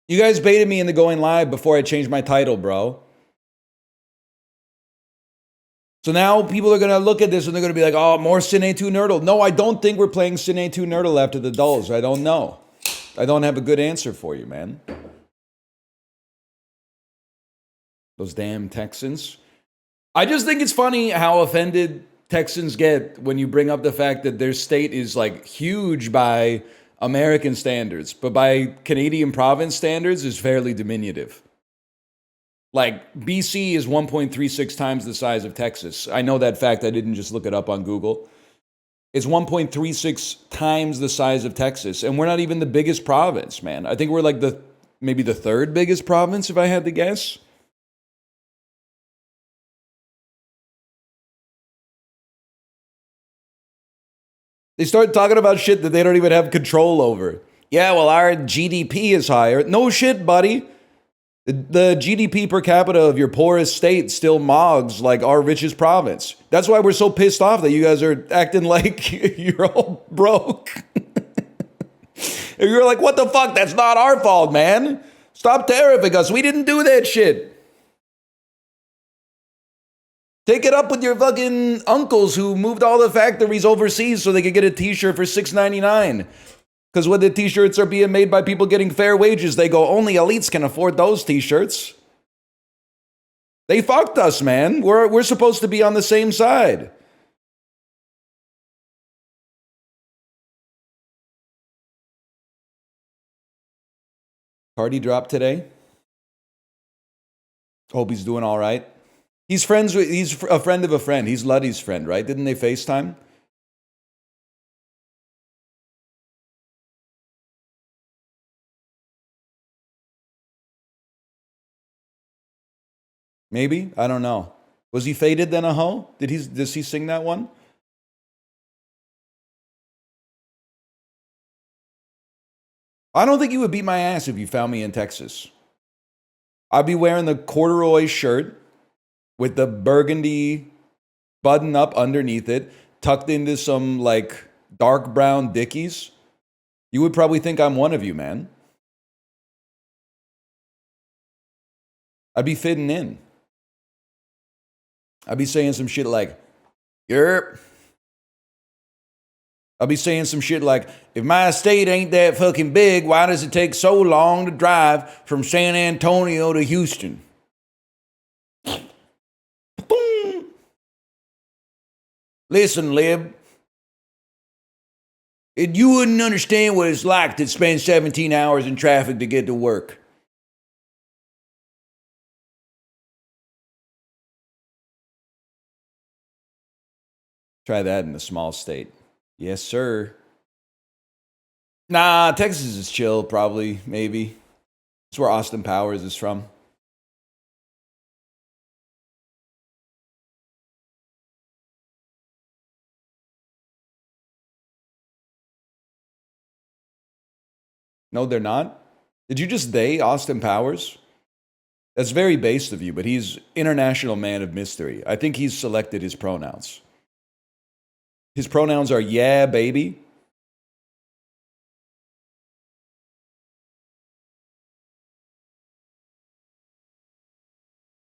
You guys baited me into going live before I changed my title, bro. So now people are going to look at this and they're going to be like, oh, more Cine 2 Nerdle. No, I don't think we're playing Cine 2 Nerdle after the dulls. I don't know. I don't have a good answer for you, man. Those damn Texans. I just think it's funny how offended Texans get when you bring up the fact that their state is like huge by American standards, but by Canadian province standards is fairly diminutive. Like, BC is 1.36 times the size of Texas. I know that fact. I didn't just look it up on Google. It's 1.36 times the size of Texas. And we're not even the biggest province, man. I think we're like maybe the third biggest province, if I had to guess. They start talking about shit that they don't even have control over. Yeah, well, our GDP is higher. No shit, buddy. The GDP per capita of your poorest state still mogs like our richest province. That's why we're so pissed off that you guys are acting like you're all broke. You're like, what the fuck? That's not our fault, man. Stop tariffing us. We didn't do that shit. Take it up with your fucking uncles who moved all the factories overseas so they could get a t-shirt for $6.99. Because when the t-shirts are being made by people getting fair wages, they go, only elites can afford those t-shirts. They fucked us, man. We're supposed to be on the same side. Cardi dropped today. Hope he's doing all right. He's a friend of a friend. He's Luddy's friend, right? Didn't they FaceTime? Maybe? I don't know. Was he faded then a hoe? Does he sing that one? I don't think you would beat my ass if you found me in Texas. I'd be wearing the corduroy shirt with the burgundy button up underneath it, tucked into some like dark brown Dickies. You would probably think I'm one of you, man. I'd be fitting in. I'd be saying some shit like, yerp. I'll be saying some shit like, if my state ain't that fucking big, why does it take so long to drive from San Antonio to Houston? Boom. Listen, Lib. You wouldn't understand what it's like to spend 17 hours in traffic to get to work. Try that in a small state. Yes, sir. Nah, Texas is chill, probably, maybe. It's where Austin Powers is from. No, they're not. Did you just they Austin Powers? That's very based of you, but he's international man of mystery. I think he's selected his pronouns. His pronouns are yeah, baby.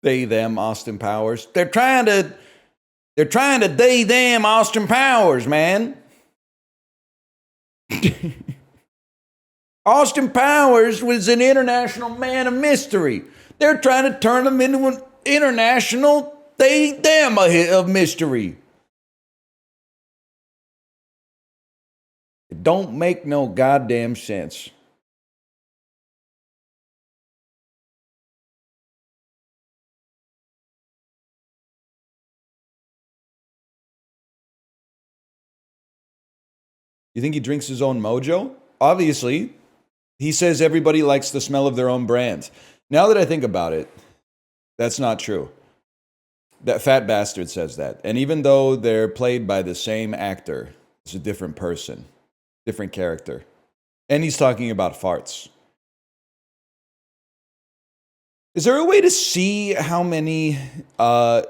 They, them, Austin Powers. They're trying to they, them, Austin Powers, man. Austin Powers was an international man of mystery. They're trying to turn him into an international they, them of mystery. It don't make no goddamn sense. You think he drinks his own mojo? Obviously. He says everybody likes the smell of their own brand. Now that I think about it, that's not true. That fat bastard says that. And even though they're played by the same actor, it's a different person, different character. And he's talking about farts. Is there a way to see how many, to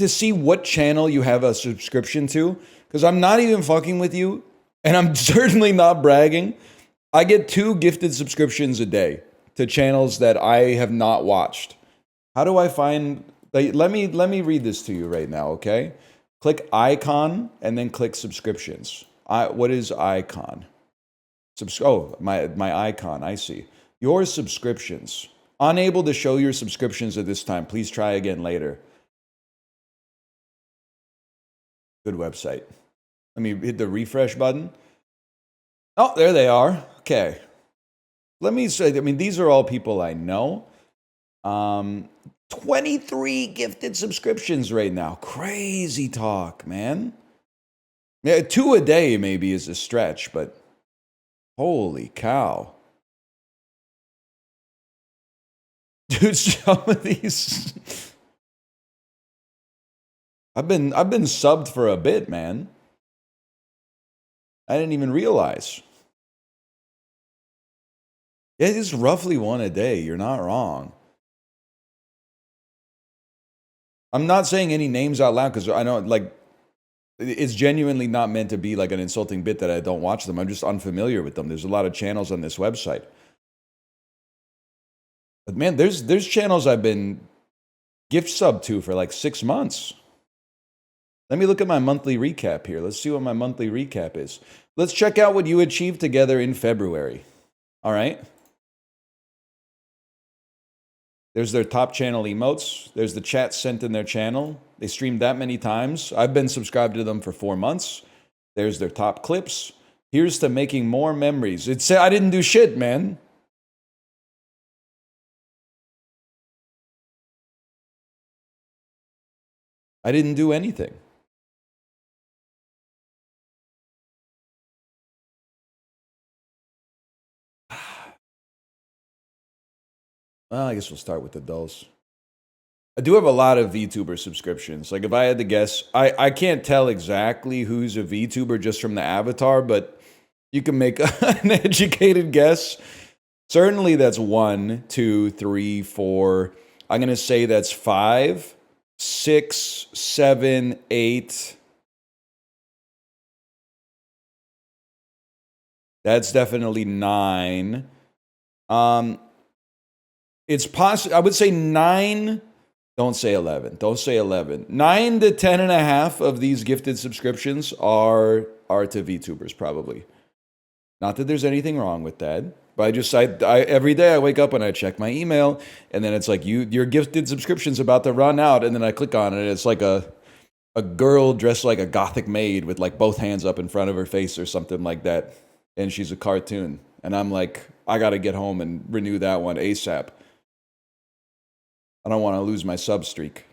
see what channel you have a subscription to? Because I'm not even fucking with you, and I'm certainly not bragging. I get 2 gifted subscriptions a day to channels that I have not watched. How do I find? Like, let me read this to you right now, okay? Click icon and then click subscriptions. What is icon? Oh, my icon. I see. Your subscriptions. Unable to show your subscriptions at this time. Please try again later. Good website. Let me hit the refresh button. Oh, there they are. Okay. Let me say, I mean, these are all people I know. 23 gifted subscriptions right now. Crazy talk, man. Yeah, 2 a day maybe is a stretch, but holy cow. Dude, some of these I've been subbed for a bit, man. I didn't even realize. Yeah, it's roughly 1 a day. You're not wrong. I'm not saying any names out loud because I know, like, it's genuinely not meant to be like an insulting bit that I don't watch them. I'm just unfamiliar with them. There's a lot of channels on this website. But man, there's channels I've been gift sub to for like 6 months. Let me look at my monthly recap here. Let's see what my monthly recap is. Let's check out what you achieved together in February. All right. There's their top channel emotes. There's the chat sent in their channel. They streamed that many times. I've been subscribed to them for 4 months. There's their top clips. Here's to making more memories. I didn't do shit, man. I didn't do anything. Well, I guess we'll start with the dulls. I do have a lot of VTuber subscriptions. Like, if I had to guess, I can't tell exactly who's a VTuber just from the avatar, but you can make an educated guess. Certainly that's 1, 2, 3, 4. I'm going to say that's 5, 6, 7, 8. That's definitely 9. It's possible. I would say 9. Don't say 11. Don't say 11. 9 to 10 and a half of these gifted subscriptions are to VTubers, probably. Not that there's anything wrong with that. But every day I wake up and I check my email, and then it's like, your gifted subscription's about to run out, and then I click on it, and it's like a girl dressed like a gothic maid with like both hands up in front of her face or something like that, and she's a cartoon. And I'm like, I gotta get home and renew that one ASAP. I don't want to lose my sub streak.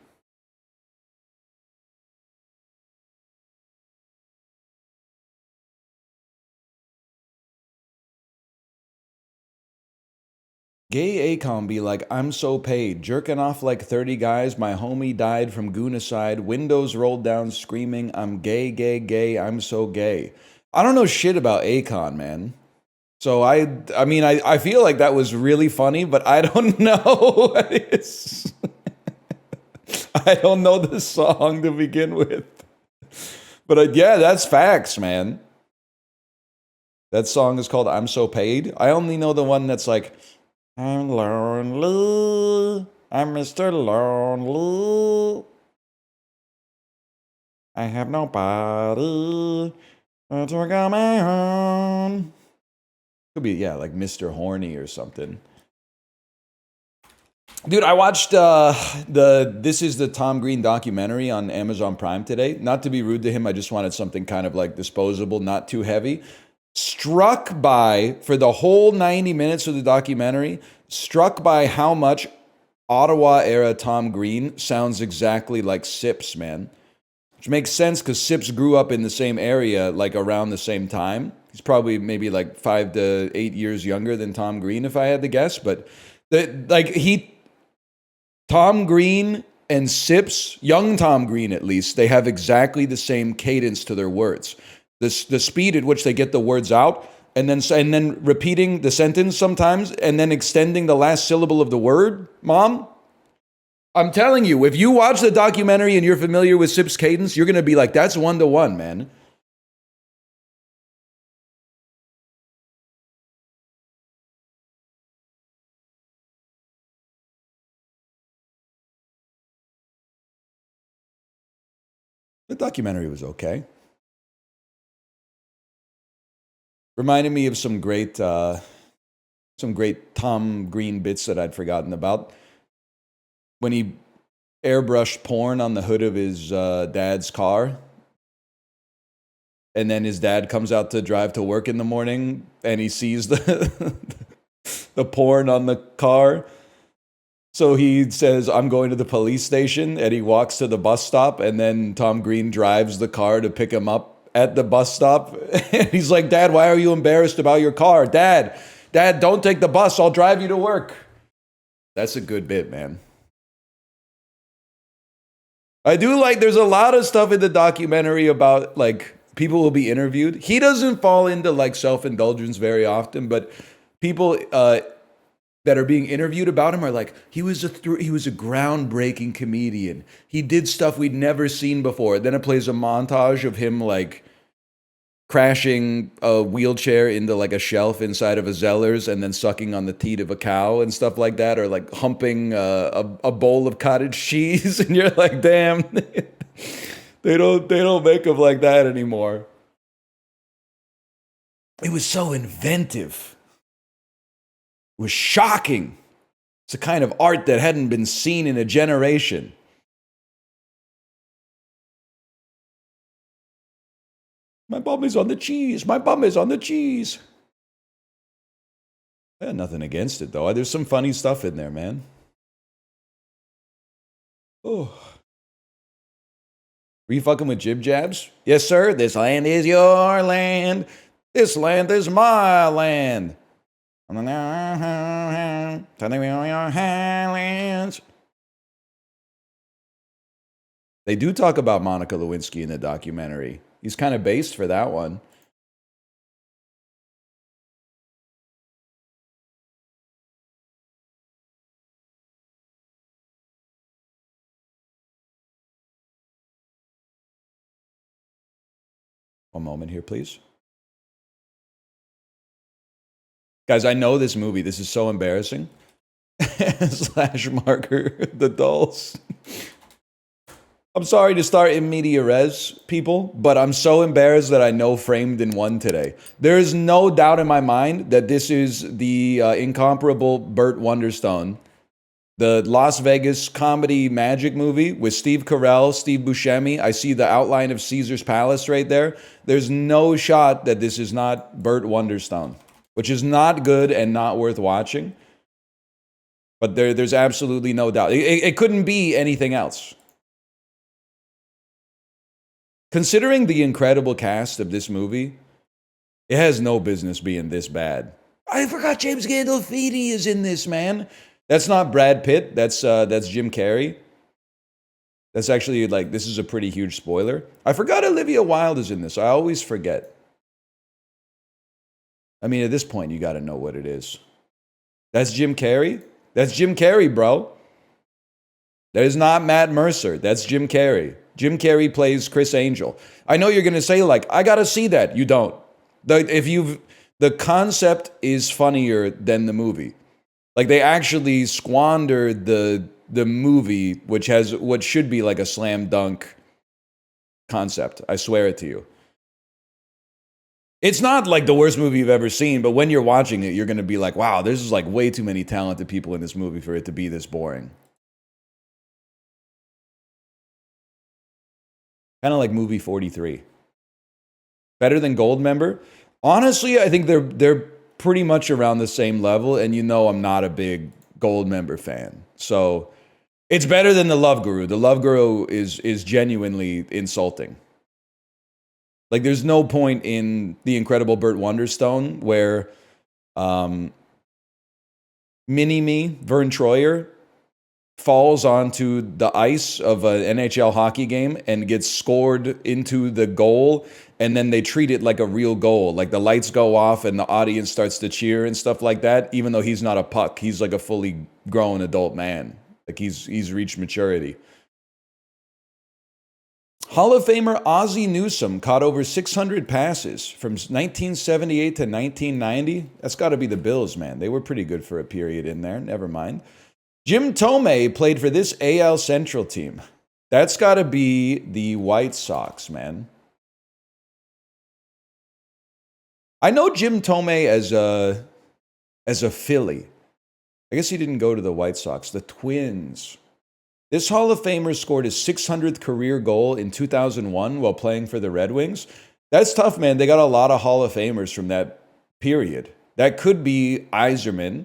Gay Acom be like, I'm so paid. Jerking off like 30 guys. My homie died from goonicide. Windows rolled down screaming, I'm gay, gay, gay. I'm so gay. I don't know shit about Akon, man. So I mean, I feel like that was really funny, but I don't know what it is. I don't know the song to begin with. But yeah, that's facts, man. That song is called I'm So Paid. I only know the one that's like, I'm lonely. I'm Mr. Lonely. I have nobody to call my own. Could be, yeah, like Mr. Horny or something. Dude, I watched This Is the Tom Green documentary on Amazon Prime today. Not to be rude to him, I just wanted something kind of like disposable, not too heavy. Struck by, for the whole 90 minutes of the documentary, struck by how much Ottawa-era Tom Green sounds exactly like Sips, man. Which makes sense because Sips grew up in the same area, like around the same time. He's probably maybe like 5 to 8 years younger than Tom Green, if I had to guess. But Tom Green and Sips, young Tom Green at least, they have exactly the same cadence to their words. The speed at which they get the words out, and then repeating the sentence sometimes, and then extending the last syllable of the word, Mom. I'm telling you, if you watch the documentary and you're familiar with Sips' cadence, you're going to be like, that's 1-to-1, man. The documentary was okay. Reminded me of some great Tom Green bits that I'd forgotten about. When he airbrushed porn on the hood of his dad's car, and then his dad comes out to drive to work in the morning, and he sees the the porn on the car. So he says, "I'm going to the police station," and he walks to the bus stop, and then Tom Green drives the car to pick him up at the bus stop. And he's like, "Dad, why are you embarrassed about your car? Dad, don't take the bus. I'll drive you to work." That's a good bit, man. I do like, there's a lot of stuff in the documentary about, like, people will be interviewed. He doesn't fall into, like, self-indulgence very often, but people that are being interviewed about him are like, he was a groundbreaking comedian. He did stuff we'd never seen before. Then it plays a montage of him, like, crashing a wheelchair into, like, a shelf inside of a Zeller's and then sucking on the teat of a cow and stuff like that, or, like, humping a bowl of cottage cheese. And you're like, damn, they don't make them like that anymore. It was so inventive. It was shocking. It's a kind of art that hadn't been seen in a generation. My bum is on the cheese. My bum is on the cheese. I had nothing against it, though. There's some funny stuff in there, man. Oh. Were you fucking with jib jabs? Yes, sir. This land is your land. This land is my land. They do talk about Monica Lewinsky in the documentary. He's kind of based for that one. One moment here, please. Guys, I know this movie. This is so embarrassing. Slash marker, the dolls. I'm sorry to start in media res, people, but I'm so embarrassed that I know Framed in One today. There is no doubt in my mind that this is the incomparable Burt Wonderstone, the Las Vegas comedy magic movie with Steve Carell, Steve Buscemi. I see the outline of Caesar's Palace right there. There's no shot that this is not Burt Wonderstone, which is not good and not worth watching. But there's absolutely no doubt. It couldn't be anything else. Considering the incredible cast of this movie, it has no business being this bad. I forgot James Gandolfini is in this, man. That's not Brad Pitt. That's Jim Carrey. That's actually, like, this is a pretty huge spoiler. I forgot Olivia Wilde is in this. I always forget. I mean, at this point, you got to know what it is. That's Jim Carrey? That's Jim Carrey, bro. That is not Matt Mercer. That's Jim Carrey. Jim Carrey plays Chris Angel. I know you're going to say, like, I got to see that. You don't. The concept is funnier than the movie. Like, they actually squandered the movie, which has what should be like a slam dunk concept. I swear it to you. It's not like the worst movie you've ever seen, but when you're watching it, you're going to be like, wow, there's like way too many talented people in this movie for it to be this boring. Kind of like movie 43. Better than Goldmember? Honestly, I think they're pretty much around the same level, and you know I'm not a big Goldmember fan. So it's better than The Love Guru. The Love Guru is genuinely insulting. Like, there's no point in The Incredible Burt Wonderstone where Mini-Me, Vern Troyer, falls onto the ice of an NHL hockey game and gets scored into the goal, and then they treat it like a real goal. Like, the lights go off and the audience starts to cheer and stuff like that, even though he's not a puck. He's like a fully grown adult man. Like, he's reached maturity. Hall of Famer Ozzie Newsome caught over 600 passes from 1978 to 1990. That's got to be the Bills, man. They were pretty good for a period in there. Never mind. Jim Thome played for this AL Central team. That's got to be the White Sox, man. I know Jim Tomei as a Philly. I guess he didn't go to the White Sox. The Twins. This Hall of Famer scored his 600th career goal in 2001 while playing for the Red Wings. That's tough, man. They got a lot of Hall of Famers from that period. That could be Yzerman.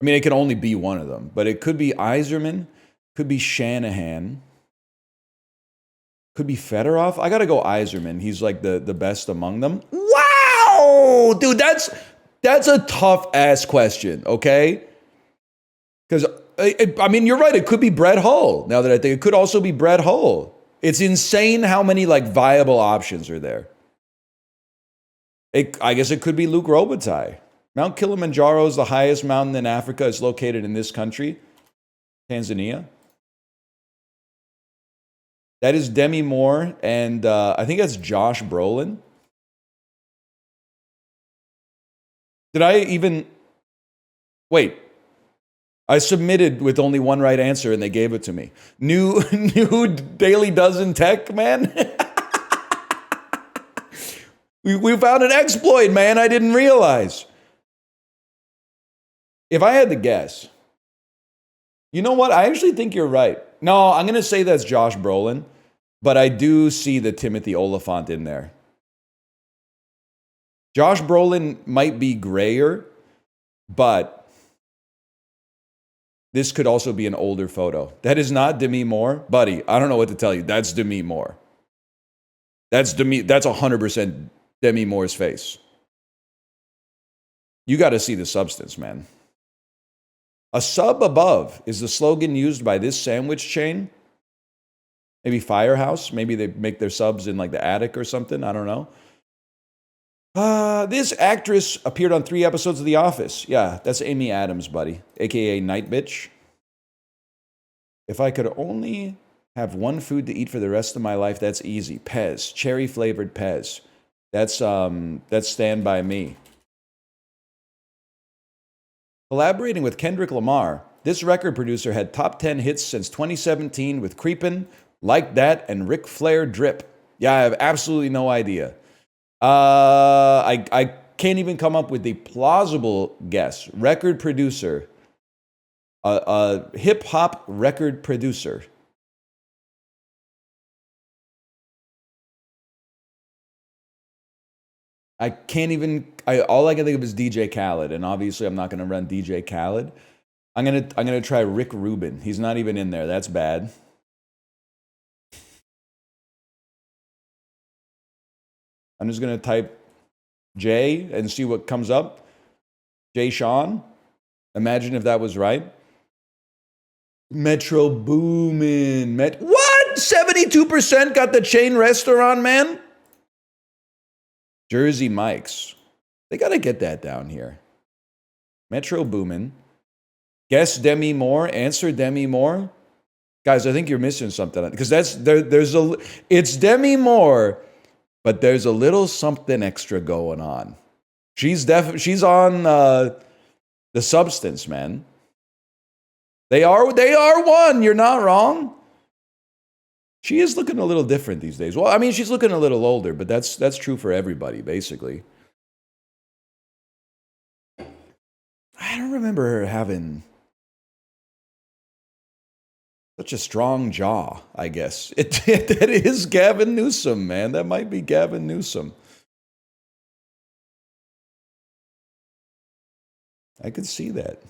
I mean, it could only be one of them, but it could be Yzerman, could be Shanahan, could be Fedorov. I got to go Yzerman. He's like the best among them. Wow! Dude, that's a tough-ass question, okay? Because, I mean, you're right. It could be Brett Hull, now that I think. It could also be Brett Hull. It's insane how many, like, viable options are there. I guess it could be Luke Robitaille. Mount Kilimanjaro is the highest mountain in Africa. It's located in this country, Tanzania. That is Demi Moore, and I think that's Josh Brolin. Did I even... Wait. I submitted with only one right answer, and they gave it to me. New Daily Dozen Tech, man. we found an exploit, man. I didn't realize. If I had to guess, you know what? I actually think you're right. No, I'm going to say that's Josh Brolin, but I do see the Timothy Oliphant in there. Josh Brolin might be grayer, but this could also be an older photo. That is not Demi Moore. Buddy, I don't know what to tell you. That's Demi Moore. That's 100% Demi Moore's face. You got to see the substance, man. A sub above is the slogan used by this sandwich chain. Maybe Firehouse. Maybe they make their subs in like the attic or something. I don't know. This actress appeared on 3 episodes of The Office. Yeah, that's Amy Adams, buddy, a.k.a. Night Bitch. If I could only have one food to eat for the rest of my life, that's easy. Pez, cherry-flavored Pez. That's Stand By Me. Collaborating with Kendrick Lamar, this record producer had top 10 hits since 2017 with Creepin', Like That, and Ric Flair Drip. Yeah, I have absolutely no idea. I can't even come up with a plausible guess. Record producer. A hip-hop record producer. I can't even... all I can think of is DJ Khaled, and obviously I'm not going to run DJ Khaled. I'm gonna try Rick Rubin. He's not even in there. That's bad. I'm just going to type Jay and see what comes up. Jay Sean. Imagine if that was right. Metro Boomin. What? 72% got the chain restaurant, man? Jersey Mike's. They got to get that down here. Metro Boomin. Guess Demi Moore. Answer Demi Moore. Guys, I think you're missing something. Because it's Demi Moore, but there's a little something extra going on. She's on the substance, man. They are one. You're not wrong. She is looking a little different these days. Well, I mean, she's looking a little older, but that's true for everybody, basically. I don't remember her having such a strong jaw, I guess. That is Gavin Newsom, man. That might be Gavin Newsom. I could see that.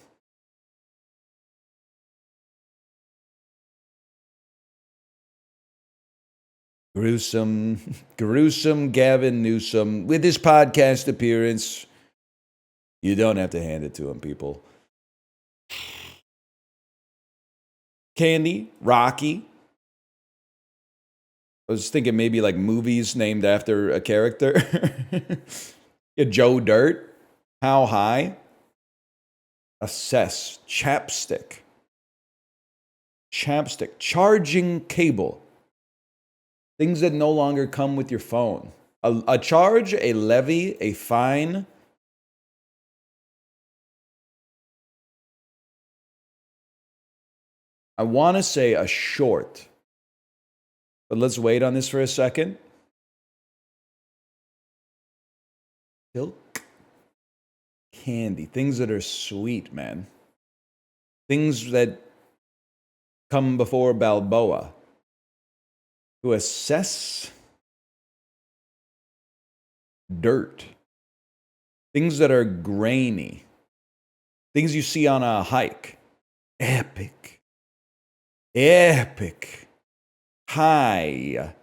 Gruesome Gavin Newsom with his podcast appearance. You don't have to hand it to him, people. Candy, Rocky. I was thinking maybe like movies named after a character. Joe Dirt, How High, Assess, Chapstick, Charging Cable. Things that no longer come with your phone. A charge, a levy, a fine. I want to say a short, but let's wait on this for a second. Silk candy, things that are sweet, man. Things that come before Balboa. To assess dirt. Things that are grainy. Things you see on a hike. Epic. Epic. High.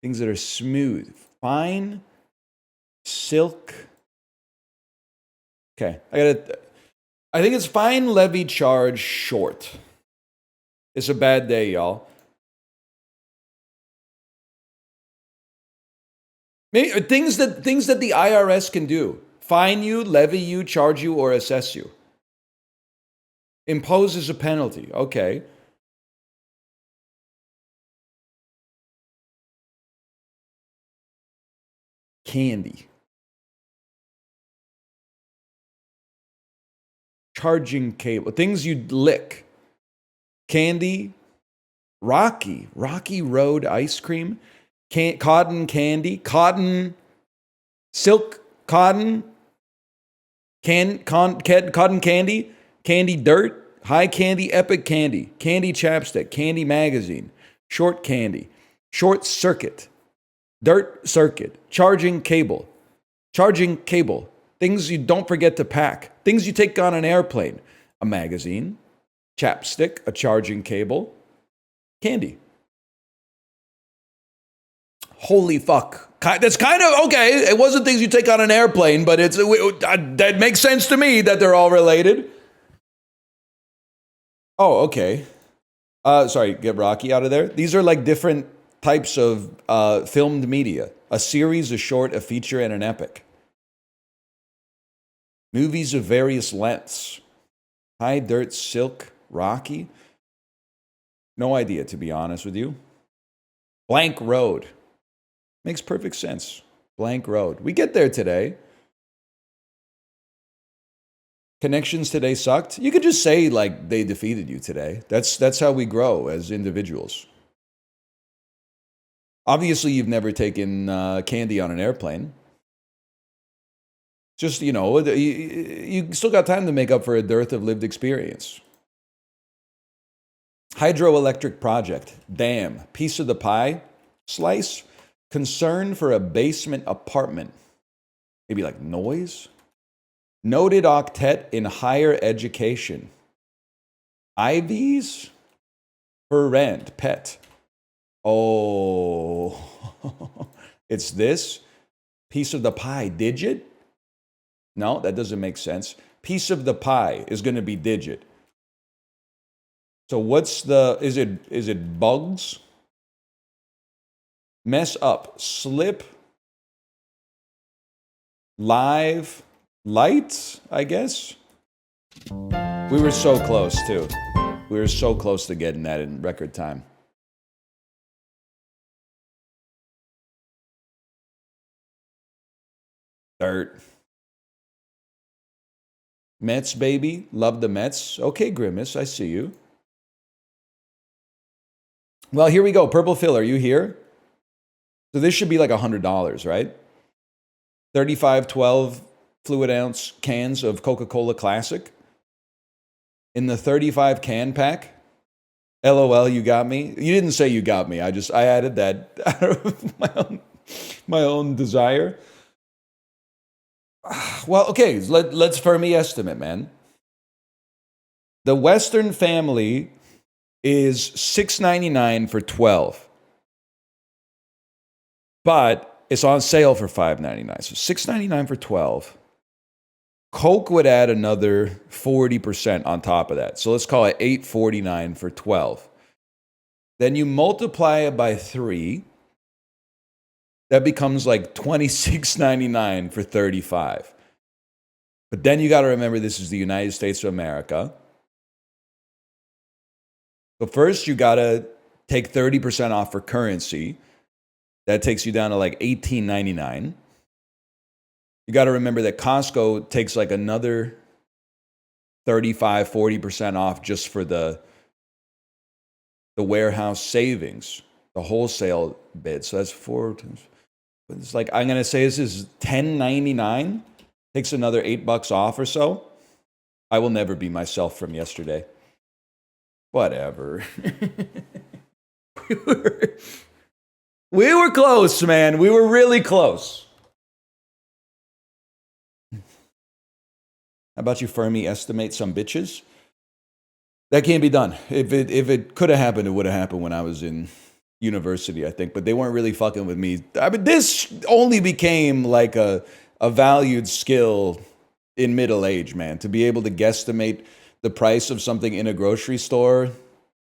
Things that are smooth. Fine. Silk. Okay. I think it's fine, levy, charge, short. It's a bad day, y'all. Maybe, things that the IRS can do. Fine you, levy you, charge you, or assess you. Imposes a penalty. Okay. Candy. Charging cable. Things you'd lick. Candy. Rocky Road ice cream. Cotton candy. Cotton. Silk cotton. Cotton candy. Candy dirt. High candy. Epic candy. Candy chapstick. Candy magazine. Short candy. Short circuit. Dirt circuit. Charging cable. Charging cable. Things you don't forget to pack. Things you take on an airplane. A magazine. Chapstick. A charging cable. Candy. Holy fuck. That's kind of, okay, it wasn't things you take on an airplane, but that makes sense to me that they're all related. Oh, okay. Sorry, get Rocky out of there. These are like different types of filmed media. A series, a short, a feature, and an epic. Movies of various lengths. High dirt, silk, Rocky. No idea, to be honest with you. Blank road. Makes perfect sense. Blank road. We get there today. Connections today sucked. You could just say like they defeated you today. That's how we grow as individuals. Obviously, you've never taken candy on an airplane. Just, you still got time to make up for a dearth of lived experience. Hydroelectric project. Damn. Piece of the pie. Slice. Concern for a basement apartment. Maybe like noise. Noted octet in higher education. Ivies for rent. Pet. Oh. It's this. Piece of the pie. Digit? No, that doesn't make sense. Piece of the pie is going to be digit. So what's is it bugs? Mess up. Slip. Live. Lights, I guess. We were so close, too. We were so close to getting that in record time. Dirt. Mets, baby. Love the Mets. Okay, Grimace, I see you. Well, here we go. Purple Phil, are you here? So this should be like $100, right? 35, 12 fluid ounce cans of Coca-Cola Classic. In the 35 can pack. LOL, you got me. You didn't say you got me. I added that out of my own desire. Well, okay, let's Fermi estimate, man. The Western family is $6.99 for 12. But it's on sale for $5.99. So $6.99 for 12. Coke would add another 40% on top of that. So let's call it $8.49 for 12. Then you multiply it by 3. That becomes like $26.99 for 35. But then you got to remember this is the United States of America. So first you got to take 30% off for currency. That takes you down to like $18.99. You got to remember that Costco takes like another 35, 40% off just for the warehouse savings, the wholesale bid. So that's four. It's like, I'm gonna say this is $10.99. Takes another $8 off or so. I will never be myself from yesterday. Whatever. we were close, man. We were really close. How about you, Fermi? Estimate some bitches? That can't be done. If it could have happened, it would have happened when I was in university, I think. But they weren't really fucking with me. I mean, this only became like a valued skill in middle age, man. To be able to guesstimate the price of something in a grocery store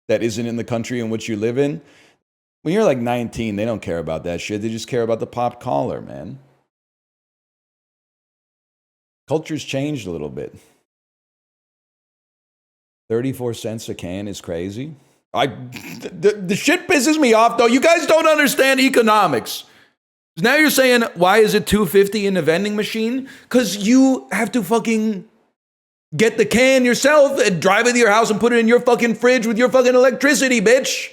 that isn't in the country in which you live in. When you're like 19, they don't care about that shit. They just care about the popped collar, man. Culture's changed a little bit. 34 cents a can is crazy. The shit pisses me off, though. You guys don't understand economics. Now you're saying, why is it $2.50 in the vending machine? Because you have to fucking get the can yourself and drive it to your house and put it in your fucking fridge with your fucking electricity, bitch.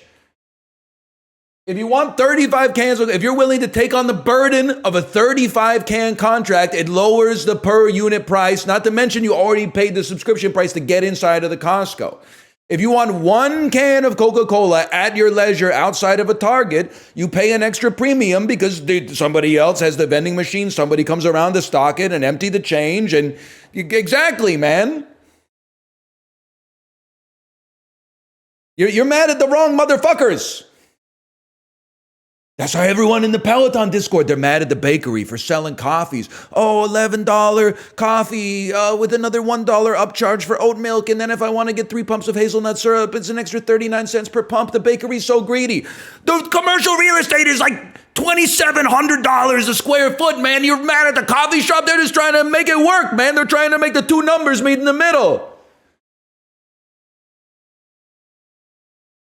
If you want 35 cans, if you're willing to take on the burden of a 35 can contract, it lowers the per unit price, not to mention you already paid the subscription price to get inside of the Costco. If you want one can of Coca-Cola at your leisure outside of a Target, you pay an extra premium because somebody else has the vending machine, somebody comes around to stock it and empty the change, and exactly, man. You're mad at the wrong motherfuckers. That's how everyone in the Peloton Discord, they're mad at the bakery for selling coffees. Oh, $11 coffee with another $1 upcharge for oat milk. And then if I want to get 3 pumps of hazelnut syrup, it's an extra 39 cents per pump. The bakery's so greedy. The commercial real estate is like $2,700 a square foot, man. You're mad at the coffee shop. They're just trying to make it work, man. They're trying to make the two numbers meet in the middle.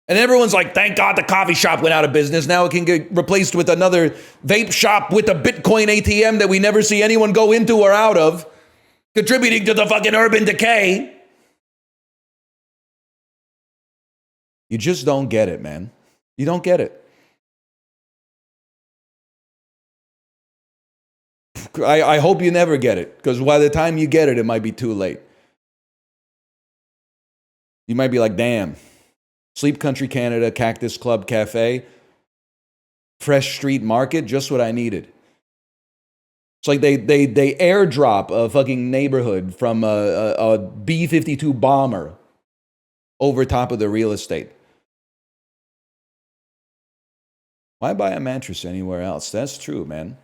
And everyone's like, thank God the coffee shop went out of business. Now it can get replaced with another vape shop with a Bitcoin ATM that we never see anyone go into or out of, contributing to the fucking urban decay. You just don't get it, man. You don't get it. I hope you never get it, because by the time you get it, it might be too late. You might be like, damn. Sleep Country Canada, Cactus Club Cafe, Fresh Street Market, just what I needed. It's like they airdrop a fucking neighborhood from a B-52 bomber over top of the real estate. Why buy a mattress anywhere else? That's true, man.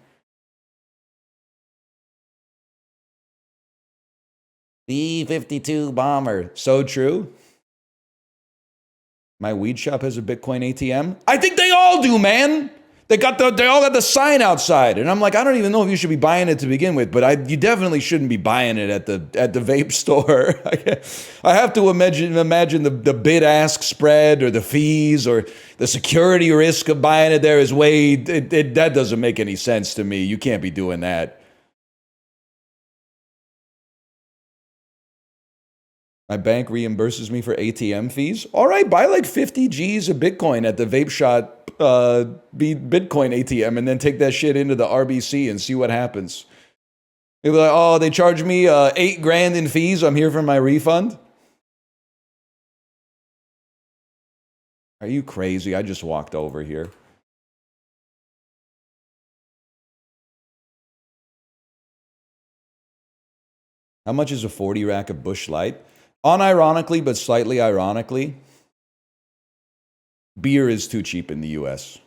B-52 bomber. So true. My weed shop has a Bitcoin ATM. I think they all do, man. They all got the sign outside, and I'm like, I don't even know if you should be buying it to begin with, but you definitely shouldn't be buying it at the vape store. I have to imagine the bid-ask spread or the fees or the security risk of buying it there is way that doesn't make any sense to me. You can't be doing that. My bank reimburses me for ATM fees. All right, buy like 50 G's of Bitcoin at the Vape Shot Bitcoin ATM and then take that shit into the RBC and see what happens. They'll be like, oh, they charged me $8,000 in fees. I'm here for my refund. Are you crazy? I just walked over here. How much is a 40 rack of Busch Light? Unironically, but slightly ironically, beer is too cheap in the US.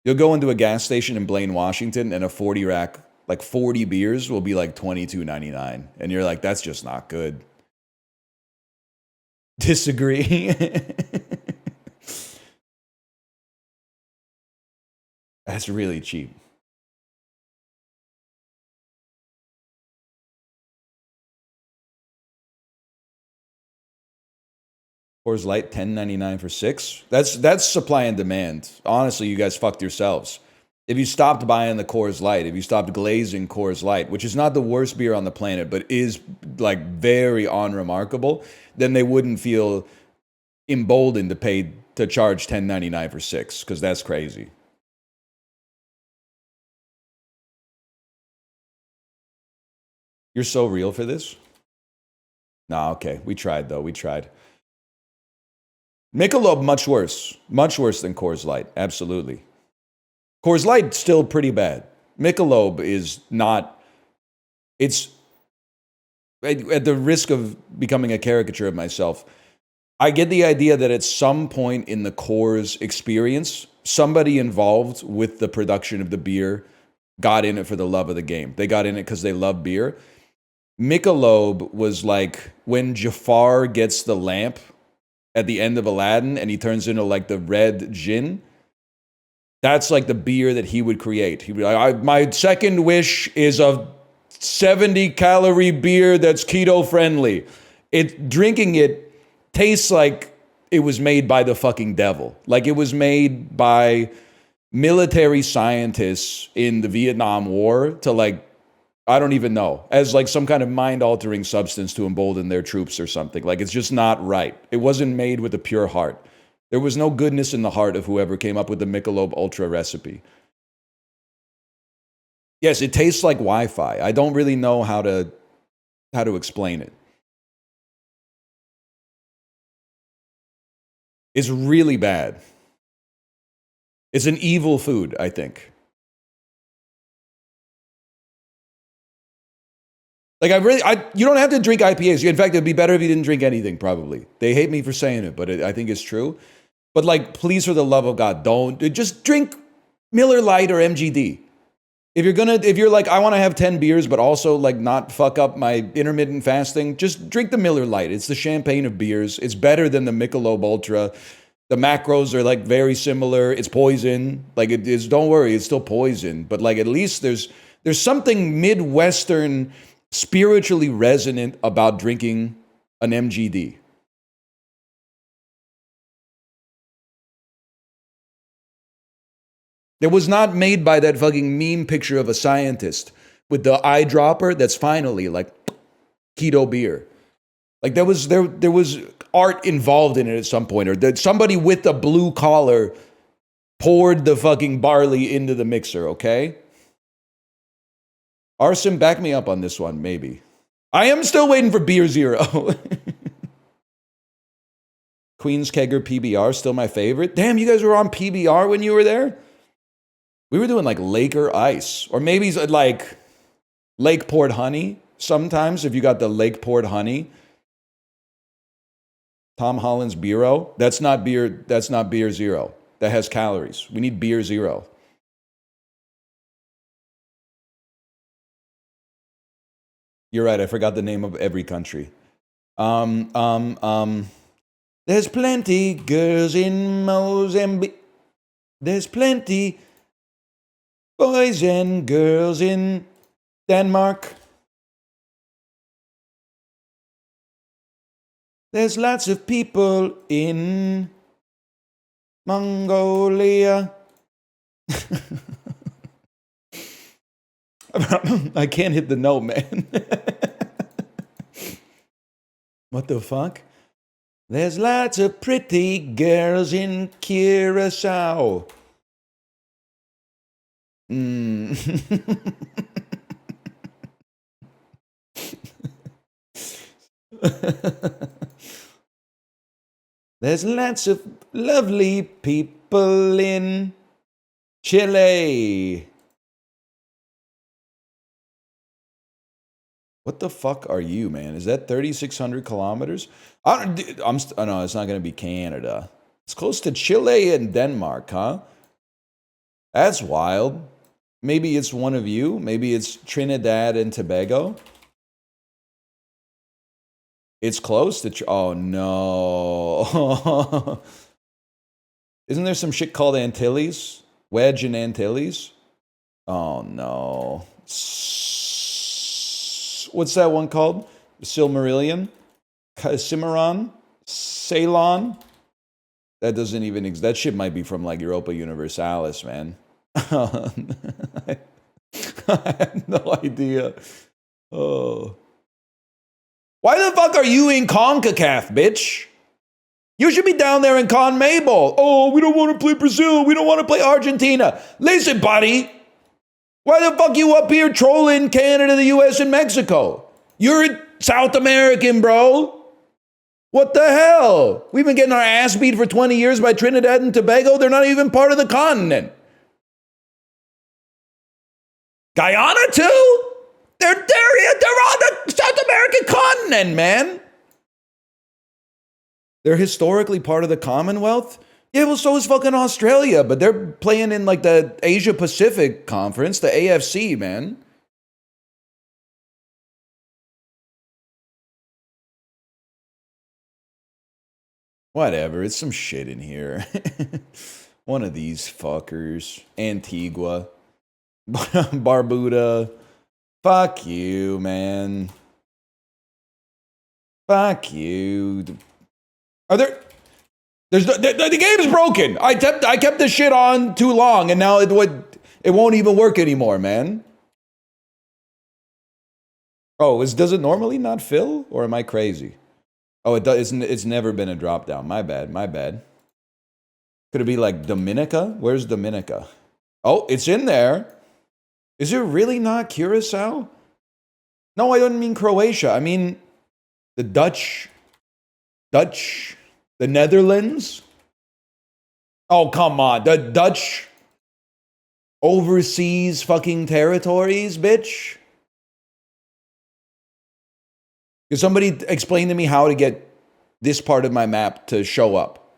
You'll go into a gas station in Blaine, Washington, and a 40 rack, like 40 beers, will be like $22.99. And you're like, that's just not good. Disagree. That's really cheap. Coors Light, $10.99 for 6. That's supply and demand. Honestly, you guys fucked yourselves. if you stopped buying the Coors Light, if you stopped glazing Coors Light, which is not the worst beer on the planet, but is like very unremarkable, then they wouldn't feel emboldened to charge $10.99 for 6, because that's crazy. You're so real for this? Nah, okay. We tried, though. We tried. Michelob, much worse. Much worse than Coors Light. Absolutely. Coors Light, still pretty bad. Michelob is not... It's... At the risk of becoming a caricature of myself, I get the idea that at some point in the Coors experience, somebody involved with the production of the beer got in it for the love of the game. They got in it because they love beer. Michelob was like when Jafar gets the lamp at the end of Aladdin and he turns into like the red djinn. That's like the beer that he would create. He'd be like, my second wish is a 70-calorie beer that's keto friendly. Drinking it tastes like it was made by the fucking devil. Like it was made by military scientists in the Vietnam War to like, I don't even know, as like some kind of mind-altering substance to embolden their troops or something. Like it's just not right. It wasn't made with a pure heart. There was no goodness in the heart of whoever came up with the Michelob Ultra recipe. Yes, it tastes like Wi-Fi. I don't really know how to explain it. It's really bad. It's an evil food, I think. Like you don't have to drink IPAs. In fact, it'd be better if you didn't drink anything, probably. They hate me for saying it, but I think it's true. But like, please, for the love of God, just drink Miller Lite or MGD. If you're like, I want to have 10 beers, but also like not fuck up my intermittent fasting, just drink the Miller Lite. It's the champagne of beers. It's better than the Michelob Ultra. The macros are like very similar. It's poison. Like it is, don't worry, it's still poison. But like at least there's something Midwestern, spiritually resonant about drinking an MGD. It was not made by that fucking meme picture of a scientist with the eyedropper that's finally like keto beer. Like there was art involved in it at some point, or that somebody with a blue collar poured the fucking barley into the mixer, okay? Arson, back me up on this one, maybe. I am still waiting for Beer Zero. Queen's Kegger PBR, still my favorite. Damn, you guys were on PBR when you were there? We were doing like Laker Ice, or maybe like Lake Port Honey. Sometimes if you got the Lake Port Honey, Tom Holland's Beero, that's not beer zero. That has calories. We need Beer Zero. You're right, I forgot the name of every country. There's plenty girls in Mozambique. There's plenty boys and girls in Denmark. There's lots of people in Mongolia. I can't hit the note, man. What the fuck? There's lots of pretty girls in Curacao. There's lots of lovely people in Chile. What the fuck are you, man? Is that 3,600 kilometers? No, it's not going to be Canada. It's close to Chile and Denmark, huh? That's wild. Maybe it's one of you. Maybe it's Trinidad and Tobago. It's close to... Oh, no. Isn't there some shit called Antilles? Wedge and Antilles? Oh, no. What's that one called? Silmarillion? Cimarron? Ceylon? That doesn't even exist. That shit might be from like Europa Universalis, man. I have no idea. Oh. Why the fuck are you in CONCACAF, bitch? You should be down there in CONMEBOL. Oh, we don't want to play Brazil. We don't want to play Argentina. Listen, buddy. Why the fuck you up here trolling Canada, the US, and Mexico? You're South American, bro. What the hell? We've been getting our ass beat for 20 years by Trinidad and Tobago. They're not even part of the continent. Guyana, too? They're on the South American continent, man. They're historically part of the Commonwealth? Yeah, well, so is fucking Australia, but they're playing in like the Asia Pacific Conference, the AFC, man. Whatever, it's some shit in here. One of these fuckers. Antigua. Barbuda. Fuck you, man. Fuck you. Are there... the game's broken. I kept the shit on too long, and now it won't even work anymore, man. Oh, does it normally not fill, or am I crazy? Oh, it does. It's never been a drop down. My bad. Could it be like Dominica? Where's Dominica? Oh, it's in there. Is it really not Curacao? No, I don't mean Croatia. I mean the Dutch, the Netherlands. Oh, come on. The Dutch overseas fucking territories, bitch. Can somebody explain to me how to get this part of my map to show up?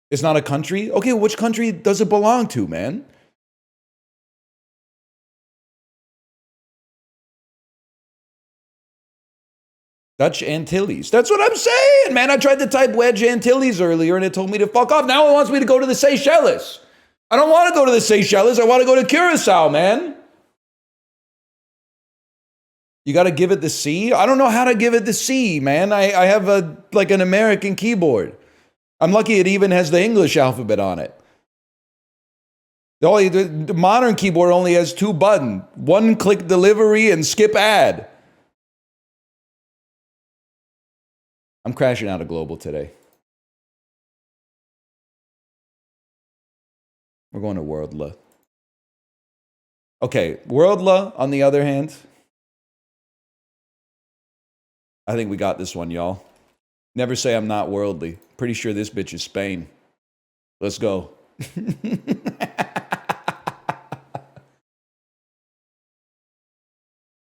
It's not a country? Okay, which country does it belong to, man? Dutch Antilles. That's what I'm saying, man. I tried to type Wedge Antilles earlier and it told me to fuck off. Now it wants me to go to the Seychelles. I don't want to go to the Seychelles. I want to go to Curacao, man. You got to give it the C? I don't know how to give it the C, man. I have an American keyboard. I'm lucky it even has the English alphabet on it. The modern keyboard only has 2 buttons. 1-click delivery and skip ad. I'm crashing out of global today. We're going to Worldla. Okay, Worldla, on the other hand, I think we got this one, y'all. Never say I'm not worldly. Pretty sure this bitch is Spain. Let's go.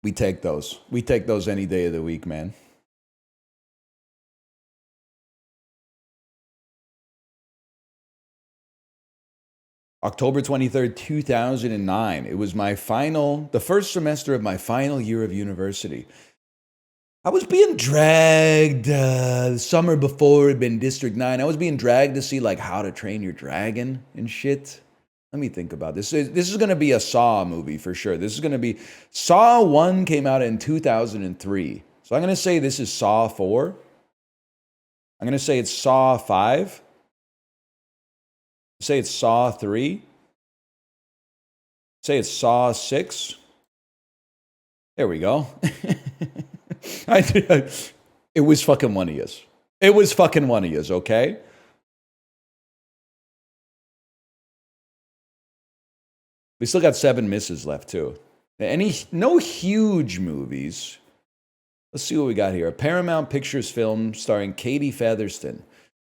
We take those. We take those any day of the week, man. October 23rd, 2009. It was the first semester of my final year of university. I was being dragged the summer before it'd been District 9. I was being dragged to see like How to Train Your Dragon and shit. Let me think about this. This is going to be a Saw movie for sure. This is going to be... Saw 1 came out in 2003. So I'm going to say this is Saw 4. I'm going to say it's Saw 5. Say it's Saw 3. Say it's Saw 6. There we go. It was fucking one of yous. It was fucking one of yous, okay? We still got 7 misses left, too. No huge movies. Let's see what we got here. A Paramount Pictures film starring Katie Featherston.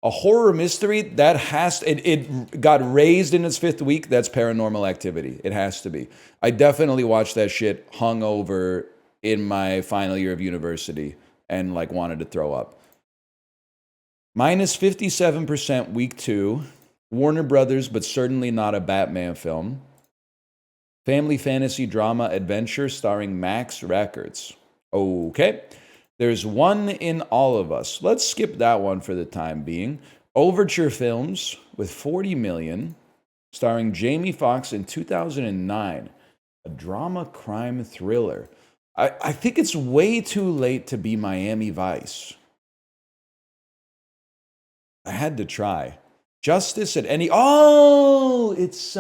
A horror mystery that it got raised in its 5th week. That's Paranormal Activity. It has to be. I definitely watched that shit hungover in my final year of university and like wanted to throw up. Minus 57% week 2. Warner Brothers, but certainly not a Batman film. Family fantasy drama adventure starring Max Records. Okay. There's One in All of Us. Let's skip that one for the time being. Overture Films with 40 million, starring Jamie Foxx in 2009. A drama crime thriller. I think it's way too late to be Miami Vice. I had to try. Justice at any... Oh, it's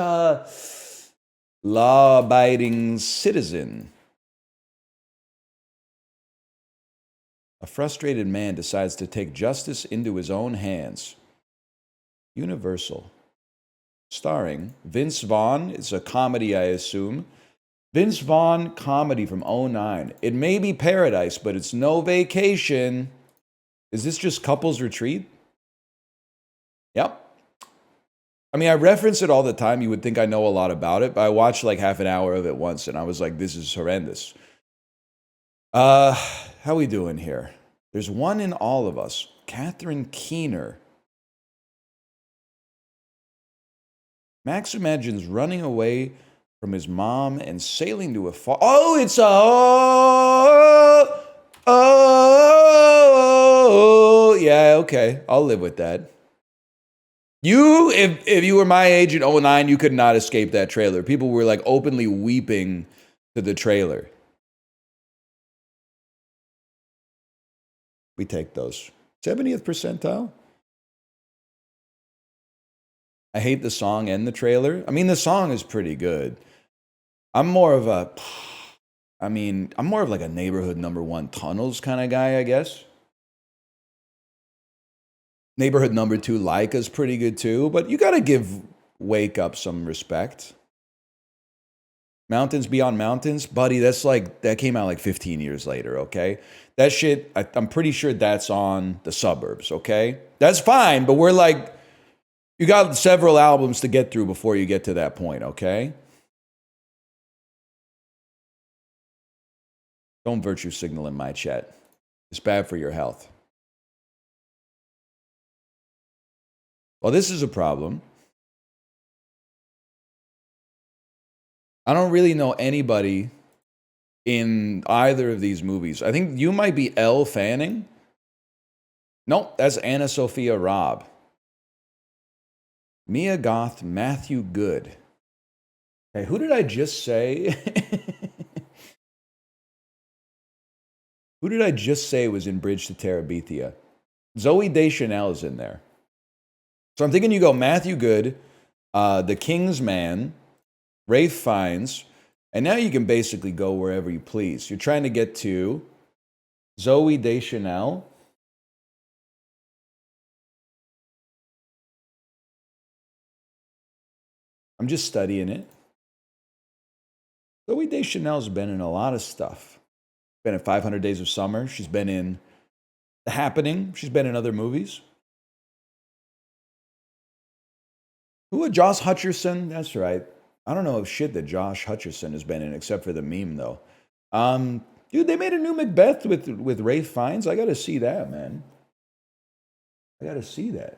law-abiding citizen. A frustrated man decides to take justice into his own hands. Universal. Starring Vince Vaughn. It's a comedy, I assume. Vince Vaughn comedy from 2009. It may be paradise, but it's no vacation. Is this just couples retreat? Yep. I mean, I reference it all the time. You would think I know a lot about it, but I watched like half an hour of it once, and I was like, this is horrendous. How we doing here? There's one in all of us. Catherine Keener. Max imagines running away from his mom and sailing to a far... Oh, it's a... Oh, yeah, okay. I'll live with that. If you were my age in 2009, you could not escape that trailer. People were like openly weeping to the trailer. We take those. 70th percentile? I hate the song and the trailer. I mean, the song is pretty good. I'm more of like a Neighborhood #1 Tunnels kind of guy, I guess. Neighborhood #2 Laika's pretty good too, but you gotta give Wake Up some respect. Mountains Beyond Mountains, buddy, that came out like 15 years later, okay? That shit, I'm pretty sure that's on The Suburbs, okay? That's fine, but we're like, you got several albums to get through before you get to that point, okay? Don't virtue signal in my chat. It's bad for your health. Well, this is a problem. I don't really know anybody in either of these movies. I think you might be Elle Fanning. Nope, that's Anna Sophia Robb. Mia Goth, Matthew Good. Hey, who did I just say? Who did I just say was in Bridge to Terabithia? Zooey Deschanel is in there. So I'm thinking you go Matthew Good, The King's Man, Ralph Fiennes, and now you can basically go wherever you please. You're trying to get to Zooey Deschanel. I'm just studying it. Zooey Deschanel's been in a lot of stuff. Been in 500 Days of Summer. She's been in The Happening. She's been in other movies. Who? Josh Hutcherson? That's right. I don't know shit that Josh Hutcherson has been in, except for the meme, though. Dude, they made a new Macbeth with Ralph Fiennes. I got to see that, man. I got to see that.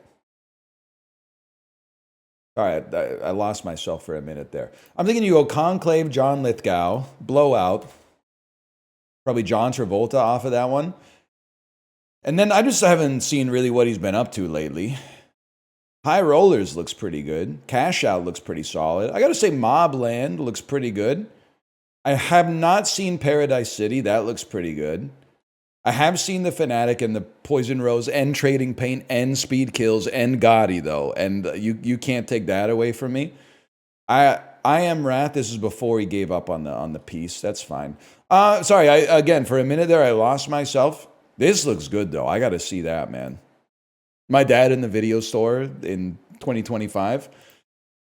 All right, I lost myself for a minute there. I'm thinking you go Conclave, John Lithgow, Blowout. Probably John Travolta off of that one. And then I just haven't seen really what he's been up to lately. High Rollers looks pretty good. Cash Out looks pretty solid. I got to say Mobland looks pretty good. I have not seen Paradise City. That looks pretty good. I have seen The Fanatic and The Poison Rose and Trading Paint and Speed Kills and Gotti, though. And you can't take that away from me. I Am Wrath. This is before he gave up on the piece. That's fine. Sorry, again, for a minute there, I lost myself. This looks good, though. I got to see that, man. My dad in the video store in 2025.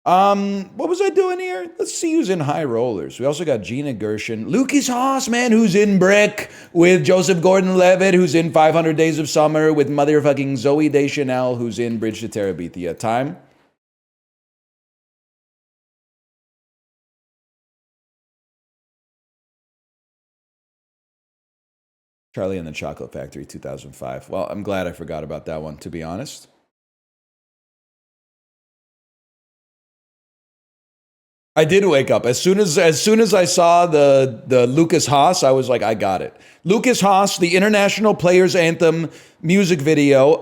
What was I doing here? Let's see who's in High Rollers. We also got Gina Gershon. Lucas Haas, man, who's in Brick with Joseph Gordon-Levitt, who's in 500 Days of Summer with motherfucking Zooey Deschanel, who's in Bridge to Terabithia. Time? Charlie and the Chocolate Factory, 2005. Well, I'm glad I forgot about that one, to be honest. I did wake up. As soon as I saw the Lucas Haas, I was like, I got it. Lucas Haas, the International Players Anthem music video.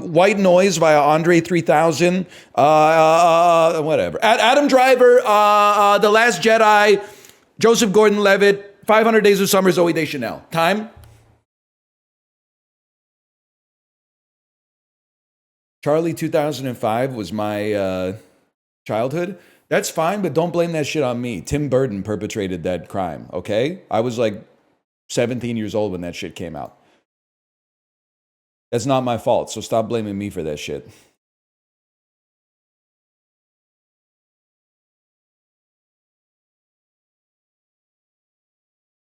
White Noise via Andre 3000. Whatever. Adam Driver, The Last Jedi, Joseph Gordon-Levitt, 500 Days of Summer, Zooey Deschanel. Time? Charlie 2005 was my childhood. That's fine, but don't blame that shit on me. Tim Burton perpetrated that crime, okay? I was like 17 years old when that shit came out. That's not my fault, so stop blaming me for that shit.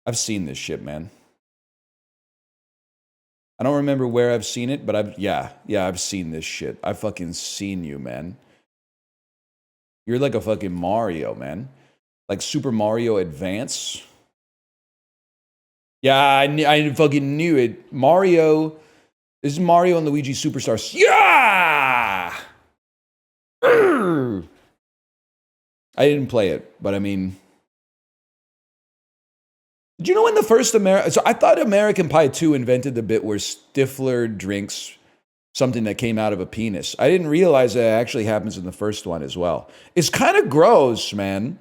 I've seen this shit, man. I don't remember where I've seen it, but I've seen this shit. I've fucking seen you, man. You're like a fucking Mario, man. Like Super Mario Advance. Yeah, I fucking knew it. Mario. This is Mario and Luigi Superstars. Yeah! I didn't play it, but I mean... Did you know when the first So I thought American Pie 2 invented the bit where Stifler drinks something that came out of a penis. I didn't realize that it actually happens in the first one as well. It's kind of gross, man.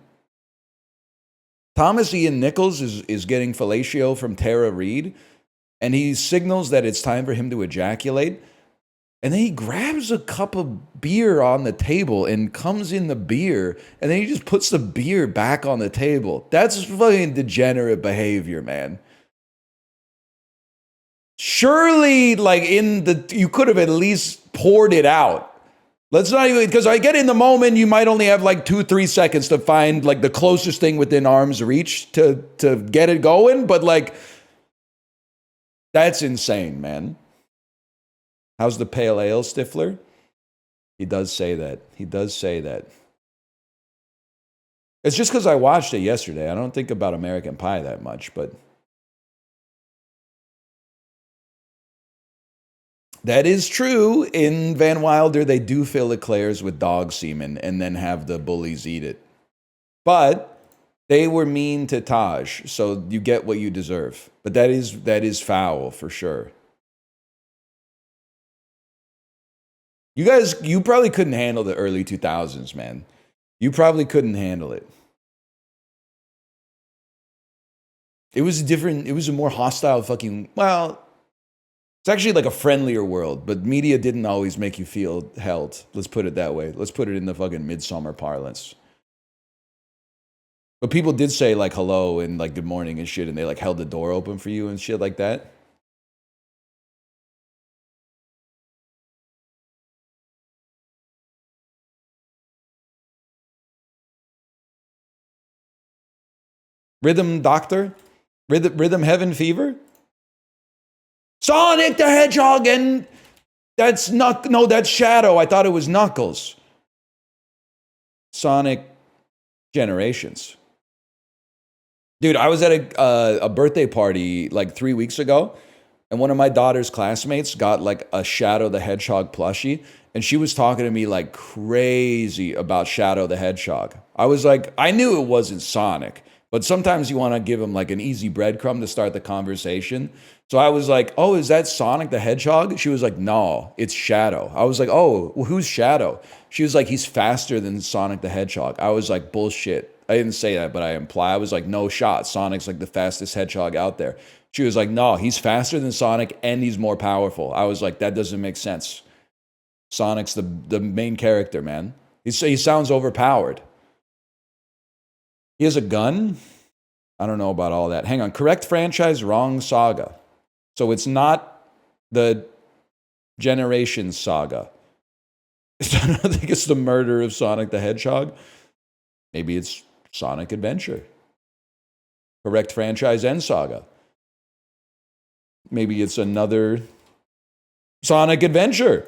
Thomas Ian Nichols is getting fellatio from Tara Reid, and he signals that it's time for him to ejaculate. And then he grabs a cup of beer on the table and comes in the beer, and then he just puts the beer back on the table. That's fucking degenerate behavior, man. Surely, like, you could have at least poured it out. Let's not even, because I get in the moment, you might only have like 2-3 seconds to find like the closest thing within arm's reach to get it going, but like, that's insane, man. How's the pale ale, Stifler? He does say that. He does say that. It's just because I watched it yesterday. I don't think about American Pie that much, but... That is true. In Van Wilder, they do fill eclairs with dog semen and then have the bullies eat it. But they were mean to Taj, so you get what you deserve. But that is foul for sure. You probably couldn't handle the early 2000s, man. You probably couldn't handle it. It was different. It was a more hostile fucking, well, it's actually like a friendlier world, but media didn't always make you feel held. Let's put it that way. Let's put it in the fucking midsummer parlance. But people did say like hello and like good morning and shit, and they like held the door open for you and shit like that. Rhythm Doctor? Rhythm Heaven Fever? Sonic the Hedgehog, and that's that's Shadow. I thought it was Knuckles. Sonic Generations. Dude, I was at a birthday party like 3 weeks ago, and one of my daughter's classmates got like a Shadow the Hedgehog plushie, and she was talking to me like crazy about Shadow the Hedgehog. I was like, I knew it wasn't Sonic, but sometimes you want to give him like an easy breadcrumb to start the conversation. So I was like, oh, is that Sonic the Hedgehog? She was like, no, it's Shadow. I was like, oh, well, who's Shadow? She was like, he's faster than Sonic the Hedgehog. I was like, bullshit. I didn't say that, but I imply. I was like, no shot. Sonic's like the fastest hedgehog out there. She was like, no, he's faster than Sonic and he's more powerful. I was like, that doesn't make sense. Sonic's the main character, man. He sounds overpowered. He has a gun? I don't know about all that. Hang on. Correct franchise, wrong saga. So it's not the Generations saga. I don't think it's the murder of Sonic the Hedgehog. Maybe it's Sonic Adventure. Correct franchise and saga. Maybe it's another Sonic Adventure.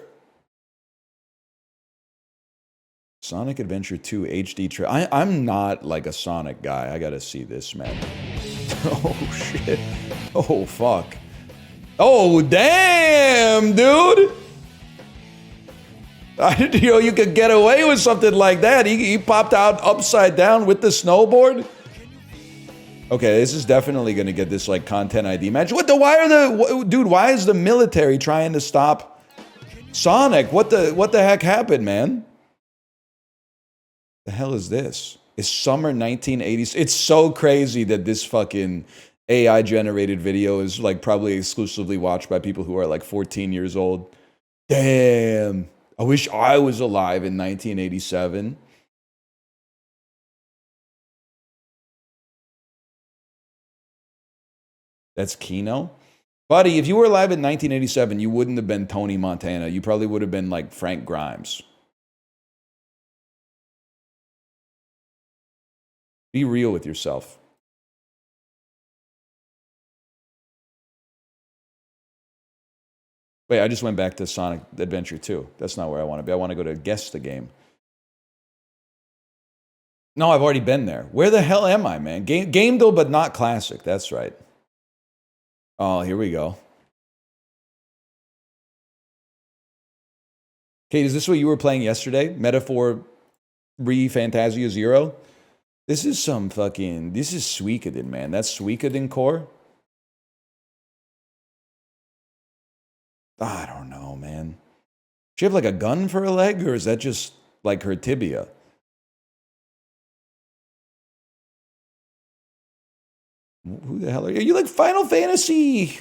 Sonic Adventure 2 HD. I'm not like a Sonic guy. I gotta see this, man. Oh, shit. Oh, fuck. Oh, damn, dude. I didn't know you could get away with something like that. He popped out upside down with the snowboard. Okay, this is definitely going to get this like content ID match. Dude, why is the military trying to stop Sonic? What the heck happened, man? The hell is this? It's summer 1980s. It's so crazy that this fucking AI generated video is like probably exclusively watched by people who are like 14 years old. Damn. I wish I was alive in 1987. That's Keno. Buddy, if you were alive in 1987, you wouldn't have been Tony Montana. You probably would have been like Frank Grimes. Be real with yourself. Wait, I just went back to Sonic Adventure 2. That's not where I want to be. I want to go to Guess the Game. No, I've already been there. Where the hell am I, man? Game though, but not classic. That's right. Oh, here we go. Kate, is this what you were playing yesterday? Metaphor Fantasia Zero? This is some fucking... This is Suikoden, man. That's Suikoden core? I don't know, man. Does she have like a gun for a leg, or is that just like her tibia? Who the hell are you? Are you like Final Fantasy?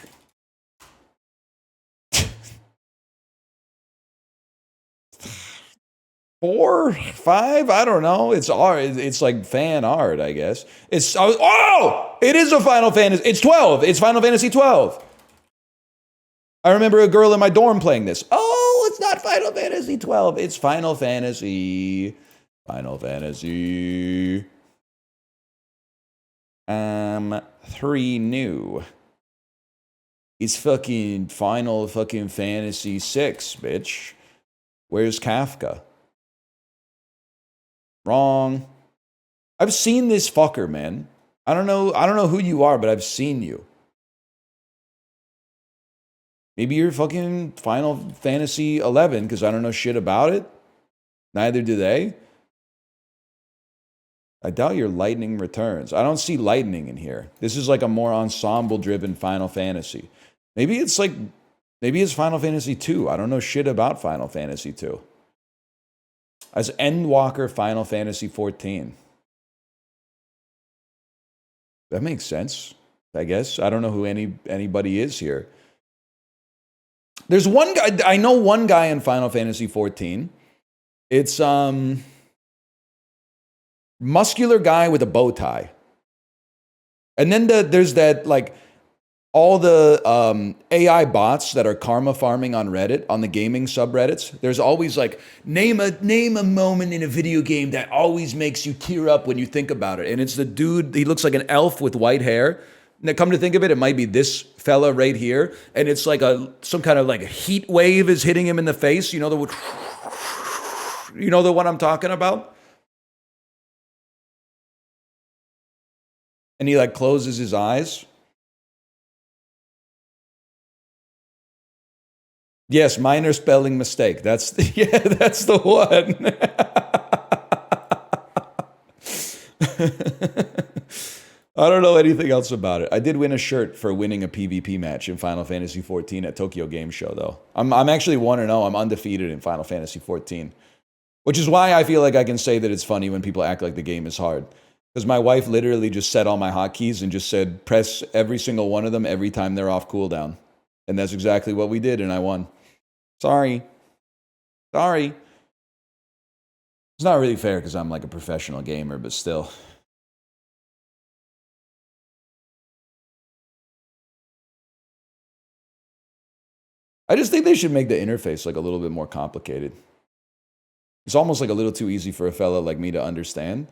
Four, five? I don't know. It's art. It's like fan art, I guess. It's oh, it is a Final Fantasy. It's 12. It's Final Fantasy 12. I remember a girl in my dorm playing this. Oh, it's not Final Fantasy 12. It's Final Fantasy. Final Fantasy. 3 new. It's fucking Final fucking Fantasy 6, bitch. Where's Kafka? Wrong. I've seen this fucker, man. I don't know who you are, but I've seen you. Maybe you're fucking Final Fantasy 11 because I don't know shit about it. Neither do they. I doubt your lightning returns. I don't see lightning in here. This is like a more ensemble-driven Final Fantasy. Maybe it's Final Fantasy 2. I don't know shit about Final Fantasy 2. As Endwalker Final Fantasy 14. That makes sense, I guess. I don't know who anybody is here. There's one guy, I know one guy in Final Fantasy 14. It's muscular guy with a bow tie. And then there's that, like, all the AI bots that are karma farming on Reddit, on the gaming subreddits. There's always like, name a moment in a video game that always makes you tear up when you think about it. And it's the dude, he looks like an elf with white hair. And come to think of it, it might be this fella right here. And it's like some kind of like a heat wave is hitting him in the face. You know the one I'm talking about? And he like closes his eyes. Yes, minor spelling mistake. That's the one. I don't know anything else about it. I did win a shirt for winning a PvP match in Final Fantasy 14 at Tokyo Game Show, though. I'm actually 1-0. I'm undefeated in Final Fantasy 14, which is why I feel like I can say that it's funny when people act like the game is hard. Because my wife literally just set all my hotkeys and just said, press every single one of them every time they're off cooldown. And that's exactly what we did, and I won. Sorry. It's not really fair because I'm like a professional gamer, but still. I just think they should make the interface like a little bit more complicated. It's almost like a little too easy for a fella like me to understand.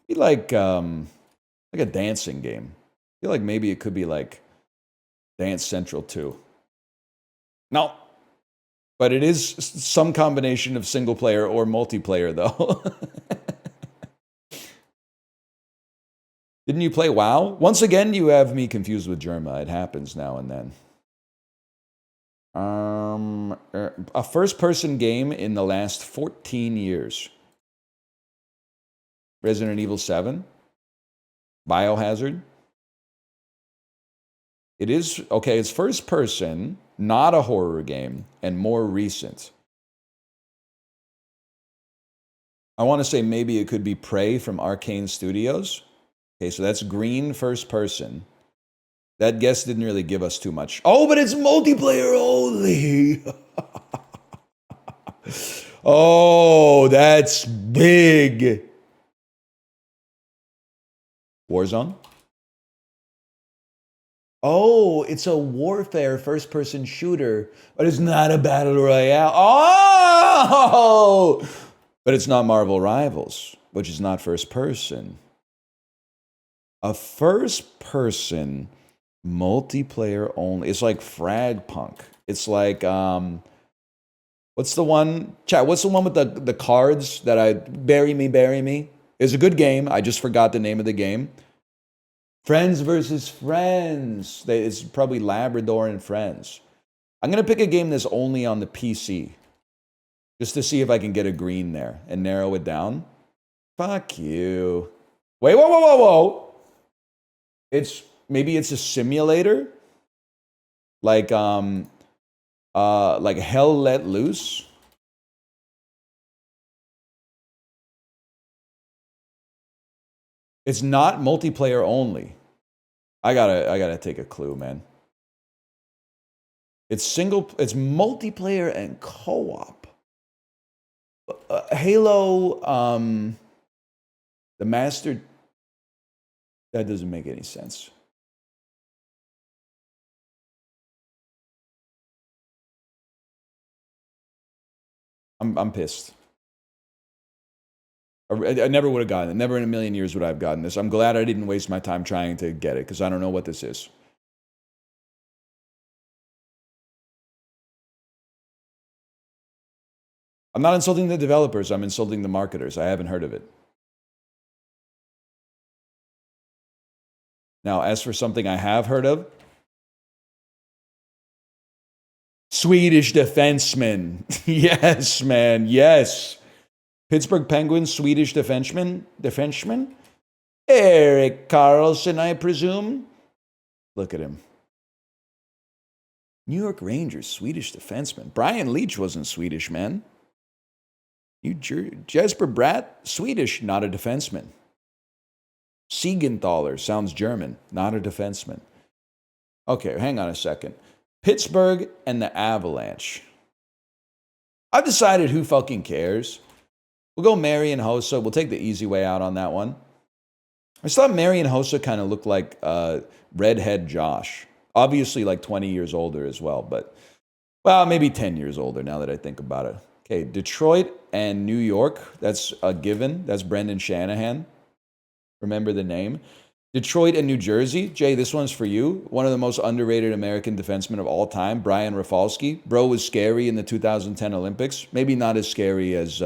Be like a dancing game. I feel like maybe it could be like Dance Central 2. No. But it is some combination of single player or multiplayer, though. Didn't you play WoW? Once again, you have me confused with Germa. It happens now and then. A first-person game in the last 14 years. Resident Evil 7. Biohazard. It is, okay, it's first-person, not a horror game, and more recent. I want to say maybe it could be Prey from Arcane Studios. Okay, so that's green first person. That guess didn't really give us too much. Oh, but it's multiplayer only. Oh, that's big. Warzone? Oh, it's a warfare first-person shooter, but it's not a battle royale. Oh! But it's not Marvel Rivals, which is not first person. A first-person multiplayer only. It's like Fragpunk. It's like what's the one? Chat, what's the one with the cards that I bury me? It's a good game. I just forgot the name of the game. Friends versus Friends. It's probably Labrador and Friends. I'm going to pick a game that's only on the PC. Just to see if I can get a green there and narrow it down. Fuck you. Wait, whoa. Maybe it's a simulator? Like Hell Let Loose? It's not multiplayer only. I gotta take a clue, man. It's multiplayer and co-op. Halo, the Master. That doesn't make any sense. I'm pissed. I never would have gotten it. Never in a million years would I have gotten this. I'm glad I didn't waste my time trying to get it because I don't know what this is. I'm not insulting the developers. I'm insulting the marketers. I haven't heard of it. Now, as for something I have heard of, Swedish defenseman. Yes, man. Yes. Pittsburgh Penguins, Swedish defenseman. Erik Karlsson, I presume. Look at him. New York Rangers, Swedish defenseman. Brian Leach wasn't Swedish, man. Jesper Bratt, Swedish, not a defenseman. Siegenthaler sounds German, not a defenseman. Okay, hang on a second. Pittsburgh and the Avalanche. I've decided who fucking cares. We'll go Marian Hossa. We'll take the easy way out on that one. I just thought Marian Hossa kind of looked like redhead Josh. Obviously like 20 years older as well, but, well, maybe 10 years older now that I think about it. Okay, Detroit and New York. That's a given. That's Brendan Shanahan. Remember the name. Detroit and New Jersey. Jay, this one's for you. One of the most underrated American defensemen of all time, Brian Rafalski. Bro was scary in the 2010 Olympics. Maybe not as scary as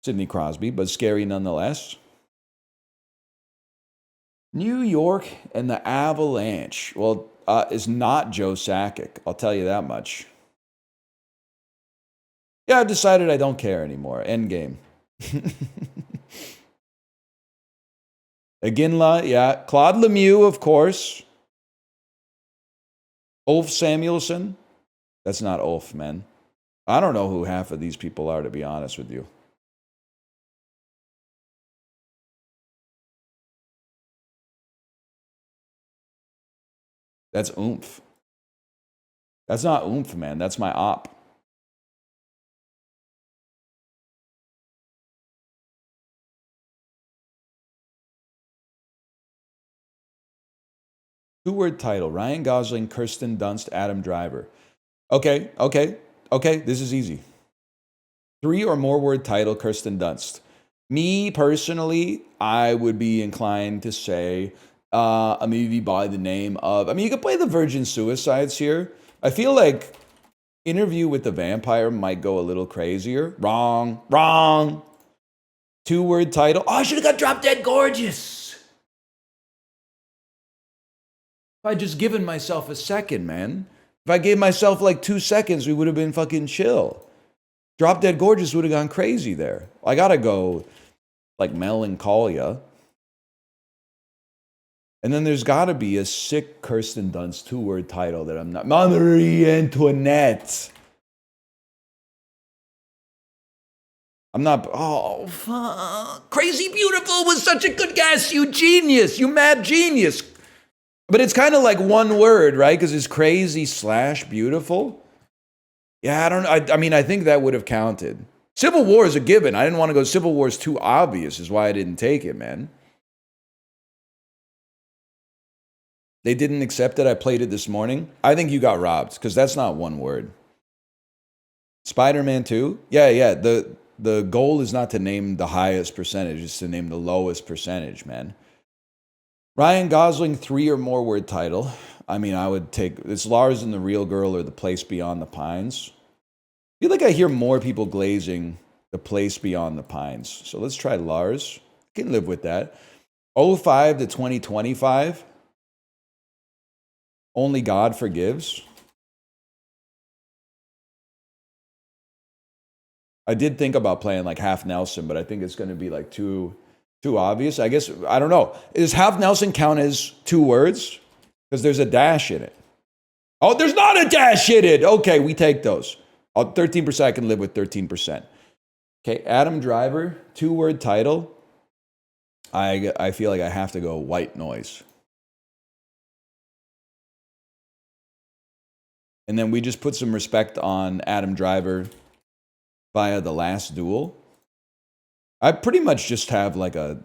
Sidney Crosby, but scary nonetheless. New York and the Avalanche. Well, it's not Joe Sakic. I'll tell you that much. Yeah, I've decided I don't care anymore. Endgame. Aginla, yeah. Claude Lemieux, of course. Ulf Samuelsson. That's not Ulf, man. I don't know who half of these people are, to be honest with you. That's Oomph. That's not Oomph, man. That's my op. Two-word title. Ryan Gosling, Kirsten Dunst, Adam Driver. Okay. This is easy. 3 or more word title, Kirsten Dunst. Me, personally, I would be inclined to say a movie by the name of... I mean, you could play the Virgin Suicides here. I feel like Interview with the Vampire might go a little crazier. Wrong. 2-word title. Oh, I should have got Drop Dead Gorgeous. If I'd just given myself a second, man. If I gave myself like 2 seconds, we would have been fucking chill. Drop Dead Gorgeous would have gone crazy there. I gotta go like Melancholia. And then there's gotta be a sick Kirsten Dunst 2-word title that I'm not. Marie Antoinette. I'm not. Oh, fuck. Crazy Beautiful was such a good guess. You genius. You mad genius. But it's kind of like one word, right? Because it's crazy / beautiful. Yeah, I mean, I think that would have counted. Civil War is a given. I didn't want to go Civil War is too obvious, is why I didn't take it, man. They didn't accept it. I played it this morning. I think you got robbed because that's not one word. Spider-Man 2? Yeah. The goal is not to name the highest percentage. It's to name the lowest percentage, man. Ryan Gosling, 3 or more word title. I mean, I would take... It's Lars and the Real Girl or The Place Beyond the Pines. I feel like I hear more people glazing The Place Beyond the Pines. So let's try Lars. I can live with that. 05 to 2025. Only God Forgives. I did think about playing like Half Nelson, but I think it's going to be like too obvious. I guess, I don't know. Does Half Nelson count as 2 words? Because there's a dash in it. Oh, there's not a dash in it. Okay, we take those. 13%, I can live with 13%. Okay, Adam Driver, 2-word title. I feel like I have to go White Noise. And then we just put some respect on Adam Driver via The Last Duel. I pretty much just have like an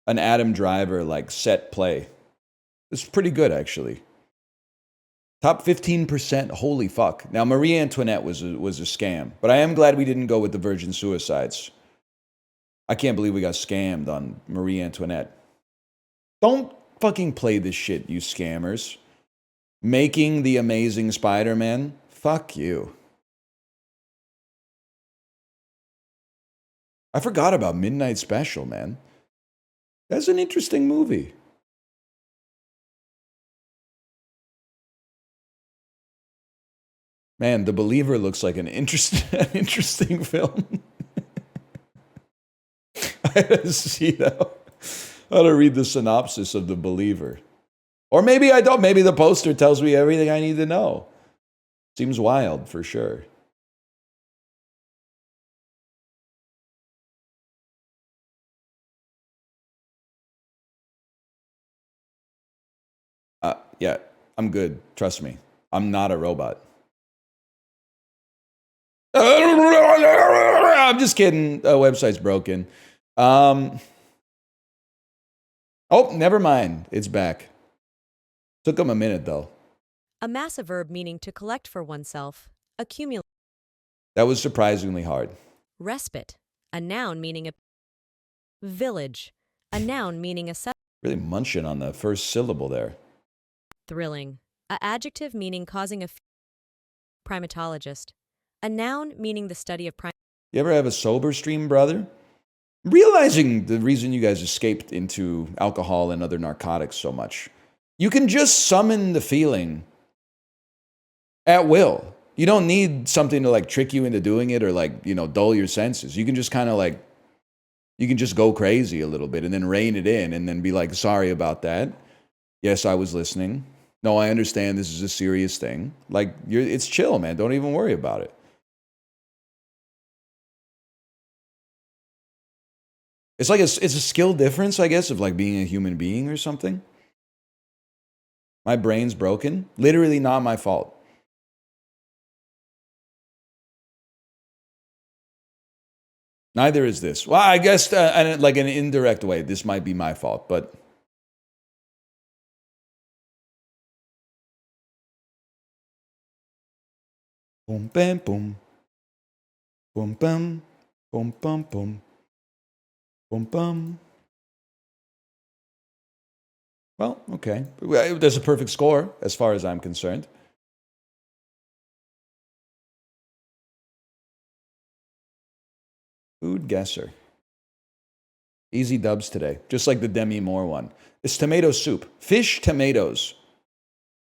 Adam Driver like set play. It's pretty good actually. Top 15%, holy fuck. Now Marie Antoinette was a scam, but I am glad we didn't go with the Virgin Suicides. I can't believe we got scammed on Marie Antoinette. Don't fucking play this shit, you scammers. Making the Amazing Spider-Man? Fuck you. I forgot about Midnight Special, man. That's an interesting movie. Man, The Believer looks like an interesting film. I had to see that. I had to read the synopsis of The Believer. Or maybe I don't. Maybe the poster tells me everything I need to know. Seems wild, for sure. Yeah, I'm good. Trust me. I'm not a robot. I'm just kidding. The website's broken. Oh, never mind. It's back. Took him a minute, though. Amass a verb meaning to collect for oneself. Accumulate. That was surprisingly hard. Respite. A noun meaning a village. A noun meaning a Really munching on the first syllable there. Thrilling. A adjective meaning causing a primatologist. A noun meaning the study of You ever have a sober stream, brother? Realizing the reason you guys escaped into alcohol and other narcotics so much. You can just summon the feeling at will. You don't need something to like trick you into doing it or like, you know, dull your senses. You can just kind of like, you can just go crazy a little bit and then rein it in and then be like, sorry about that. Yes, I was listening. No, I understand this is a serious thing. Like, it's chill, man. Don't even worry about it. It's like it's a skill difference, I guess, of like being a human being or something. My brain's broken. Literally not my fault. Neither is this. Well, I guess like in an indirect way, this might be my fault, but boom, bam, boom, boom, bam, boom, bum, boom, boom, bum. Well, okay. There's a perfect score as far as I'm concerned. Food guesser. Easy dubs today, just like the Demi Moore one. It's tomato soup, fish tomatoes,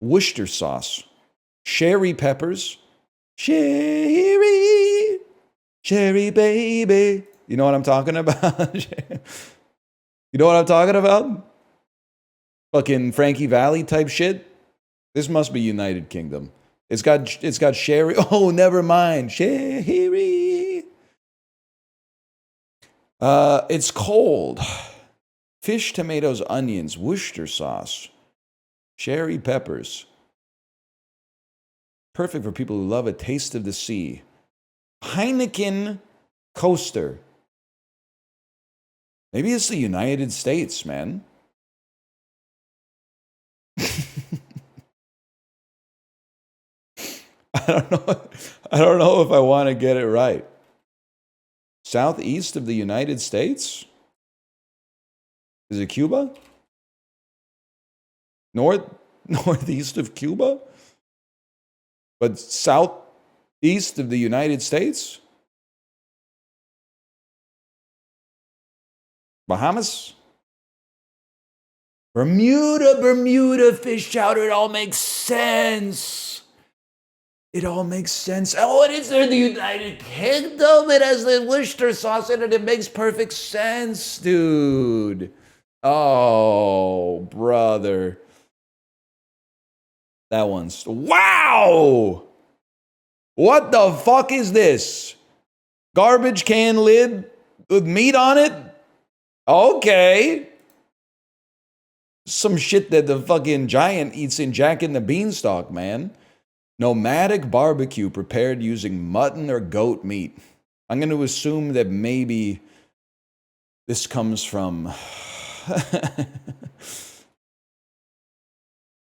Worcester sauce, cherry peppers, cherry baby. You know what I'm talking about? You know what I'm talking about? Fucking Frankie Valli type shit. This must be United Kingdom. It's got sherry. Oh, never mind. Sherry. It's cold. Fish, tomatoes, onions, Worcester sauce, cherry peppers. Perfect for people who love a taste of the sea. Heineken coaster. Maybe it's the United States, man. I don't know if I want to get it right. Southeast of the United States? Is it Cuba? Northeast of Cuba? But southeast of the United States? Bahamas? Bermuda fish chowder. It all makes sense. It all makes sense. Oh, and it's in the United Kingdom. It has the Worcester sauce in it. It makes perfect sense, dude. Oh, brother. That one's... Wow! What the fuck is this? Garbage can lid with meat on it? Okay. Some shit that the fucking giant eats in Jack and the Beanstalk, man. Nomadic barbecue prepared using mutton or goat meat. I'm going to assume that maybe this comes from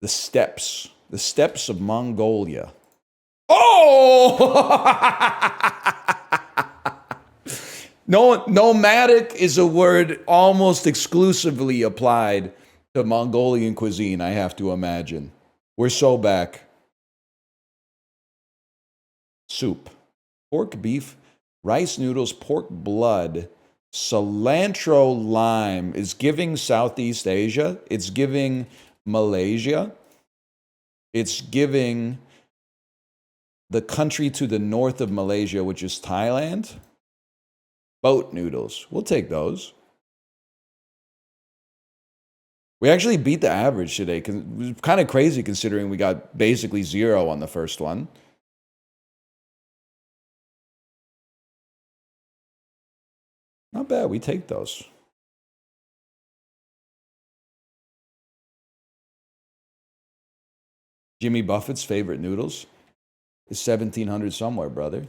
the steppes of Mongolia. Oh! No, nomadic is a word almost exclusively applied to Mongolian cuisine, I have to imagine. We're so back. Soup. Pork, beef, rice noodles, pork blood, cilantro, lime. Is giving Southeast Asia. It's giving Malaysia. It's giving the country to the north of Malaysia, which is Thailand. Boat noodles. We'll take those. We actually beat the average today. It was kind of crazy considering we got basically 0 on the first one. Not bad. We take those. Jimmy Buffett's favorite noodles is 1700 somewhere, brother.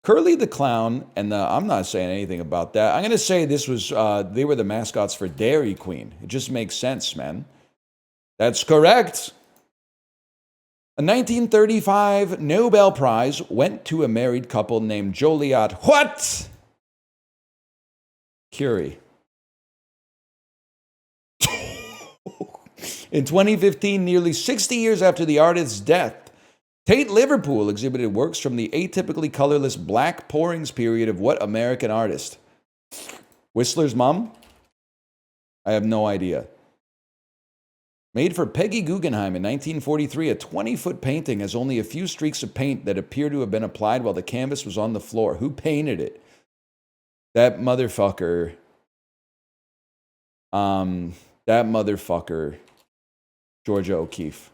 Curly the Clown, and I'm not saying anything about that. I'm going to say this was, they were the mascots for Dairy Queen. It just makes sense, man. That's correct. A 1935 Nobel Prize went to a married couple named Joliot Curie. In 2015, nearly 60 years after the artist's death, Tate Liverpool exhibited works from the atypically colorless Black Pourings period of what American artist? Whistler's Mom? I have no idea. Made for Peggy Guggenheim in 1943, a 20-foot painting has only a few streaks of paint that appear to have been applied while the canvas was on the floor. Who painted it? That motherfucker. Georgia O'Keeffe.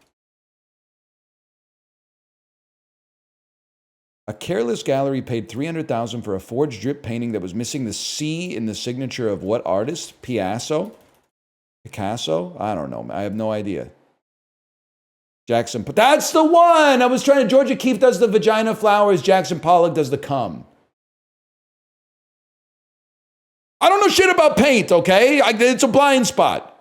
A careless gallery paid $300,000 for a forged drip painting that was missing the C in the signature of what artist? Picasso? I don't know. I have no idea. Jackson, but that's the one! I was trying to... Georgia O'Keeffe does the vagina flowers. Jackson Pollock does the cum. I don't know shit about paint, okay? It's a blind spot.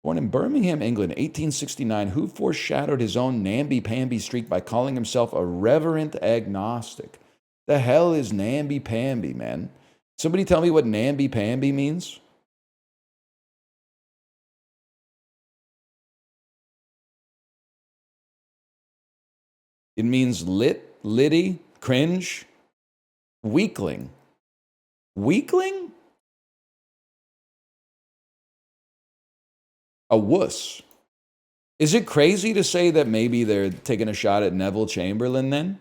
Born in Birmingham, England, 1869, who foreshadowed his own namby-pamby streak by calling himself a reverent agnostic. The hell is namby-pamby, man? Somebody tell me what namby-pamby means? It means litty, cringe, weakling. Weakling? A wuss. Is it crazy to say that maybe they're taking a shot at Neville Chamberlain then?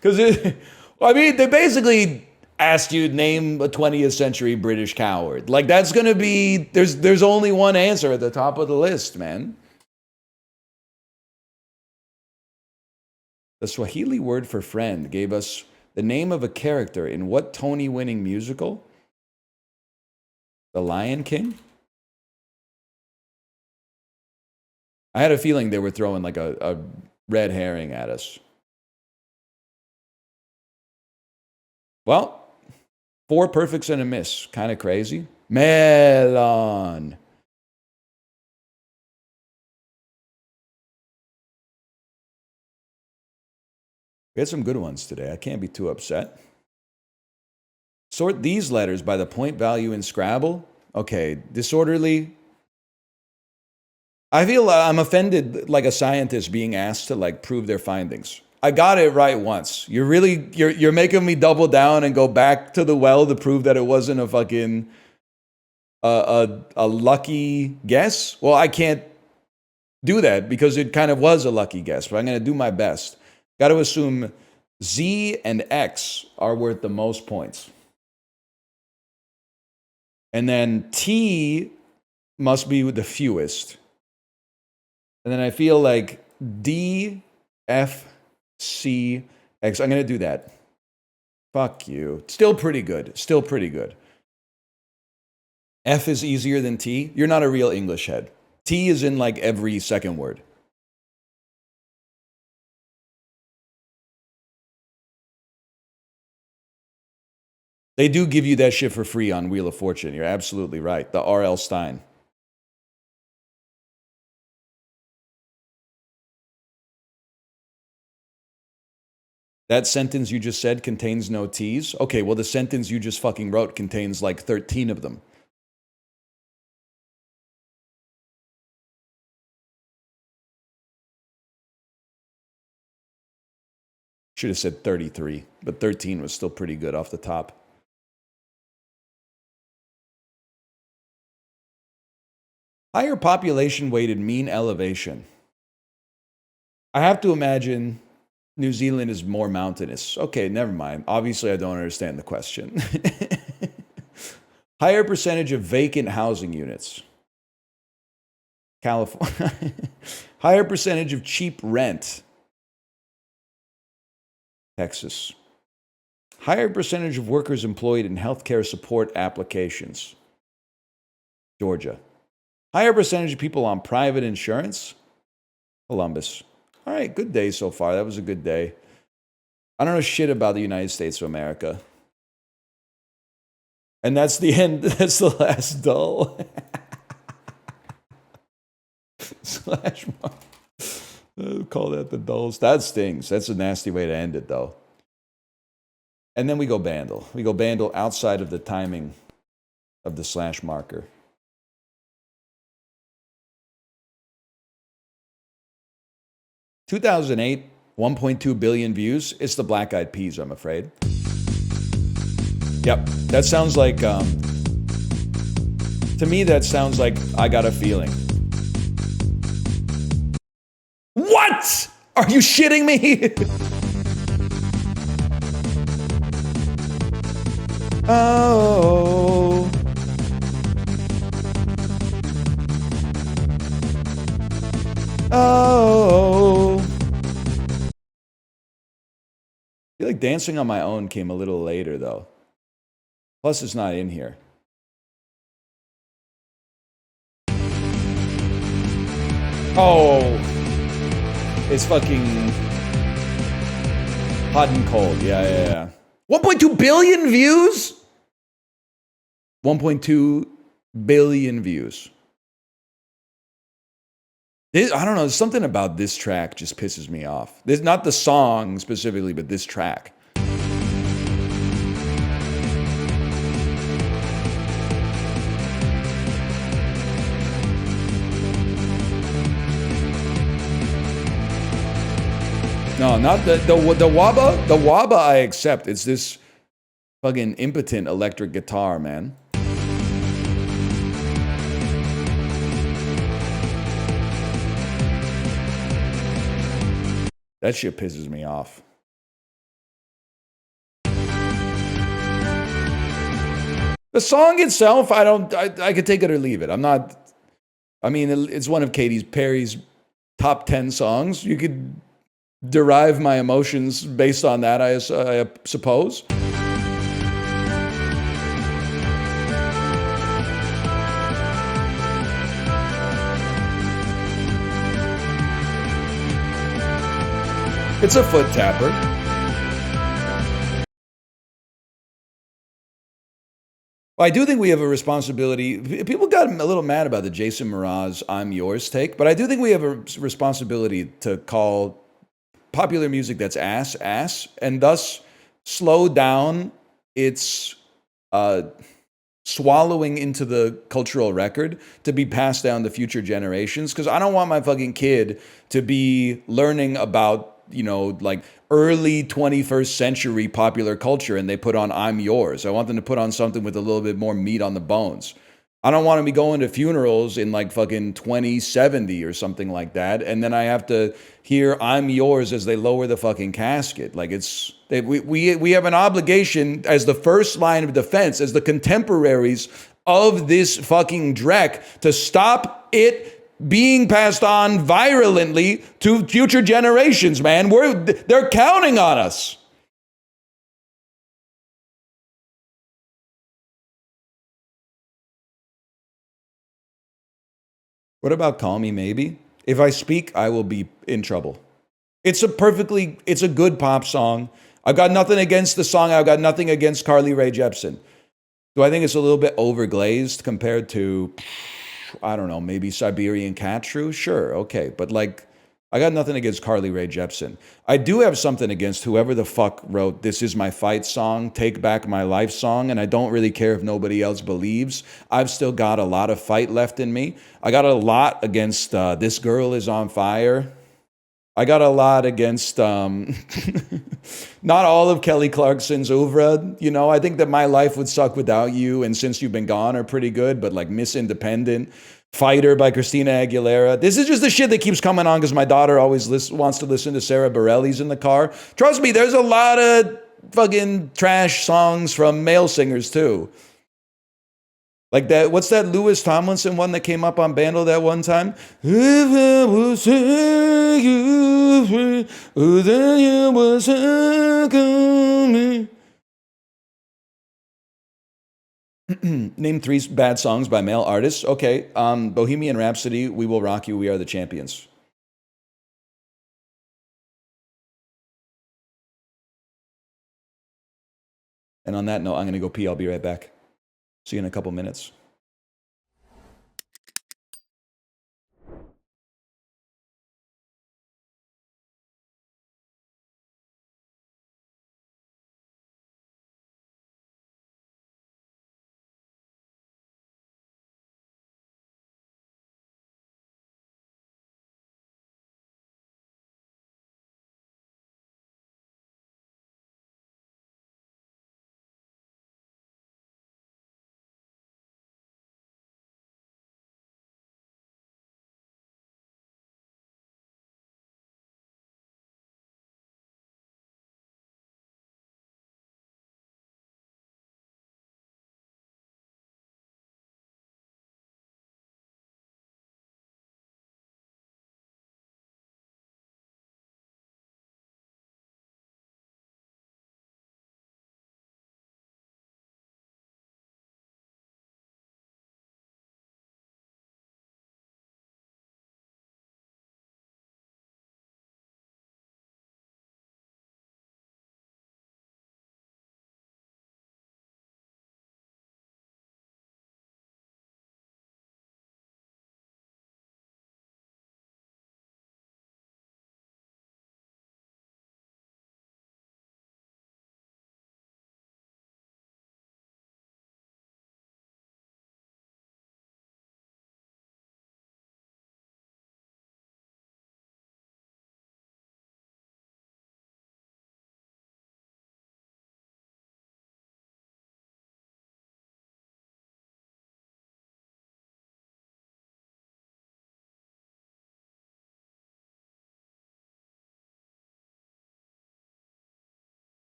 Because, they basically asked you to name a 20th century British coward. Like, that's going to be, there's only one answer at the top of the list, man. The Swahili word for friend gave us the name of a character in what Tony-winning musical? The Lion King? I had a feeling they were throwing like a red herring at us. Well, 4 perfects and a miss. Kind of crazy. Melon. We had some good ones today. I can't be too upset. Sort these letters by the point value in Scrabble. Okay, disorderly. I feel I'm offended like a scientist being asked to like prove their findings. I got it right once. You're making me double down and go back to the well to prove that it wasn't a fucking a lucky guess. Well, I can't do that because it kind of was a lucky guess, but I'm going to do my best. Got to assume Z and X are worth the most points. And then T must be the fewest. And then I feel like D, F, C, X. I'm going to do that. Fuck you. Still pretty good. Still pretty good. F is easier than T. You're not a real English head. T is in like every second word. They do give you that shit for free on Wheel of Fortune. You're absolutely right. The R.L. Stein. That sentence you just said contains no T's? Okay, well, the sentence you just fucking wrote contains like 13 of them. Should have said 33, but 13 was still pretty good off the top. Higher population weighted mean elevation. I have to imagine New Zealand is more mountainous. Okay, never mind. Obviously, I don't understand the question. Higher percentage of vacant housing units. California. Higher percentage of cheap rent. Texas. Higher percentage of workers employed in healthcare support applications. Georgia. Higher percentage of people on private insurance. Columbus. All right, good day so far. That was a good day. I don't know shit about the United States of America. And that's the end. That's the last dull. Slash mark. Call that the dulls. That stings. That's a nasty way to end it, though. And then we go Bandle. We go Bandle outside of the timing of the slash marker. (2008) 1.2 billion views. It's the Black Eyed Peas, I'm afraid. Yep, that sounds like, to me, that sounds like I Got a Feeling. What? Are you shitting me? Oh. Oh. I feel like Dancing on My Own came a little later, though. Plus, it's not in here. Oh. It's fucking Hot and Cold. Yeah. 1.2 billion views? 1.2 billion views. I don't know. There's something about this track just pisses me off. This, not the song specifically, but this track. No, not the waba. The waba I accept. It's this fucking impotent electric guitar, man. That shit pisses me off. The song itself, I could take it or leave it. I'm not, I mean, it's one of Katy Perry's top 10 songs. You could derive my emotions based on that, I suppose. It's a foot tapper. I do think we have a responsibility. People got a little mad about the Jason Mraz "I'm Yours" take, but I do think we have a responsibility to call popular music that's ass ass, and thus slow down its swallowing into the cultural record to be passed down to future generations. Because I don't want my fucking kid to be learning about, you know, like early 21st century popular culture and they put on "I'm Yours." I want them to put on something with a little bit more meat on the bones. I don't want to be going to funerals in like fucking 2070 or something like that, and then I have to hear "I'm Yours" as they lower the fucking casket. Like we have an obligation as the first line of defense, as the contemporaries of this fucking dreck, to stop it being passed on virulently to future generations, man. They're counting on us. What about "Call Me Maybe"? If I speak, I will be in trouble. It's a good pop song. I've got nothing against the song. I've got nothing against Carly Rae Jepsen. Do I think it's a little bit overglazed compared to, I don't know, maybe Siberian Cat Shrew? Sure, okay. But like, I got nothing against Carly Rae Jepsen. I do have something against whoever the fuck wrote "This Is My Fight" song, "Take Back My Life" song, and I don't really care if nobody else believes. I've still got a lot of fight left in me. I got a lot against "This Girl Is on Fire." I got a lot against not all of Kelly Clarkson's oeuvre. You know, I think that "My Life Would Suck Without You" and "Since You've Been Gone" are pretty good, but like "Miss Independent," "Fighter" by Christina Aguilera. This is just the shit that keeps coming on because my daughter always wants to listen to Sarah Bareilles in the car. Trust me, there's a lot of fucking trash songs from male singers too. Like that, what's that Lewis Tomlinson one that came up on Bandle that one time? If I was you free, then you was me. Name three bad songs by male artists. Okay, Bohemian Rhapsody, "We Will Rock You, We Are the Champions." And on that note, I'm going to go pee. I'll be right back. See you in a couple minutes.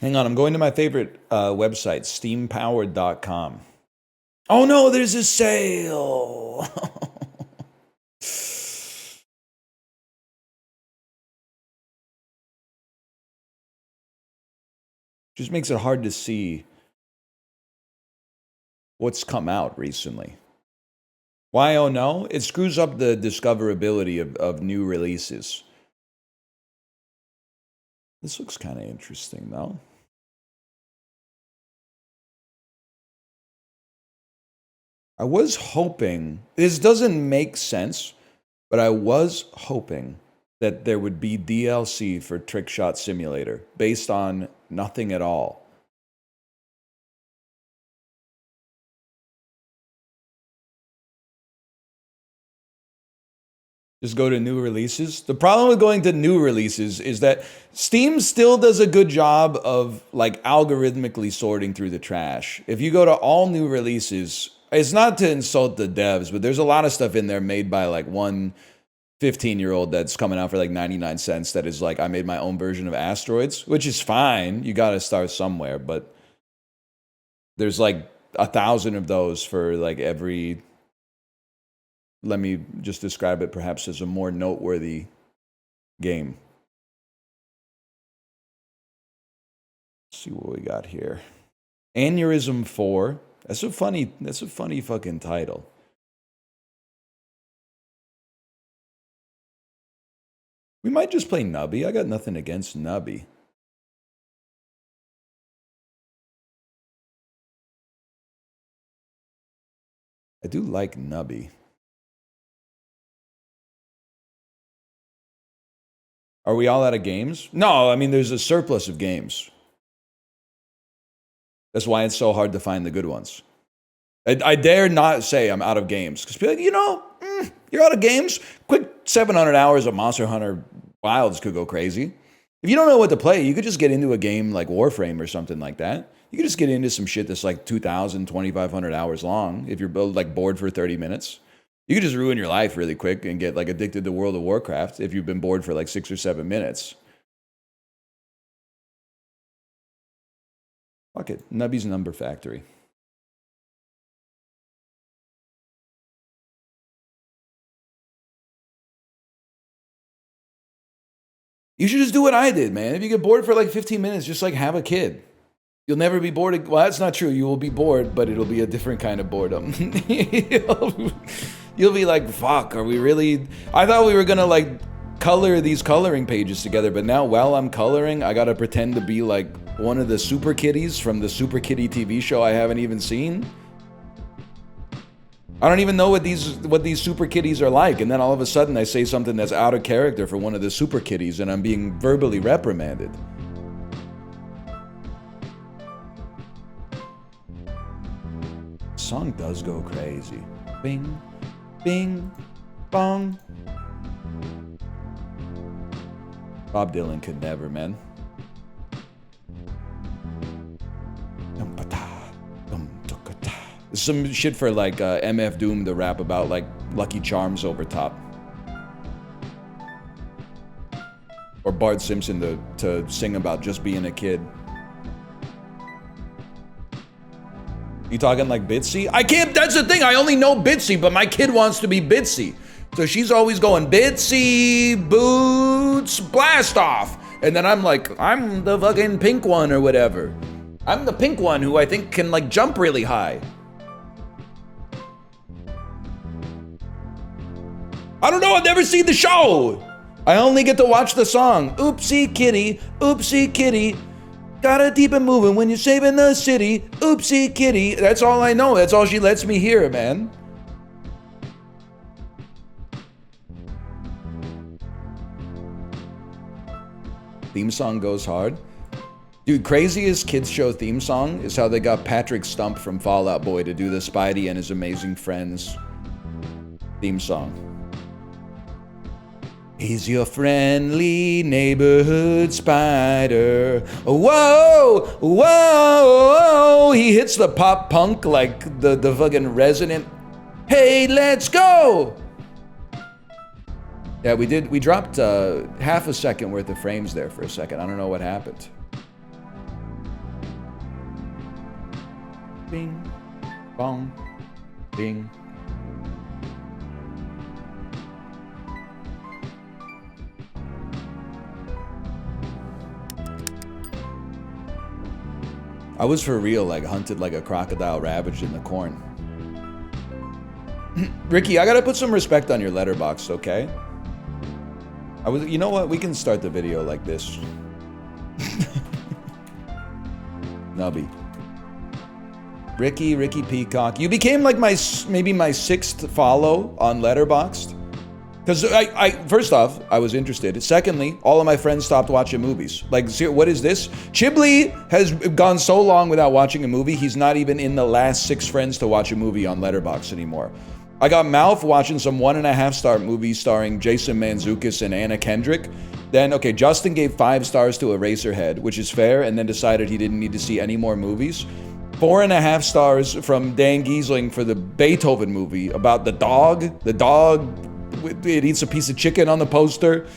Hang on, I'm going to my favorite website, steampowered.com. Oh no, there's a sale. Just makes it hard to see what's come out recently. Why, oh no? It screws up the discoverability of new releases. This looks kind of interesting, though. I was hoping, this doesn't make sense, but I was hoping that there would be DLC for Trick Shot Simulator based on nothing at all. Just go to new releases. The problem with going to new releases is that Steam still does a good job of like algorithmically sorting through the trash. If you go to all new releases, it's not to insult the devs, but there's a lot of stuff in there made by like one 15-year-old that's coming out for like 99 cents that is like, I made my own version of Asteroids, which is fine. You got to start somewhere, but there's like 1,000 of those for like every... Let me just describe it perhaps as a more noteworthy game. Let's see what we got here. Aneurysm 4. That's a funny fucking title. We might just play Nubby. I got nothing against Nubby. I do like Nubby. Are we all out of games? No, I mean, there's a surplus of games. That's why it's so hard to find the good ones. I dare not say I'm out of games. Because people are like, you're out of games? Quick 700 hours of Monster Hunter Wilds could go crazy. If you don't know what to play, you could just get into a game like Warframe or something like that. You could just get into some shit that's like 2,000, 2,500 hours long if you're like bored for 30 minutes. You could just ruin your life really quick and get like addicted to World of Warcraft if you've been bored for like 6 or 7 minutes. Fuck it. Nubby's Number Factory. You should just do what I did, man. If you get bored for like 15 minutes, just like have a kid. You'll never be bored. Well, that's not true. You will be bored, but it'll be a different kind of boredom. You'll be like, fuck, are we really... I thought we were gonna like color these coloring pages together, but now while I'm coloring, I gotta pretend to be like one of the Super Kitties from the Super Kitty TV show I haven't even seen. I don't even know what these Super Kitties are like, and then all of a sudden I say something that's out of character for one of the Super Kitties, and I'm being verbally reprimanded. Song does go crazy. Bing, bing, bong. Bob Dylan could never, man. Some shit for like MF Doom to rap about like Lucky Charms over top. Or Bart Simpson to sing about just being a kid. You talking like Bitsy? I can't, that's the thing, I only know Bitsy, but my kid wants to be Bitsy. So she's always going, Bitsy, boots, blast off. And then I'm like, I'm the fucking pink one or whatever. I'm the pink one who I think can like jump really high. I don't know, I've never seen the show. I only get to watch the song. Oopsie kitty, gotta keep it moving when you're saving the city. Oopsie kitty, that's all I know. That's all she lets me hear, man. Theme song goes hard. Dude, craziest kids show theme song is how they got Patrick Stump from Fall Out Boy to do the Spidey and His Amazing Friends theme song. He's your friendly neighborhood spider. Whoa, whoa, he hits the pop punk like the fucking resonant. Hey, let's go. Yeah, we dropped half a second worth of frames there for a second. I don't know what happened. Bing, bong, bing. I was for real, like hunted like a crocodile ravaged in the corn. Ricky, I gotta put some respect on your letterbox, okay? You know what? We can start the video like this. Nubby. Ricky Peacock. You became like maybe my 6th follow on Letterboxd. Because first off, I was interested. Secondly, all of my friends stopped watching movies. Like, what is this? Chiblee has gone so long without watching a movie, he's not even in the last 6 friends to watch a movie on Letterboxd anymore. I got Mouth watching some 1.5-star movie starring Jason Mantzoukas and Anna Kendrick. Then, okay, Justin gave 5 stars to Eraserhead, which is fair, and then decided he didn't need to see any more movies. 4.5 stars from Dan Giesling for the Beethoven movie about the dog. The dog, it eats a piece of chicken on the poster.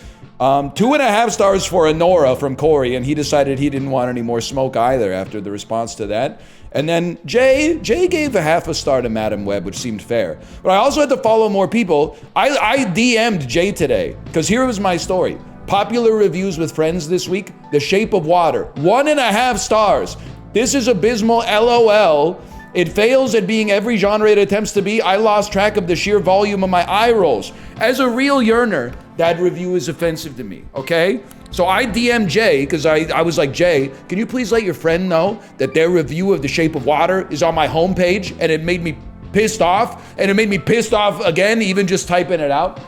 2.5 stars for Honora from Corey, and he decided he didn't want any more smoke either after the response to that. And then Jay gave 0.5 star to Madam Web, which seemed fair. But I also had to follow more people. I DM'd Jay today, because here was my story. Popular reviews with friends this week, The Shape of Water, 1.5 stars. This is abysmal, LOL. It fails at being every genre it attempts to be. I lost track of the sheer volume of my eye rolls. As a real yearner, that review is offensive to me, okay? So I DM'd Jay, because I was like, Jay, can you please let your friend know that their review of The Shape of Water is on my homepage, and it made me pissed off, and it made me pissed off again, even just typing it out.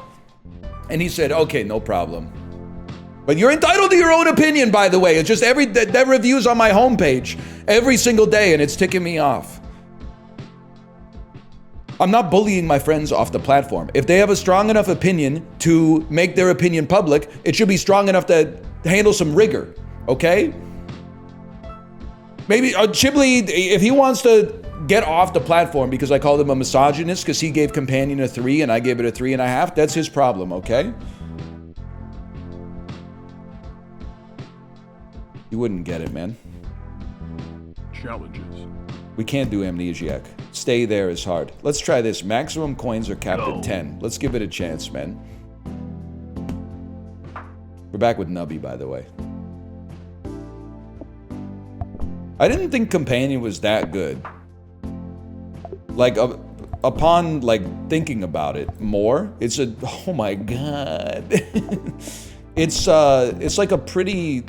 And he said, okay, no problem. But you're entitled to your own opinion, by the way. It's just that review's on my homepage every single day, and it's ticking me off. I'm not bullying my friends off the platform. If they have a strong enough opinion to make their opinion public, it should be strong enough to handle some rigor, okay? Maybe Chiblee, if he wants to get off the platform because I called him a misogynist because he gave Companion a 3 and I gave it a 3.5, that's his problem, okay? You wouldn't get it, man. Challenges. We can't do Amnesiac. Stay there is hard. Let's try this. Maximum coins are capped at 10. Let's give it a chance, man. We're back with Nubby, by the way. I didn't think Companion was that good. Like, upon, like, thinking about it more, it's a... Oh my god. It's like a pretty...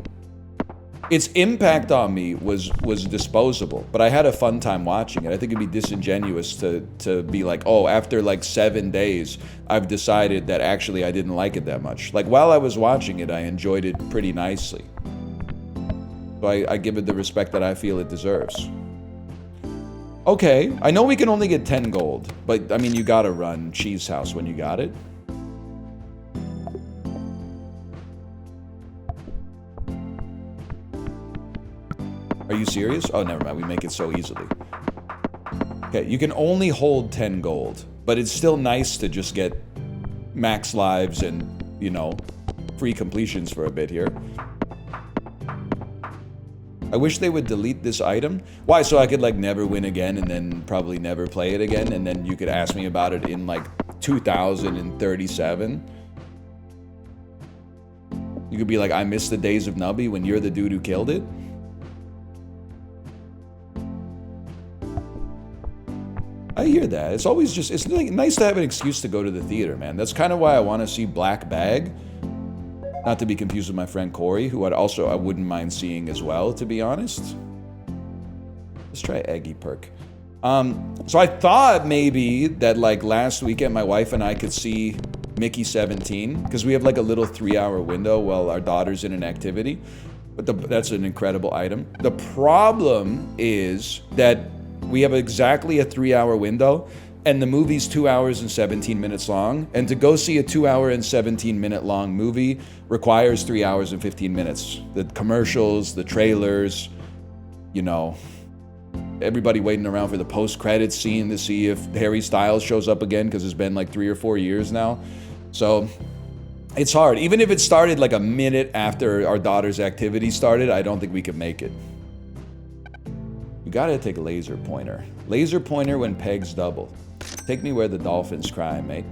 Its impact on me was disposable, but I had a fun time watching it. I think it'd be disingenuous to be like, oh, after like 7 days, I've decided that actually I didn't like it that much. Like, while I was watching it, I enjoyed it pretty nicely. So I give it the respect that I feel it deserves. Okay, I know we can only get 10 gold, but I mean, you gotta run Cheese House when you got it. Are you serious? Oh, never mind. We make it so easily. Okay, you can only hold 10 gold, but it's still nice to just get max lives and, you know, free completions for a bit here. I wish they would delete this item. Why? So I could, like, never win again and then probably never play it again, and then you could ask me about it in, like, 2037. You could be like, I miss the days of Nubby when you're the dude who killed it. I hear that. It's always just, it's nice to have an excuse to go to the theater, man. That's kind of why I want to see Black Bag. Not to be confused with my friend Corey, who I wouldn't mind seeing as well, to be honest. Let's try Eggy Perk. So I thought maybe that like last weekend my wife and I could see Mickey 17, because we have like a little 3-hour window while our daughter's in an activity. But that's an incredible item. The problem is that we have exactly a 3-hour window, and the movie's 2 hours and 17 minutes long. And to go see a 2 hour and 17 minute long movie requires 3 hours and 15 minutes. The commercials, the trailers, you know, everybody waiting around for the post-credits scene to see if Harry Styles shows up again, because it's been like 3 or 4 years now. So it's hard. Even if it started like a minute after our daughter's activity started, I don't think we could make it. You gotta take a laser pointer. Laser pointer when pegs double. Take me where the dolphins cry, mate.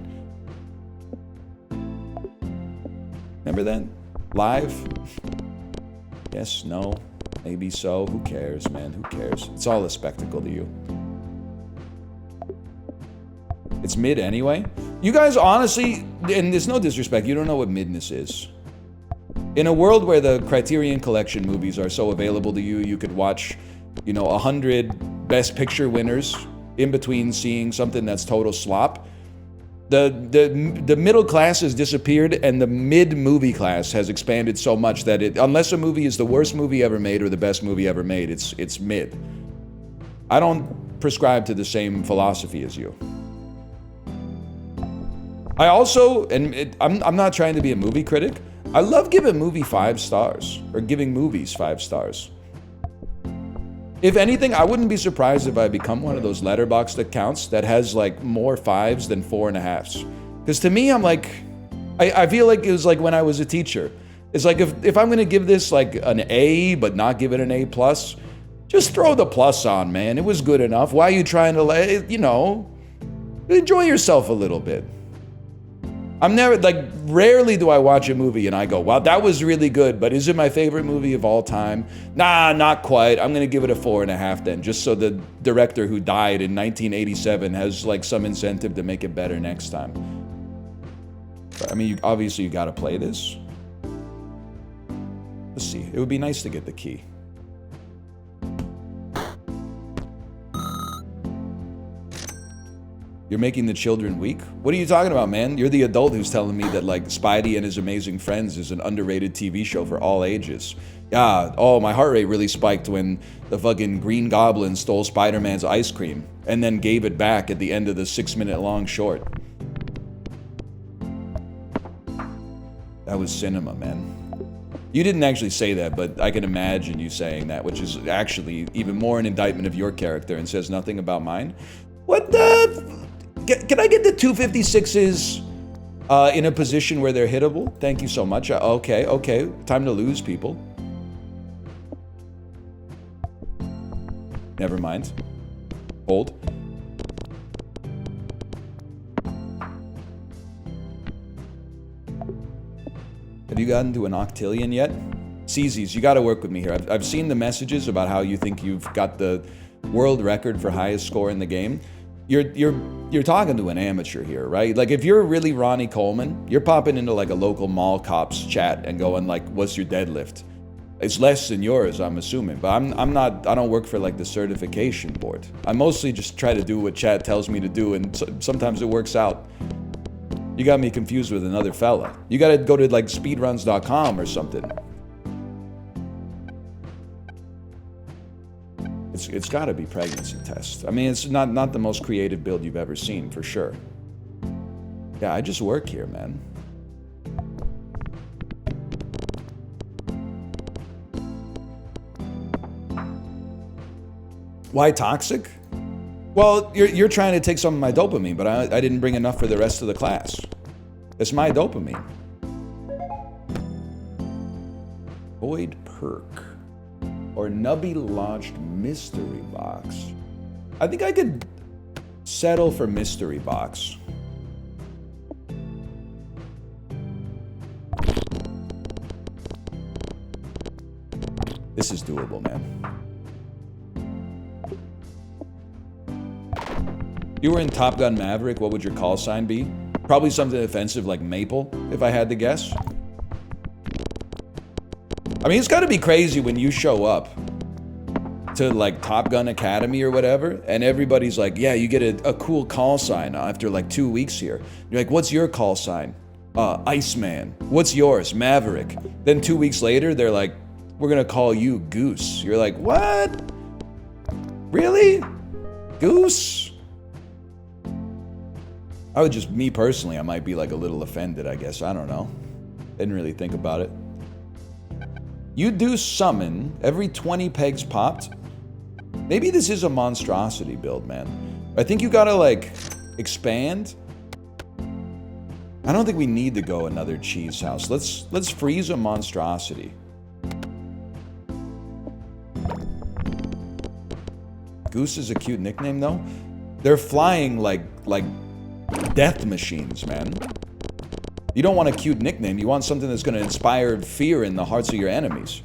Remember that? Live? Yes, no, maybe so. Who cares, man? Who cares? It's all a spectacle to you. It's mid anyway. You guys honestly, and there's no disrespect, you don't know what midness is. In a world where the Criterion Collection movies are so available to you, you could watch, you know, 100 Best Picture winners in between seeing something that's total slop. The middle class has disappeared, and the mid-movie class has expanded so much that unless a movie is the worst movie ever made or the best movie ever made, it's mid. I don't prescribe to the same philosophy as you. I also, and I'm not trying to be a movie critic, I love giving movie 5 stars, or giving movies 5 stars. If anything, I wouldn't be surprised if I become one of those Letterboxd accounts that has like more 5s than 4.5s. Because to me, I'm like, I feel like it was like when I was a teacher. It's like if I'm gonna give this like an A, but not give it an A+, just throw the plus on, man. It was good enough. Why are you trying to, you know, enjoy yourself a little bit? I'm never, like, rarely do I watch a movie and I go, wow, that was really good, but is it my favorite movie of all time? Nah, not quite. I'm gonna give it a 4.5 then, just so the director who died in 1987 has, like, some incentive to make it better next time. But, I mean, obviously you gotta play this. Let's see, it would be nice to get the key. You're making the children weak? What are you talking about, man? You're the adult who's telling me that, like, Spidey and His Amazing Friends is an underrated TV show for all ages. Yeah, oh, my heart rate really spiked when the fucking Green Goblin stole Spider-Man's ice cream and then gave it back at the end of the 6-minute-long short. That was cinema, man. You didn't actually say that, but I can imagine you saying that, which is actually even more an indictment of your character and says nothing about mine. What the... Can I get the 256s in a position where they're hittable? Thank you so much. Okay. Time to lose, people. Never mind. Hold. Have you gotten to an octillion yet? CZs, you gotta work with me here. I've seen the messages about how you think you've got the world record for highest score in the game. You're talking to an amateur here, right? Like, if you're really Ronnie Coleman, you're popping into like a local mall cops chat and going like, what's your deadlift? It's less than yours, I'm assuming, but I'm not, I don't work for like the certification board. I mostly just try to do what chat tells me to do, and sometimes it works out. You got me confused with another fella. You gotta go to like speedruns.com or something. It's got to be pregnancy test. I mean, it's not the most creative build you've ever seen, for sure. Yeah, I just work here, man. Why toxic? Well, you're trying to take some of my dopamine, but I didn't bring enough for the rest of the class. It's my dopamine. Void perk. Or Nubby launched mystery box. I think I could settle for mystery box. This is doable, man. If you were in Top Gun Maverick, what would your call sign be? Probably something offensive like Maple, if I had to guess. I mean, it's gotta be crazy when you show up to like Top Gun Academy or whatever, and everybody's like, yeah, you get a cool call sign after like 2 weeks here. You're like, what's your call sign? Iceman. What's yours? Maverick. Then 2 weeks later, they're like, we're gonna call you Goose. You're like, what? Really? Goose? I would just, me personally, I might be like a little offended, I guess. I don't know. Didn't really think about it. You do summon every 20 pegs popped. Maybe this is a monstrosity build, man. I think you gotta like expand. I don't think we need to go another cheese house. Let's freeze a monstrosity. Goose is a cute nickname, though. They're flying like death machines, man. You don't want a cute nickname. You want something that's going to inspire fear in the hearts of your enemies.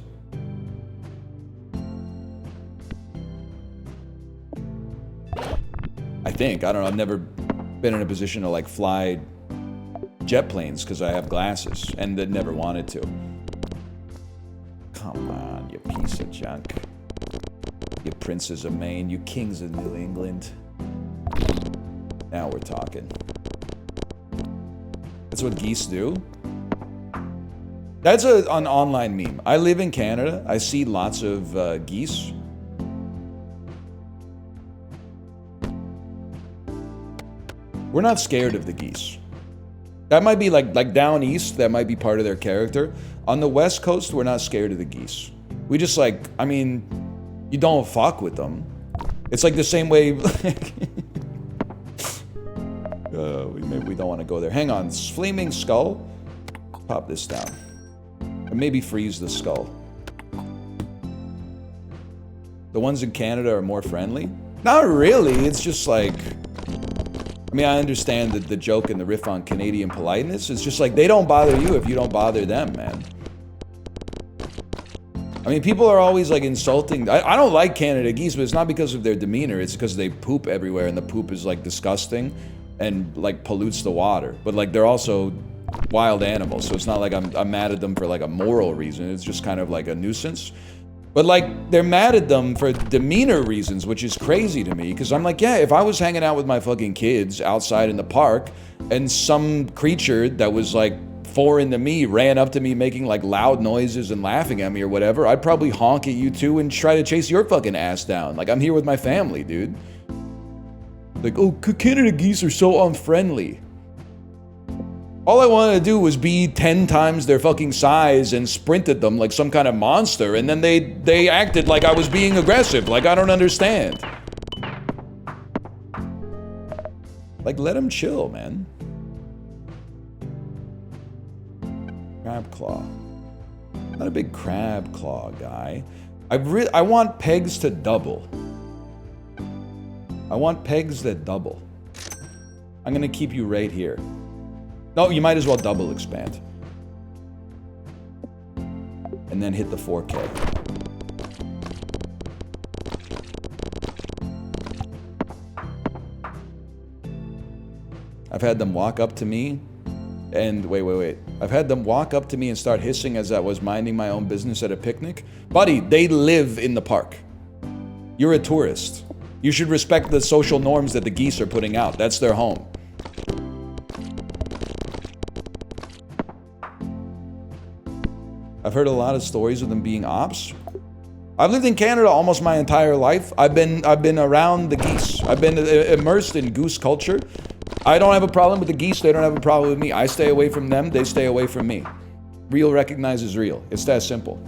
I think. I don't know. I've never been in a position to like fly jet planes because I have glasses and that never wanted to. Come on, you piece of junk. You princes of Maine, you kings of New England. Now we're talking. That's what geese do? That's an online meme. I live in Canada. I see lots of geese. We're not scared of the geese. That might be like down east, that might be part of their character. On the West Coast, we're not scared of the geese. We just like, I mean, you don't fuck with them. It's like the same way. We don't want to go there. Hang on, flaming skull. Pop this down. Or maybe freeze the skull. The ones in Canada are more friendly? Not really. It's just like, I mean, I understand that the joke and the riff on Canadian politeness. It's just like they don't bother you if you don't bother them, man. I mean, people are always like insulting. I don't like Canada geese, but it's not because of their demeanor. It's because they poop everywhere and the poop is like disgusting and like pollutes the water. But like they're also wild animals, so it's not like I'm mad at them for like a moral reason. It's just kind of like a nuisance. But like they're mad at them for demeanor reasons, which is crazy to me because I'm like, yeah, if I was hanging out with my fucking kids outside in the park and some creature that was like foreign to me ran up to me making like loud noises and laughing at me or whatever, I'd probably honk at you too and try to chase your fucking ass down. Like I'm here with my family, dude. Like, oh, Canada geese are so unfriendly. All I wanted to do was be 10 times their fucking size and sprint at them like some kind of monster, and then they acted like I was being aggressive. Like, I don't understand. Like, let them chill, man. Crab claw. Not a big crab claw guy. I want pegs to double. I want pegs that double. I'm gonna keep you right here. No, you might as well double expand. And then hit the 4K. I've had them walk up to me and wait. I've had them walk up to me and start hissing as I was minding my own business at a picnic. Buddy, they live in the park. You're a tourist. You should respect the social norms that the geese are putting out. That's their home. I've heard a lot of stories of them being ops. I've lived in Canada almost my entire life. I've been around the geese. I've been immersed in goose culture. I don't have a problem with the geese. They don't have a problem with me. I stay away from them. They stay away from me. Real recognizes real. It's that simple.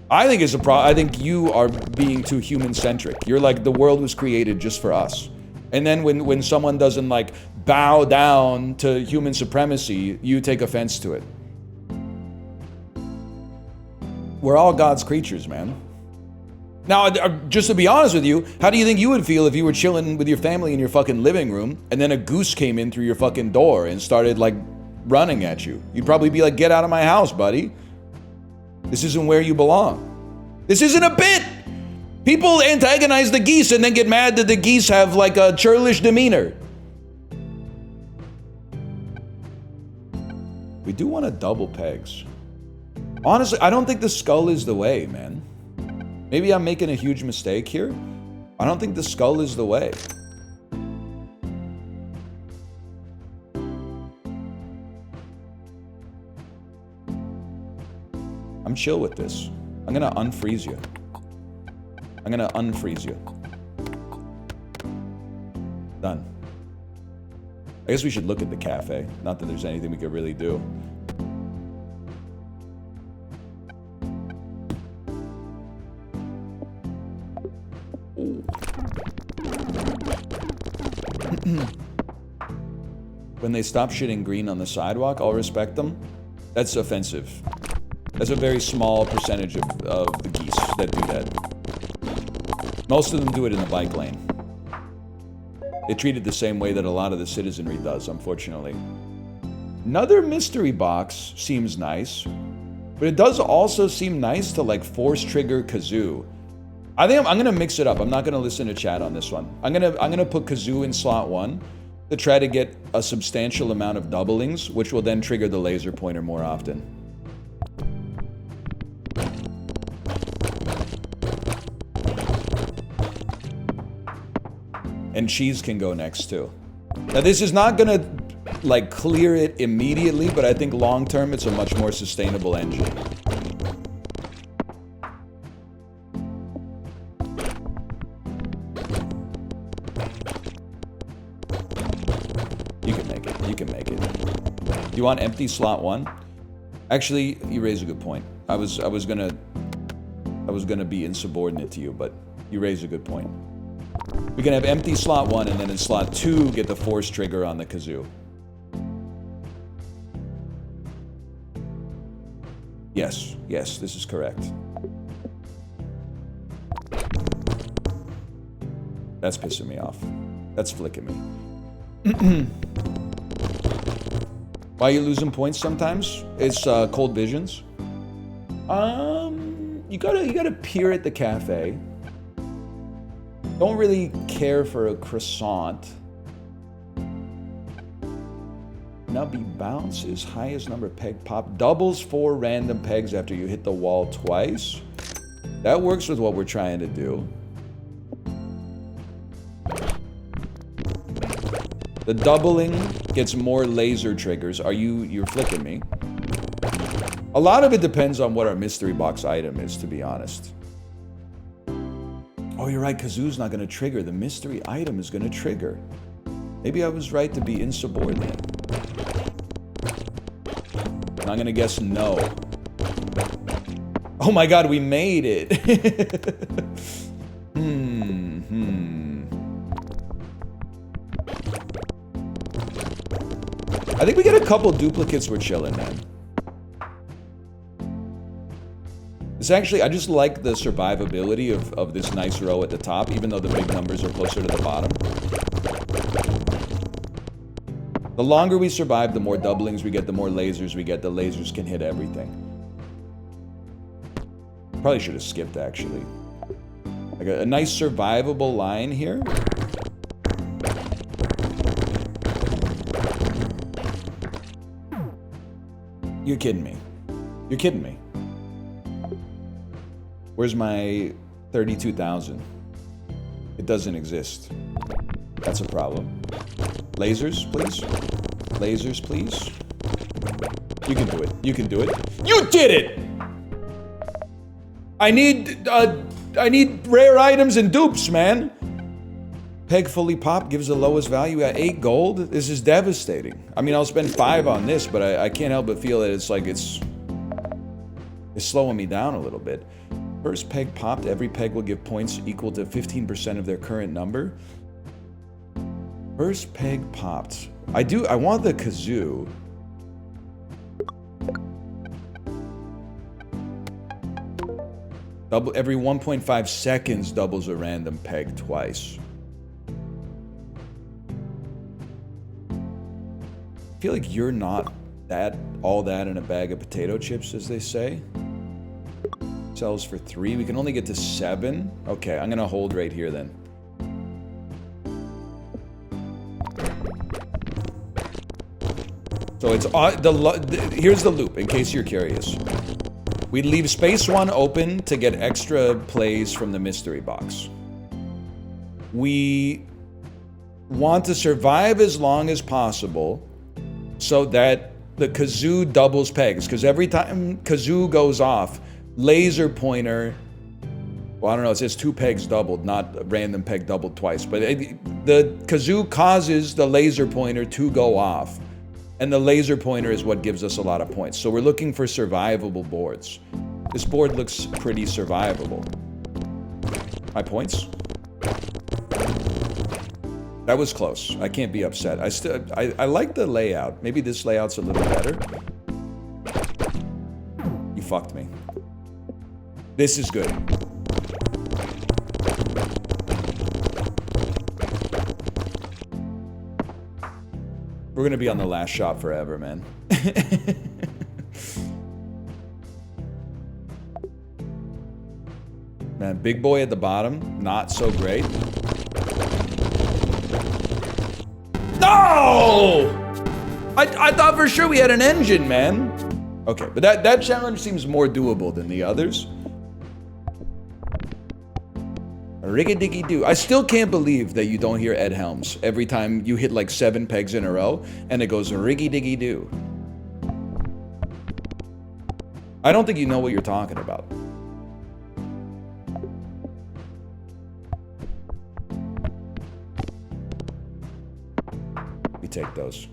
I think it's a problem. I think you are being too human-centric. You're like, the world was created just for us. And then when someone doesn't like bow down to human supremacy, you take offense to it. We're all God's creatures, man. Now, just to be honest with you, how do you think you would feel if you were chilling with your family in your fucking living room and then a goose came in through your fucking door and started like running at you? You'd probably be like, get out of my house, buddy. This isn't where you belong. This isn't a bit. People antagonize the geese and then get mad that the geese have like a churlish demeanor. We do want to double pegs. Honestly, I don't think the skull is the way, man. Maybe I'm making a huge mistake here. I don't think the skull is the way. I'm chill with this. I'm gonna unfreeze you. I'm gonna unfreeze you. Done. I guess we should look at the cafe. Not that there's anything we could really do. When they stop shitting green on the sidewalk, I'll respect them. That's offensive. That's a very small percentage of the geese. that do that. Most of them do it in the bike lane. They treat it the same way that a lot of the citizenry does, unfortunately. Another mystery box seems nice, but it does also seem nice to like force trigger Kazoo. I think I'm gonna mix it up. I'm not gonna listen to chat on this one. I'm gonna put Kazoo in slot 1 to try to get a substantial amount of doublings, which will then trigger the laser pointer more often. And cheese can go next too. Now this is not gonna like clear it immediately, but I think long term it's a much more sustainable engine. You can make it. You can make it. You want empty slot 1? Actually, you raise a good point. I was gonna be insubordinate to you, but you raise a good point. We can have empty slot 1, and then in slot 2, get the force trigger on the Kazoo. Yes, yes, this is correct. That's pissing me off. That's flicking me. Why are you losing points sometimes? It's cold visions. You gotta peer at the cafe. Don't really care for a croissant. Nubby bounces, highest number peg pop, doubles 4 random pegs after you hit the wall twice. That works with what we're trying to do. The doubling gets more laser triggers. You're flicking me. A lot of it depends on what our mystery box item is, to be honest. Oh, you're right, Kazoo's not gonna trigger. The mystery item is gonna trigger. Maybe I was right to be insubordinate. And I'm gonna guess no. Oh my god, we made it! I think we get a couple duplicates, we're chilling, man. It's actually, I just like the survivability of this nice row at the top, even though the big numbers are closer to the bottom. The longer we survive, the more doublings we get, the more lasers we get. The lasers can hit everything. Probably should have skipped, actually. Like a nice survivable line here. You're kidding me. You're kidding me. Where's my 32,000? It doesn't exist. That's a problem. Lasers, please. Lasers, please. You can do it. You can do it. You did it! I need rare items and dupes, man. Peg fully popped gives the lowest value at 8 gold. This is devastating. I mean, I'll spend 5 on this, but I can't help but feel that it's like it's slowing me down a little bit. First peg popped, every peg will give points equal to 15% of their current number. First peg popped. I want the Kazoo. Every 1.5 seconds doubles a random peg twice. I feel like you're not all that in a bag of potato chips, as they say. Sells for 3. We can only get to 7. Okay, I'm gonna hold right here then. So it's here's the loop, in case you're curious. We leave space 1 open to get extra plays from the mystery box. We want to survive as long as possible so that the Kazoo doubles pegs, because every time Kazoo goes off, laser pointer, well, I don't know, it says 2 pegs doubled, not a random peg doubled twice, but the Kazoo causes the laser pointer to go off, and the laser pointer is what gives us a lot of points. So we're looking for survivable boards. This board looks pretty survivable. My points? That was close. I can't be upset. I like the layout. Maybe this layout's a little better. You fucked me. This is good. We're gonna be on the last shot forever, man. Man, big boy at the bottom, not so great. No! I thought for sure we had an engine, man. Okay, but that challenge seems more doable than the others. Rigga-diggy-doo. I still can't believe that you don't hear Ed Helms every time you hit like 7 pegs in a row and it goes riggy-diggy-doo. I don't think you know what you're talking about. We take those.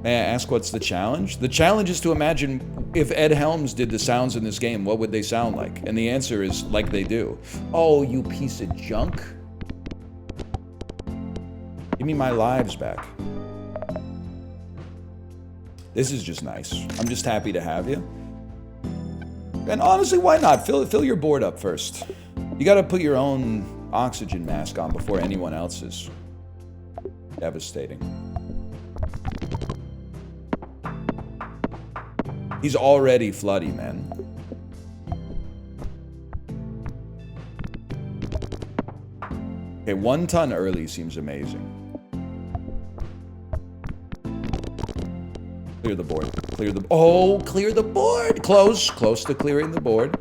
May I ask what's the challenge? The challenge is to imagine if Ed Helms did the sounds in this game, what would they sound like? And the answer is like they do. Oh, you piece of junk. Give me my lives back. This is just nice. I'm just happy to have you. And honestly, why not? Fill your board up first. You gotta put your own oxygen mask on before anyone else's. Devastating. He's already floody, man. Okay, 1 ton early seems amazing. Clear the board. Clear the... Oh, clear the board! Close to clearing the board.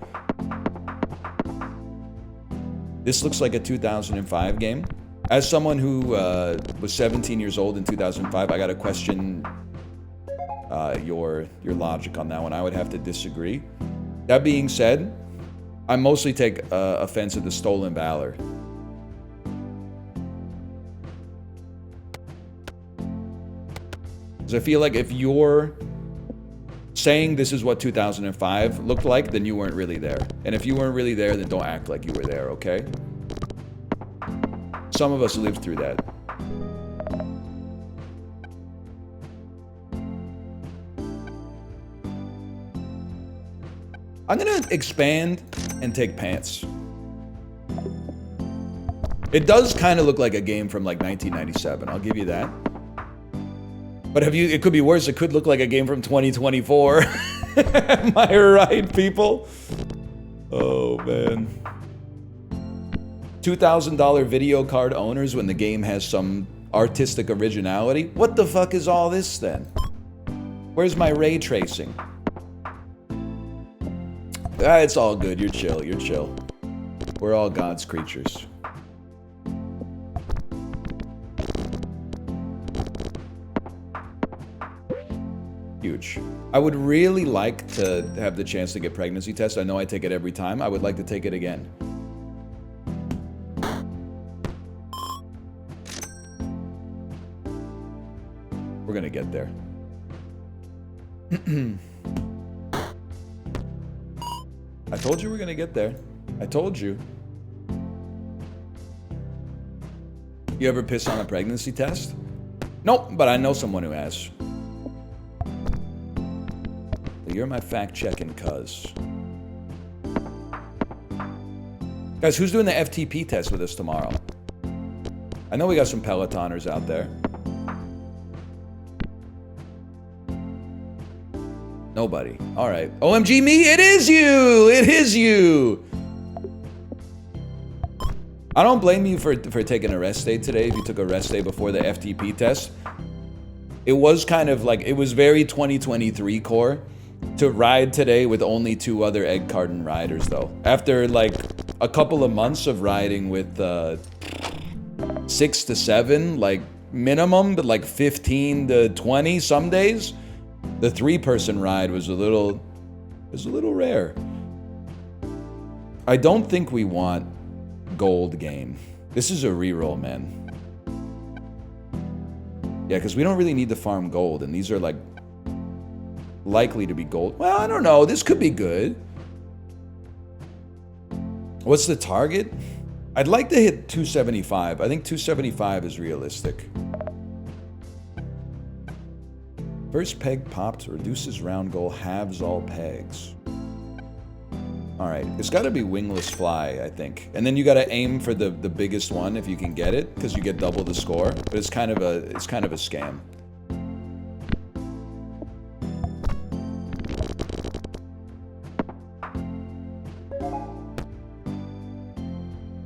This looks like a 2005 game. As someone who was 17 years old in 2005, I gotta question your logic on that one. I would have to disagree. That being said, I mostly take offense at the stolen valor. Because I feel like if you're saying this is what 2005 looked like, then you weren't really there. And if you weren't really there, then don't act like you were there, okay? Some of us lived through that. I'm gonna expand and take pants. It does kind of look like a game from like 1997, I'll give you that. But it could be worse, it could look like a game from 2024. Am I right, people? Oh, man. $2,000 video card owners when the game has some artistic originality? What the fuck is all this then? Where's my ray tracing? Ah, it's all good. You're chill. You're chill. We're all God's creatures. Huge. I would really like to have the chance to get pregnancy tests. I know I take it every time. I would like to take it again. We're gonna get there. I told you we're gonna get there. I told you. You ever piss on a pregnancy test? Nope, but I know someone who has. You're my fact-checking cuz. Guys, who's doing the FTP test with us tomorrow? I know we got some Pelotoners out there. Nobody. All right. OMG me, it is you! It is you! I don't blame you for taking a rest day today if you took a rest day before the FTP test. It was kind of like, it was very 2023 core to ride today with only 2 other egg carton riders though. After like a couple of months of riding with 6 to 7, like minimum, but like 15 to 20 some days, the 3-person ride was a little rare. I don't think we want gold game. This is a reroll, man. Yeah, because we don't really need to farm gold, and these are like likely to be gold. Well, I don't know. This could be good. What's the target? I'd like to hit 275. I think 275 is realistic. First peg popped reduces round goal, halves all pegs. All right, it's got to be wingless fly, I think. And then you got to aim for the biggest one if you can get it, because you get double the score. But it's kind of a scam.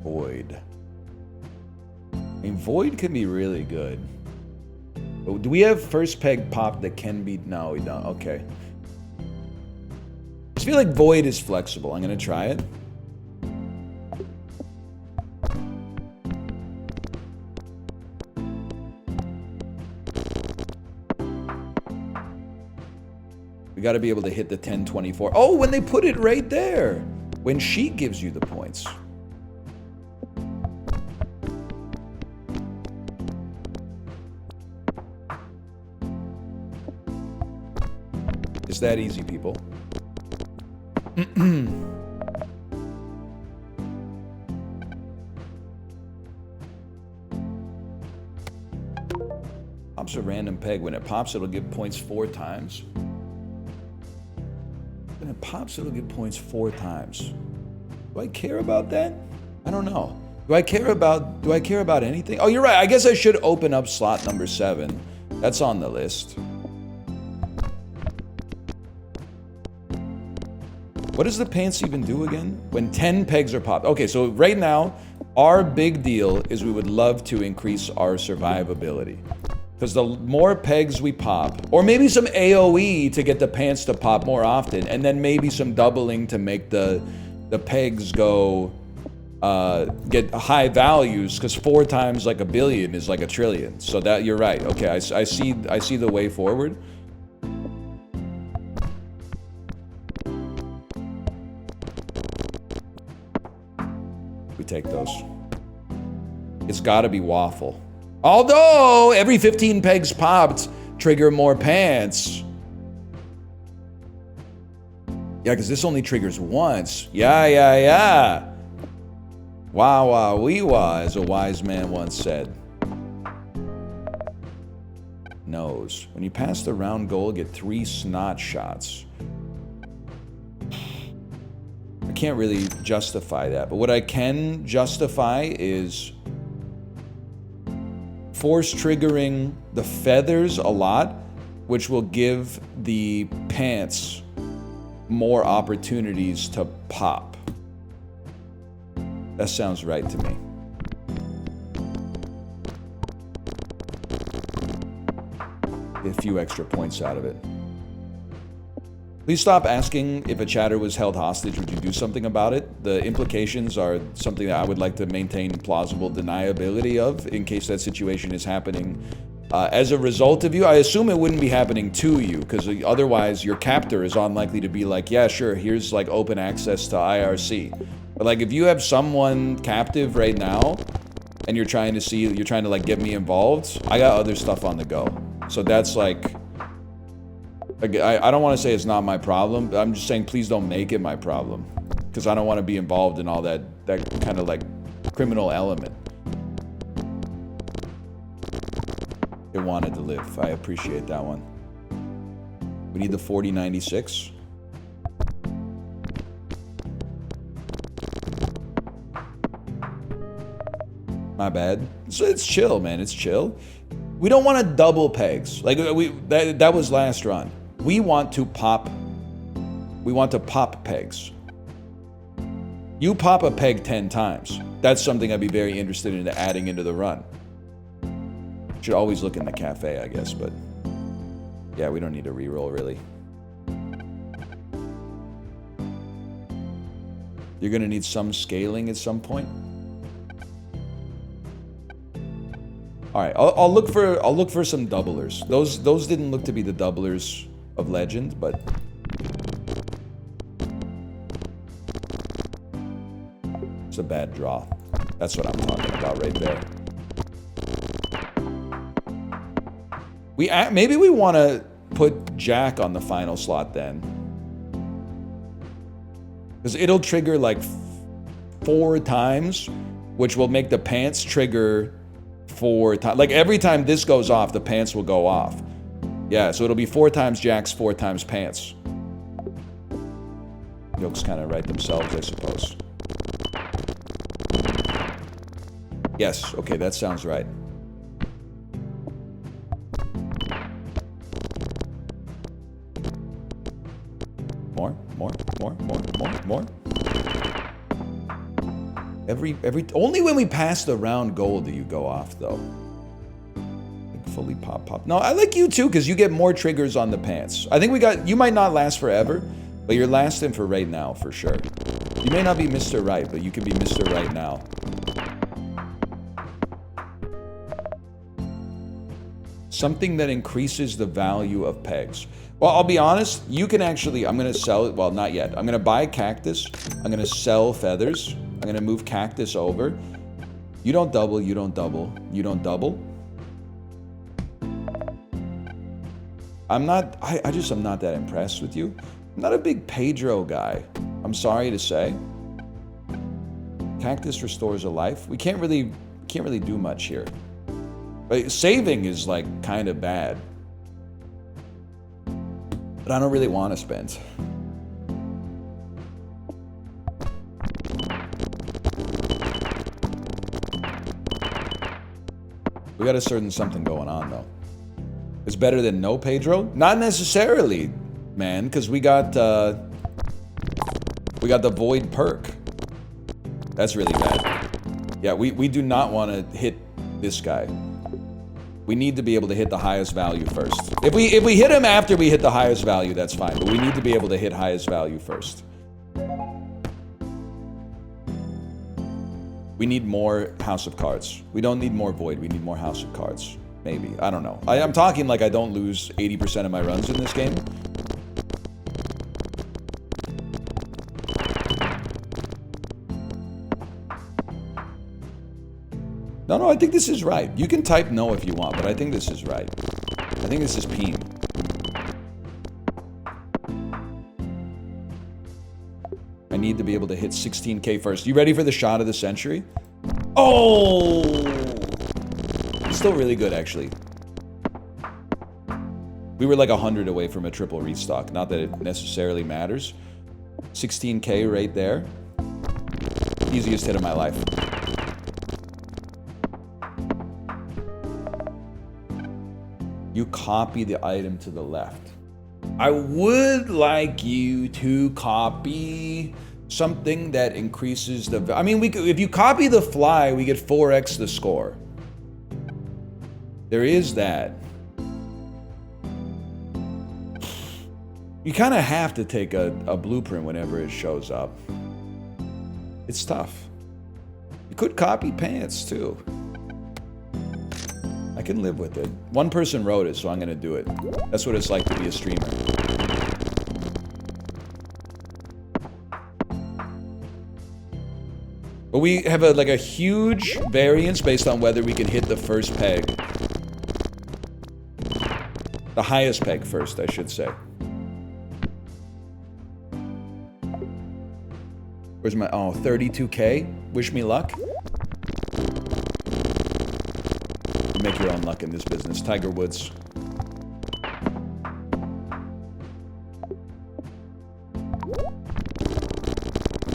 Void. I mean, void can be really good. But do we have first peg pop that can be? No, we don't. Okay. I feel like void is flexible. I'm gonna try it. We got to be able to hit the 1024. Oh, when they put it right there. When she gives you the points. It's that easy, people. Pops a random peg. When it pops, it'll give points 4 times. When it pops, it'll give points 4 times. Do I care about that? I don't know. Do I care about anything? Oh, you're right. I guess I should open up slot number 7. That's on the list. What does the pants even do again? When 10 pegs are popped. Okay, so right now, our big deal is we would love to increase our survivability. Because the more pegs we pop, or maybe some AoE to get the pants to pop more often, and then maybe some doubling to make the pegs go, get high values, because 4 times like a billion is like a trillion. So that, you're right. Okay, I see the way forward. Take those. It's got to be waffle. Although every 15 pegs popped trigger more pants. Yeah, because this only triggers once. Yeah. Wah wah wee wah, as a wise man once said. Nose. When you pass the round goal, get 3 snot shots. I can't really justify that, but what I can justify is force triggering the feathers a lot, which will give the pants more opportunities to pop. That sounds right to me. Get a few extra points out of it. Please stop asking if a chatter was held hostage. Would you do something about it? The implications are something that I would like to maintain plausible deniability of in case that situation is happening as a result of you. I assume it wouldn't be happening to you, because otherwise your captor is unlikely to be like, yeah, sure, here's like open access to IRC. But like if you have someone captive right now and you're trying to like get me involved, I got other stuff on the go. So that's like, I don't want to say it's not my problem, but I'm just saying please don't make it my problem, because I don't want to be involved in all that kind of like criminal element. They wanted to live. I appreciate that one. We need the 4096. My bad. So it's chill, man. It's chill. We don't want to double pegs. Like that was last run. We want to pop pegs. You pop a peg 10 times. That's something I'd be very interested in adding into the run. Should always look in the cafe, I guess, but yeah, we don't need a reroll really. You're gonna need some scaling at some point. All right, I'll look for some doublers. Those didn't look to be the doublers of legend, but it's a bad draw. That's what I'm talking about right there. Maybe we want to put Jack on the final slot then, because it'll trigger like 4 times, which will make the pants trigger 4 times. Like every time this goes off, the pants will go off. Yeah, so it'll be 4 times Jack's, 4 times pants. Jokes kind of write themselves, I suppose. Yes, okay, that sounds right. More. Only when we pass the round goal do you go off, though. Like fully pop. No, I like you too, because you get more triggers on the pants. I think you might not last forever, but you're lasting for right now, for sure. You may not be Mr. Right, but you can be Mr. Right now. Something that increases the value of pegs. Well, I'll be honest, you can actually, I'm going to sell it, well, not yet. I'm going to buy cactus, I'm going to sell feathers, I'm going to move cactus over. You don't double, you don't double, you don't double. I'm not that impressed with you. I'm not a big Pedro guy, I'm sorry to say. Cactus restores a life. We can't really do much here. But saving is like kind of bad. But I don't really want to spend. We got a certain something going on though. It's better than no Pedro? Not necessarily, man, because we got the void perk. That's really bad. Yeah, we do not want to hit this guy. We need to be able to hit the highest value first. If we hit him after we hit the highest value, that's fine. But we need to be able to hit highest value first. We need more House of Cards. We don't need more Void. We need more House of Cards. Maybe. I don't know. I'm talking like I don't lose 80% of my runs in this game. No, I think this is right. You can type no if you want, but I think this is right. I think this is peen. I need to be able to hit 16K first. You ready for the shot of the century? Oh! It's still really good, actually. We were like 100 away from a triple restock. Not that it necessarily matters. 16K right there. Easiest hit of my life. You copy the item to the left. I would like you to copy something that increases the... I mean, if you copy the fly, we get 4x the score. There is that. You kind of have to take a blueprint whenever it shows up. It's tough. You could copy pants, too. I can live with it. One person wrote it, so I'm gonna do it. That's what it's like to be a streamer. But we have a huge variance based on whether we can hit the first peg. The highest peg first, I should say. Where's my, 32K? Wish me luck. Make your own luck in this business. Tiger Woods.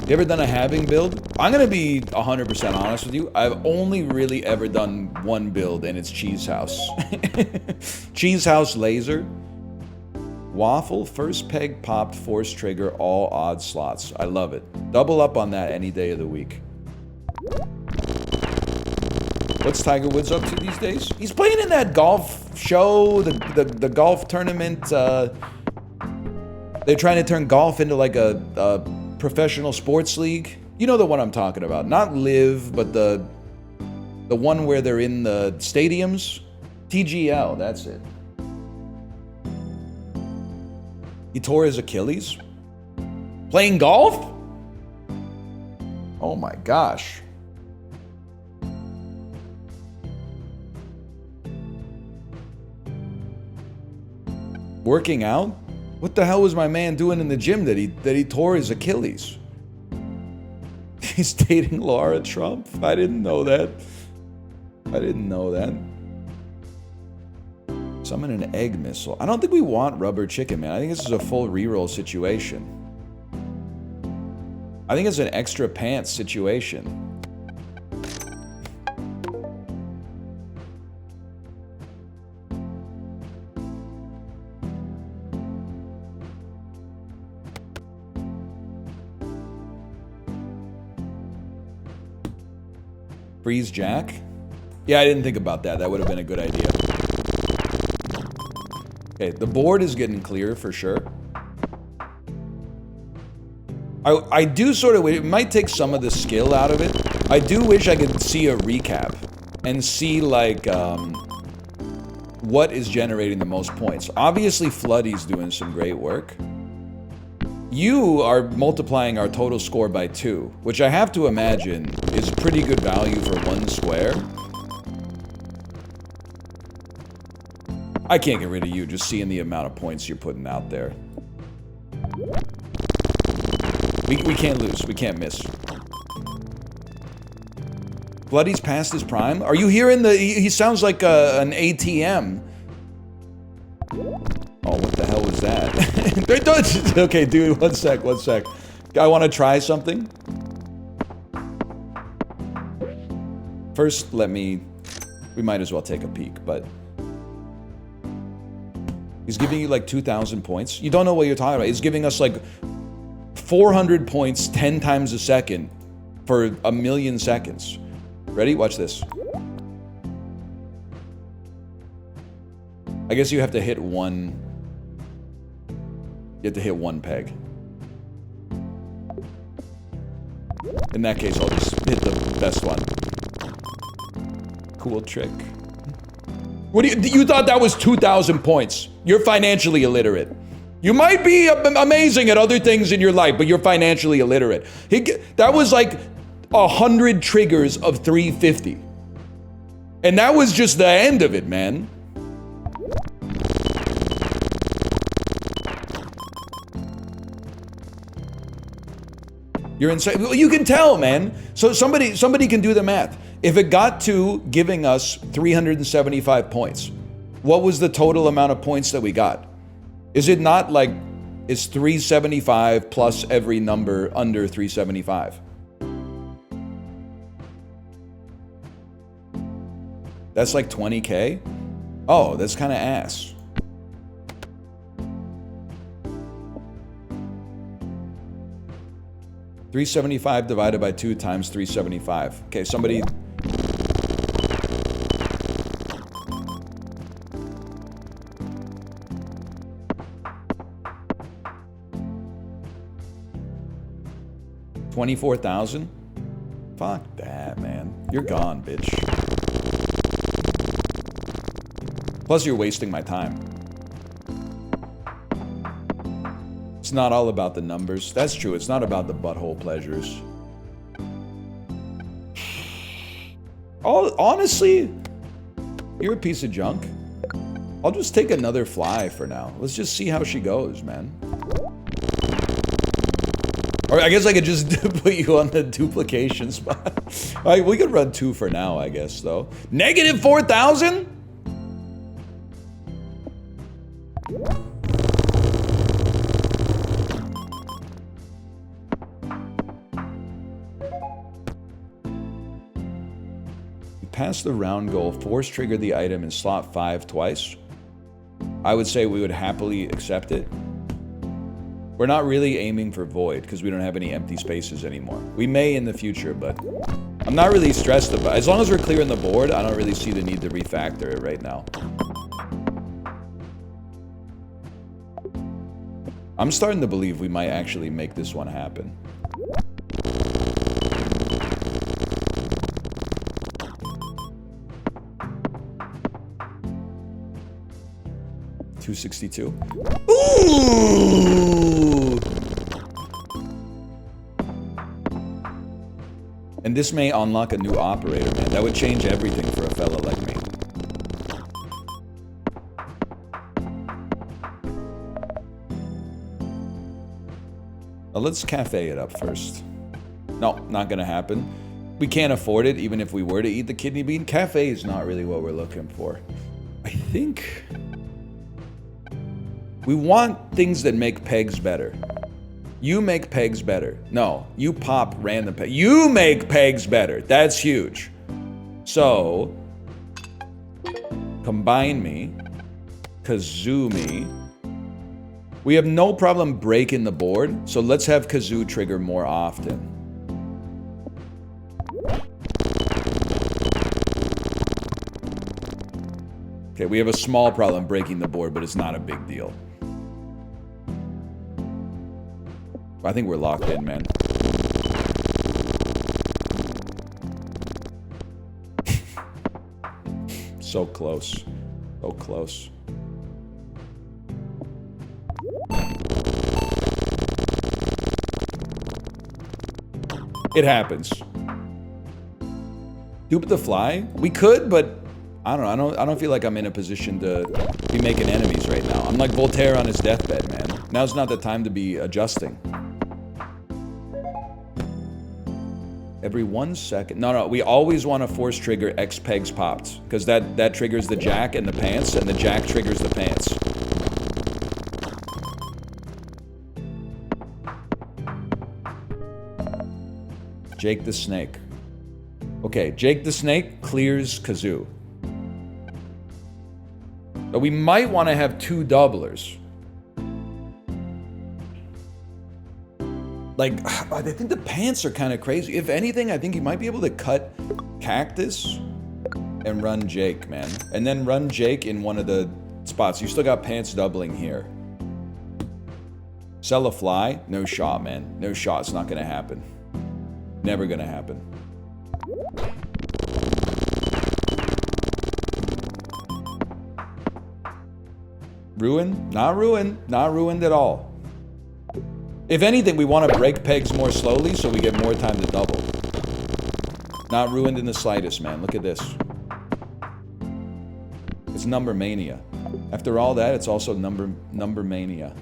You ever done a halving build? I'm gonna be 100% honest with you. I've only really ever done one build, and it's Cheese House. Cheese House Laser. Waffle, first peg popped, force trigger, all odd slots. I love it. Double up on that any day of the week. What's Tiger Woods up to these days? He's playing in that golf show, the golf tournament. They're trying to turn golf into like a professional sports league. You know the one I'm talking about. Not Live, but the one where they're in the stadiums. TGL, that's it. He tore his Achilles? Playing golf? Oh my gosh. Working out? What the hell was my man doing in the gym that he tore his Achilles? He's dating Laura Trump? I didn't know that. I didn't know that. Summon an egg missile. I don't think we want rubber chicken, man. I think this is a full reroll situation. I think it's an extra pants situation. Freeze Jack? Yeah, I didn't think about that. That would have been a good idea. Okay, the board is getting clear for sure. I do sort of, it might take some of the skill out of it. I do wish I could see a recap and see like what is generating the most points. Obviously Flooddy's doing some great work. You are multiplying our total score by 2, which I have to imagine is pretty good value for 1 square. I can't get rid of you, just seeing the amount of points you're putting out there. We can't lose. We can't miss. Bloody's past his prime? Are you hearing the... He sounds like an ATM. Oh, what the hell was that? Okay, dude, one sec. I want to try something. First, we might as well take a peek, but... He's giving you like 2,000 points. You don't know what you're talking about. He's giving us like 400 points 10 times a second for 1,000,000 seconds. Ready? Watch this. I guess you have to hit one... You have to hit one peg. In that case, I'll just hit the best one. Cool trick. What do you thought that was 2,000 points? You're financially illiterate. You might be amazing at other things in your life, but you're financially illiterate. That was like 100 triggers of 350. And that was just the end of it, man. You're insane. You can tell, man. So somebody can do the math. If it got to giving us 375 points, what was the total amount of points that we got? Is it not like, it's 375 plus every number under 375? That's like 20K? Oh, that's kind of ass. $375 divided by 2 times 375. Okay, somebody... $24,000? Fuck that, man. You're gone, bitch. Plus, you're wasting my time. It's not all about the numbers. That's true. It's not about the butthole pleasures. Honestly, you're a piece of junk. I'll just take another fly for now. Let's just see how she goes, man. Or I guess I could just put you on the duplication spot. All right, we could run 2 for now, I guess, though. Negative 4,000? Pass the round goal, force trigger the item in slot 5 twice. I would say we would happily accept it. We're not really aiming for void because we don't have any empty spaces anymore. We may in the future, but I'm not really stressed about it. As long as we're clearing the board, I don't really see the need to refactor it right now. I'm starting to believe we might actually make this one happen. $262. Ooh! And this may unlock a new operator, man. That would change everything for a fella like me. Now let's cafe it up first. No, not gonna happen. We can't afford it, even if we were to eat the kidney bean. Cafe is not really what we're looking for. I think... we want things that make pegs better. You make pegs better. No, you pop random pegs. You make pegs better. That's huge. So, combine me, kazoo me. We have no problem breaking the board, so let's have kazoo trigger more often. Okay, we have a small problem breaking the board, but it's not a big deal. I think we're locked in, man. So close. So close. It happens. Dupe the fly? We could, but I don't know. I don't feel like I'm in a position to be making enemies right now. I'm like Voltaire on his deathbed, man. Now's not the time to be adjusting. Every 1 second. No, we always want to force trigger X pegs popped. Because that triggers the jack and the pants, and the jack triggers the pants. Jake the Snake. Okay, Jake the Snake clears kazoo. But we might want to have 2 doublers. Like, I think the pants are kind of crazy. If anything, I think you might be able to cut Cactus and run Jake, man. And then run Jake in one of the spots. You still got pants doubling here. Sell a fly? No shot, man. No shot. It's not going to happen. Never going to happen. Ruin? Not ruined. Not ruined at all. If anything, we want to break pegs more slowly so we get more time to double. Not ruined in the slightest, man. Look at this. It's number mania. After all that, it's also number mania.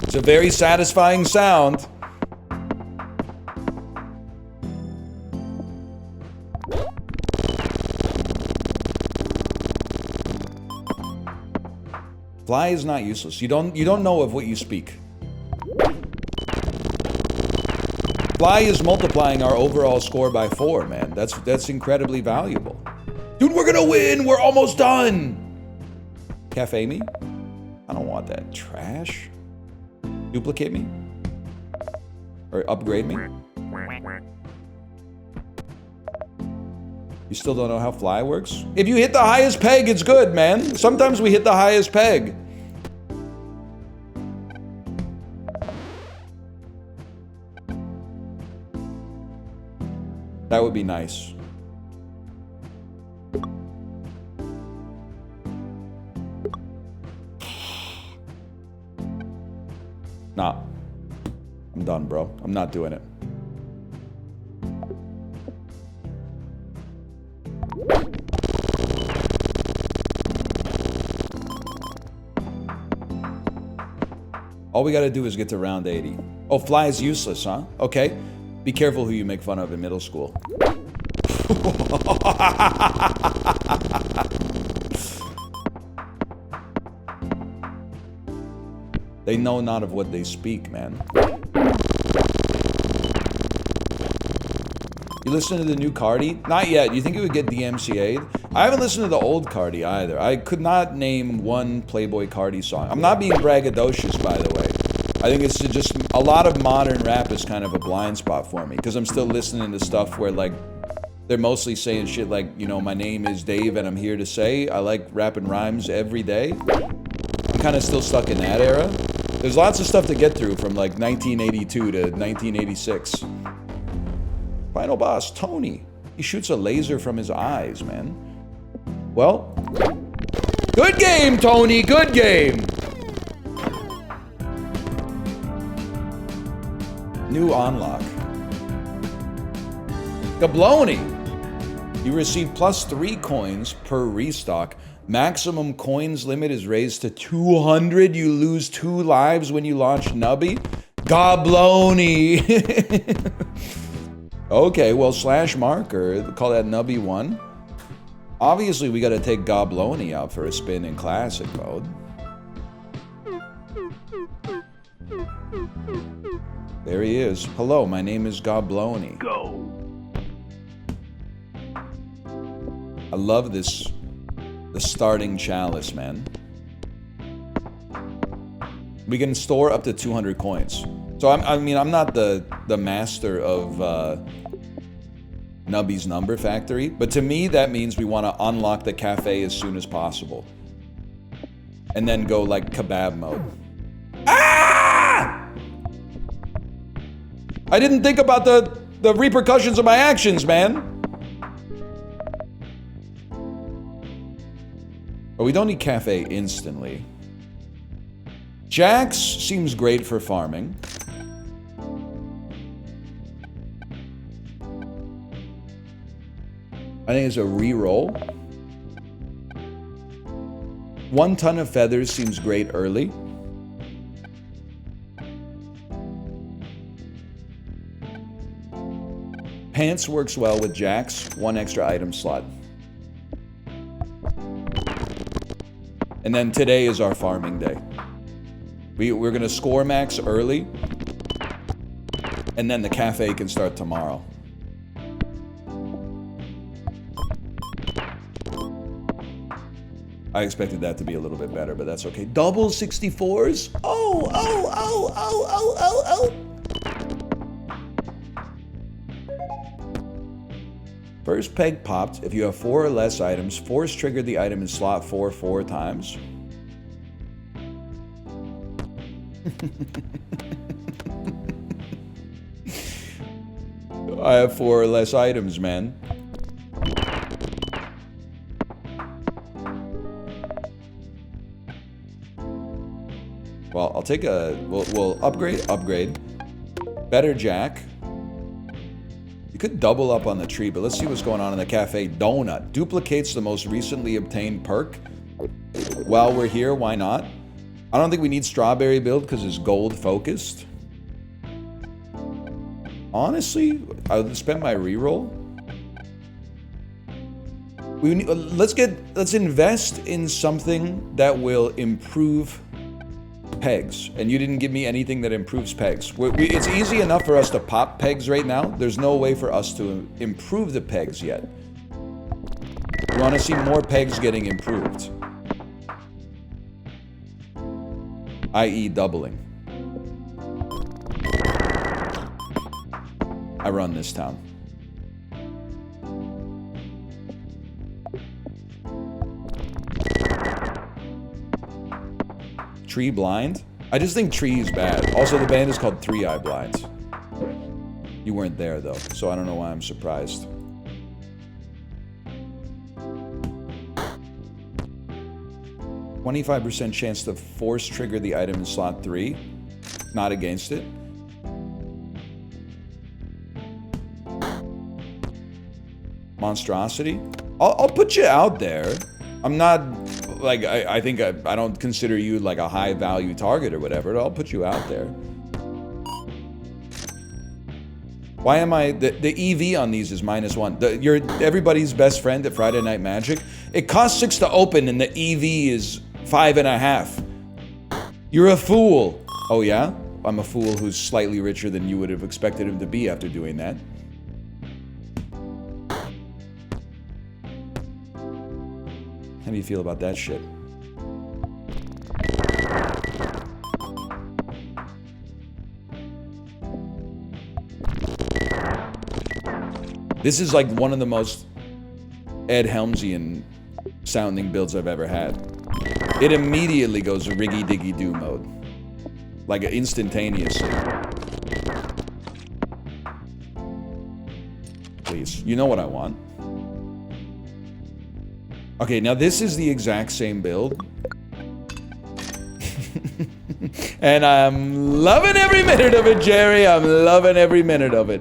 It's a very satisfying sound. Fly is not useless. You don't know of what you speak. Fly is multiplying our overall score by 4, man. That's incredibly valuable. Dude, we're gonna win! We're almost done! Cafe me? I don't want that trash. Duplicate me? Or upgrade me? You still don't know how fly works? If you hit the highest peg, it's good, man. Sometimes we hit the highest peg. That would be nice. Nah. I'm done, bro. I'm not doing it. All we gotta do is get to round 80. Oh, fly is useless, huh? Okay. Be careful who you make fun of in middle school. They know not of what they speak, man. You listen to the new Cardi? Not yet. You think it would get DMCA'd? I haven't listened to the old Cardi either. I could not name one Playboy Cardi song. I'm not being braggadocious, by the way. I think it's just a lot of modern rap is kind of a blind spot for me because I'm still listening to stuff where like they're mostly saying shit like, you know, my name is Dave and I'm here to say. I like rapping rhymes every day. I'm kind of still stuck in that era. There's lots of stuff to get through from like 1982 to 1986. Final boss, Tony. He shoots a laser from his eyes, man. Well, good game, Tony, good game. New unlock. Gabloni. You receive +3 coins per restock. Maximum coins limit is raised to 200. You lose 2 lives when you launch Nubby. Gabloni. Okay, well, slash marker. Call that Nubby 1. Obviously, we got to take Gabloni out for a spin in classic mode. There he is. Hello, my name is Gobloni. Go. I love this, the starting chalice, man. We can store up to 200 coins. So I mean, I'm not the master of Nubby's Number Factory, but to me that means we want to unlock the cafe as soon as possible, and then go like kebab mode. Ah! I didn't think about the repercussions of my actions, man. But we don't need cafe instantly. Jax seems great for farming. I think it's a re-roll. 1 ton of feathers seems great early. Pants works well with Jax, 1 extra item slot. And then today is our farming day. We're gonna score max early, and then the cafe can start tomorrow. I expected that to be a little bit better, but that's okay. Double 64s? Oh. First peg popped. If you have 4 or less items, force triggered the item in slot 4 times. I have 4 or less items, man. Well, I'll take a... We'll upgrade. Better Jack. You could double up on the tree, but let's see what's going on in the cafe. Donut. Duplicates the most recently obtained perk. While we're here, why not? I don't think we need strawberry build because it's gold focused. Honestly, I would spend my reroll. Let's invest in something that will improve pegs, and you didn't give me anything that improves pegs. It's easy enough for us to pop pegs right now. There's no way for us to improve the pegs yet. We want to see more pegs getting improved, i.e. doubling. I run this town. Tree blind? I just think tree is bad. Also, the band is called 3-Eye Blind. You weren't there, though, so I don't know why I'm surprised. %25 chance to force trigger the item in slot 3. Not against it. Monstrosity? I'll put you out there. I'm not... Like, I think I don't consider you like a high value target or whatever. I'll put you out there. Why am I... The EV on these is -1. You're everybody's best friend at Friday Night Magic. It costs 6 to open and the EV is 5.5. You're a fool. Oh yeah? I'm a fool who's slightly richer than you would have expected him to be after doing that. How do you feel about that shit? This is like one of the most Ed Helmsian sounding builds I've ever had. It immediately goes riggy-diggy-do mode. Like instantaneously. Please, you know what I want. Okay, now this is the exact same build. And I'm loving every minute of it, Jerry. I'm loving every minute of it.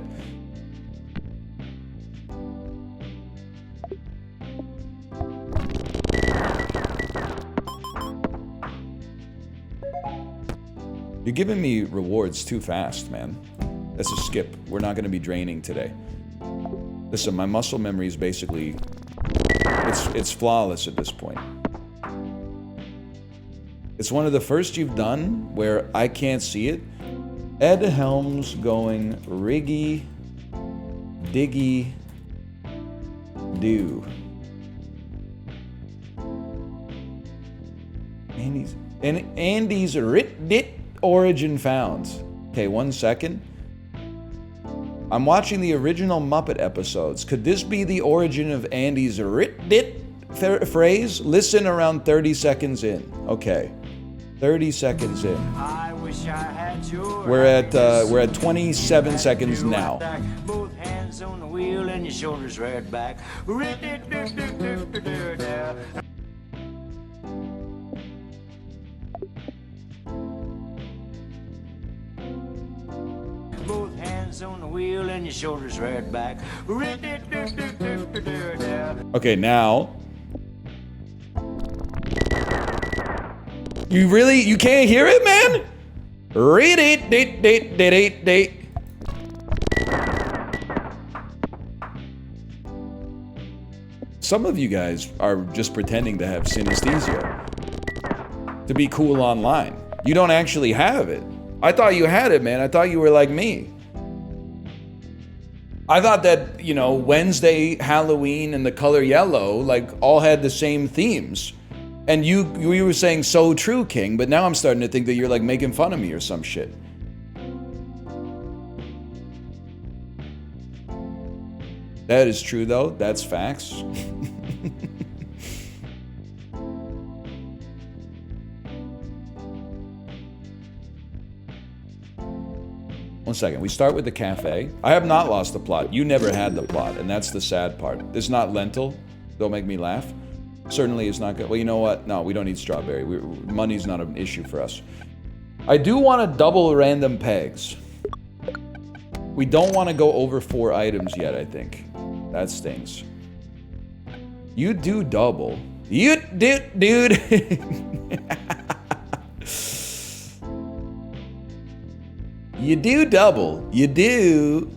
You're giving me rewards too fast, man. That's a skip. We're not going to be draining today. Listen, my muscle memory is basically... It's flawless at this point. It's one of the first you've done where I can't see it, Ed Helms going riggy, diggy, do. Andy's rit dit origin found. Okay, 1 second. I'm watching the original Muppet episodes. Could this be the origin of Andy's rit dit phrase? Listen around 30 seconds in. Okay, 30 seconds in. I wish I had your We're at 27 seconds now. both hands on the wheel and your shoulders right back. Both hands on the wheel and your shoulders right back. Okay, now. You can't hear it, man? Read it, date. Some of you guys are just pretending to have synesthesia. To be cool online. You don't actually have it. I thought you had it, man. I thought you were like me. I thought that, you know, Wednesday, Halloween, and the color yellow, like, all had the same themes. And you were saying so true, King, but now I'm starting to think that you're, like, making fun of me or some shit. That is true, though. That's facts. One second. We start with the cafe. I have not lost the plot. You never had the plot, and that's the sad part. It's not lentil. Don't make me laugh. Certainly is not good. Well, you know what? No, we don't need strawberry. Money's not an issue for us. I do want to double random pegs. We don't want to go over 4 items yet, I think. That stings. You do double. You do, dude. You do double. You do.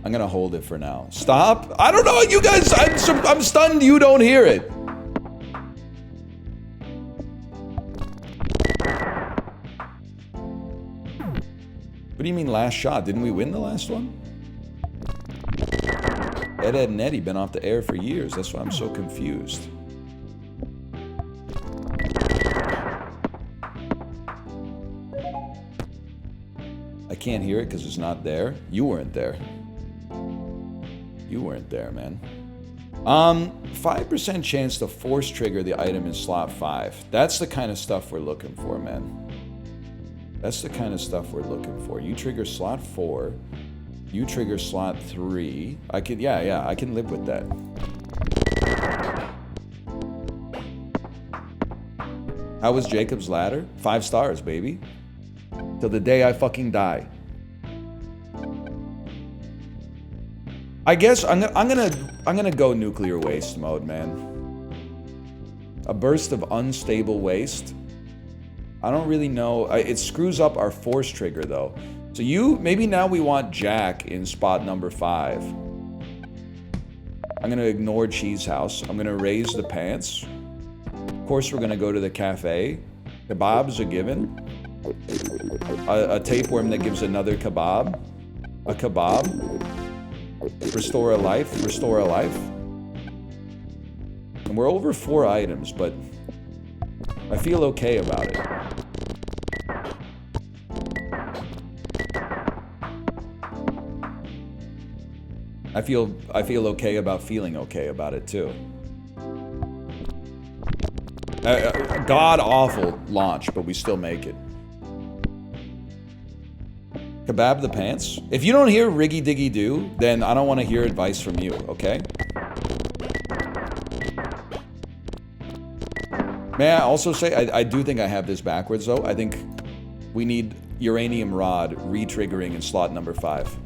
I'm gonna hold it for now. Stop. I don't know, you guys. I'm stunned you don't hear it. What do you mean last shot? Didn't we win the last one? Ed and Eddie been off the air for years. That's why I'm so confused. I can't hear it because it's not there. You weren't there. You weren't there, man. 5% chance to force trigger the item in slot 5. That's the kind of stuff we're looking for, man. That's the kind of stuff we're looking for. You trigger slot 4. You trigger slot 3. I can, yeah, I can live with that. How was Jacob's Ladder? 5 stars, baby. Till the day I fucking die. I guess I'm gonna go nuclear waste mode, man. A burst of unstable waste. I don't really know. It screws up our force trigger though. So maybe now we want Jack in spot number 5. I'm gonna ignore Cheese House. I'm gonna raise the pants. Of course, we're gonna go to the cafe. Kebabs are given. A tapeworm that gives another kebab. A kebab. Restore a life. Restore a life. And we're over 4 items, but I feel okay about it. I feel okay about feeling okay about it too. God-awful launch, but we still make it. Kebab the pants? If you don't hear Riggy Diggy Do, then I don't want to hear advice from you, okay? May I also say, I do think I have this backwards though. I think we need Uranium Rod re-triggering in slot number 5.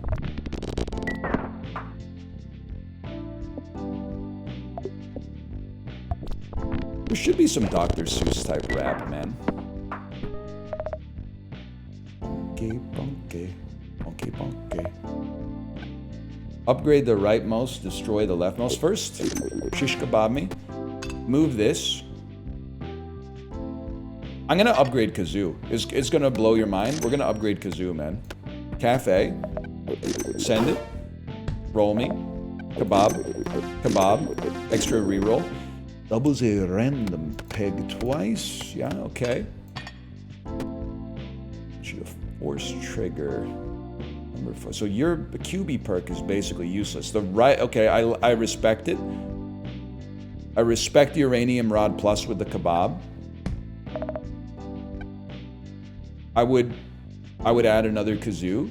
There should be some Dr. Seuss type rap, man. Bunky. Upgrade the rightmost, destroy the leftmost. First, shish kebab me. Move this. I'm gonna upgrade Kazoo. It's gonna blow your mind. We're gonna upgrade Kazoo, man. Cafe. Send it. Roll me. Kebab. Kebab. Extra reroll. Doubles a random peg twice. Yeah, okay. Should have forced trigger. Number 4. So your QB perk is basically useless. The right, okay, I respect it. I respect the Uranium Rod Plus with the Kebab. I would add another Kazoo.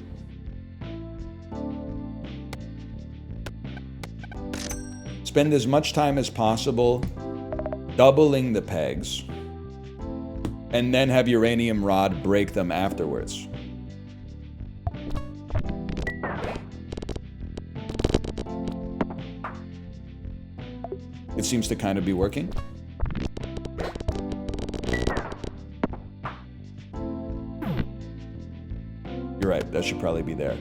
Spend as much time as possible doubling the pegs, and then have Uranium Rod break them afterwards. It seems to kind of be working. You're right, that should probably be there.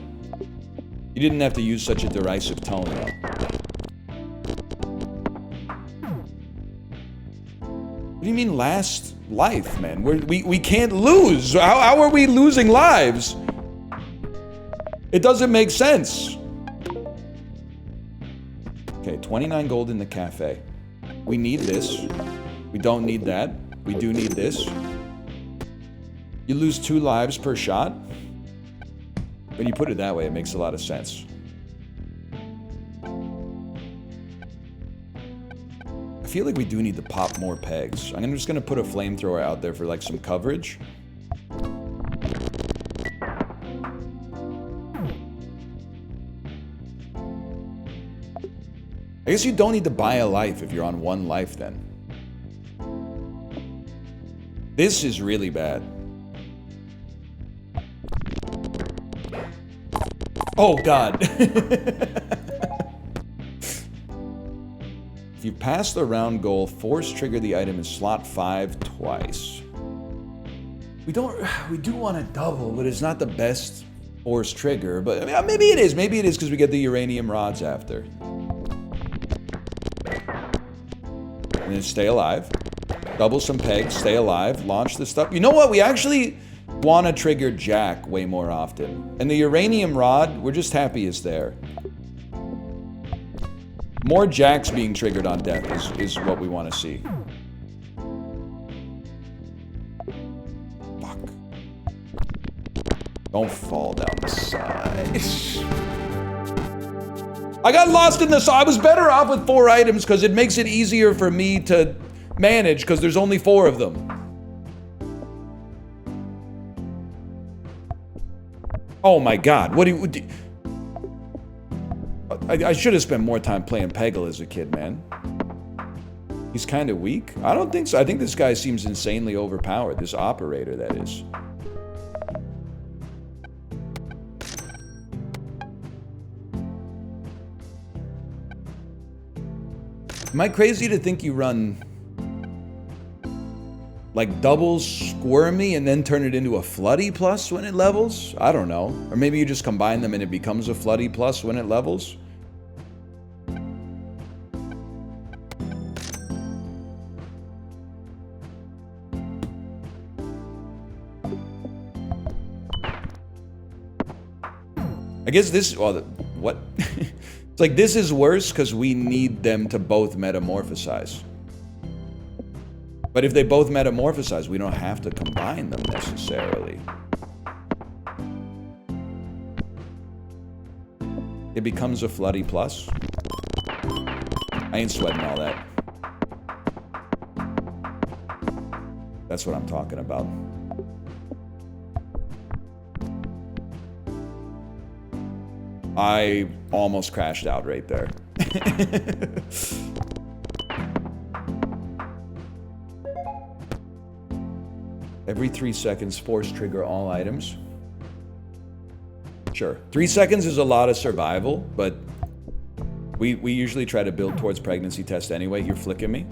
You didn't have to use such a derisive tone, though. What do you mean last life, man? We can't lose. How are we losing lives? It doesn't make sense. Okay, 29 gold in the cafe. We need this. We don't need that. We do need this. You lose 2 lives per shot. When you put it that way, it makes a lot of sense. I feel like we do need to pop more pegs. I'm just gonna put a flamethrower out there for like some coverage. I guess you don't need to buy a life if you're on 1 life then. This is really bad. Oh god. If you pass the round goal, force trigger the item in slot 5 twice. We do want to double, but it's not the best force trigger. But I mean, maybe it is. Maybe it is because we get the uranium rods after. And then stay alive. Double some pegs, stay alive, launch the stuff. You know what? We actually want to trigger Jack way more often. And the uranium rod, we're just happy it's there. More Jacks being triggered on death is what we want to see. Fuck. Don't fall down the side. I got lost in the side. I was better off with 4 items because it makes it easier for me to manage because there's only 4 of them. Oh my god, what do you... I should have spent more time playing Peggle as a kid, man. He's kind of weak? I don't think so. I think this guy seems insanely overpowered. This operator, that is. Am I crazy to think you run... like doubles Squirmy and then turn it into a Floody Plus when it levels? I don't know. Or maybe you just combine them and it becomes a Floody Plus when it levels? I guess this... well, what? It's like this is worse because we need them to both metamorphosize. But if they both metamorphosize, we don't have to combine them necessarily. It becomes a Floody Plus. I ain't sweating all that. That's what I'm talking about. I almost crashed out right there. Every 3 seconds, force trigger all items. Sure. 3 seconds is a lot of survival, but we usually try to build towards pregnancy test anyway. You're flicking me.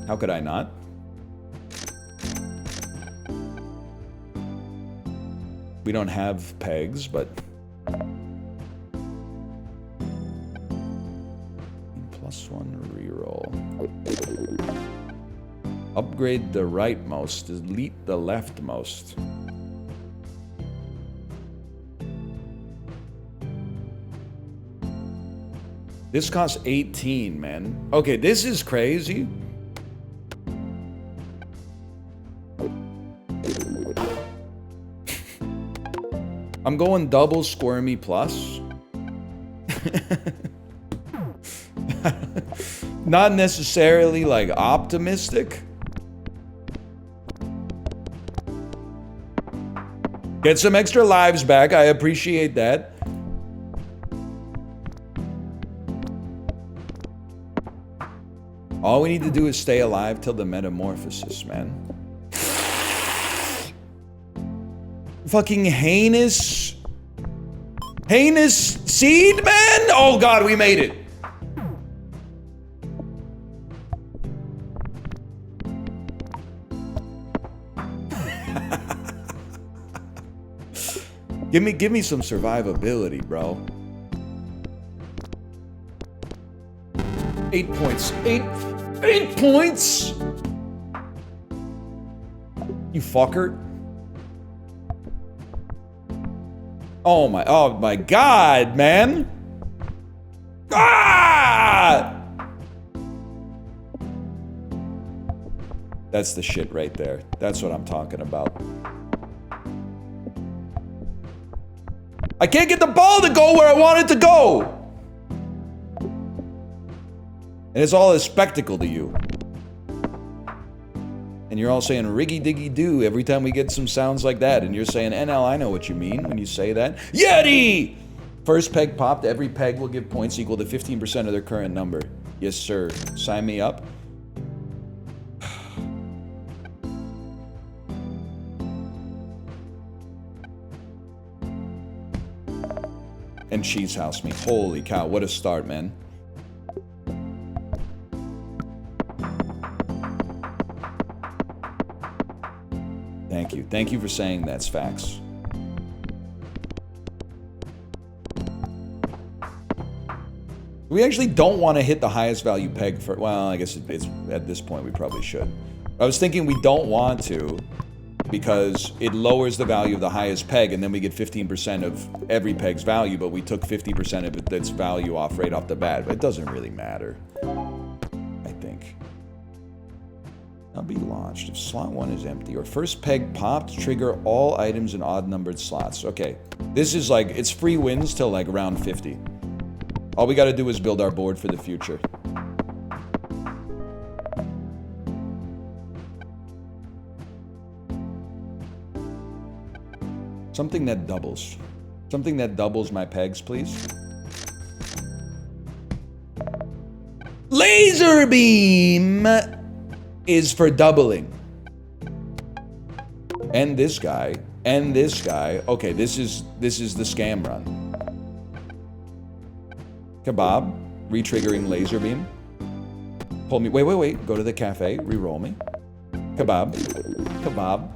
How could I not? We don't have pegs, but... Upgrade the rightmost, delete the leftmost. This costs 18, man. Okay, this is crazy. I'm going double squirmy plus. Not necessarily like optimistic. Get some extra lives back. I appreciate that. All we need to do is stay alive till the metamorphosis, man. Fucking heinous seed, man. Oh God, we made it. Give me some survivability, bro. 8 points. 8 points. You fucker. Oh my God, man. Ah! That's the shit right there. That's what I'm talking about. I can't get the ball to go where I want it to go. And it's all a spectacle to you. And you're all saying riggy diggy doo every time we get some sounds like that. And you're saying, NL, I know what you mean when you say that. Yeti! First peg popped, every peg will give points equal to 15% of their current number. Yes, sir. Sign me up. And cheese house me. Holy cow, what a start, man. Thank you. Thank you for saying that's facts. We actually don't want to hit the highest value peg for... Well, I guess it's at this point we probably should. I was thinking we don't want to because it lowers the value of the highest peg and then we get 15% of every peg's value, but we took 50% of its value off right off the bat. But it doesn't really matter, I think. Now be launched if slot 1 is empty or first peg popped, trigger all items in odd numbered slots. Okay, this is like, it's free wins till like round 50. All we gotta do is build our board for the future. Something that doubles. Something that doubles my pegs, please. Laser beam is for doubling. And this guy. And this guy. Okay, this is the scam run. Kebab. Re-triggering laser beam. Pull me. Wait. Go to the cafe. Re-roll me. Kebab. Kebab.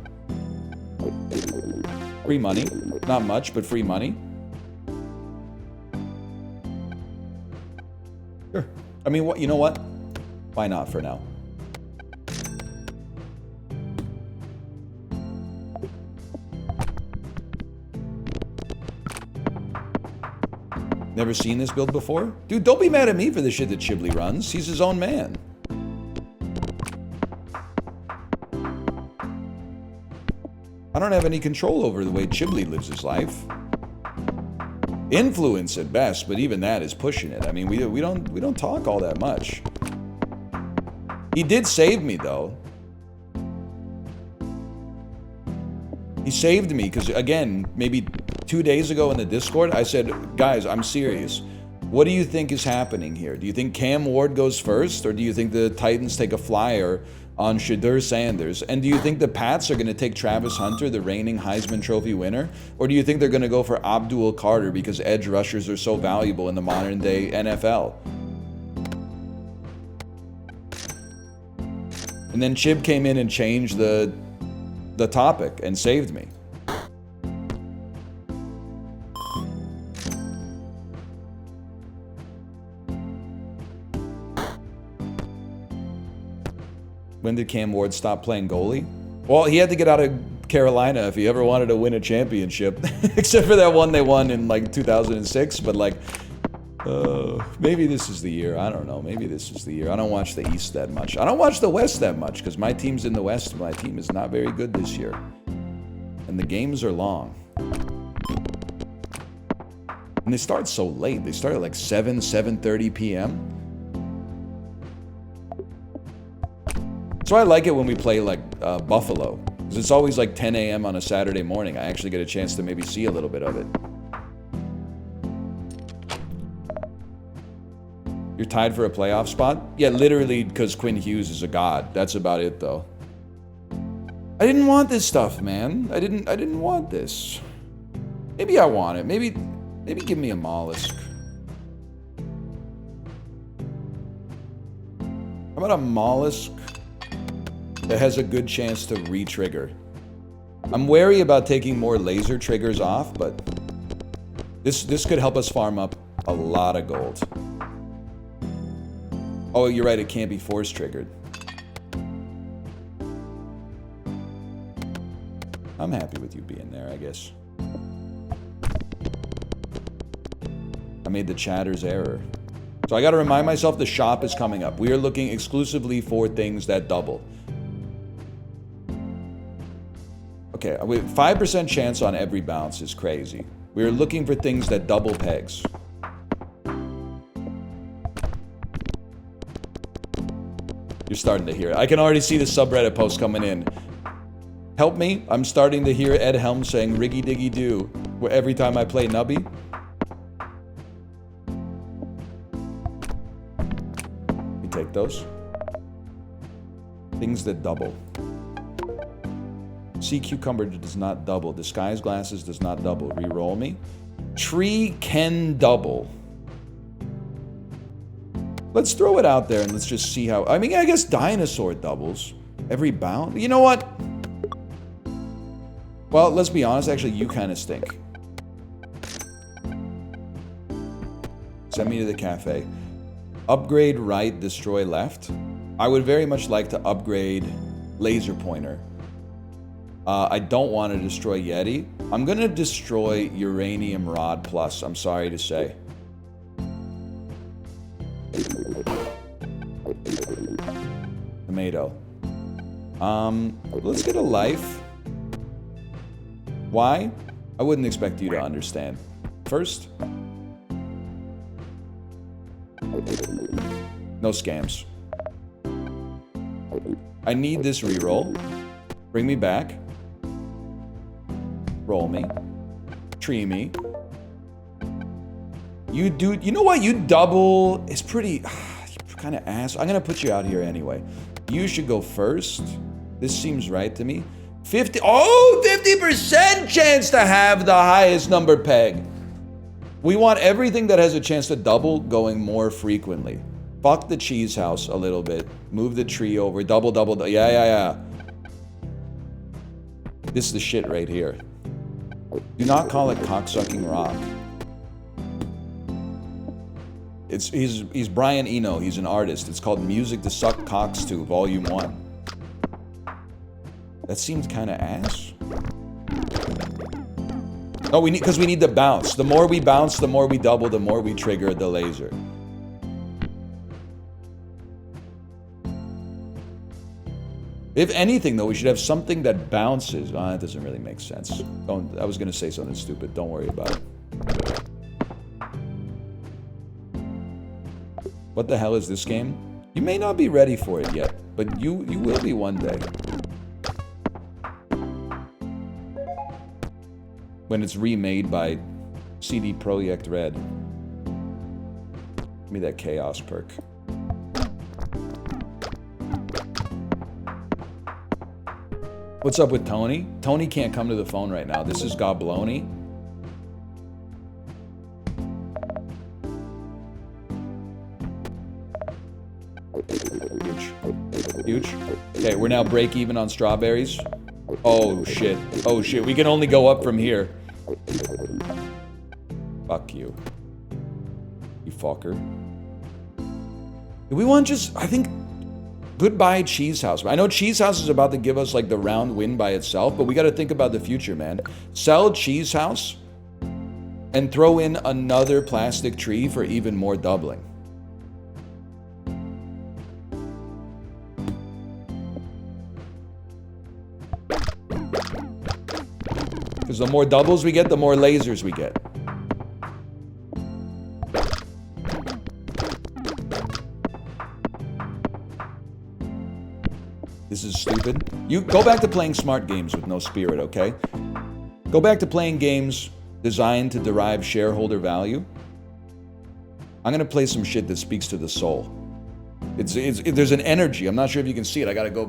Free money. Not much, but free money. Sure. I mean, what? You know what? Why not for now? Never seen this build before? Dude, don't be mad at me for the shit that Chiblee runs. He's his own man. I don't have any control over the way Chiblee lives his life. Influence at best, but even that is pushing it. I mean, we don't talk all that much. He did save me though. He saved me because again, maybe 2 days ago in the Discord, I said, guys, I'm serious. What do you think is happening here? Do you think Cam Ward goes first, or do you think the Titans take a flyer on Shadur Sanders? And do you think the Pats are going to take Travis Hunter, the reigning Heisman Trophy winner? Or do you think they're going to go for Abdul Carter because edge rushers are so valuable in the modern day NFL? And then Chib came in and changed the topic and saved me. When did Cam Ward stop playing goalie? Well, he had to get out of Carolina if he ever wanted to win a championship. Except for that one they won in like 2006. But like, maybe this is the year. I don't know. Maybe this is the year. I don't watch the East that much. I don't watch the West that much because my team's in the West. My team is not very good this year. And the games are long. And they start so late. They start at like 7:30 p.m. So I like it when we play like Buffalo. Because it's always like 10 a.m. on a Saturday morning. I actually get a chance to maybe see a little bit of it. You're tied for a playoff spot? Yeah, literally because Quinn Hughes is a god. That's about it though. I didn't want this stuff, man. I didn't want this. Maybe I want it. Maybe give me a mollusk. How about a mollusk that has a good chance to re-trigger? I'm wary about taking more laser triggers off, but this could help us farm up a lot of gold. Oh, you're right, it can't be force triggered. I'm happy with you being there, I guess. I made the chatter's error. So I gotta remind myself the shop is coming up. We are looking exclusively for things that double. Okay, 5% chance on every bounce is crazy. We are looking for things that double pegs. You're starting to hear it. I can already see the subreddit post coming in. Help me, I'm starting to hear Ed Helm saying riggy diggy do every time I play Nubby. You take those. Things that double. Sea cucumber does not double. Disguise glasses does not double. Reroll me. Tree can double. Let's throw it out there and let's just see how... I mean, I guess dinosaur doubles. Every bound. You know what? Well, let's be honest. Actually, you kind of stink. Send me to the cafe. Upgrade right, destroy left. I would very much like to upgrade laser pointer. I don't want to destroy Yeti. I'm going to destroy uranium rod plus, I'm sorry to say. Tomato. Let's get a life. Why? I wouldn't expect you to understand. First. No scams. I need this reroll. Bring me back. Roll me. Tree me. You do... You know what? You double... It's pretty... kind of ass. I'm going to put you out here anyway. You should go first. This seems right to me. 50... Oh! 50% chance to have the highest number peg. We want everything that has a chance to double going more frequently. Fuck the cheese house a little bit. Move the tree over. Double. Yeah. This is the shit right here. Do not call it cocksucking rock. He's Brian Eno. He's an artist. It's called Music to Suck Cocks To, Volume 1. That seems kind of ass. No, because we need the bounce. The more we bounce, the more we double, the more we trigger the laser. If anything, though, we should have something that bounces. Oh, that doesn't really make sense. I was going to say something stupid. Don't worry about it. What the hell is this game? You may not be ready for it yet, but you will be one day. When it's remade by CD Projekt Red. Give me that chaos perk. What's up with Tony? Tony can't come to the phone right now. This is Gobloni. Huge. Okay, we're now break even on strawberries. Oh shit. We can only go up from here. Fuck you. You fucker. Do we want just... I think Goodbye Cheese House. I know Cheese House is about to give us like the round win by itself, but we got to think about the future, man. Sell Cheese House and throw in another plastic tree for even more doubling. Because the more doubles we get, the more lasers we get. This is stupid. You go back to playing smart games with no spirit, okay? Go back to playing games designed to derive shareholder value. I'm gonna play some shit that speaks to the soul. There's an energy. I'm not sure if you can see it. I gotta go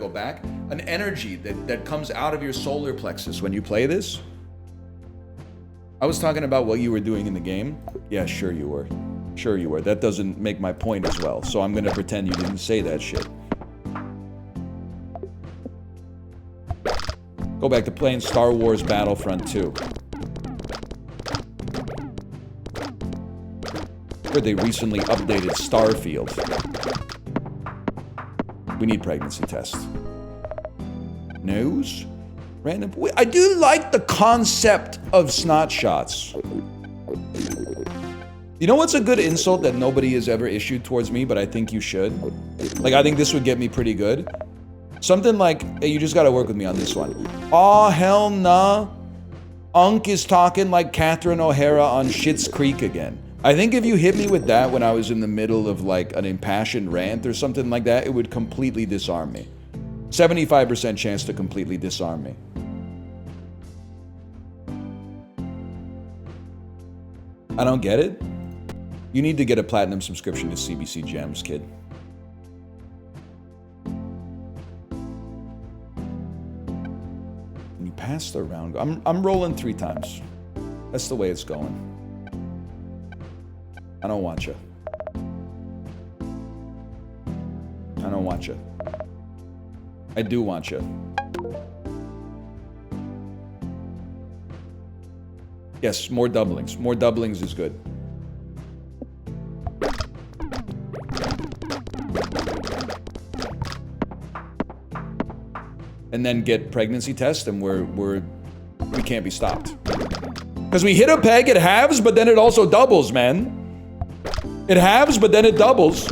back. An energy that comes out of your solar plexus when you play this. I was talking about what you were doing in the game. Yeah, sure you were. Sure you were. That doesn't make my point as well. So I'm gonna pretend you didn't say that shit. Go back to playing Star Wars Battlefront 2. Heard they recently updated Starfield. We need pregnancy tests. Nose? Random. I do like the concept of snot shots. You know what's a good insult that nobody has ever issued towards me, but I think you should? Like, I think this would get me pretty good. Something like, hey, you just gotta work with me on this one. Aw, hell nah. Unc is talking like Catherine O'Hara on Schitt's Creek again. I think if you hit me with that when I was in the middle of like an impassioned rant or something like that, it would completely disarm me. 75% chance to completely disarm me. I don't get it. You need to get a platinum subscription to CBC Gems, kid. And you passed the round. I'm rolling 3 times. That's the way it's going. I don't want you. I don't want you. I do want you. Yes, more doublings. More doublings is good. And then get pregnancy tests, and we can't be stopped. Because we hit a peg, it halves, but then it also doubles, man. It halves, but then it doubles.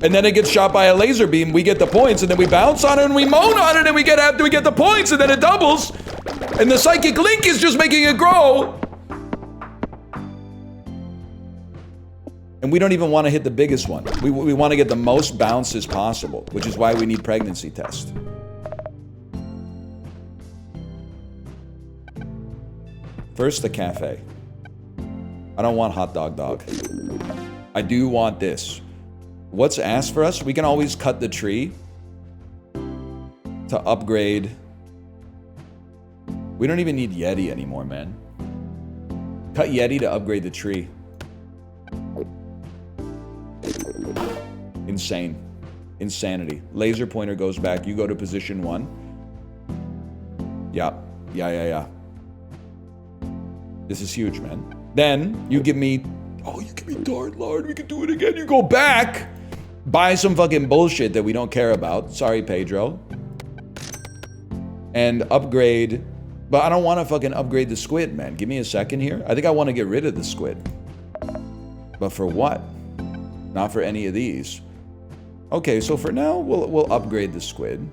And then it gets shot by a laser beam, we get the points, and then we bounce on it, and we moan on it, and we get after we get the points, and then it doubles. And the psychic link is just making it grow. And we don't even want to hit the biggest one. We want to get the most bounces possible, which is why we need pregnancy tests. First, the cafe. I don't want hot dog. I do want this. What's asked for us? We can always cut the tree to upgrade. We don't even need Yeti anymore, man. Cut Yeti to upgrade the tree. Insane. Insanity. Laser pointer goes back. You go to position 1. Yeah. This is huge, man. Then you give me, oh, you give me Dart Lord. We can do it again. You go back, buy some fucking bullshit that we don't care about. Sorry, Pedro. And upgrade. But I don't want to fucking upgrade the squid, man. Give me a second here. I think I want to get rid of the squid. But for what? Not for any of these. Okay, so for now, we'll upgrade the squid.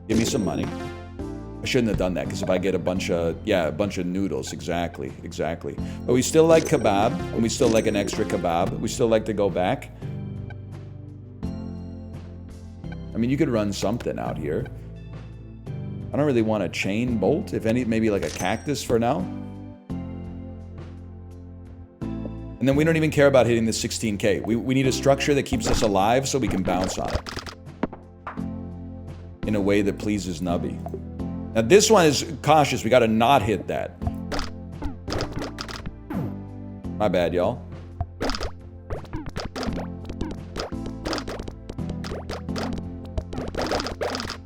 Give me some money. I shouldn't have done that, because if I get a bunch of noodles, exactly. But we still like kebab, and we still like an extra kebab. We still like to go back. I mean, you could run something out here. I don't really want a chain bolt, if any, maybe like a cactus for now. And then we don't even care about hitting the 16K. We need a structure that keeps us alive so we can bounce on it. In a way that pleases Nubby. Now this one is cautious. We gotta not hit that. My bad, y'all.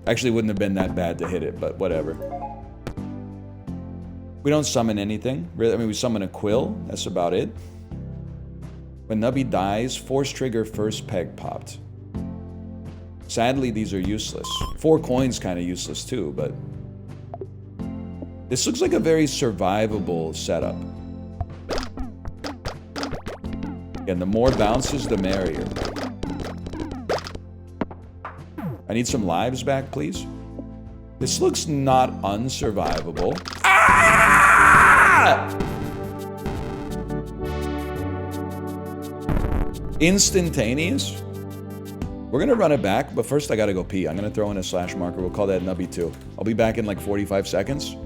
Actually, wouldn't have been that bad to hit it, but whatever. We don't summon anything. Really, I mean, we summon a quill. That's about it. When Nubby dies, force trigger first peg popped. Sadly, these are useless. 4 coins kind of useless too, but... This looks like a very survivable setup. And the more bounces, the merrier. I need some lives back, please. This looks not unsurvivable. Ah! Instantaneous. We're gonna run it back, but first I gotta go pee. I'm gonna throw in a slash marker. We'll call that Nubby 2. I'll be back in like 45 seconds.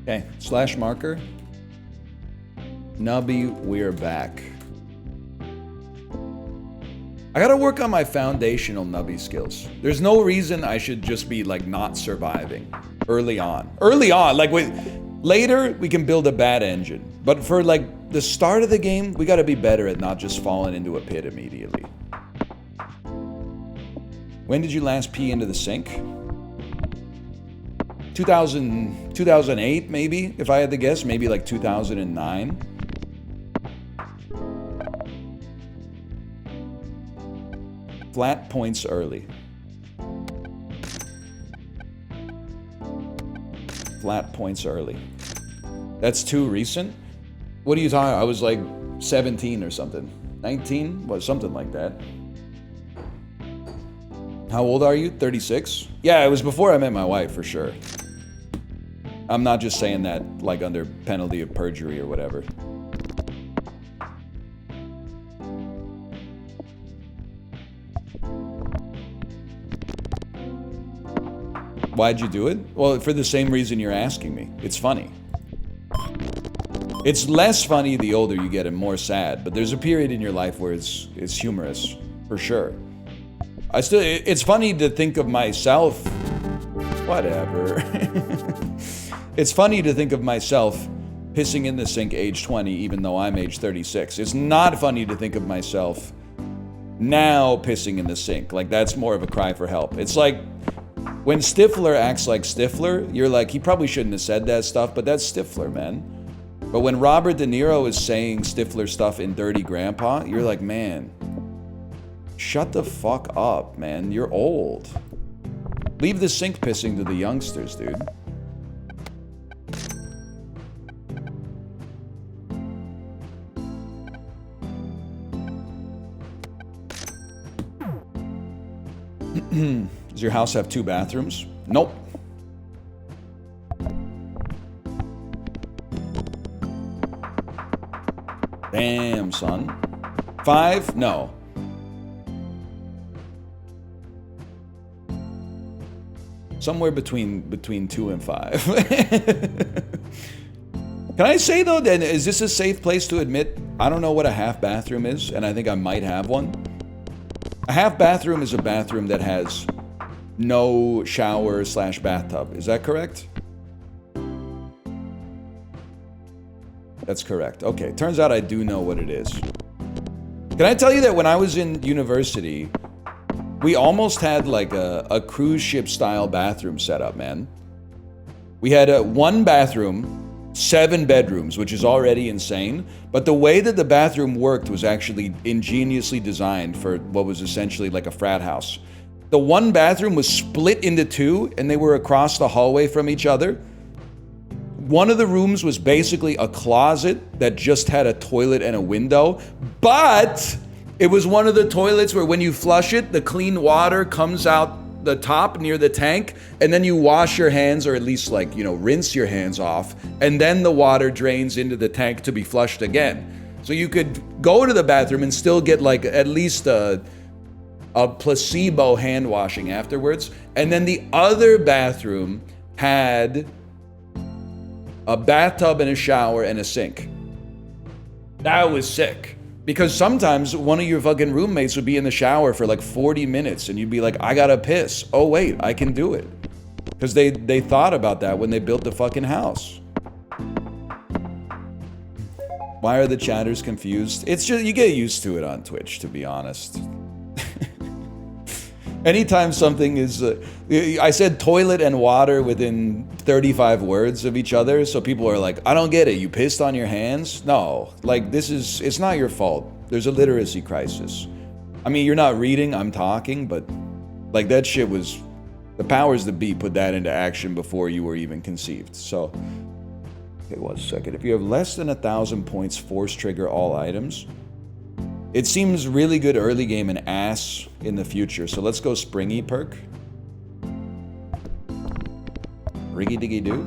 Okay, slash marker. Nubby, we're back. I gotta work on my foundational Nubby skills. There's no reason I should just be like not surviving early on. Early on, like later we can build a bad engine. But for like the start of the game, we gotta be better at not just falling into a pit immediately. When did you last pee into the sink? 2008 maybe, if I had to guess, maybe like 2009. Flat points early. Flat points early. That's too recent? What are you talking about? I was like 17 or something. 19? Well, something like that. How old are you? 36? Yeah, it was before I met my wife, for sure. I'm not just saying that like under penalty of perjury or whatever. Why'd you do it? Well, for the same reason you're asking me. It's funny. It's less funny the older you get and more sad, but there's a period in your life where it's humorous, for sure. It's funny to think of myself, whatever. It's funny to think of myself pissing in the sink age 20, even though I'm age 36. It's not funny to think of myself now pissing in the sink. Like, that's more of a cry for help. It's like, when Stifler acts like Stifler, you're like, he probably shouldn't have said that stuff, but that's Stifler, man. But when Robert De Niro is saying Stifler stuff in Dirty Grandpa, you're like, man, shut the fuck up, man. You're old. Leave the sink pissing to the youngsters, dude. Does your house have 2 bathrooms? Nope. Damn, son. 5? No. Somewhere between 2 and 5. Can I say though, then is this a safe place to admit I don't know what a half bathroom is, and I think I might have one? A half bathroom is a bathroom that has no shower / bathtub. Is that correct? That's correct. Okay, turns out I do know what it is. Can I tell you that when I was in university, we almost had like a cruise ship style bathroom setup, man. We had one bathroom, 7 bedrooms, which is already insane. But the way that the bathroom worked was actually ingeniously designed for what was essentially like a frat house. The one bathroom was split into 2, and they were across the hallway from each other. One of the rooms was basically a closet that just had a toilet and a window, but it was one of the toilets where when you flush it, the clean water comes out the top near the tank, and then you wash your hands, or at least like, you know, rinse your hands off, and then the water drains into the tank to be flushed again. So you could go to the bathroom and still get like at least a placebo hand washing afterwards. And then the other bathroom had a bathtub and a shower and a sink. That was sick. Because sometimes one of your fucking roommates would be in the shower for like 40 minutes and you'd be like, I gotta piss. Oh wait, I can do it. Because they thought about that when they built the fucking house. Why are the chatters confused? It's just, you get used to it on Twitch, to be honest. Anytime something is, I said toilet and water within 35 words of each other, so people are like, I don't get it, you pissed on your hands? No, like it's not your fault. There's a literacy crisis. I mean, you're not reading, I'm talking, but like that shit was, the powers that be put that into action before you were even conceived, so. Okay, 1 second. If you have less than 1,000 points, force trigger all items. It seems really good early game and ass in the future. So let's go springy perk. Riggy diggy do.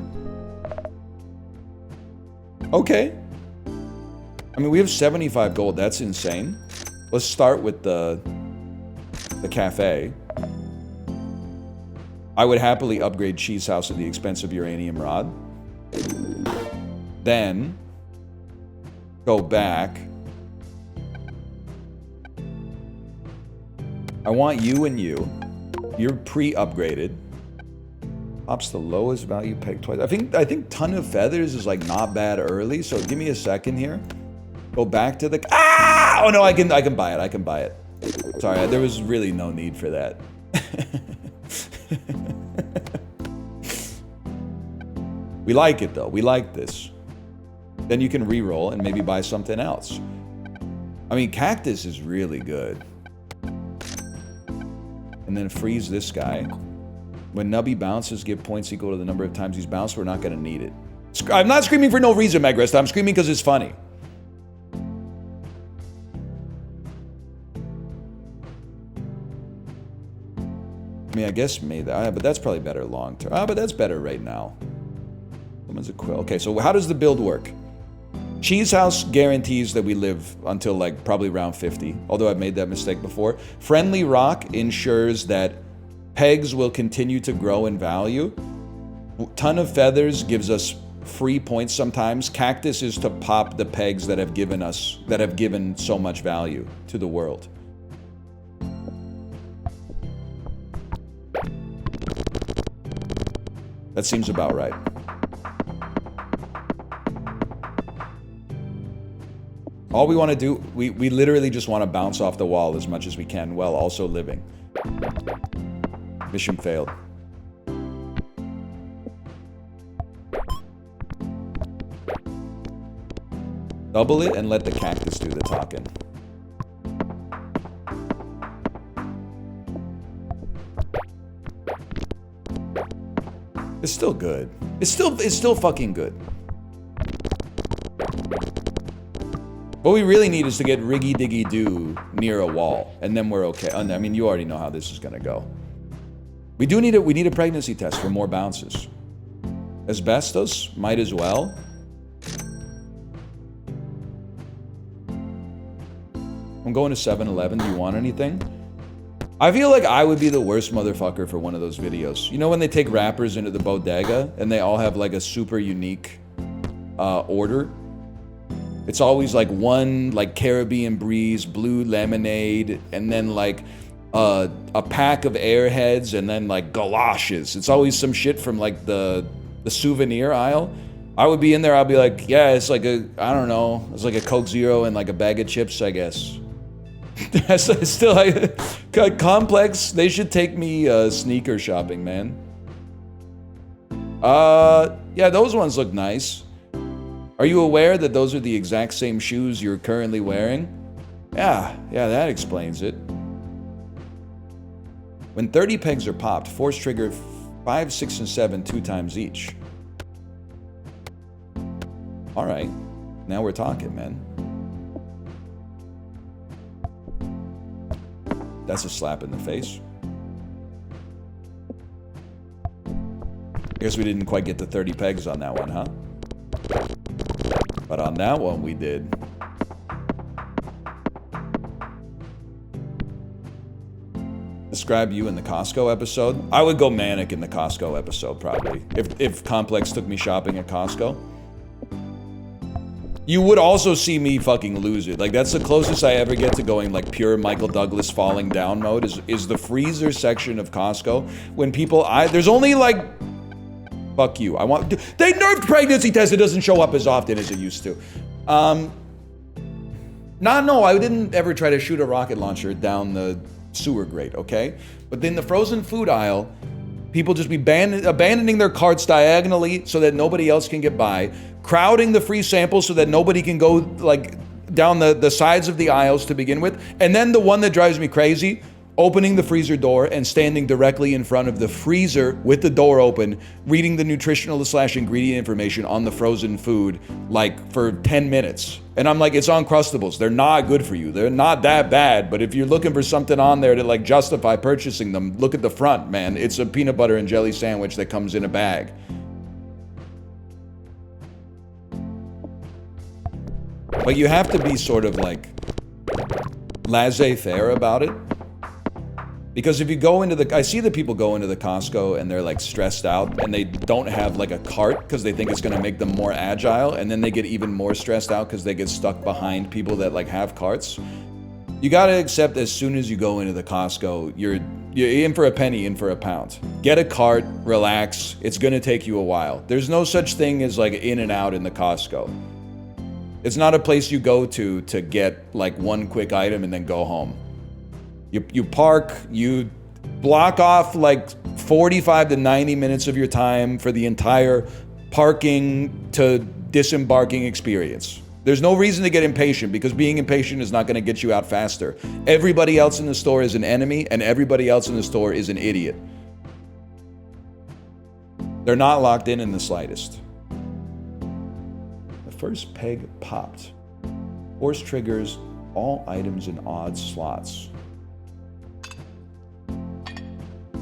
Okay. I mean, we have 75 gold. That's insane. Let's start with the cafe. I would happily upgrade Cheese House at the expense of Uranium Rod. Then go back. I want you and you. You're pre-upgraded. Pops the lowest value peg twice. I think Ton of Feathers is like not bad early, so give me a second here. Go back to the oh no, I can buy it. I can buy it. Sorry, there was really no need for that. We like it though. We like this. Then you can re-roll and maybe buy something else. I mean, Cactus is really good. And then freeze this guy. When Nubby bounces, give points equal to the number of times he's bounced. We're not going to need it. I'm not screaming for no reason, Megrest. I'm screaming because it's funny. I mean, I guess maybe, but that's probably better long term. But that's better right now. Someone's a quill. Okay, so how does the build work? Cheese House guarantees that we live until like probably round 50, although I've made that mistake before. Friendly Rock ensures that pegs will continue to grow in value. Ton of Feathers gives us free points sometimes. Cactus is to pop the pegs that have given so much value to the world. That seems about right. All we want to do, we literally just want to bounce off the wall as much as we can while also living. Mission failed. Double it and let the cactus do the talking. It's still good. It's still fucking good. What we really need is to get Riggy Diggy Doo near a wall, and then we're okay. I mean, you already know how this is gonna go. We need a pregnancy test for more bounces. Asbestos, might as well. I'm going to 7-Eleven. Do you want anything? I feel like I would be the worst motherfucker for one of those videos. You know when they take rappers into the bodega and they all have like a super unique order? It's always like one like Caribbean Breeze, blue lemonade, and then like a pack of Airheads, and then like galoshes. It's always some shit from like the souvenir aisle. I would be in there, I'd be like, yeah, it's like I don't know, it's like a Coke Zero and like a bag of chips, I guess. Still, Complex, they should take me sneaker shopping, man. Yeah, those ones look nice. Are you aware that those are the exact same shoes you're currently wearing? Yeah, that explains it. When 30 pegs are popped, force trigger 5, 6, and 7 2 times each. All right, now we're talking, man. That's a slap in the face. Guess we didn't quite get the 30 pegs on that one, huh? But on that one, we did. Describe you in the Costco episode. I would go manic in the Costco episode, probably. If Complex took me shopping at Costco. You would also see me fucking lose it. Like, that's the closest I ever get to going like pure Michael Douglas falling down mode is the freezer section of Costco. When people, there's only like, fuck you. They nerfed pregnancy test. It doesn't show up as often as it used to. No, I didn't ever try to shoot a rocket launcher down the sewer grate, okay? But in the frozen food aisle, people just be abandoning their carts diagonally so that nobody else can get by, crowding the free samples so that nobody can go like down the sides of the aisles to begin with. And then the one that drives me crazy, opening the freezer door and standing directly in front of the freezer with the door open, reading the nutritional/ingredient information on the frozen food like for 10 minutes. And I'm like, it's Uncrustables. They're not good for you. They're not that bad. But if you're looking for something on there to like justify purchasing them, look at the front, man. It's a peanut butter and jelly sandwich that comes in a bag. But you have to be sort of like laissez-faire about it. Because if you go into I see that people go into the Costco and they're like stressed out and they don't have like a cart because they think it's going to make them more agile, and then they get even more stressed out because they get stuck behind people that like have carts. You got to accept as soon as you go into the Costco, you're in for a penny, in for a pound. Get a cart, relax. It's going to take you a while. There's no such thing as like in and out in the Costco. It's not a place you go to get like one quick item and then go home. You park, you block off like 45 to 90 minutes of your time for the entire parking to disembarking experience. There's no reason to get impatient because being impatient is not going to get you out faster. Everybody else in the store is an enemy and everybody else in the store is an idiot. They're not locked in the slightest. The first peg popped. Force triggers all items in odd slots.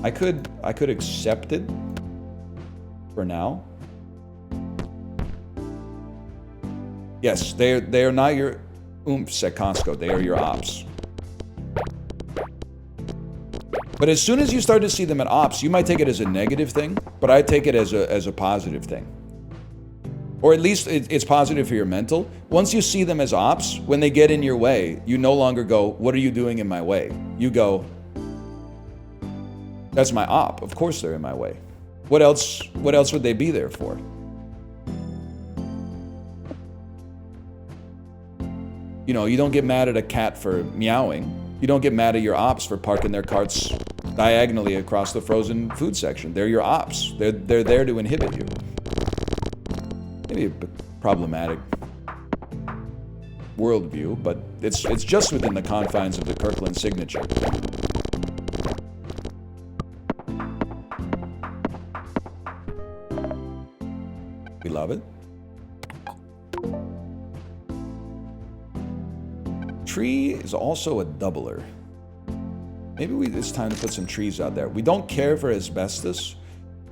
I could accept it for now. Yes, they are not your oomphs at Costco. They are your ops. But as soon as you start to see them at ops, you might take it as a negative thing, but I take it as a positive thing. Or at least it's positive for your mental. Once you see them as ops, when they get in your way, you no longer go, what are you doing in my way? You go, that's my op. Of course they're in my way. What else would they be there for? You know, you don't get mad at a cat for meowing. You don't get mad at your ops for parking their carts diagonally across the frozen food section. They're your ops. They're there to inhibit you. Maybe a problematic worldview, but it's just within the confines of the Kirkland signature. We love it. Tree is also a doubler. Maybe it's time to put some trees out there. We don't care for asbestos.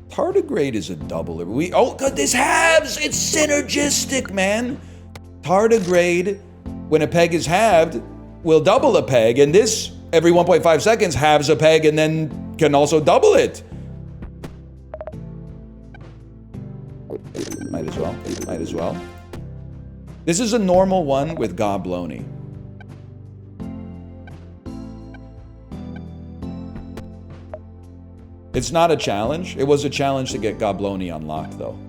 Tardigrade is a doubler. Oh, God, this halves! It's synergistic, man! Tardigrade, when a peg is halved, will double a peg, and this, every 1.5 seconds, halves a peg and then can also double it. Might as well. This is a normal one with Gobloni. It's not a challenge. It was a challenge to get Gobloni unlocked, though.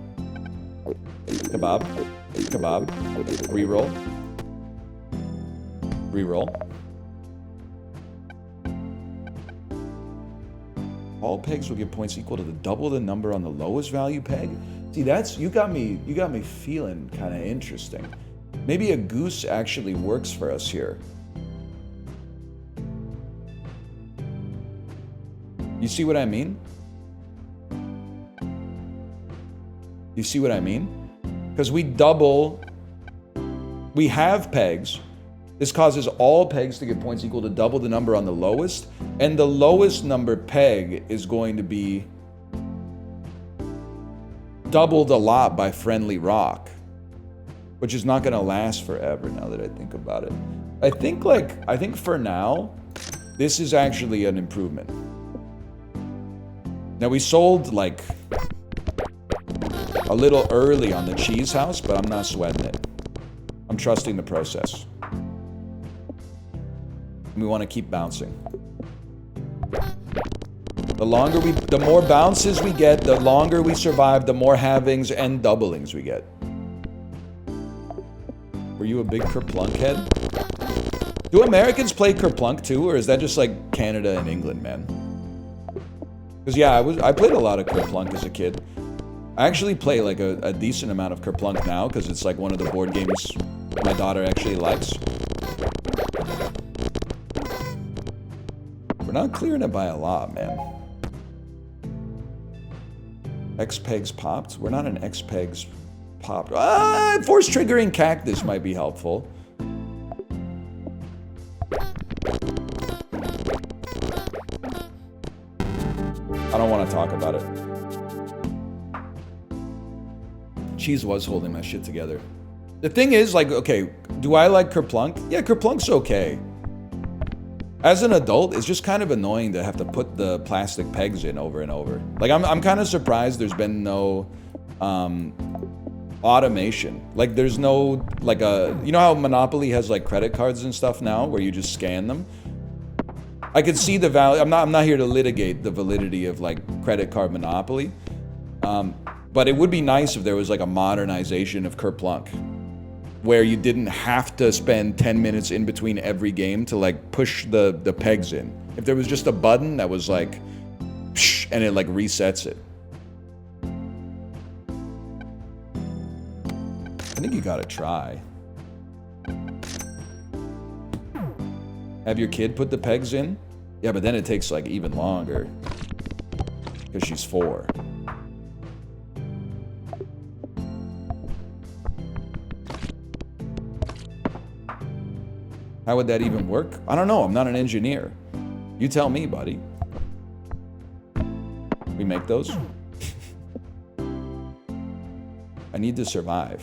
Kebab. Reroll. All pegs will get points equal to double the number on the lowest value peg. See, that's you got me feeling kind of interesting. Maybe a goose actually works for us here. You see what I mean? You see what I mean? Because we have pegs. This causes all pegs to get points equal to double the number on the lowest, and the lowest number peg is going to be doubled a lot by friendly rock, which is not going to last forever now that I think about it. I think for now, this is actually an improvement. Now we sold like a little early on the cheese house, but I'm not sweating it. I'm trusting the process. We want to keep bouncing. The more bounces we get, the longer we survive, the more halvings and doublings we get. Were you a big Kerplunk head? Do Americans play Kerplunk too, or is that just like Canada and England, man? Because yeah, I played a lot of Kerplunk as a kid. I actually play like a decent amount of Kerplunk now because it's like one of the board games my daughter actually likes. We're not clearing it by a lot, man. X-Pegs popped? We're not an X-Pegs popped. Force triggering cactus might be helpful. I don't want to talk about it. Cheese was holding my shit together. The thing is, like, okay, do I like Kerplunk? Yeah, Kerplunk's okay. As an adult, it's just kind of annoying to have to put the plastic pegs in over and over. Like, I'm kind of surprised there's been no automation. Like, there's no, like you know how Monopoly has like credit cards and stuff now where you just scan them? I could see the value. I'm not here to litigate the validity of like credit card Monopoly. But it would be nice if there was like a modernization of Kerplunk, where you didn't have to spend 10 minutes in between every game to like push the pegs in. If there was just a button that was like, psh, and it like resets it. I think you gotta try. Have your kid put the pegs in? Yeah, but then it takes like even longer. Because she's 4. How would that even work? I don't know. I'm not an engineer. You tell me, buddy. We make those? I need to survive.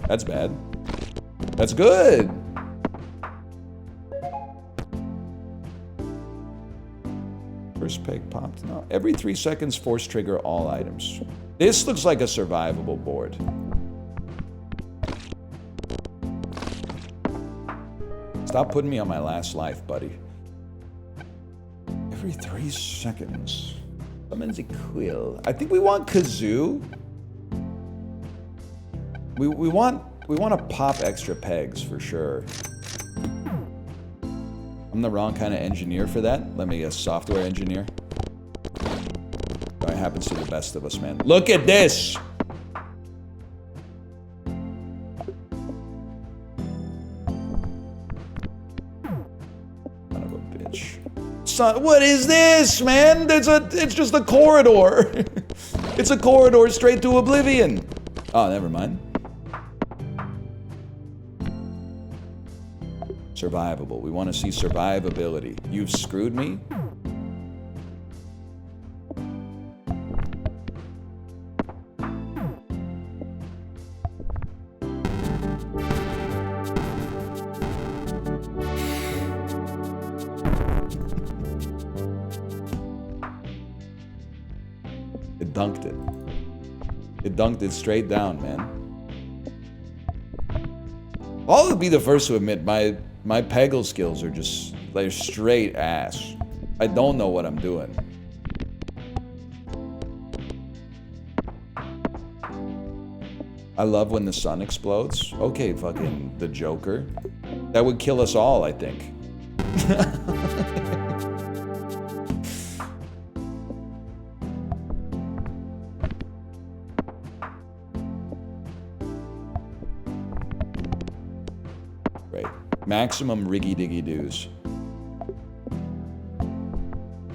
That's bad. That's good. First peg popped. No. Every 3 seconds, force trigger all items. This looks like a survivable board. Stop putting me on my last life, buddy. Every 3 seconds. Summons a quill. I think we want Kazoo. We want to pop extra pegs for sure. I'm the wrong kind of engineer for that. Let me guess, software engineer. It happens to the best of us, man. Look at this. Son, what is this, man? It's just a corridor. It's a corridor straight to oblivion. Oh, never mind. Survivable. We want to see survivability. You've screwed me? It dunked it. It dunked it straight down, man. I'll be the first to admit my Peggle skills are just, they're straight ass. I don't know what I'm doing. I love when the sun explodes. Okay, fucking the Joker. That would kill us all, I think. Right. Maximum riggy diggy doos.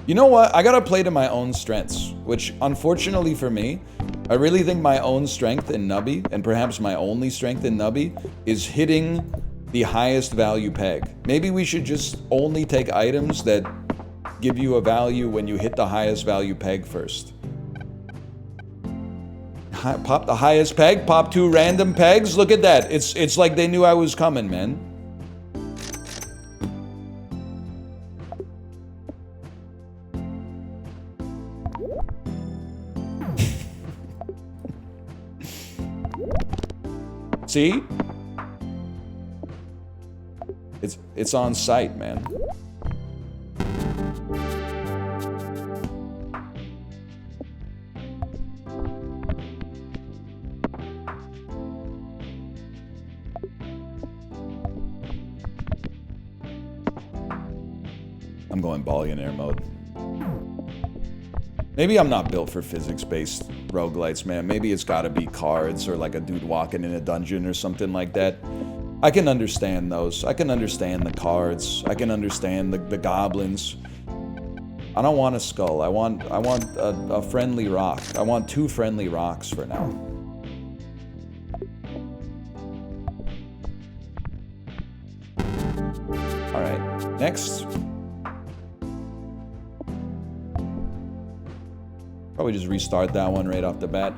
You know what? I gotta play to my own strengths, which unfortunately for me, I really think my own strength in Nubby, and perhaps my only strength in Nubby, is hitting the highest value peg. Maybe we should just only take items that give you a value when you hit the highest value peg first. Pop the highest peg, pop 2 random pegs. Look at that. It's like they knew I was coming, man. See? It's on site, man. I'm going billionaire mode. Maybe I'm not built for physics-based roguelites, man. Maybe it's gotta be cards or like a dude walking in a dungeon or something like that. I can understand those. I can understand the cards. I can understand the goblins. I don't want a skull. I want a friendly rock. I want 2 friendly rocks for now. Alright, next. Probably just restart that one right off the bat.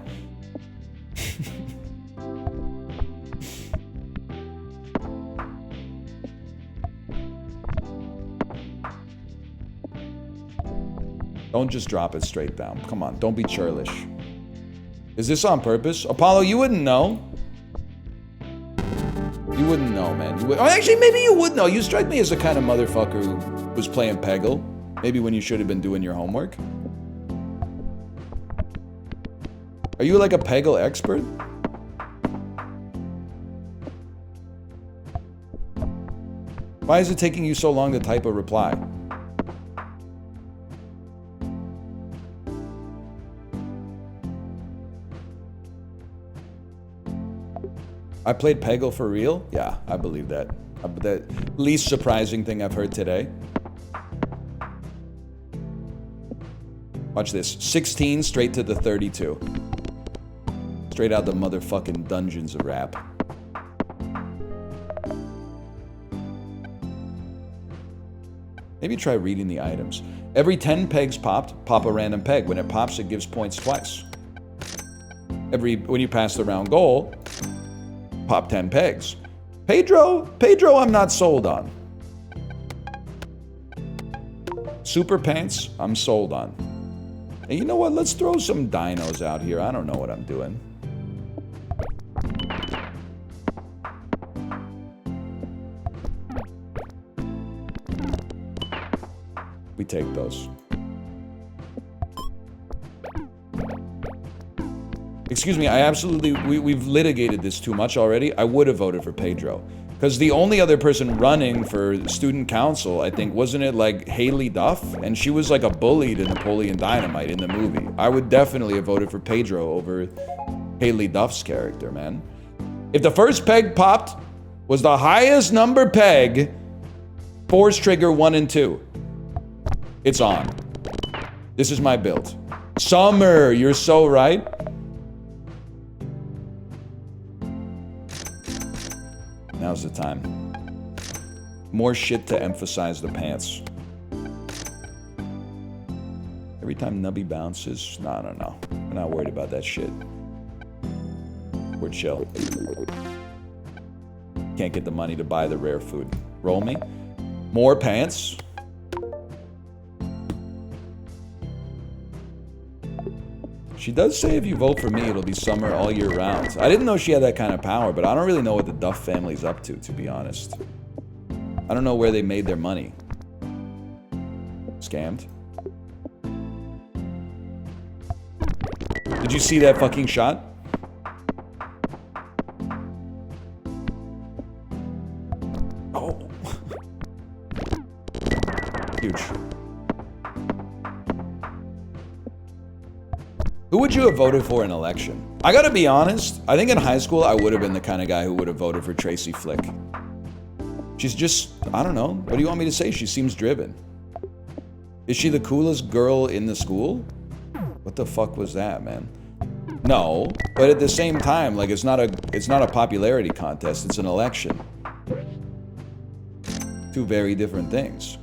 Don't just drop it straight down. Come on, don't be churlish. Is this on purpose? Apollo, you wouldn't know. You wouldn't know, man. You would, oh, actually, maybe you would know. You strike me as the kind of motherfucker who was playing Peggle. Maybe when you should have been doing your homework. Are you like a Peggle expert? Why is it taking you so long to type a reply? I played Peggle for real? Yeah, I believe that. The least surprising thing I've heard today. Watch this. 16 straight to the 32. Straight out the motherfucking dungeons of rap. Maybe try reading the items. Every 10 pegs popped, pop a random peg. When it pops, it gives points twice. When you pass the round goal, pop 10 pegs. Pedro, I'm not sold on. Super Pants, I'm sold on. And you know what? Let's throw some dinos out here. I don't know what I'm doing. We take those. Excuse me, I absolutely... We've litigated this too much already. I would have voted for Pedro. Because the only other person running for student council, I think, wasn't it like Haley Duff? And she was like a bully to Napoleon Dynamite in the movie. I would definitely have voted for Pedro over Haley Duff's character, man. If the first peg popped was the highest number peg, force trigger 1 and 2. It's on. This is my build. Summer, you're so right. Now's the time. More shit to emphasize the pants. Every time Nubby bounces, no. We're not worried about that shit. We're chill. Can't get the money to buy the rare food. Roll me. More pants. She does say if you vote for me, it'll be summer all year round. I didn't know she had that kind of power, but I don't really know what the Duff family's up to be honest. I don't know where they made their money. Scammed. Did you see that fucking shot? Oh. Huge. Who would you have voted for in election? I gotta be honest, I think in high school I would have been the kind of guy who would have voted for Tracy Flick. She's just, I don't know. What do you want me to say? She seems driven. Is she the coolest girl in the school? What the fuck was that, man? No, but at the same time, like it's not a popularity contest, it's an election. Two very different things.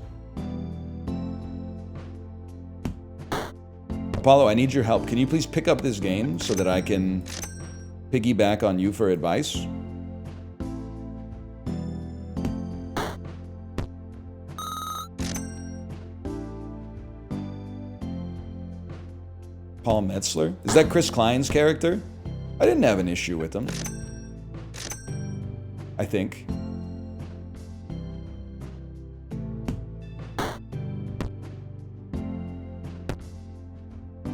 Apollo, I need your help. Can you please pick up this game so that I can piggyback on you for advice? Paul Metzler? Is that Chris Klein's character? I didn't have an issue with him. I think.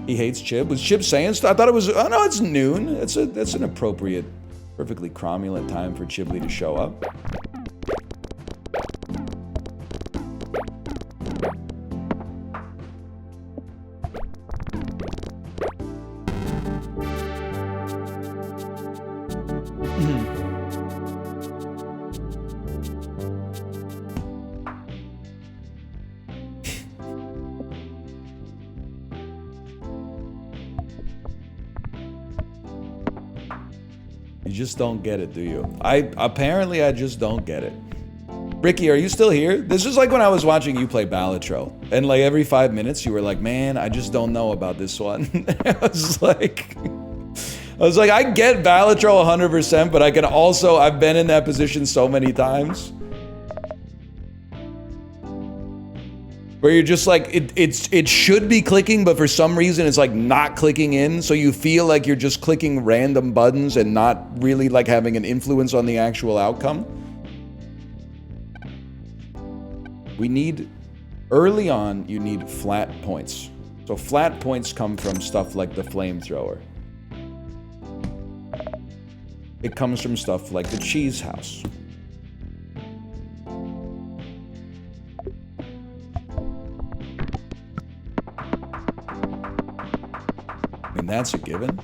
He hates Chib. Was Chib saying stuff? I thought it was, oh no, it's noon. That's an appropriate, perfectly cromulent time for Chiblee to show up. You just don't get it, do you? Apparently I just don't get it. Ricky, are you still here? This is like when I was watching you play Balatro, and like every 5 minutes you were like, man, I just don't know about this one. I was like, I get Balatro 100%, but I can also, I've been in that position so many times. Where you're just like, it should be clicking, but for some reason it's like not clicking in. So you feel like you're just clicking random buttons and not really like having an influence on the actual outcome. We need, early on, you need flat points. So flat points come from stuff like the flamethrower. It comes from stuff like the cheese house. I mean, that's a given.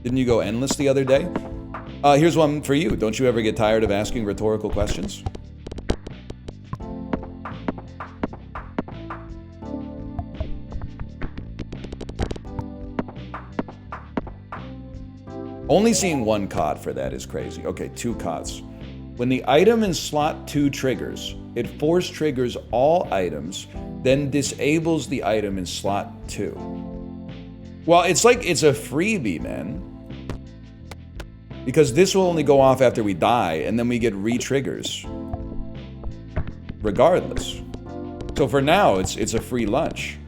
Didn't you go endless the other day? Here's one for you. Don't you ever get tired of asking rhetorical questions? Only seeing one COD for that is crazy. Okay, 2 CODs. When the item in slot 2 triggers, it force triggers all items, then disables the item in slot 2. Well, it's like it's a freebie, man. Because this will only go off after we die, and then we get re-triggers. Regardless. So for now, it's a free lunch.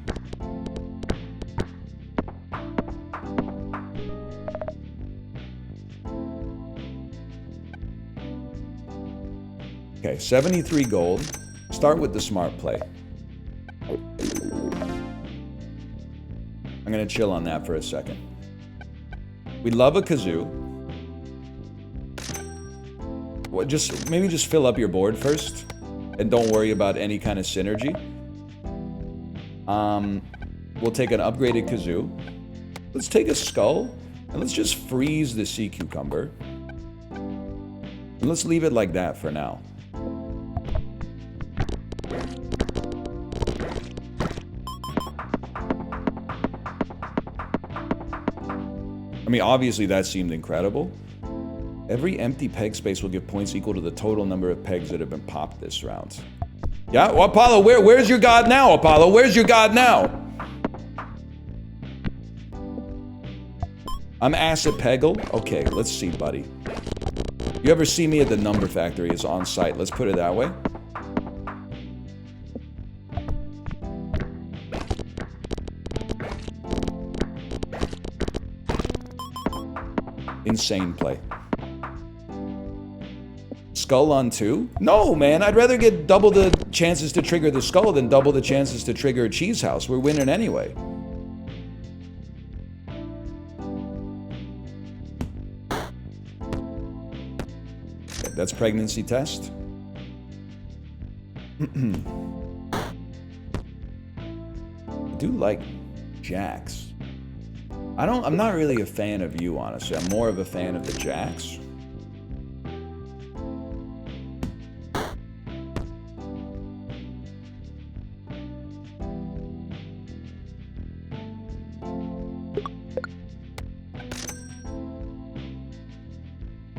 Okay, 73 gold. Start with the smart play. I'm gonna chill on that for a second. We love a kazoo. Well, maybe just fill up your board first, and don't worry about any kind of synergy. We'll take an upgraded kazoo. Let's take a skull, and let's just freeze the sea cucumber. And let's leave it like that for now. I mean, obviously that seemed incredible. Every empty peg space will give points equal to the total number of pegs that have been popped this round. Yeah? Well, Apollo, where's your god now, Apollo? Where's your god now? I'm Acid Peggle? Okay, let's see, buddy. You ever see me at the Number Factory is on site. Let's put it that way. Insane play. Skull on 2? No, man. I'd rather get double the chances to trigger the skull than double the chances to trigger a cheese house. We're winning anyway. Okay, that's pregnancy test. I do like Jacks. I'm not really a fan of you, honestly. I'm more of a fan of the Jacks.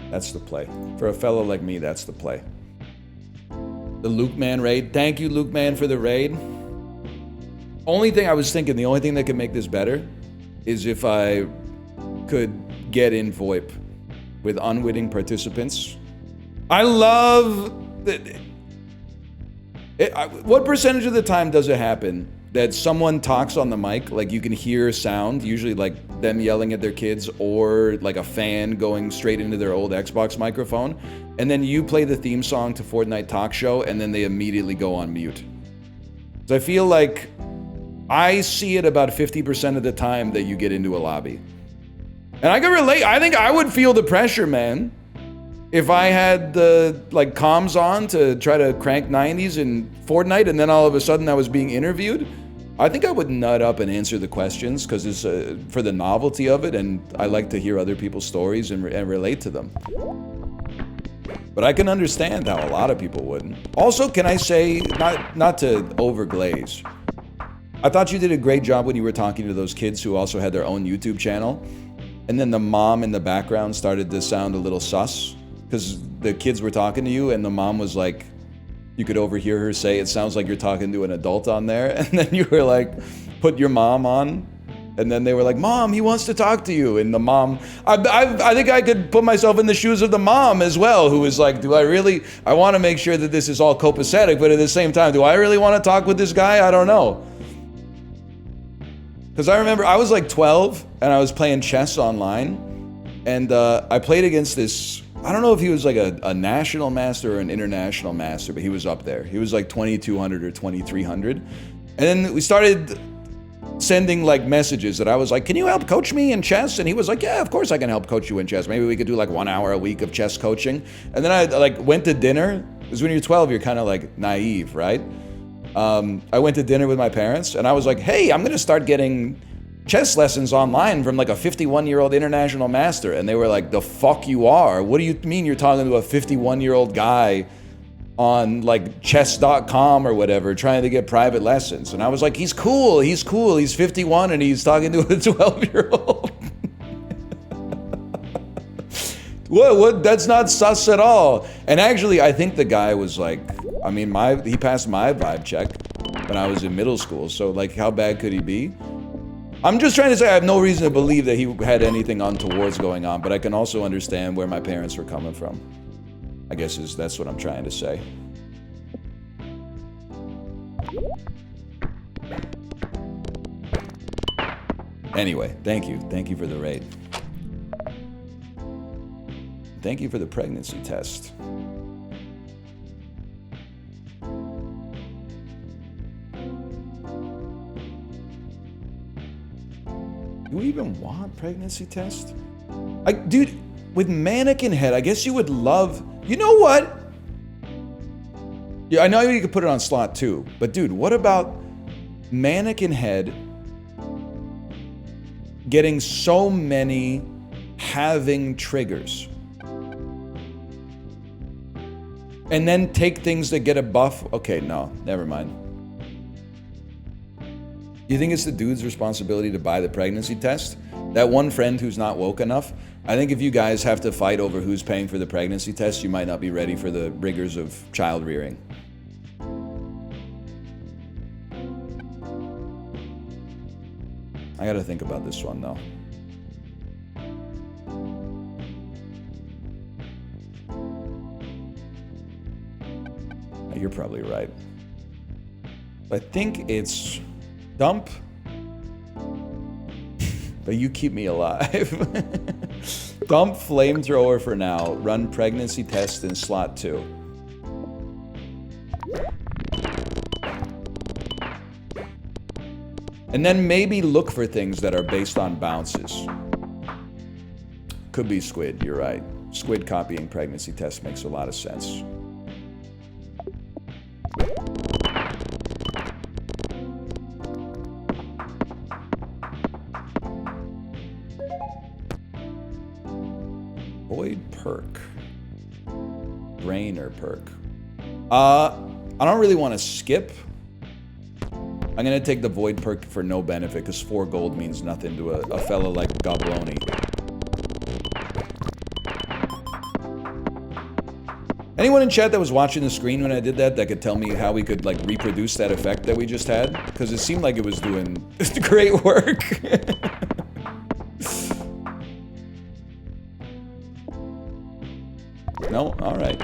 That's the play. For a fellow like me, that's the play. The Luke Man raid. Thank you, Luke Man, for the raid. Only thing I was thinking, the only thing that could make this better is if I could get in VoIP with unwitting participants. I love what percentage of the time does it happen that someone talks on the mic, like you can hear sound, usually like them yelling at their kids or like a fan going straight into their old Xbox microphone, and then you play the theme song to Fortnite Talk Show and then they immediately go on mute. So I feel like I see it about 50% of the time that you get into a lobby. And I can relate. I think I would feel the pressure, man. If I had the like comms on to try to crank 90s in Fortnite and then all of a sudden I was being interviewed, I think I would nut up and answer the questions because it's for the novelty of it, and I like to hear other people's stories and relate to them. But I can understand how a lot of people wouldn't. Also, can I say, not to overglaze, I thought you did a great job when you were talking to those kids who also had their own YouTube channel, and then the mom in the background started to sound a little sus because the kids were talking to you and the mom was like, you could overhear her say, it sounds like you're talking to an adult on there. And then you were like, put your mom on. And then they were like, Mom, he wants to talk to you. And the mom, I think I could put myself in the shoes of the mom as well, who was like, I want to make sure that this is all copacetic, but at the same time, do I really want to talk with this guy? I don't know. Because I remember I was like 12 and I was playing chess online. And I played against this, I don't know if he was like a national master or an international master, but he was up there. He was like 2200 or 2300. And then we started sending like messages that I was like, can you help coach me in chess? And he was like, yeah, of course I can help coach you in chess. Maybe we could do like 1 hour a week of chess coaching. And then I like went to dinner, because when you're 12, you're kind of like naive, right? I went to dinner with my parents and I was like, hey, I'm gonna start getting chess lessons online from like a 51-year-old international master. And they were like, the fuck you are? What do you mean you're talking to a 51-year-old guy on like chess.com or whatever, trying to get private lessons? And I was like, he's cool, he's 51 and he's talking to a 12-year-old. What? That's not sus at all. And actually, I think the guy was like, I mean, he passed my vibe check when I was in middle school. So like, how bad could he be? I'm just trying to say I have no reason to believe that he had anything untowards going on, but I can also understand where my parents were coming from. I guess that's what I'm trying to say. Anyway, thank you. Thank you for the raid. Thank you for the pregnancy test. Do we even want pregnancy test? Dude, with mannequin head, I guess you would love... You know what? Yeah, I know you could put it on slot 2, but dude, what about mannequin head getting so many having triggers? And then take things that get a buff? Okay, no, never mind. You think it's the dude's responsibility to buy the pregnancy test? That one friend who's not woke enough? I think if you guys have to fight over who's paying for the pregnancy test, you might not be ready for the rigors of child rearing. I gotta think about this one though. You're probably right. I think it's dump, but you keep me alive. Dump flamethrower for now. Run pregnancy test in slot 2. And then maybe look for things that are based on bounces. Could be squid, you're right. Squid copying pregnancy test makes a lot of sense. perk. Brainer perk. I don't really want to skip. I'm gonna take the void perk for no benefit because 4 gold means nothing to a fella like Gobloni. Anyone in chat that was watching the screen when I did that could tell me how we could like reproduce that effect that we just had? Because it seemed like it was doing great work. No? Alright.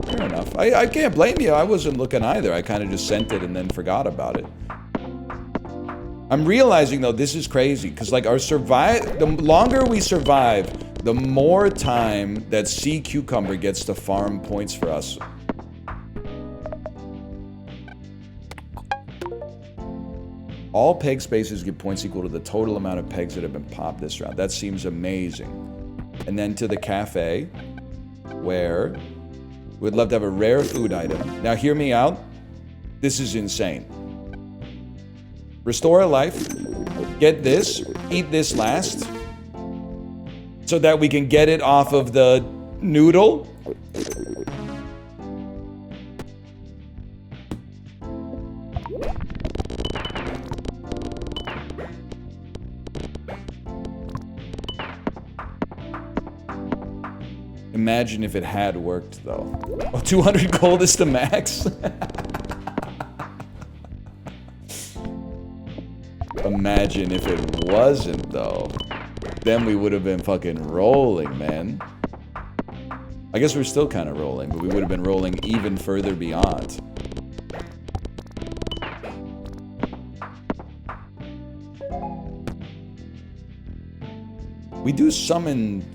Fair enough. I can't blame you. I wasn't looking either. I kind of just sent it and then forgot about it. I'm realizing, though, this is crazy. Because, like, the longer we survive, the more time that Sea Cucumber gets to farm points for us. All peg spaces give points equal to the total amount of pegs that have been popped this round. That seems amazing. And then to the cafe, where we'd love to have a rare food item. Now, hear me out. This is insane. Restore a life. Get this. Eat this last. So that we can get it off of the noodle. Imagine if it had worked, though. Oh, 200 gold is the max? Imagine if it wasn't, though. Then we would have been fucking rolling, man. I guess we're still kind of rolling, but we would have been rolling even further beyond. We do summon...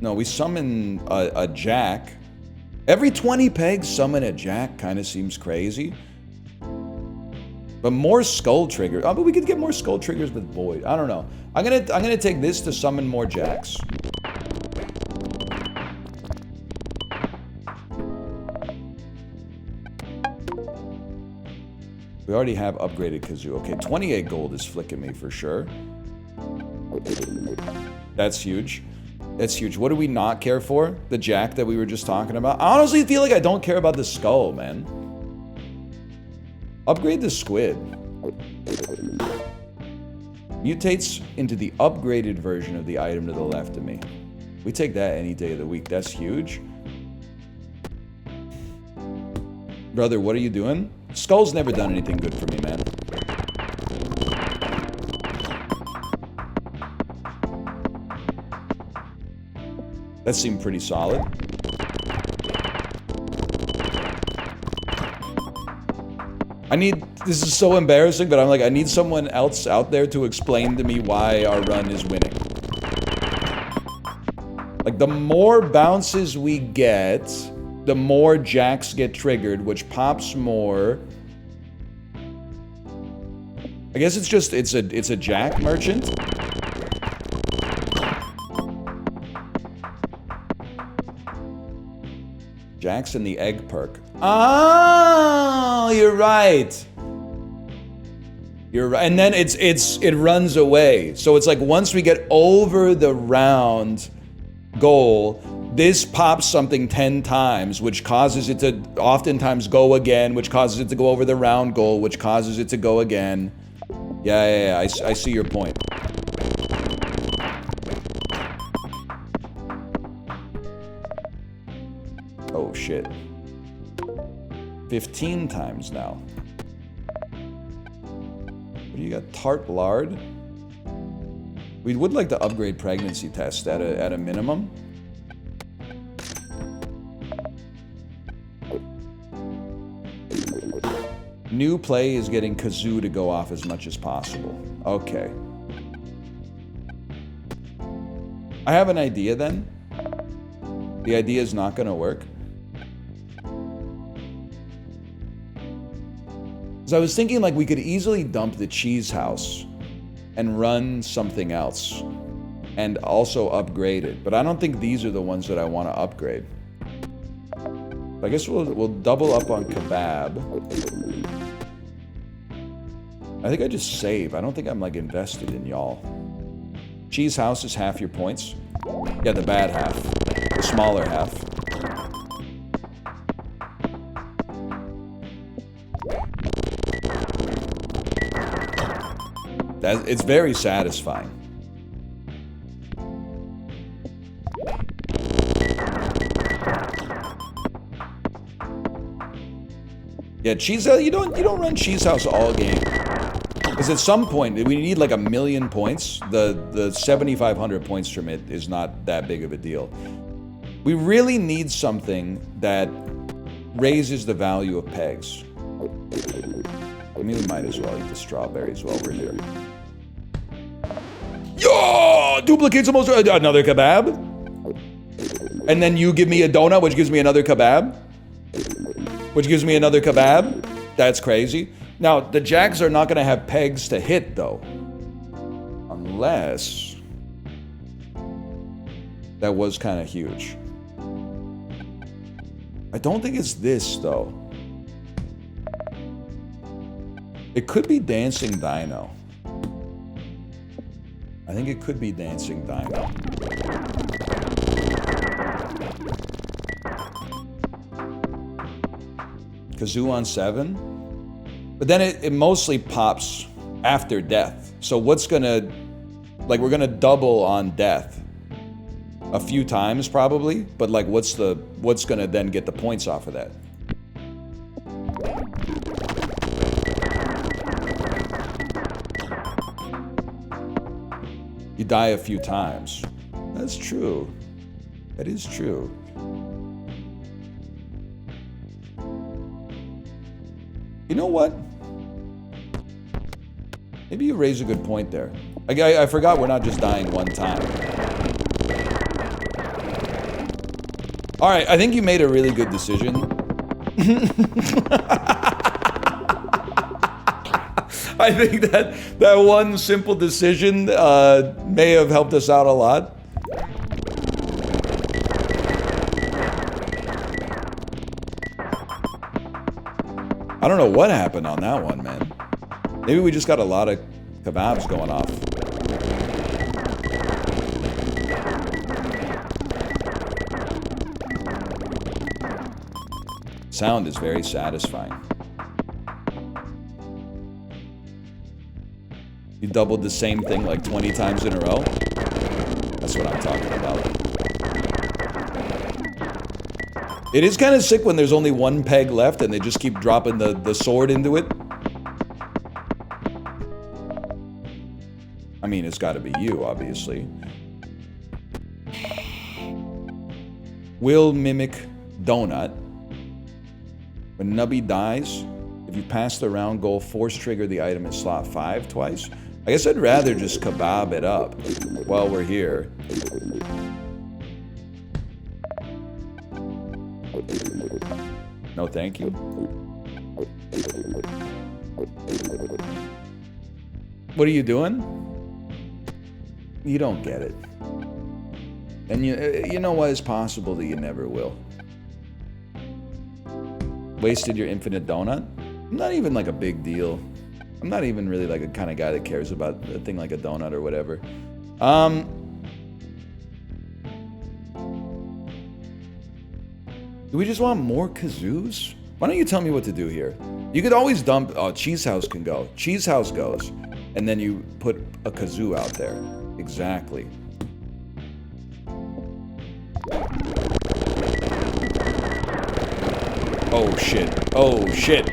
No, we summon a jack. Every 20 pegs summon a jack kind of seems crazy. But more skull triggers. Oh, but we could get more skull triggers with void. I don't know. I'm gonna take this to summon more jacks. We already have upgraded Kazoo. Okay, 28 gold is flicking me for sure. That's huge. That's huge. What do we not care for? The jack that we were just talking about? I honestly feel like I don't care about the skull, man. Upgrade the squid. Mutates into the upgraded version of the item to the left of me. We take that any day of the week. That's huge. Brother, what are you doing? Skull's never done anything good for me, man. That seemed pretty solid. This is so embarrassing, but I'm like, I need someone else out there to explain to me why our run is winning. Like, the more bounces we get, the more jacks get triggered, which pops more. I guess it's just, it's a jack merchant. Jacks and the egg perk. Oh, you're right. You're right. And then it runs away. So it's like once we get over the round goal, this pops something 10 times, which causes it to oftentimes go again, which causes it to go over the round goal, which causes it to go again. Yeah, I see your point. Oh, shit. 15 times now. What do you got? Tart lard? We would like to upgrade pregnancy test at a minimum. New play is getting Kazoo to go off as much as possible. Okay. I have an idea then. The idea is not going to work. So I was thinking like we could easily dump the cheese house and run something else and also upgrade it. But I don't think these are the ones that I want to upgrade. I guess we'll double up on kebab. I think I just save. I don't think I'm like invested in y'all. Cheese house is half your points. Yeah, the bad half. The smaller half. It's very satisfying. Yeah, cheese house. You don't run cheese house all game. Because at some point we need like 1,000,000 points. The 7,500 points from it is not that big of a deal. We really need something that raises the value of pegs. I mean, we might as well eat the strawberries while we're here. Yo! Duplicates almost another kebab. And then you give me a donut, which gives me another kebab. Which gives me another kebab. That's crazy. Now, the jacks are not going to have pegs to hit, though. Unless... that was kind of huge. I don't think it's this, though. It could be Dancing Dino. I think it could be Dancing Dino. Kazoo on 7? But then it mostly pops after death. So what's gonna... like, we're gonna double on death. A few times, probably. But, like, what's gonna then get the points off of that? You die a few times. That's true. That is true. You know what? Maybe you raise a good point there. I forgot we're not just dying one time. Alright, I think you made a really good decision. I think that one simple decision may have helped us out a lot. I don't know what happened on that one, man. Maybe we just got a lot of kebabs going off. Sound is very satisfying. You doubled the same thing like 20 times in a row? That's what I'm talking about. It is kind of sick when there's only one peg left and they just keep dropping the sword into it. I mean, it's got to be you, obviously. Will mimic donut. When Nubby dies, if you pass the round goal, force trigger the item in slot 5 twice. I guess I'd rather just kebab it up while we're here. No, thank you. What are you doing? You don't get it. And you know what? It's possible that you never will. Wasted your infinite donut? I'm not even like a big deal. I'm not even really like a kind of guy that cares about a thing like a donut or whatever. Do we just want more kazoos? Why don't you tell me what to do here? You could always dump... oh, Cheese House can go. Cheese House goes. And then you put a kazoo out there. Exactly. Oh, shit. Oh, shit.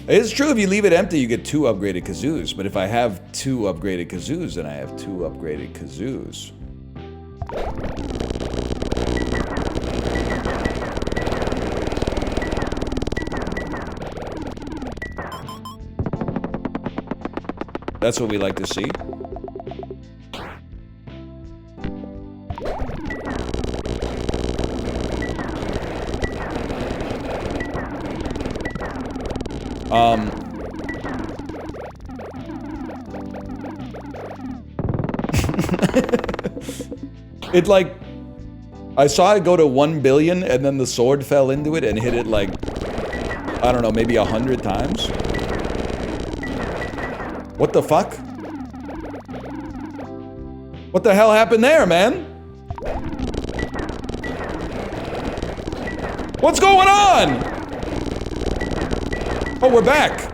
It's true, if you leave it empty, you get 2 upgraded kazoos. But if I have 2 upgraded kazoos, then I have 2 upgraded kazoos. That's what we like to see. It like, I saw it go to 1 billion and then the sword fell into it and hit it like, I don't know, maybe 100 times. What the fuck? What the hell happened there, man? What's going on? Oh, we're back.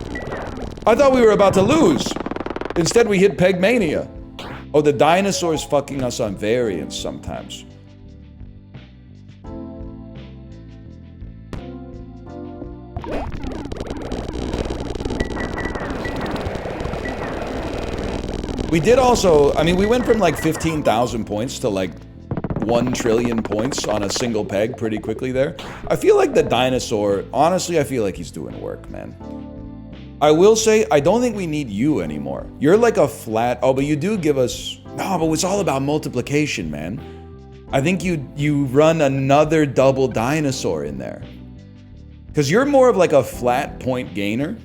I thought we were about to lose. Instead, we hit Pegmania. Oh, the dinosaur's fucking us on variants sometimes. We did also, I mean, we went from like 15,000 points to like 1 trillion points on a single peg pretty quickly there. I feel like the dinosaur, honestly, I feel like he's doing work, man. I will say, I don't think we need you anymore. You're like a flat, oh, but you do give us, no, but it's all about multiplication, man. I think you run another double dinosaur in there. Because you're more of like a flat point gainer,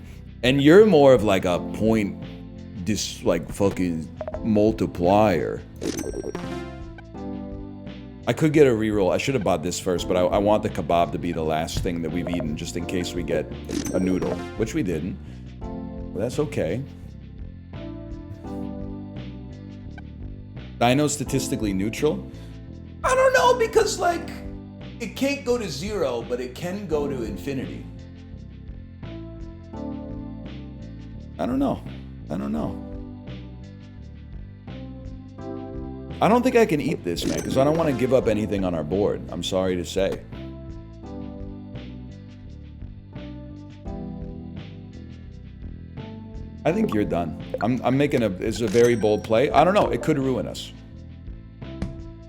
and you're more of like a point, this like fucking multiplier. I could get a reroll. I should have bought this first, but I want the kebab to be the last thing that we've eaten just in case we get a noodle, which we didn't. But that's okay. Dino statistically neutral? I don't know, because like it can't go to 0, but it can go to infinity. I don't know. I don't know. I don't think I can eat this, man, because I don't want to give up anything on our board. I'm sorry to say. I think you're done. I'm making it's a very bold play. I don't know. It could ruin us.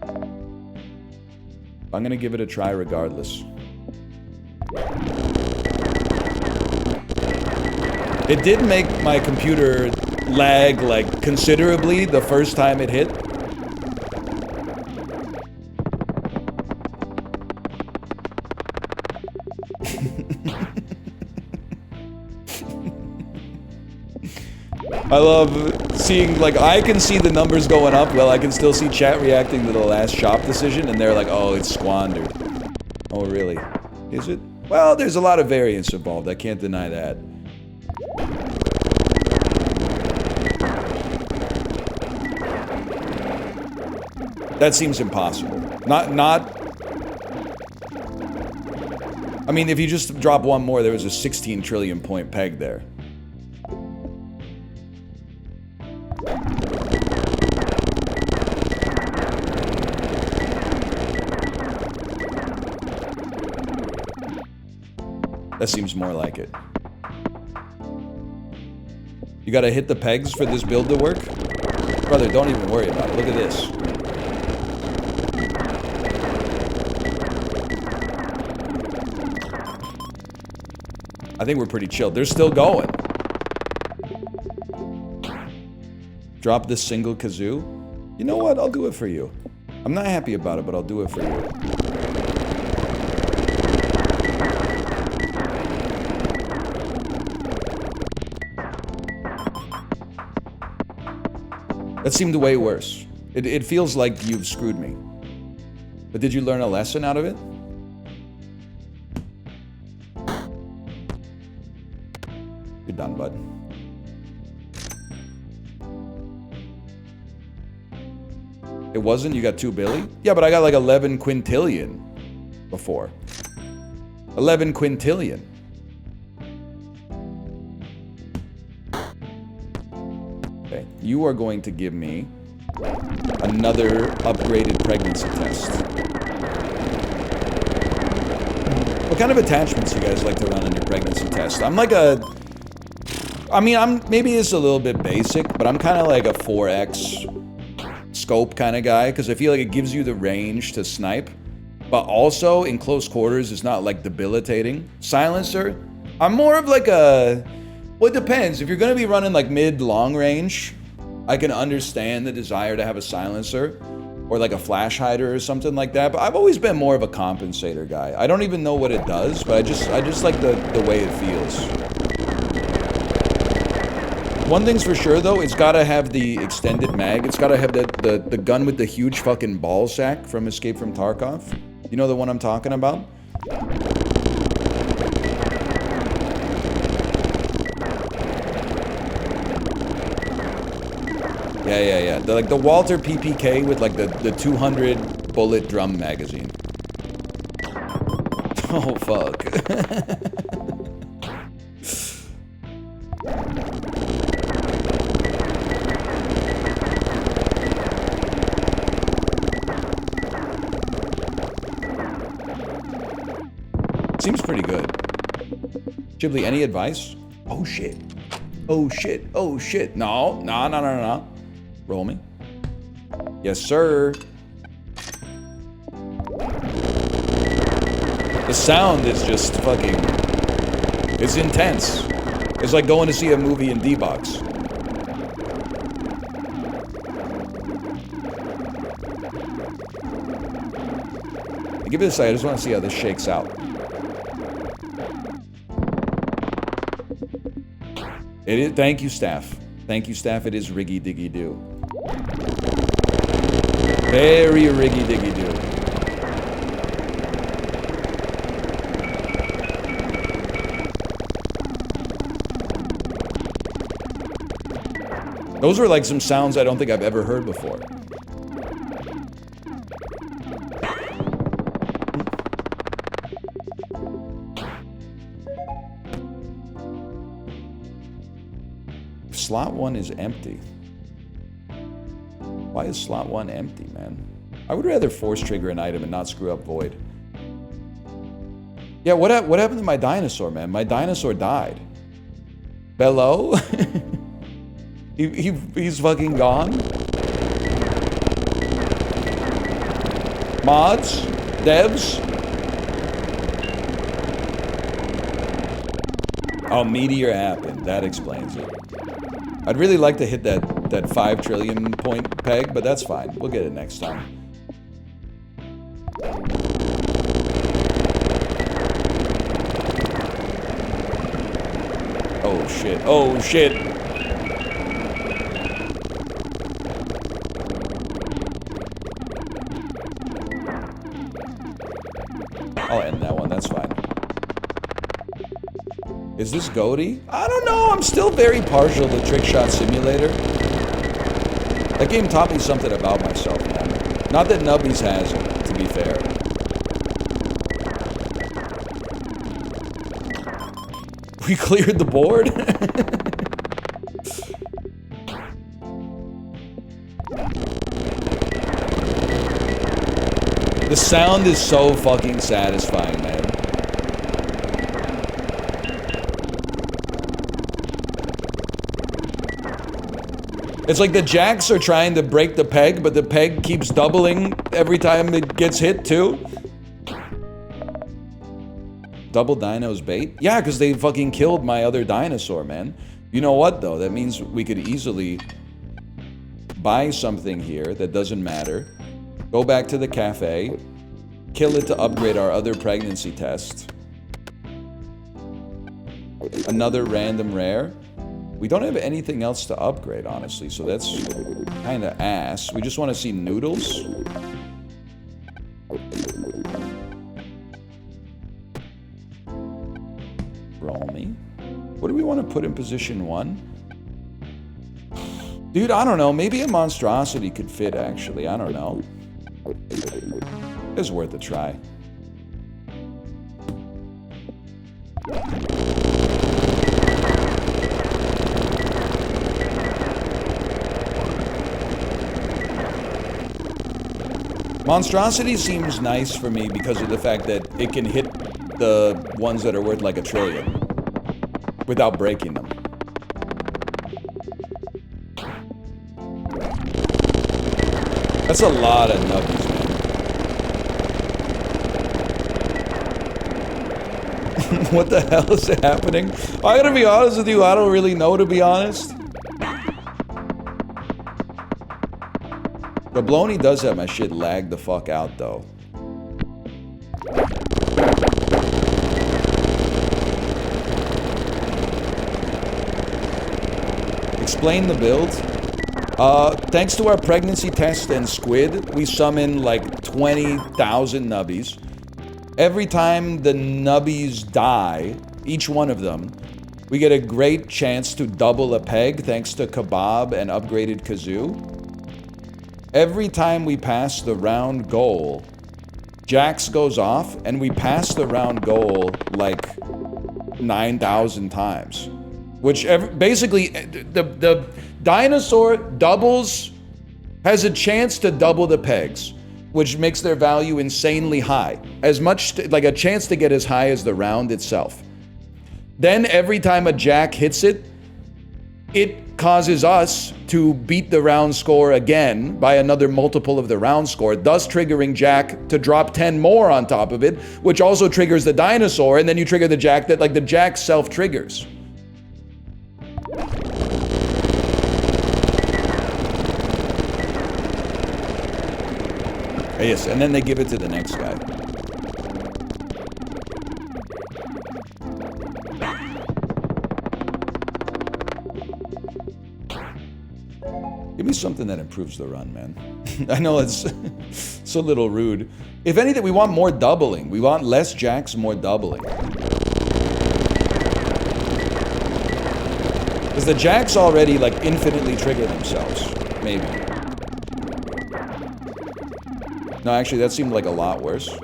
I'm going to give it a try regardless. It did make my computer lag like considerably the first time it hit. I love seeing, like, I can see the numbers going up while I can still see chat reacting to the last shop decision, and they're like, oh, it's squandered. Oh, really? Is it? Well, there's a lot of variance involved. I can't deny that. That seems impossible. I mean, if you just drop one more, there was a 16 trillion point peg there. That seems more like it. You gotta hit the pegs for this build to work? Brother, don't even worry about it. Look at this. I think we're pretty chilled. They're still going. Drop this single kazoo. You know what? I'll do it for you. I'm not happy about it, but I'll do it for you. That seemed way worse. It feels like you've screwed me. But did you learn a lesson out of it? You're done, bud. It wasn't? You got 2 billion? Yeah, but I got like 11 quintillion before. 11 quintillion. Okay, you are going to give me another upgraded pregnancy test. What kind of attachments do you guys like to run in your pregnancy test? I'm like a... I mean, maybe it's a little bit basic, but I'm kind of like a 4x scope kind of guy, because I feel like it gives you the range to snipe, but also in close quarters, it's not like debilitating. Silencer, I'm more of like a... Well, it depends. If you're going to be running like mid-long range, I can understand the desire to have a silencer or like a flash hider or something like that. But I've always been more of a compensator guy. I don't even know what it does, but I just like the way it feels. One thing's for sure though, it's gotta have the extended mag. It's gotta have the gun with the huge fucking ball sack from Escape from Tarkov. You know the one I'm talking about? Yeah. Like the Walter PPK with like the 200 bullet drum magazine. Oh, fuck. Seems pretty good. Ghibli, any advice? Oh, shit. Oh, shit. Oh, shit. No. Roll me. Yes, sir. The sound is just fucking... It's intense. It's like going to see a movie in D-Box. Give it a second. I just want to see how this shakes out. It is. Thank you, staff. Thank you, staff. It is riggy diggy do. Very riggy diggy do. Those are like some sounds I don't think I've ever heard before. Slot 1 is empty. Why is slot 1 empty, man? I would rather force trigger an item and not screw up void. Yeah, what happened to my dinosaur, man? My dinosaur died. Bello? He's fucking gone? Mods? Devs? Oh, meteor happened. That explains it. I'd really like to hit that 5 trillion point peg, but that's fine. We'll get it next time. Oh shit. Oh shit. I'll end that one. That's fine. Is this Goaty? I don't know. I'm still very partial to Trick Shot Simulator. That game taught me something about myself, man. Not that Nubbies hasn't, to be fair. We cleared the board? The sound is so fucking satisfying, man. It's like the jacks are trying to break the peg, but the peg keeps doubling every time it gets hit, too. Double dinos bait? Yeah, because they fucking killed my other dinosaur, man. You know what, though? That means we could easily buy something here that doesn't matter. Go back to the cafe. Kill it to upgrade our other pregnancy test. Another random rare. We don't have anything else to upgrade, honestly, so that's kind of ass. We just want to see noodles. Roll me. What do we want to put in position 1? Dude, I don't know. Maybe a monstrosity could fit, actually. I don't know. It's worth a try. Monstrosity seems nice for me because of the fact that it can hit the ones that are worth like 1 trillion without breaking them. That's a lot of nubbies, man. What the hell is happening? I gotta be honest with you, I don't really know, to be honest. Gabloni does have my shit lagged the fuck out, though. Explain the build. Thanks to our pregnancy test and squid, we summon like 20,000 nubbies. Every time the nubbies die, each one of them, We get a great chance to double a peg thanks to Kebab and upgraded Kazoo. Every time we pass the round goal, Jax goes off, and we pass the round goal like 9,000 times. Basically, the dinosaur has a chance to double the pegs, which makes their value insanely high. Like a chance to get as high as the round itself. Then every time a Jack hits it, it causes us to beat the round score again by another multiple of the round score, thus triggering Jack to drop 10 more on top of it, which also triggers the dinosaur, and then you trigger the Jack that, like, the Jack self-triggers. Yes, and then they give it to the next guy. Give me something that improves the run, man. I know it's a little rude. If anything, we want more doubling. We want less Jacks, more doubling. Because the Jacks already, like, infinitely trigger themselves. Maybe. No, actually, that seemed like a lot worse.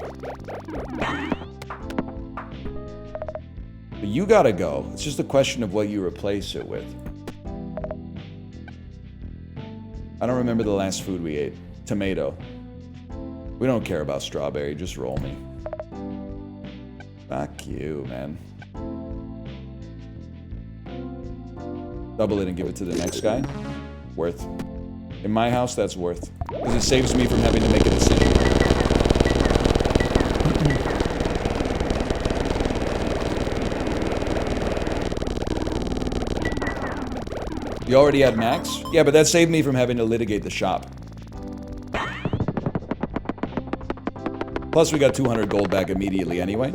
But you gotta go. It's just a question of what you replace it with. I don't remember the last food we ate. Tomato. We don't care about strawberry, just roll me. Fuck you, man. Double it and give it to the next guy. Worth. In my house, that's worth. Because it saves me from having to make a decision. You already had max? Yeah, but that saved me from having to litigate the shop. Plus, we got 200 gold back immediately anyway.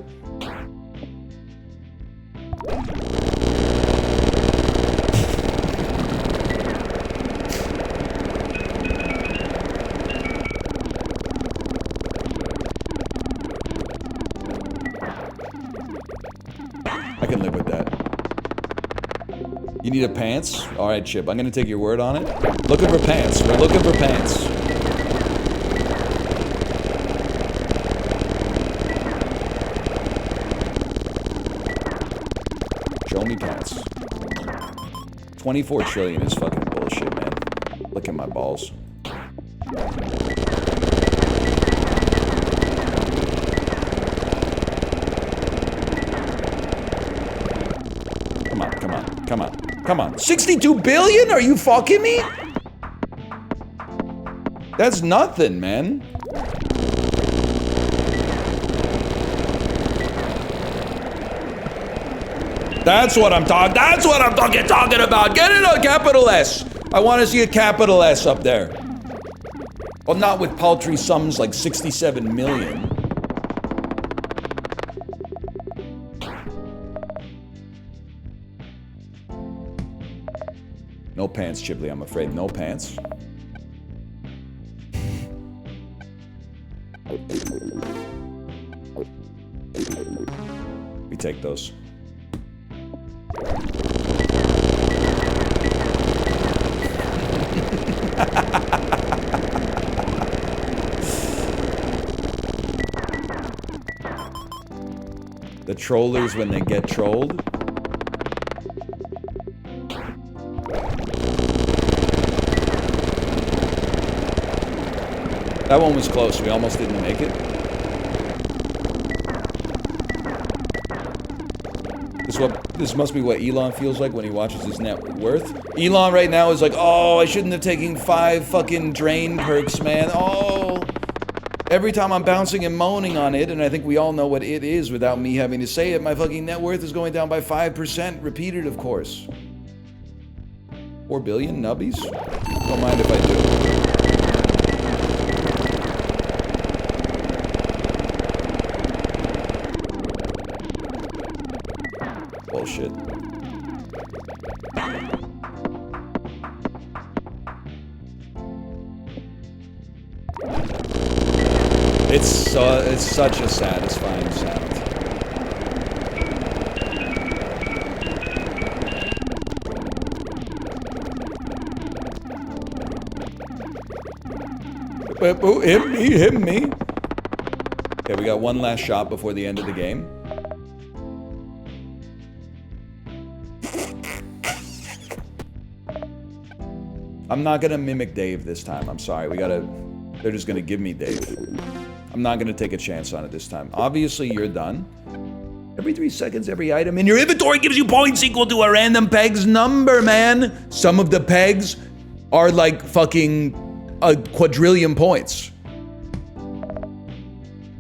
I can live with that. You need a pants? Alright, Chip, I'm gonna take your word on it. Looking for pants. We're looking for pants. Show me pants. 24 trillion is fucking bullshit, man. Look at my balls. Come on, come on, come on. Come on. 62 billion? Are you fucking me? That's nothing, man. That's what I'm talking. That's what I'm talking about. Get it a capital S. I want to see a capital S up there. Well, not with paltry sums like 67 million. No pants, Chibley, I'm afraid. No pants. We take those. The trollers when they get trolled. That one was close. We almost didn't make it. This must be what Elon feels like when he watches his net worth. Elon right now is like, oh, I shouldn't have taken 5 fucking drain perks, man. Oh. Every time I'm bouncing and moaning on it, and I think we all know what it is without me having to say it, my fucking net worth is going down by 5%. Repeated, of course. 4 billion nubbies? Don't mind if I do. Bullshit. It's such a satisfying sound. Hit me. Okay, we got one last shot before the end of the game. I'm not gonna mimic Dave this time. I'm sorry. They're just gonna give me Dave. I'm not gonna take a chance on it this time. Obviously, you're done. Every 3 seconds, every item in your inventory gives you points equal to a random peg's number, man. Some of the pegs are like fucking a quadrillion points.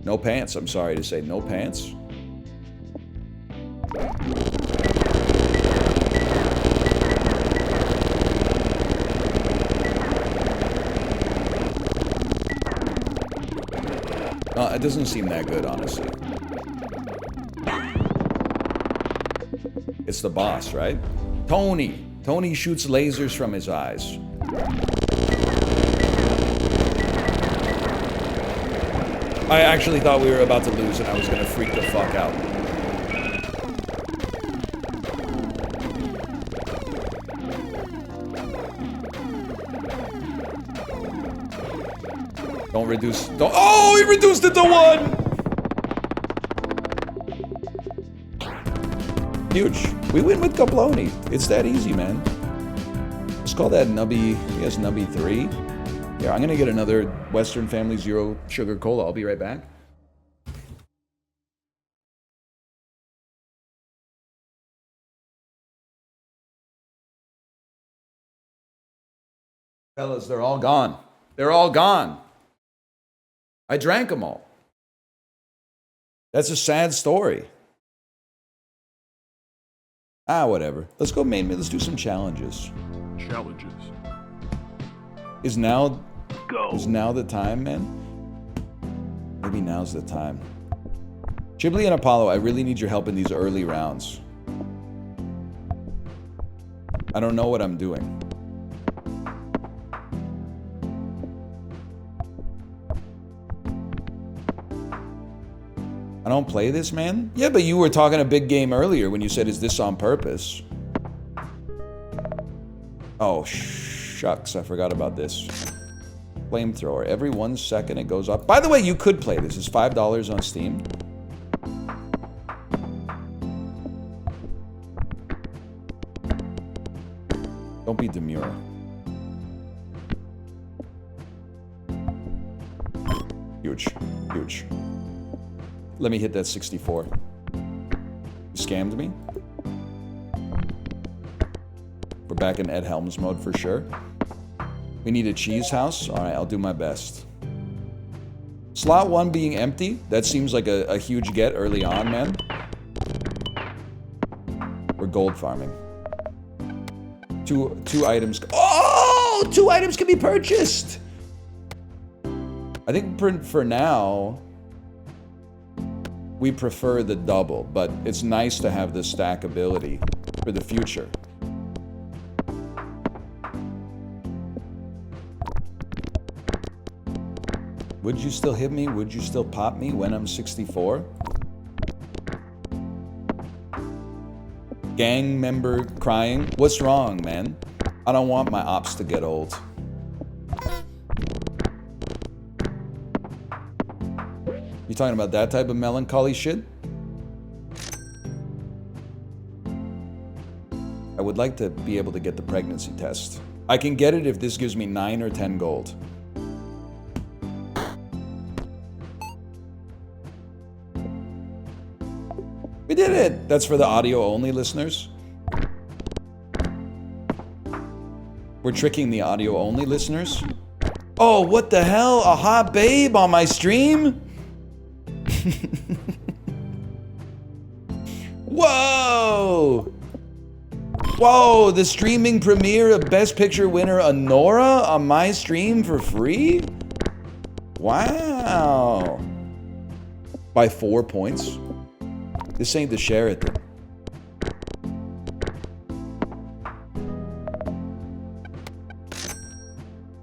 No pants. I'm sorry to say, no pants. It doesn't seem that good, honestly. It's the boss, right? Tony. Tony shoots lasers from his eyes. I actually thought we were about to lose and I was gonna freak the fuck out. Don't reduce. Don't. Oh, he reduced it to 1! Huge. We win with Kaploni. It's that easy, man. Let's call that Nubby. He has Nubby 3. Yeah, I'm gonna get another Western Family Zero Sugar Cola. I'll be right back. Fellas, they're all gone. They're all gone. I drank them all. That's a sad story. Ah, whatever. Let's go main. Let's do some challenges. Challenges. Is now Go. Is now the time, man? Maybe now's the time. Chibli and Apollo, I really need your help in these early rounds. I don't know what I'm doing. I don't play this, man? Yeah, but you were talking a big game earlier when you said, is this on purpose? Oh, shucks, I forgot about this. Flamethrower. Every 1 second it goes up. By the way, you could play this. It's $5 on Steam. Don't be demure. Huge. Huge. Let me hit that 64. You scammed me? We're back in Ed Helms mode for sure. We need a cheese house. All right, I'll do my best. Slot 1 being empty. That seems like a huge get early on, man. We're gold farming. Two items. Oh, 2 items can be purchased. I think for now, we prefer the double, but it's nice to have the stackability for the future. Would you still hit me? Would you still pop me when I'm 64? Gang member crying. What's wrong, man? I don't want my ops to get old. You talking about that type of melancholy shit? I would like to be able to get the pregnancy test. I can get it if this gives me 9 or 10 gold. We did it! That's for the audio-only listeners. We're tricking the audio-only listeners. Oh, what the hell? A hot babe on my stream? Whoa! Whoa, the streaming premiere of Best Picture winner Honora on my stream for free? Wow. By 4 points? This ain't the Sheraton.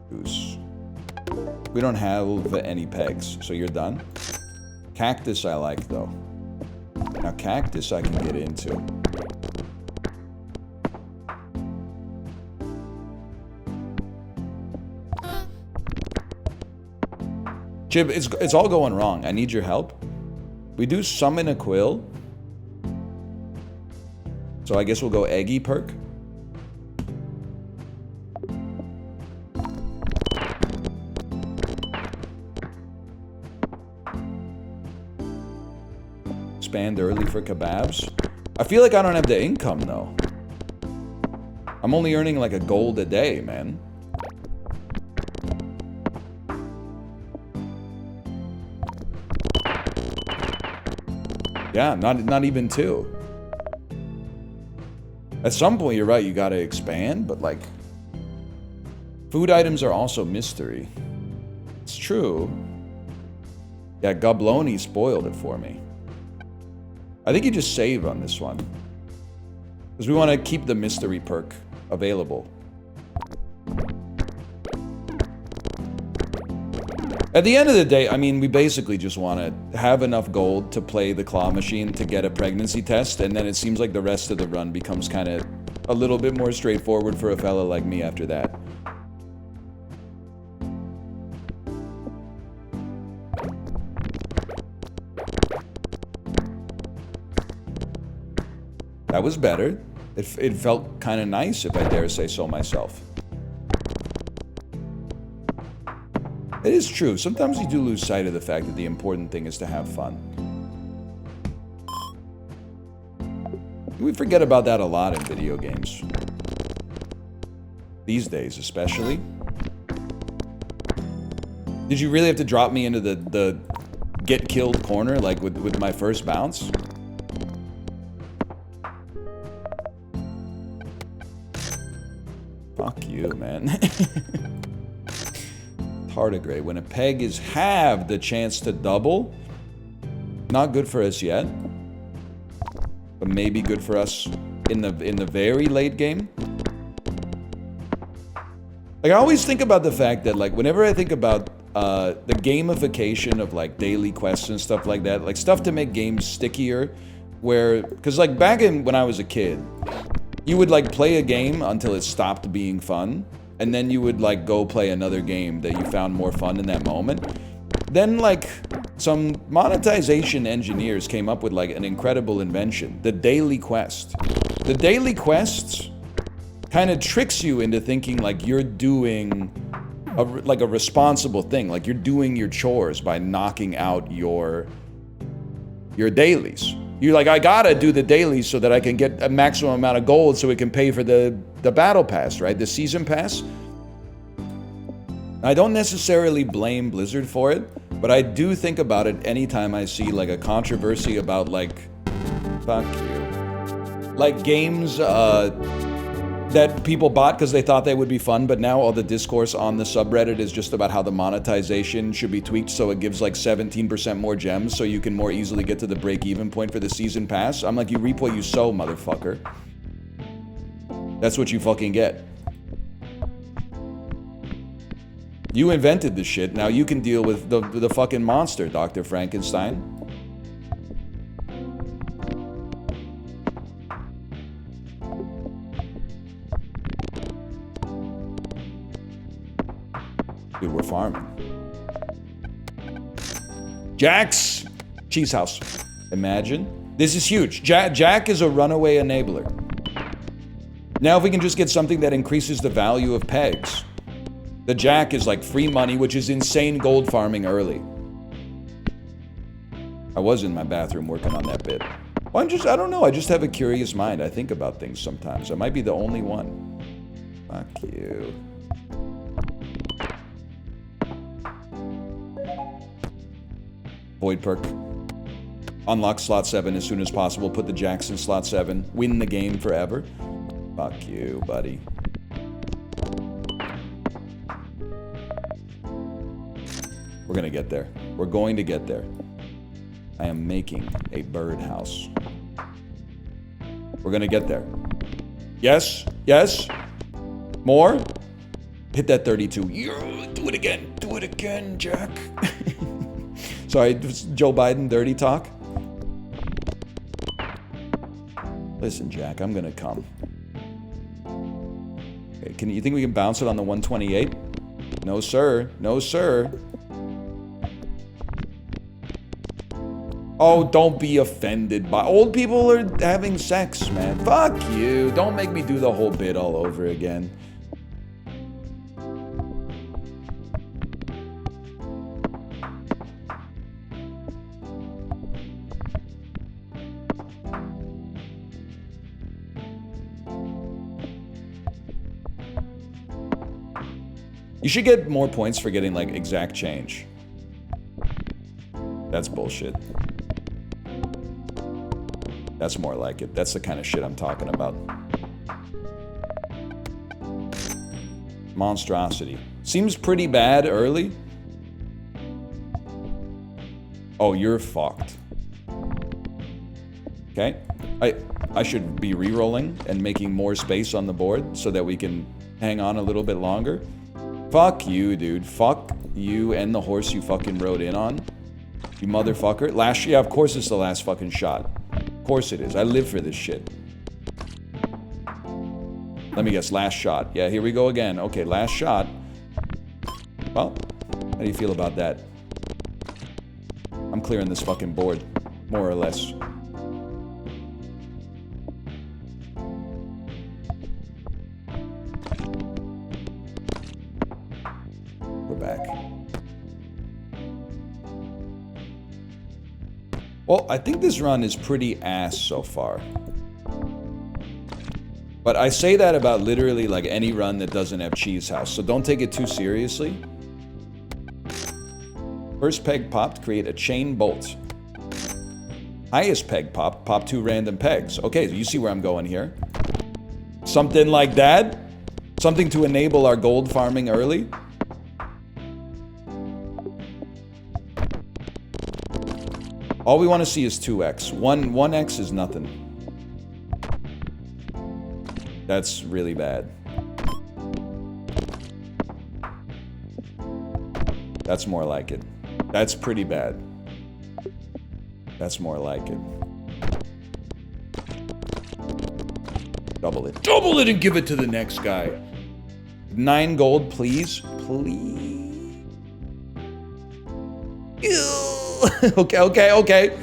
Goose. We don't have any pegs, so you're done. Cactus I like, though. Now, cactus I can get into. Chip, it's all going wrong. I need your help. We do summon a quill. So I guess we'll go eggy perk. Expand early for kebabs. I feel like I don't have the income though. I'm only earning like a gold a day, man. Yeah, not even 2. At some point, you're right, you gotta expand, but like... Food items are also mystery. It's true. Yeah, Gobloni spoiled it for me. I think you just save on this one. Because we want to keep the mystery perk available. At the end of the day, I mean, we basically just want to have enough gold to play the claw machine to get a pregnancy test, and then it seems like the rest of the run becomes kind of a little bit more straightforward for a fella like me after that. That was better. It felt kind of nice, if I dare say so myself. It is true. Sometimes you do lose sight of the fact that the important thing is to have fun. We forget about that a lot in video games. These days, especially. Did you really have to drop me into the get killed corner, like with my first bounce? Fuck you, man. Tardigrade. When a peg is halved, the chance to double. Not good for us yet. But maybe good for us in the very late game. Like, I always think about the fact that, like, whenever I think about the gamification of, like, daily quests and stuff like that, like, stuff to make games stickier, where... Because, like, back when I was a kid, you would, like, play a game until it stopped being fun, and then you would, like, go play another game that you found more fun in that moment. Then, like, some monetization engineers came up with, like, an incredible invention. The daily quest. The daily quests kind of tricks you into thinking, like, you're doing, a responsible thing. Like, you're doing your chores by knocking out your dailies. You're like, I gotta do the dailies so that I can get a maximum amount of gold so we can pay for the battle pass, right? The season pass. I don't necessarily blame Blizzard for it, but I do think about it anytime I see, like, a controversy about, like, fuck you. Like, games that people bought because they thought they would be fun, but now all the discourse on the subreddit is just about how the monetization should be tweaked so it gives, like, 17% more gems so you can more easily get to the break-even point for the season pass. I'm like, you reap what you sow, motherfucker. That's what you fucking get. You invented this shit, now you can deal with the fucking monster, Dr. Frankenstein. Dude, we're farming. Jack's Cheese House. Imagine. This is huge. Jack is a runaway enabler. Now if we can just get something that increases the value of pegs. The Jack is like free money, which is insane gold farming early. I was in my bathroom working on that bit. Well, I don't know, I just have a curious mind. I think about things sometimes. I might be the only one. Fuck you. Void perk. Unlock slot 7 as soon as possible. Put the Jacks in slot 7. Win the game forever. Fuck you, buddy. We're gonna get there. We're going to get there. I am making a birdhouse. We're gonna get there. Yes? Yes? More? Hit that 32. Yeah, do it again. Do it again, Jack. Sorry, Joe Biden dirty talk. Listen, Jack, I'm gonna come. Okay, you think we can bounce it on the 128? No, sir. No, sir. Oh, don't be offended by old people are having sex, man. Fuck you. Don't make me do the whole bit all over again. You should get more points for getting, like, exact change. That's bullshit. That's more like it. That's the kind of shit I'm talking about. Monstrosity. Seems pretty bad early. Oh, you're fucked. Okay. I should be re-rolling and making more space on the board so that we can hang on a little bit longer. Fuck you, dude. Fuck you and the horse you fucking rode in on. You motherfucker. Last, yeah, of course it's the last fucking shot. Of course it is. I live for this shit. Let me guess. Last shot. Yeah, here we go again. Okay, last shot. Well, how do you feel about that? I'm clearing this fucking board. More or less. We're back. Well, I think this run is pretty ass so far. But I say that about literally like any run that doesn't have Cheese House, so don't take it too seriously. First peg popped, create a chain bolt. Highest peg popped, pop 2 random pegs. Okay, so you see where I'm going here. Something like that. Something to enable our gold farming early. All we want to see is 2x. 1x is nothing. That's really bad. That's more like it. That's pretty bad. That's more like it. Double it. Double it and give it to the next guy. 9 gold, please. Please. Okay.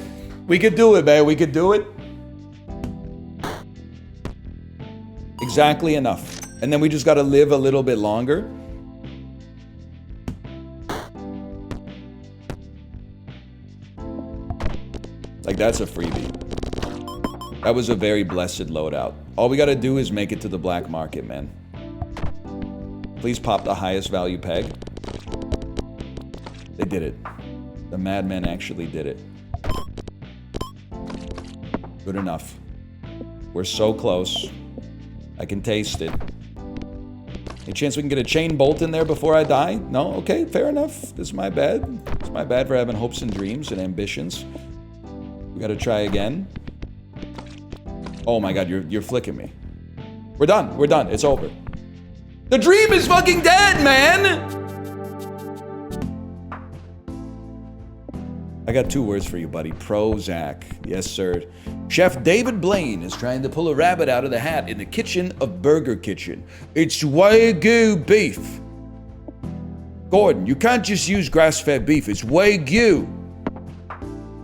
We could do it, man. We could do it. Exactly enough. And then we just gotta live a little bit longer. Like, that's a freebie. That was a very blessed loadout. All we gotta do is make it to the black market, man. Please pop the highest value peg. They did it. The madmen actually did it. Good enough. We're so close. I can taste it. Any chance we can get a chain bolt in there before I die? No? Okay, fair enough. This is my bad. It's my bad for having hopes and dreams and ambitions. We gotta try again. Oh my god, you're flicking me. We're done. We're done. It's over. The dream is fucking dead, man! I got 2 words for you, buddy. Prozac. Yes, sir. Chef David Blaine is trying to pull a rabbit out of the hat in the kitchen of Burger Kitchen. It's Wagyu beef. Gordon, you can't just use grass-fed beef. It's Wagyu.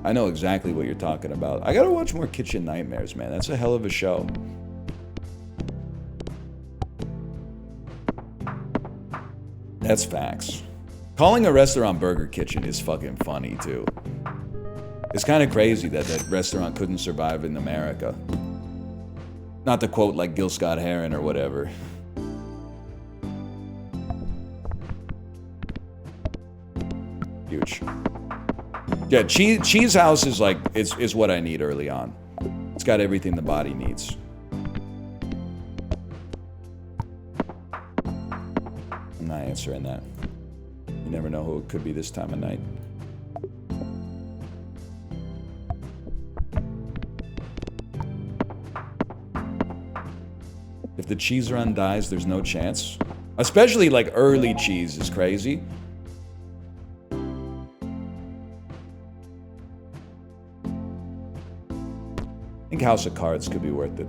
I know exactly what you're talking about. I gotta watch more Kitchen Nightmares, man. That's a hell of a show. That's facts. Calling a restaurant Burger Kitchen is fucking funny, too. It's kind of crazy that that restaurant couldn't survive in America. Not to quote, like, Gil Scott-Heron or whatever. Huge. Yeah, Cheese House is like, is what I need early on. It's got everything the body needs. I'm not answering that. You never know who it could be this time of night. If the cheese run dies, there's no chance. Especially like early cheese is crazy. I think House of Cards could be worth it.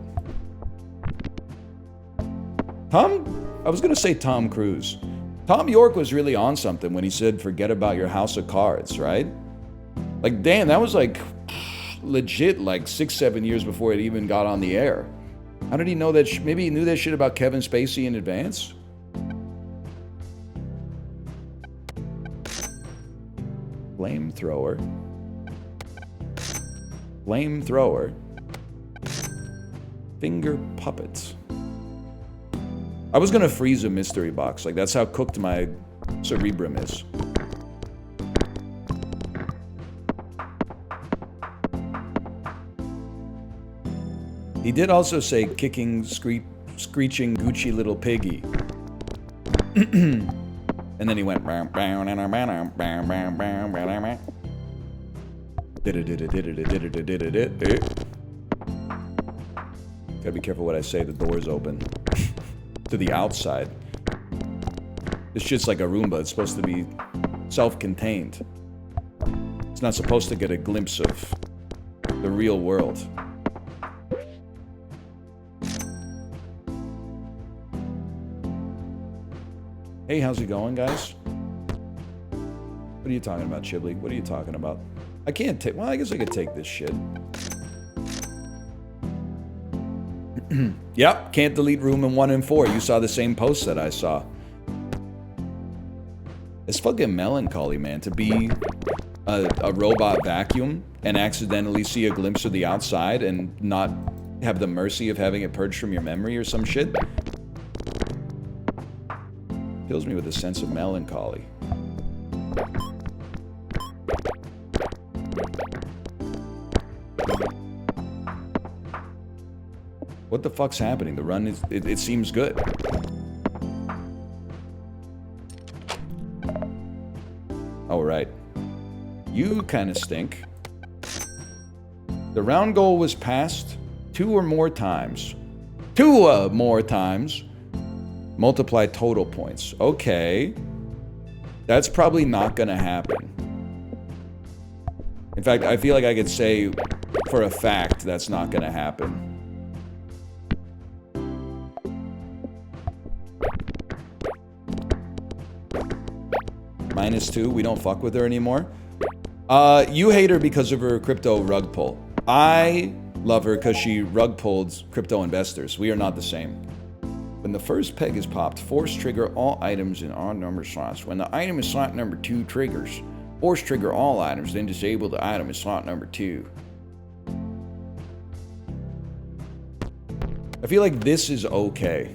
I was gonna say Tom Cruise. Tom York was really on something when he said, forget about your House of Cards, right? Like, damn, that was like legit like 6-7 years before it even got on the air. How did he know that? Maybe he knew that shit about Kevin Spacey in advance? Flamethrower. Flamethrower. Finger puppets. I was gonna freeze a mystery box. Like, that's how cooked my cerebrum is. He did also say kicking, screeching Gucci little piggy. And then he went. Gotta be careful what I say, the door's open. To the outside. This shit's like a Roomba, it's supposed to be self-contained. It's not supposed to get a glimpse of the real world. Hey, how's it going, guys? What are you talking about, Chibli? What are you talking about? I can't take... Well, I guess I could take this shit. Yep, can't delete room in 1 and 4. You saw the same post that I saw. It's fucking melancholy, man, to be a robot vacuum and accidentally see a glimpse of the outside and not have the mercy of having it purged from your memory or some shit. Fills me with a sense of melancholy. What the fuck's happening? The run is... It seems good. All right. You kind of stink. The round goal was passed 2 or more times. 2 more times. Multiply total points. Okay. That's probably not gonna happen. In fact, I feel like I could say for a fact that's not gonna happen. -2, we don't fuck with her anymore. You hate her because of her crypto rug pull. I love her because she rug pulled crypto investors. We are not the same. When the first peg is popped, force trigger all items in odd number slots. When the item is slot number 2 triggers, force trigger all items, then disable the item in slot number 2. I feel like this is okay.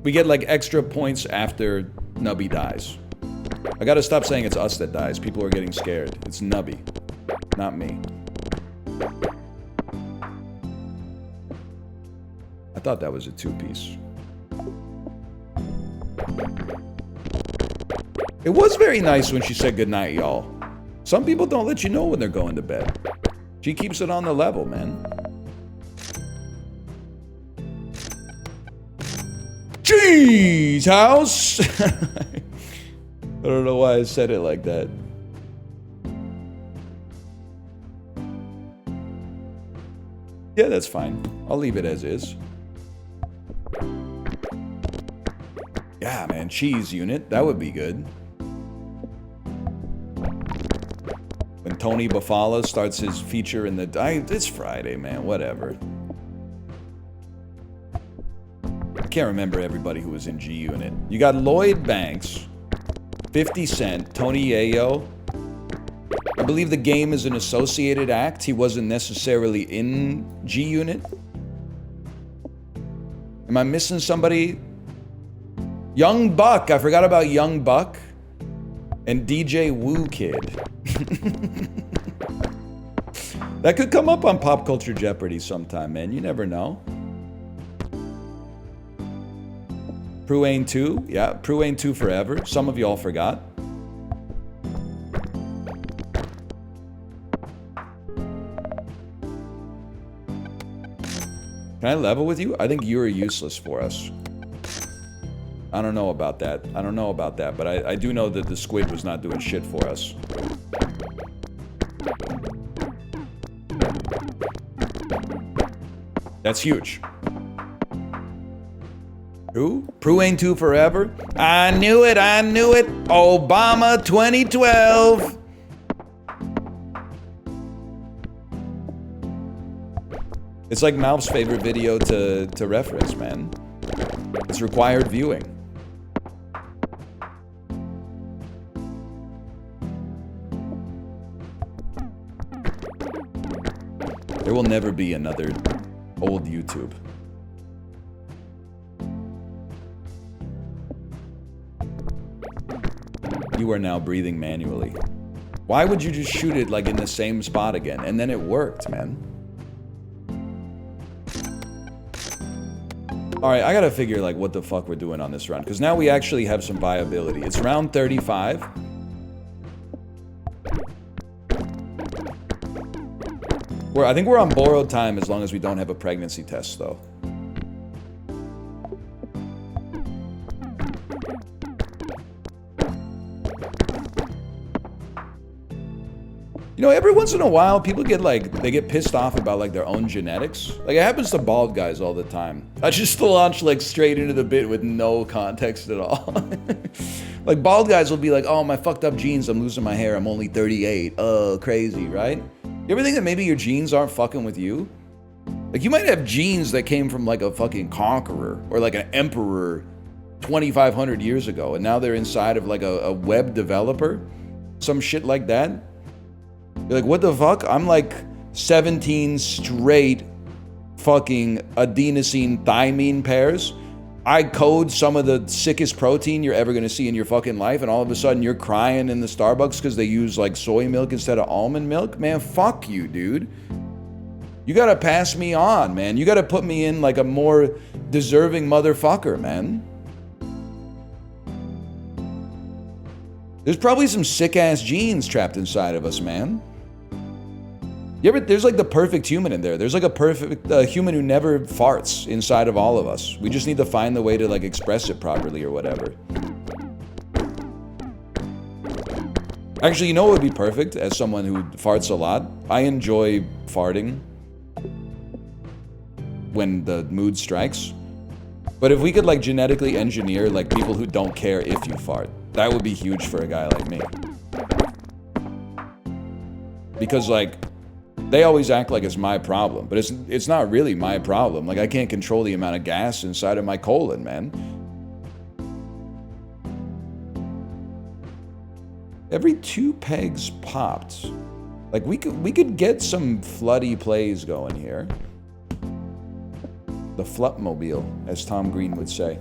We get like extra points after Nubby dies. I gotta stop saying it's us that dies. People are getting scared. It's Nubby, not me. I thought that was a 2-piece. It was very nice when she said goodnight, y'all. Some people don't let you know when they're going to bed. She keeps it on the level, man. Cheese house! I don't know why I said it like that. Yeah, that's fine. I'll leave it as is. Yeah, man, cheese unit. That would be good. When Tony Bufala starts his feature in the... it's Friday, man. Whatever. I can't remember everybody who was in G Unit. You got Lloyd Banks, 50 Cent, Tony Yayo. I believe the game is an associated act. He wasn't necessarily in G Unit. Am I missing somebody? Young Buck. I forgot about Young Buck. And DJ Woo Kid. That could come up on Pop Culture Jeopardy sometime, man. You never know. Pruane 2. Yeah, Pruane 2 forever. Some of y'all forgot. Can I level with you? I think you're useless for us. I don't know about that. I don't know about that, but I do know that the squid was not doing shit for us. That's huge. Who? Prue ain't two forever? I knew it, I knew it. Obama 2012. It's like Malf's favorite video to reference, man. It's required viewing. There will never be another old YouTube. You are now breathing manually. Why would you just shoot it like in the same spot again? And then it worked, man. All right, I gotta figure like what the fuck we're doing on this run, because now we actually have some viability. It's round 35. I think we're on borrowed time as long as we don't have a pregnancy test, though. You know, every once in a while, people get like, they get pissed off about like their own genetics. Like it happens to bald guys all the time. I just launch like straight into the bit with no context at all. Like bald guys will be like, oh, my fucked up genes, I'm losing my hair, I'm only 38. Oh, crazy, right? You ever think that maybe your genes aren't fucking with you? Like you might have genes that came from like a fucking conqueror or like an emperor 2,500 years ago, and now they're inside of like a web developer, some shit like that. You're like, what the fuck? I'm like 17 straight fucking adenosine thymine pairs. I code some of the sickest protein you're ever gonna see in your fucking life, and all of a sudden you're crying in the Starbucks because they use like soy milk instead of almond milk? Man, fuck you, dude. You gotta pass me on, man. You gotta put me in like a more deserving motherfucker, man. There's probably some sick-ass genes trapped inside of us, man. There's like the perfect human in there. There's like a perfect human who never farts inside of all of us. We just need to find the way to like express it properly or whatever. Actually, you know what would be perfect as someone who farts a lot? I enjoy farting when the mood strikes. But if we could like genetically engineer like people who don't care if you fart, that would be huge for a guy like me. Because like, they always act like it's my problem, but it's not really my problem. Like I can't control the amount of gas inside of my colon, man. Every 2 pegs popped. Like we could get some floody plays going here. The Flupmobile, as Tom Green would say.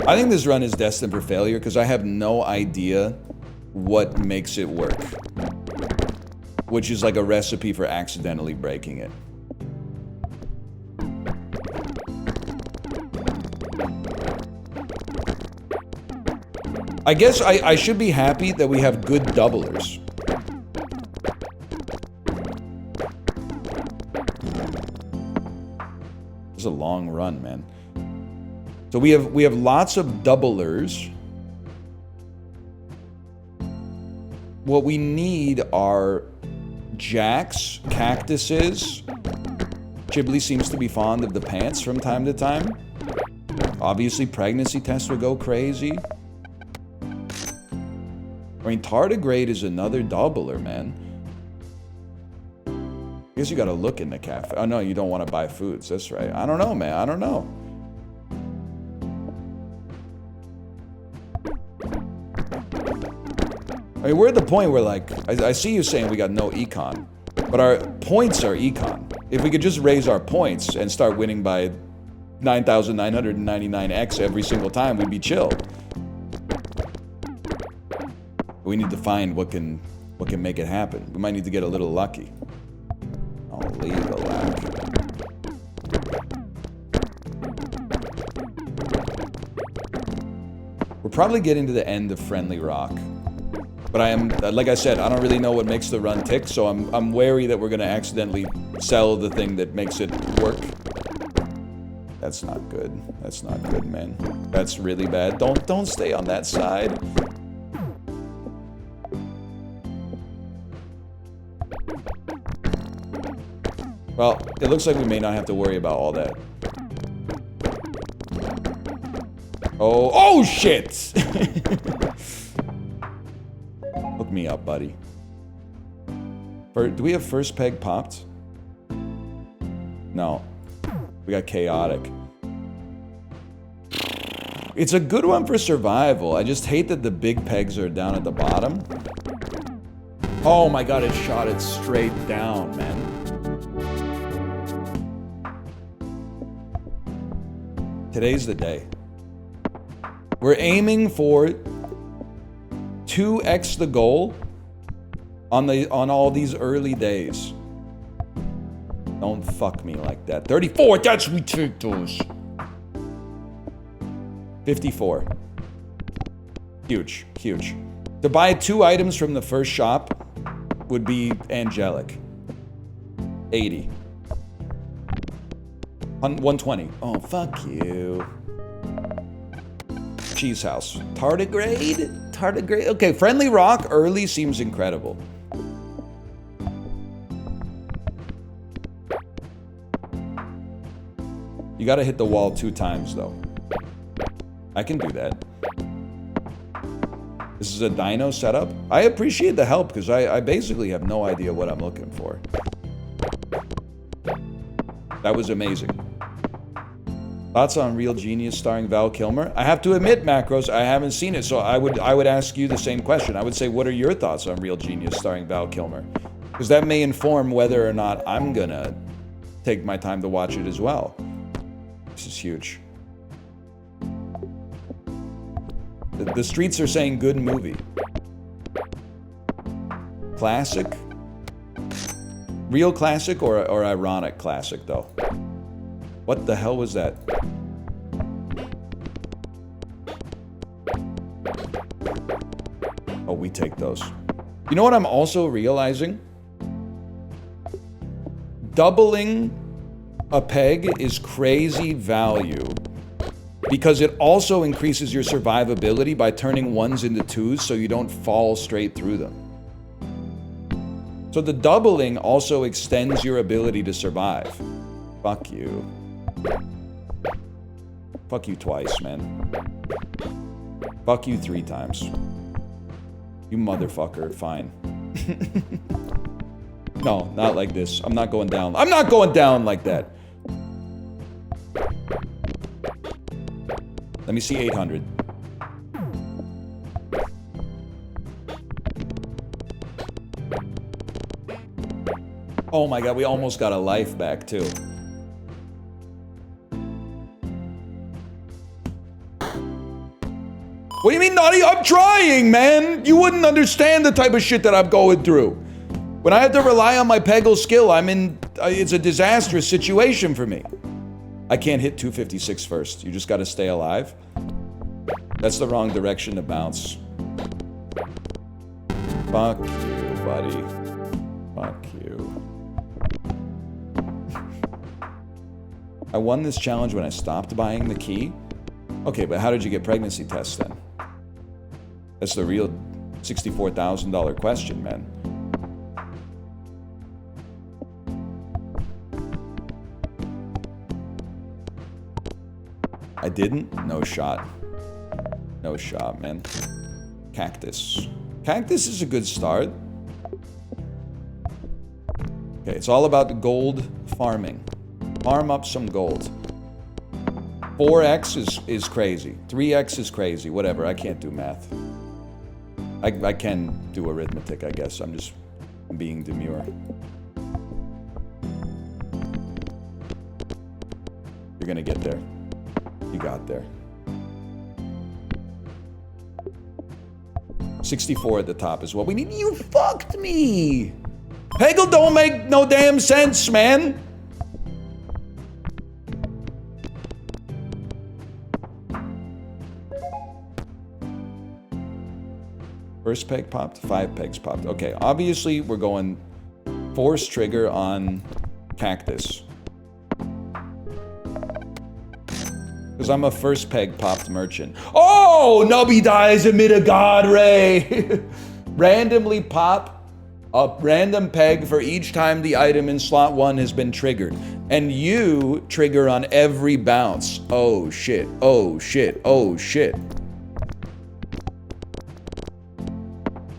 I think this run is destined for failure because I have no idea what makes it work. Which is like a recipe for accidentally breaking it. I guess I should be happy that we have good doublers. This is a long run, man. So we have lots of doublers. What we need are jacks, cactuses. Chiblee seems to be fond of the pants from time to time. Obviously, pregnancy tests would go crazy. I mean, tardigrade is another doubler, man. I guess you gotta look in the cafe. Oh no, you don't want to buy foods. That's right. I don't know, man. I don't know. I mean, we're at the point where, like, I see you saying we got no econ, but our points are econ. If we could just raise our points and start winning by 9,999x every single time, we'd be chill. We need to find what can make it happen. We might need to get a little lucky. Oh, legal lack. We're probably getting to the end of Friendly Rock. But I am, like I said, I don't really know what makes the run tick, so I'm wary that we're gonna accidentally sell the thing that makes it work. That's not good. That's not good, man. That's really bad. Don't stay on that side. Well, it looks like we may not have to worry about all that. Oh shit! Hook me up, buddy. Do we have first peg popped? No. We got chaotic. It's a good one for survival. I just hate that the big pegs are down at the bottom. Oh my god, it shot it straight down, man. Today's the day. We're aiming for 2x the goal on all these early days. Don't fuck me like that. 34, that's ridiculous. 54. Huge, huge. To buy 2 items from the first shop would be angelic. 80. 120. Oh, fuck you. Cheese house. Tardigrade? Tardigrade? Okay, friendly rock early seems incredible. You gotta hit the wall 2 times, though. I can do that. This is a dino setup. I appreciate the help, because I basically have no idea what I'm looking for. That was amazing. Thoughts on Real Genius starring Val Kilmer? I have to admit, Macros, I haven't seen it, so I would ask you the same question. I would say, what are your thoughts on Real Genius starring Val Kilmer? Because that may inform whether or not I'm gonna take my time to watch it as well. This is huge. The streets are saying good movie. Classic? Real classic or ironic classic, though? What the hell was that? Oh, we take those. You know what I'm also realizing? Doubling a peg is crazy value because it also increases your survivability by turning 1s into 2s so you don't fall straight through them. So the doubling also extends your ability to survive. Fuck you. Fuck you twice, man. Fuck you 3 times. You motherfucker, fine. No, not like this. I'm not going down. I'm not going down like that. Let me see 800. Oh my god, we almost got a life back too. What do you mean naughty? I'm trying, man! You wouldn't understand the type of shit that I'm going through. When I have to rely on my Peggle skill, it's a disastrous situation for me. I can't hit 256 first. You just gotta stay alive. That's the wrong direction to bounce. Fuck you, buddy. Fuck you. I won this challenge when I stopped buying the key. Okay, but how did you get pregnancy tests then? That's the real $64,000 question, man. I didn't? No shot. No shot, man. Cactus. Cactus is a good start. Okay, it's all about the gold farming. Farm up some gold. 4x is crazy. 3x is crazy. Whatever, I can't do math. I can do arithmetic, I guess. I'm just being demure. You're gonna get there. You got there. 64 at the top is what we need. You fucked me! Peggle don't make no damn sense, man! First peg popped, 5 pegs popped. Okay, obviously we're going force trigger on cactus. Because I'm a first peg popped merchant. Oh! Nubby dies amid a god ray! Randomly pop A random peg for each time the item in slot 1 has been triggered. And you trigger on every bounce. Oh shit, oh shit, oh shit.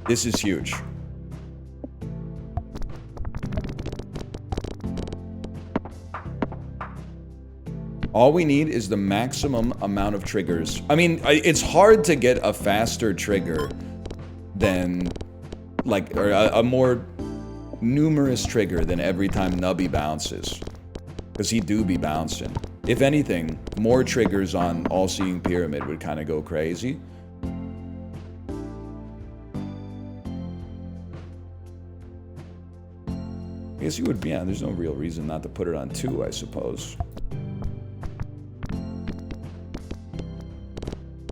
This is huge. All we need is the maximum amount of triggers. I mean, it's hard to get a faster trigger than, like, or a more numerous trigger than every time Nubby bounces. Because he do be bouncing. If anything, more triggers on All-Seeing Pyramid would kind of go crazy. I guess you would, yeah, there's no real reason not to put it on 2, I suppose.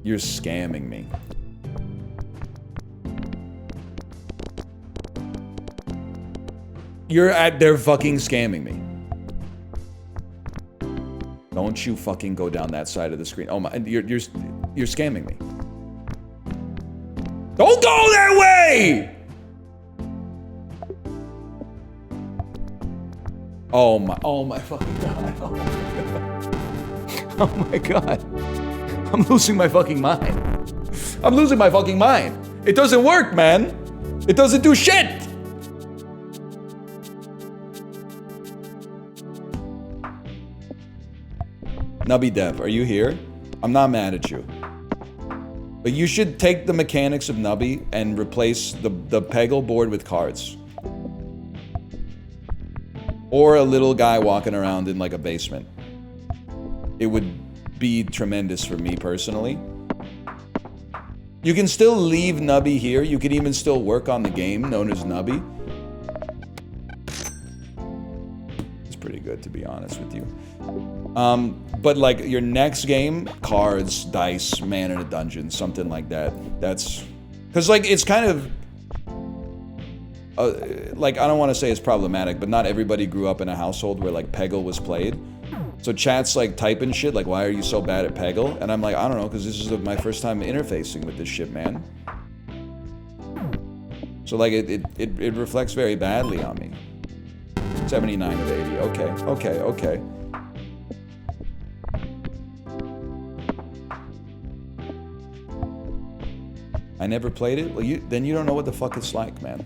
You're scamming me. They're fucking scamming me. Don't you fucking go down that side of the screen. Oh my, you're scamming me. Don't go that way! Oh my fucking god. Oh my god. Oh my god. I'm losing my fucking mind. I'm losing my fucking mind. It doesn't work, man. It doesn't do shit. Nubby Dev, are you here? I'm not mad at you. But you should take the mechanics of Nubby and replace the Peggle board with cards. Or a little guy walking around in like a basement. It would be tremendous for me personally. You can still leave Nubby here. You can even still work on the game known as Nubby. It's pretty good, to be honest with you. But like your next game, cards, dice, man in a dungeon, something like that. That's because like it's kind of like, I don't want to say it's problematic, but not everybody grew up in a household where like Peggle was played. So chat's like typing shit like, why are you so bad at Peggle? And I'm like, I don't know, because this is my first time interfacing with this shit, man. So like it reflects very badly on me. 79 of 80. Okay. I never played it? Well, then you don't know what the fuck it's like, man.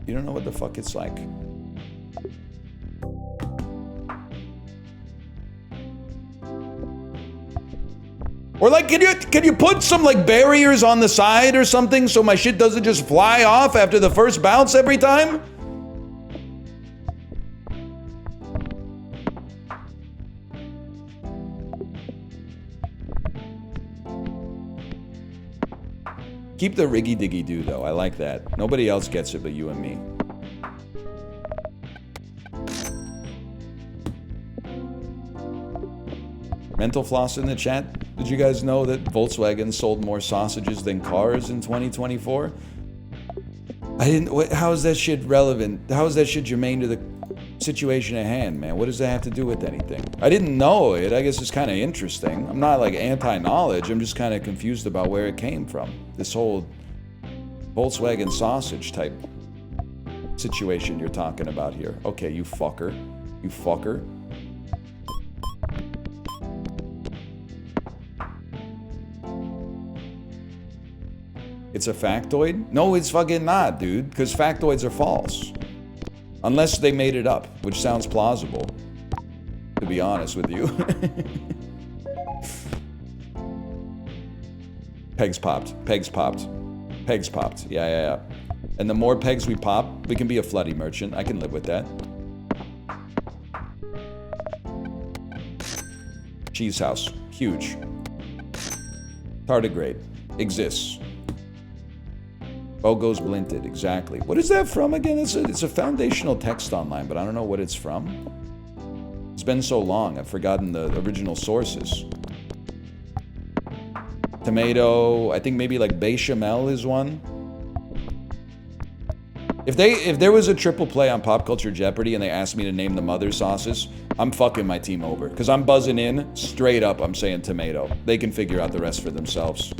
You don't know what the fuck it's like. Or like, can you put some like barriers on the side or something so my shit doesn't just fly off after the first bounce every time? Keep the riggy diggy do though, I like that. Nobody else gets it but you and me. Mental floss in the chat. Did you guys know that Volkswagen sold more sausages than cars in 2024? I didn't. How is that shit relevant? How is that shit germane to the situation at hand, man? What does that have to do with anything? I didn't know it. I guess it's kind of interesting. I'm not like anti-knowledge. I'm just kind of confused about where it came from. This whole Volkswagen sausage type situation you're talking about here. Okay, you fucker. You fucker. It's a factoid? No, it's fucking not, dude, because factoids are false. Unless they made it up, which sounds plausible, to be honest with you. Pegs popped. Pegs popped. Pegs popped. Yeah. And the more pegs we pop, we can be a floody merchant. I can live with that. Cheese house. Huge. Tardigrade. Exists. Bogo's Blinted, exactly. What is that from again? It's a foundational text online, but I don't know what it's from. It's been so long, I've forgotten the original sources. Tomato, I think maybe like bechamel is one. If there was a triple play on Pop Culture Jeopardy and they asked me to name the mother sauces, I'm fucking my team over. Because I'm buzzing in, straight up, I'm saying tomato. They can figure out the rest for themselves.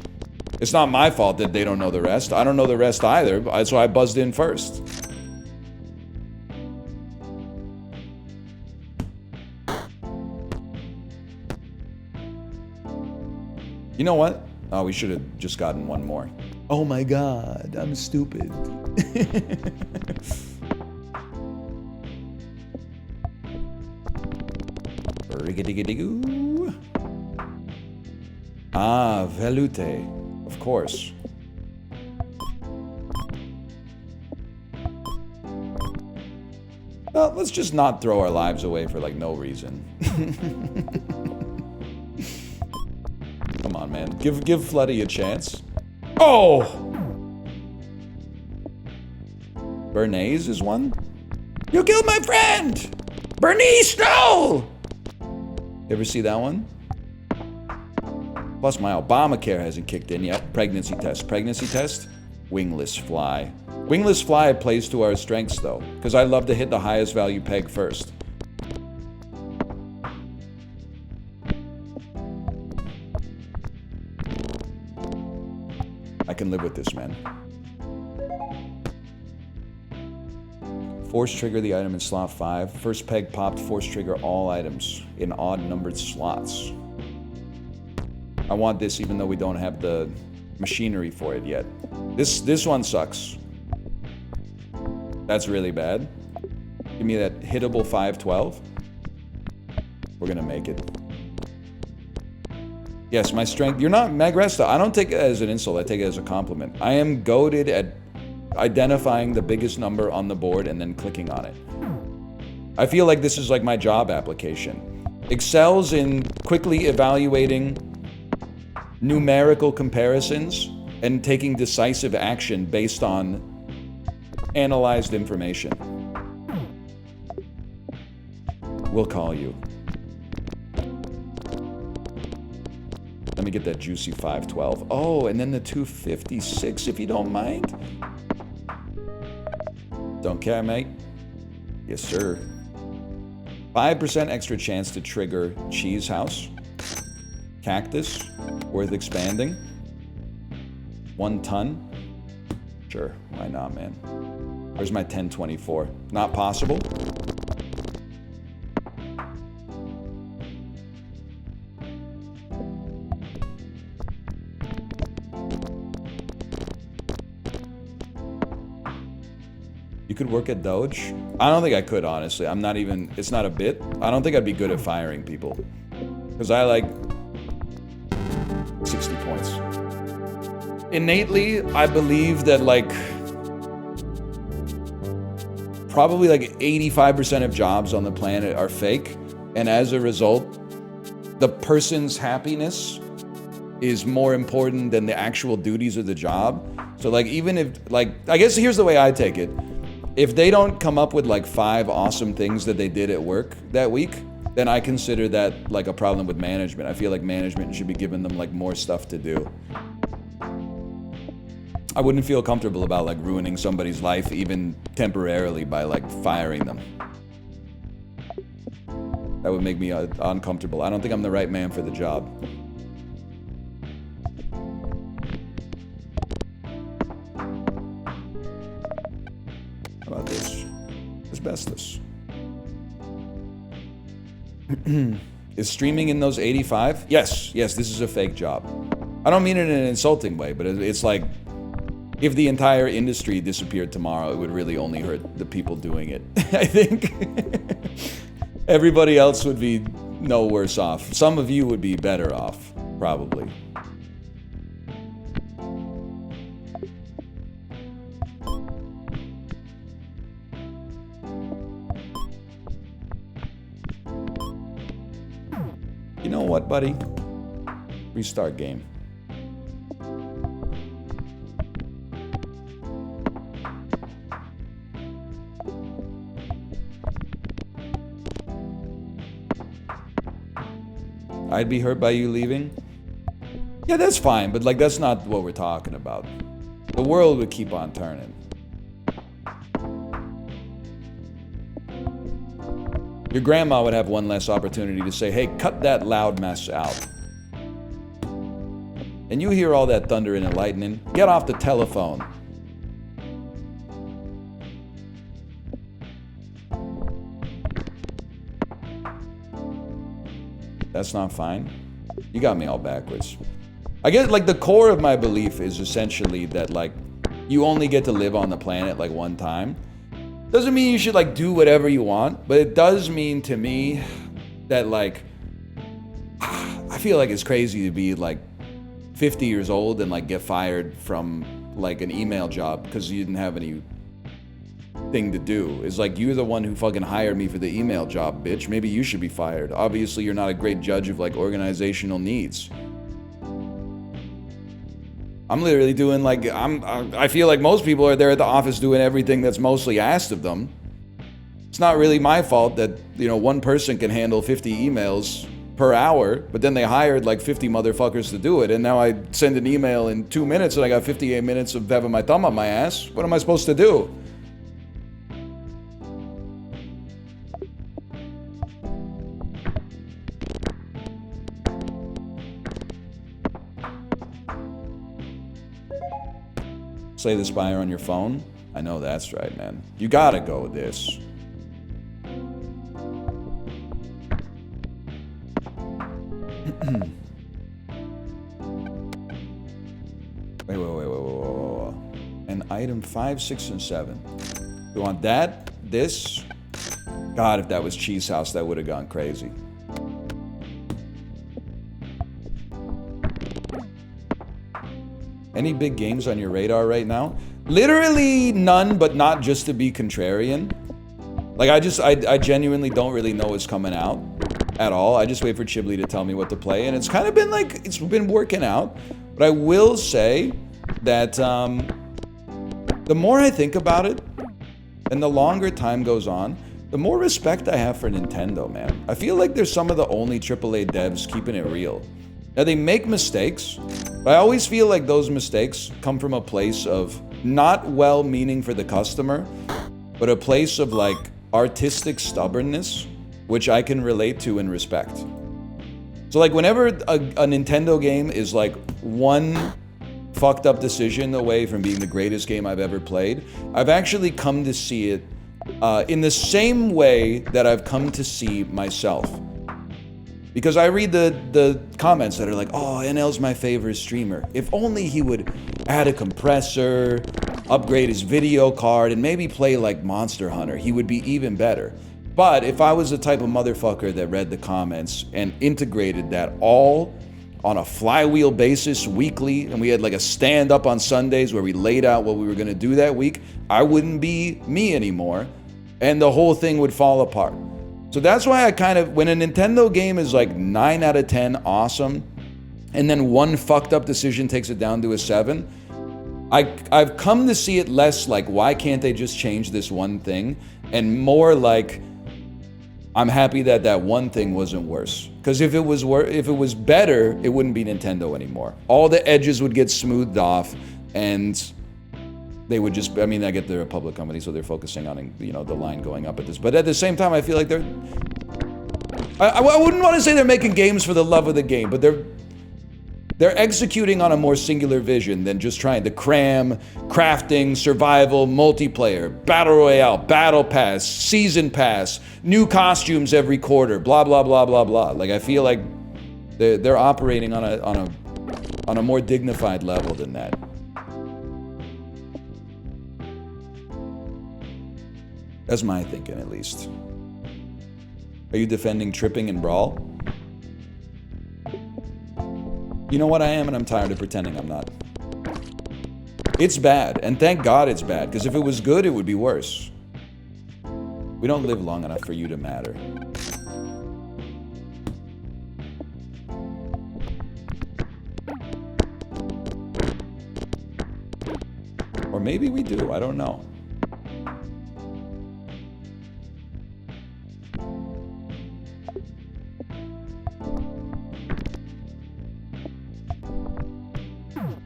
It's not my fault that they don't know the rest. I don't know the rest either, so I buzzed in first. You know what? Oh, we should have just gotten one more. Oh my god, I'm stupid. Riggedy-giddy-goo. Ah, Velute. Of course. Well, let's just not throw our lives away for like no reason. Come on, man. Give Floody a chance. Oh! Bernays is one? You killed my friend! Bernice, no! Ever see that one? Plus, my Obamacare hasn't kicked in yet. Pregnancy test. Pregnancy test? Wingless fly. Wingless fly plays to our strengths, though, because I love to hit the highest value peg first. I can live with this, man. Force trigger the item in slot 5. First peg popped, force trigger all items in odd numbered slots. I want this even though we don't have the machinery for it yet. This one sucks. That's really bad. Give me that hittable 512. We're gonna make it. Yes, my strength. You're not Magresta. I don't take it as an insult. I take it as a compliment. I am goated at identifying the biggest number on the board and then clicking on it. I feel like this is like my job application. Excels in quickly evaluating numerical comparisons and taking decisive action based on analyzed information. We'll call you. Let me get that juicy 512. Oh, and then the 256 if you don't mind. Don't care, mate. Yes, sir. 5% extra chance to trigger Cheese House. Cactus. Worth expanding. 1 ton. Sure, why not, man? Where's my 1024? Not possible? You could work at Doge? I don't think I could, honestly. I'm not even, it's not a bit. I don't think I'd be good at firing people. Because I like 60 points. Innately, I believe that like, probably like 85% of jobs on the planet are fake. And as a result, the person's happiness is more important than the actual duties of the job. So like, even if like, I guess here's the way I take it. If they don't come up with like 5 awesome things that they did at work that week, then I consider that like a problem with management. I feel like management should be giving them like more stuff to do. I wouldn't feel comfortable about like ruining somebody's life even temporarily by like firing them. That would make me uncomfortable. I don't think I'm the right man for the job. How about this? Asbestos. Is streaming in those 85? Yes, this is a fake job. I don't mean it in an insulting way, but it's like, if the entire industry disappeared tomorrow, it would really only hurt the people doing it. I think everybody else would be no worse off. Some of you would be better off, probably. You know what, buddy? Restart game. I'd be hurt by you leaving? Yeah, that's fine, but like that's not what we're talking about. The world would keep on turning. Your grandma would have one less opportunity to say, hey, cut that loud mess out. And you hear all that thunder and lightning, get off the telephone. That's not fine. You got me all backwards. I guess like the core of my belief is essentially that like you only get to live on the planet like one time. Doesn't mean you should like do whatever you want, but it does mean to me that like I feel like it's crazy to be like 50 years old and like get fired from like an email job because you didn't have any thing to do. It's like, you're the one who fucking hired me for the email job, bitch. Maybe you should be fired. Obviously you're not a great judge of like organizational needs. I'm literally doing like, I feel like most people are there at the office doing everything that's mostly asked of them. It's not really my fault that, you know, one person can handle 50 emails per hour, but then they hired like 50 motherfuckers to do it. And now I send an email in 2 minutes and I got 58 minutes of having my thumb up my ass. What am I supposed to do? Slay the Spire on your phone? I know that's right, man. You gotta go with this. Wait. And item 5, 6, and 7. You want that? This? God, if that was Cheese House, that would have gone crazy. Any big games on your radar right now? Literally none, but not just to be contrarian. Like, I genuinely don't really know what's coming out at all. I just wait for Chiblee to tell me what to play, and it's kind of been like, it's been working out. But I will say that the more I think about it, and the longer time goes on, the more respect I have for Nintendo, man. I feel like they're some of the only AAA devs keeping it real. Now, they make mistakes, but I always feel like those mistakes come from a place of not well-meaning for the customer, but a place of like artistic stubbornness, which I can relate to and respect. So like whenever a Nintendo game is like one fucked up decision away from being the greatest game I've ever played, I've actually come to see it in the same way that I've come to see myself. Because I read the comments that are like, oh, NL's my favorite streamer. If only he would add a compressor, upgrade his video card, and maybe play like Monster Hunter, he would be even better. But if I was the type of motherfucker that read the comments and integrated that all on a flywheel basis weekly, and we had like a stand-up on Sundays where we laid out what we were gonna do that week, I wouldn't be me anymore, and the whole thing would fall apart. So that's why I kind of, when a Nintendo game is like 9 out of 10 awesome, and then one fucked up decision takes it down to a 7, I've come to see it less like, why can't they just change this one thing? And more like, I'm happy that that one thing wasn't worse. Because if it was better, it wouldn't be Nintendo anymore. All the edges would get smoothed off, and they would just, I mean, I get they're a public company, so they're focusing on, you know, the line going up at this. But at the same time, I feel like they're, I wouldn't want to say they're making games for the love of the game, but they're executing on a more singular vision than just trying to cram crafting, survival, multiplayer, battle royale, battle pass, season pass, new costumes every quarter, blah, blah, blah, blah, blah. Like, I feel like they're operating on a more dignified level than that. That's my thinking, at least. Are you defending tripping and brawl? You know what I am, and I'm tired of pretending I'm not. It's bad, and thank God it's bad, because if it was good, it would be worse. We don't live long enough for you to matter. Or maybe we do, I don't know.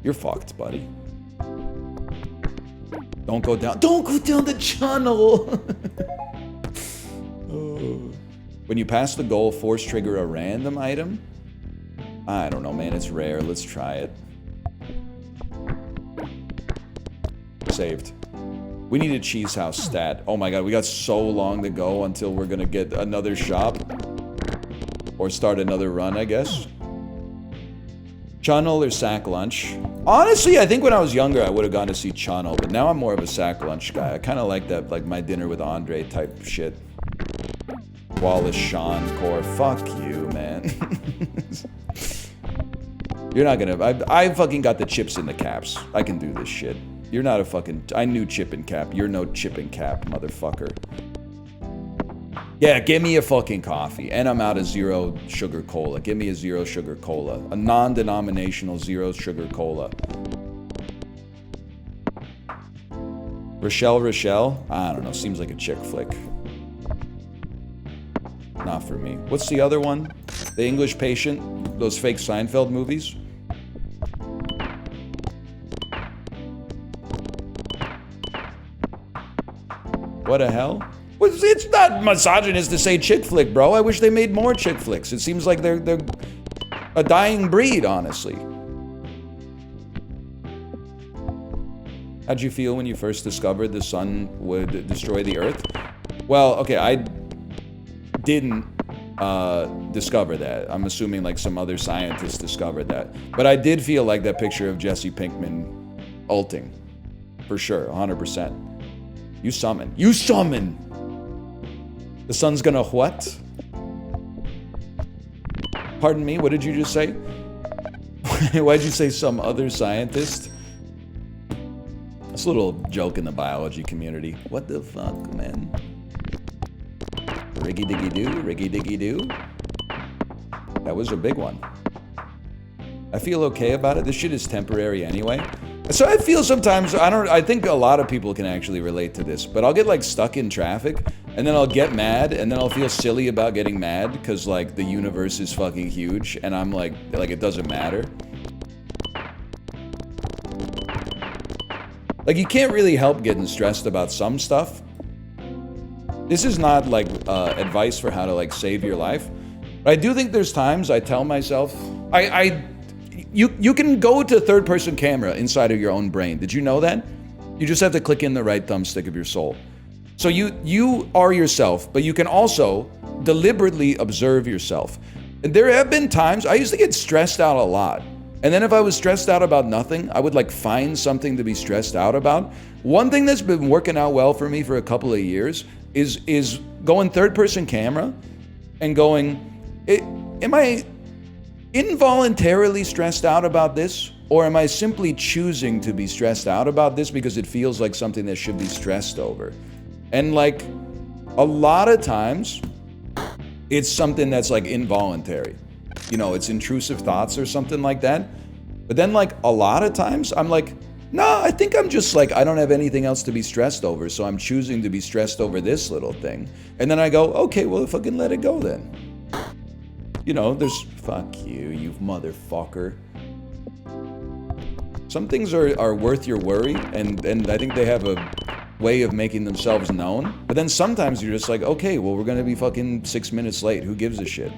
You're fucked, buddy. Don't go down the channel! Oh. When you pass the goal, force trigger a random item? I don't know, man, it's rare. Let's try it. Saved. We need a Cheese House stat. Oh my god, we got so long to go until we're gonna get another shop. Or start another run, I guess. Channel or sack lunch? Honestly, I think when I was younger, I would have gone to see Channel, but now I'm more of a sack lunch guy. I kind of like that, like my dinner with Andre type shit. Wallace, Shawn, Core. Fuck you, man. You're not gonna. I fucking got the chips in the caps. I can do this shit. You're not a fucking. I knew chip and cap. You're no chip and cap, motherfucker. Yeah, give me a fucking coffee. And I'm out of zero sugar cola. Give me a zero sugar cola. A non-denominational zero sugar cola. Rochelle? I don't know. Seems like a chick flick. Not for me. What's the other one? The English Patient? Those fake Seinfeld movies? What the hell? It's not misogynist to say chick flick, bro. I wish they made more chick flicks. It seems like they're a dying breed, honestly. How'd you feel when you first discovered the sun would destroy the Earth? Well, okay, I didn't discover that. I'm assuming like some other scientists discovered that. But I did feel like that picture of Jesse Pinkman ulting. For sure, 100%. You summon! The sun's gonna what? Pardon me, what did you just say? Why'd you say some other scientist? It's a little joke in the biology community. What the fuck, man? Riggy diggy doo, riggy diggy doo. That was a big one. I feel okay about it. This shit is temporary anyway. So I feel sometimes, I think a lot of people can actually relate to this, but I'll get like stuck in traffic and then I'll get mad and then I'll feel silly about getting mad because like the universe is fucking huge and I'm like it doesn't matter. Like you can't really help getting stressed about some stuff. This is not like advice for how to like save your life. But I do think there's times I tell myself, you can go to third-person camera inside of your own brain. Did you know that? You just have to click in the right thumbstick of your soul. So you are yourself, but you can also deliberately observe yourself. And there have been times, I used to get stressed out a lot. And then if I was stressed out about nothing, I would like find something to be stressed out about. One thing that's been working out well for me for a couple of years is going third-person camera and going, am I involuntarily stressed out about this? Or am I simply choosing to be stressed out about this because it feels like something that should be stressed over? And like a lot of times, it's something that's like involuntary. You know, it's intrusive thoughts or something like that. But then like a lot of times, I'm like, nah, I think I'm just like, I don't have anything else to be stressed over. So I'm choosing to be stressed over this little thing. And then I go, okay, well, if I can let it go then. You know, there's, fuck you motherfucker. Some things are worth your worry, and I think they have a way of making themselves known. But then sometimes you're just like, okay, well, we're gonna be fucking 6 minutes late. Who gives a shit?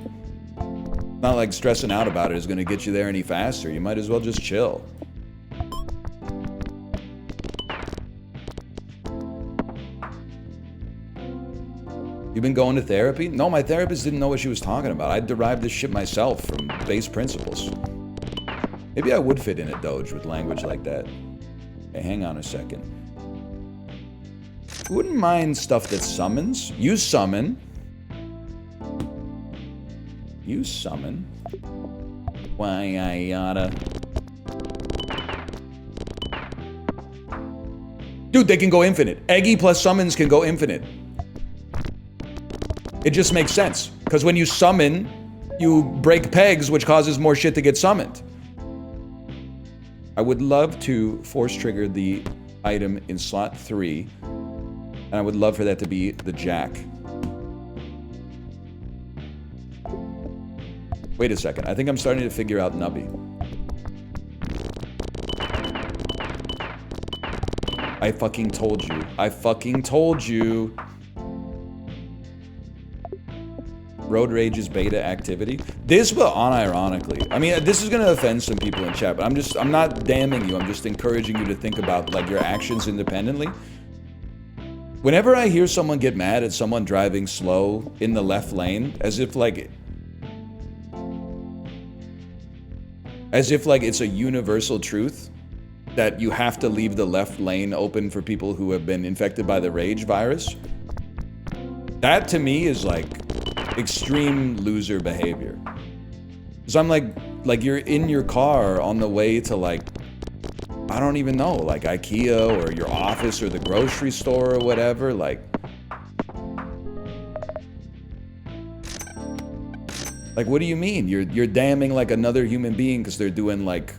Not like stressing out about it is gonna get you there any faster. You might as well just chill. You've been going to therapy? No, my therapist didn't know what she was talking about. I derived this shit myself from base principles. Maybe I would fit in a doge with language like that. Hey, hang on a second. Wouldn't mind stuff that summons. You summon. You summon. Why I oughta. Dude, they can go infinite. Eggy plus summons can go infinite. It just makes sense. Because when you summon, you break pegs, which causes more shit to get summoned. I would love to force trigger the item in slot 3. And I would love for that to be the jack. Wait a second. I think I'm starting to figure out Nubby. I fucking told you. I fucking told you. Road rage is beta activity. This will unironically. I mean, this is gonna offend some people in chat, but I'm not damning you. I'm just encouraging you to think about like your actions independently. Whenever I hear someone get mad at someone driving slow in the left lane, as if As if like it's a universal truth that you have to leave the left lane open for people who have been infected by the rage virus. That to me is like extreme loser behavior. So I'm like you're in your car on the way to like, I don't even know, like IKEA or your office or the grocery store or whatever, like what do you mean? You're damning like another human being because they're doing like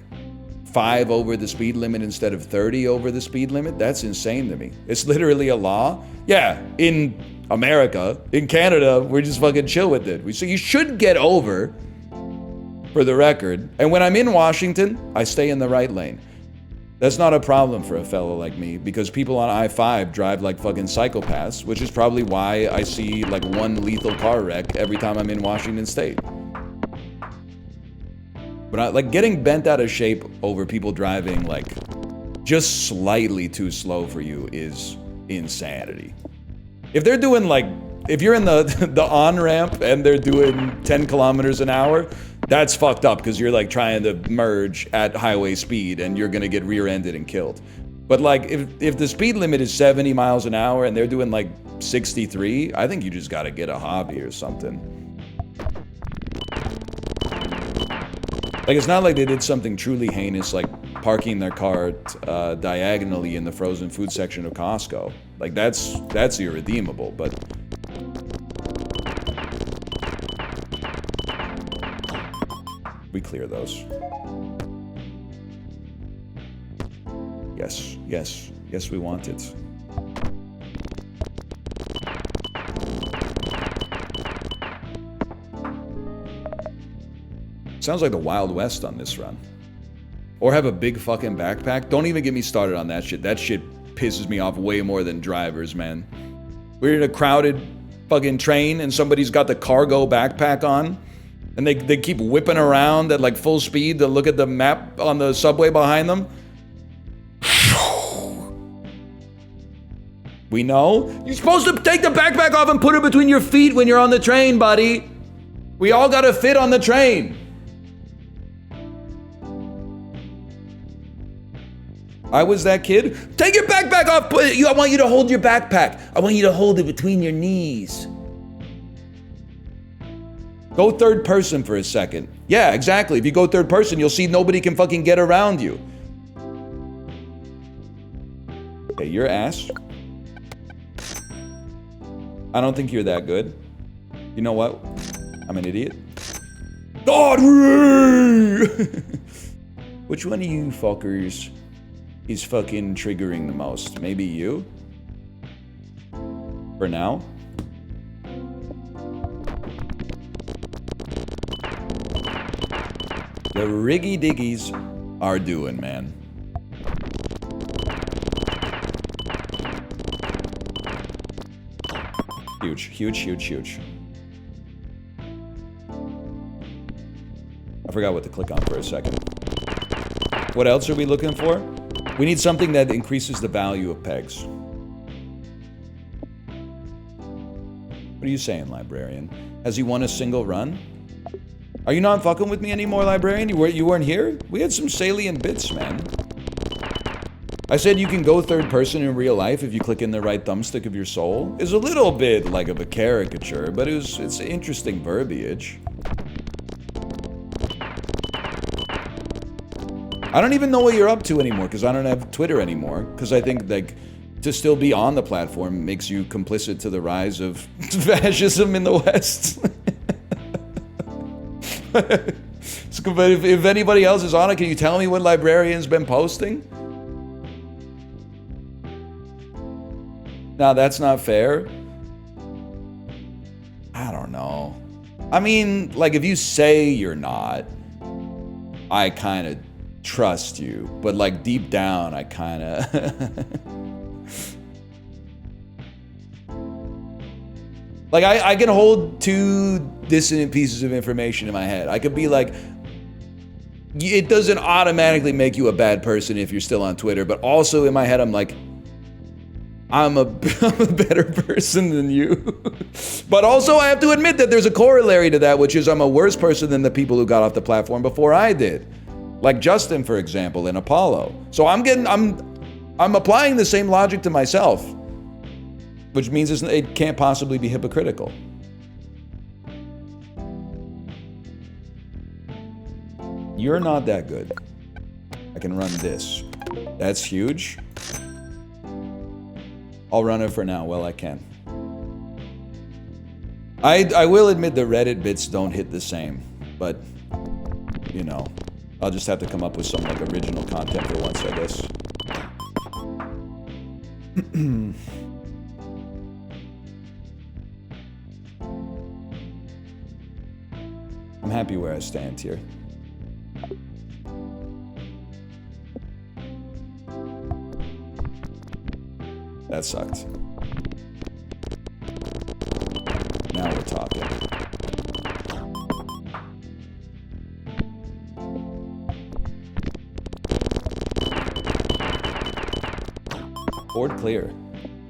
5 over the speed limit instead of 30 over the speed limit? That's insane to me. It's literally a law. Yeah, in America, in Canada, we're just fucking chill with it. So you should get over, for the record. And when I'm in Washington, I stay in the right lane. That's not a problem for a fellow like me because people on I-5 drive like fucking psychopaths, which is probably why I see like one lethal car wreck every time I'm in Washington State. But like getting bent out of shape over people driving like just slightly too slow for you is insanity. If they're doing like, if you're in the on-ramp and they're doing 10 kilometers an hour, that's fucked up because you're like trying to merge at highway speed and you're gonna get rear-ended and killed. But like if the speed limit is 70 miles an hour and they're doing like 63, I think you just gotta get a hobby or something. Like it's not like they did something truly heinous like parking their car diagonally in the frozen food section of Costco. Like that's irredeemable, but we clear those. Yes, we want it. Sounds like the Wild West on this run. Or have a big fucking backpack. Don't even get me started on that shit. That shit pisses me off way more than drivers, man. We're in a crowded fucking train and somebody's got the cargo backpack on. And they keep whipping around at like full speed to look at the map on the subway behind them. We know. You're supposed to take the backpack off and put it between your feet when you're on the train, buddy. We all gotta fit on the train. I was that kid. Take your backpack off. I want you to hold your backpack. I want you to hold it between your knees. Go third person for a second. Yeah, exactly. If you go third person, you'll see nobody can fucking get around you. Hey, your ass. I don't think you're that good. You know what? I'm an idiot. God! Which one of you fuckers is fucking triggering the most? Maybe you? For now? The Riggy Diggies are doing, man. Huge, huge, huge, huge. I forgot what to click on for a second. What else are we looking for? We need something that increases the value of pegs. What are you saying, librarian? Has he won a single run? Are you not fucking with me anymore, librarian? You weren't here? We had some salient bits, man. I said you can go third person in real life if you click in the right thumbstick of your soul. It's a little bit like of a caricature, but it's interesting verbiage. I don't even know what you're up to anymore because I don't have Twitter anymore. Because I think like to still be on the platform makes you complicit to the rise of fascism in the West. But if anybody else is on it, can you tell me what librarian's been posting? No, that's not fair. I don't know. I mean, like if you say you're not, I kind of trust you. But like deep down, I kind of... Like, I can hold two dissonant pieces of information in my head. I could be like, it doesn't automatically make you a bad person if you're still on Twitter, but also in my head, I'm like, I'm a better person than you. But also, I have to admit that there's a corollary to that, which is I'm a worse person than the people who got off the platform before I did. Like Justin, for example, in Apollo. So I'm applying the same logic to myself, which means it can't possibly be hypocritical. You're not that good. I can run this. That's huge. I'll run it for now while I can. I will admit the Reddit bits don't hit the same, but, you know, I'll just have to come up with some, like, original content for once, I guess. I'm happy where I stand here. That sucked. Now we're talking. Board clear.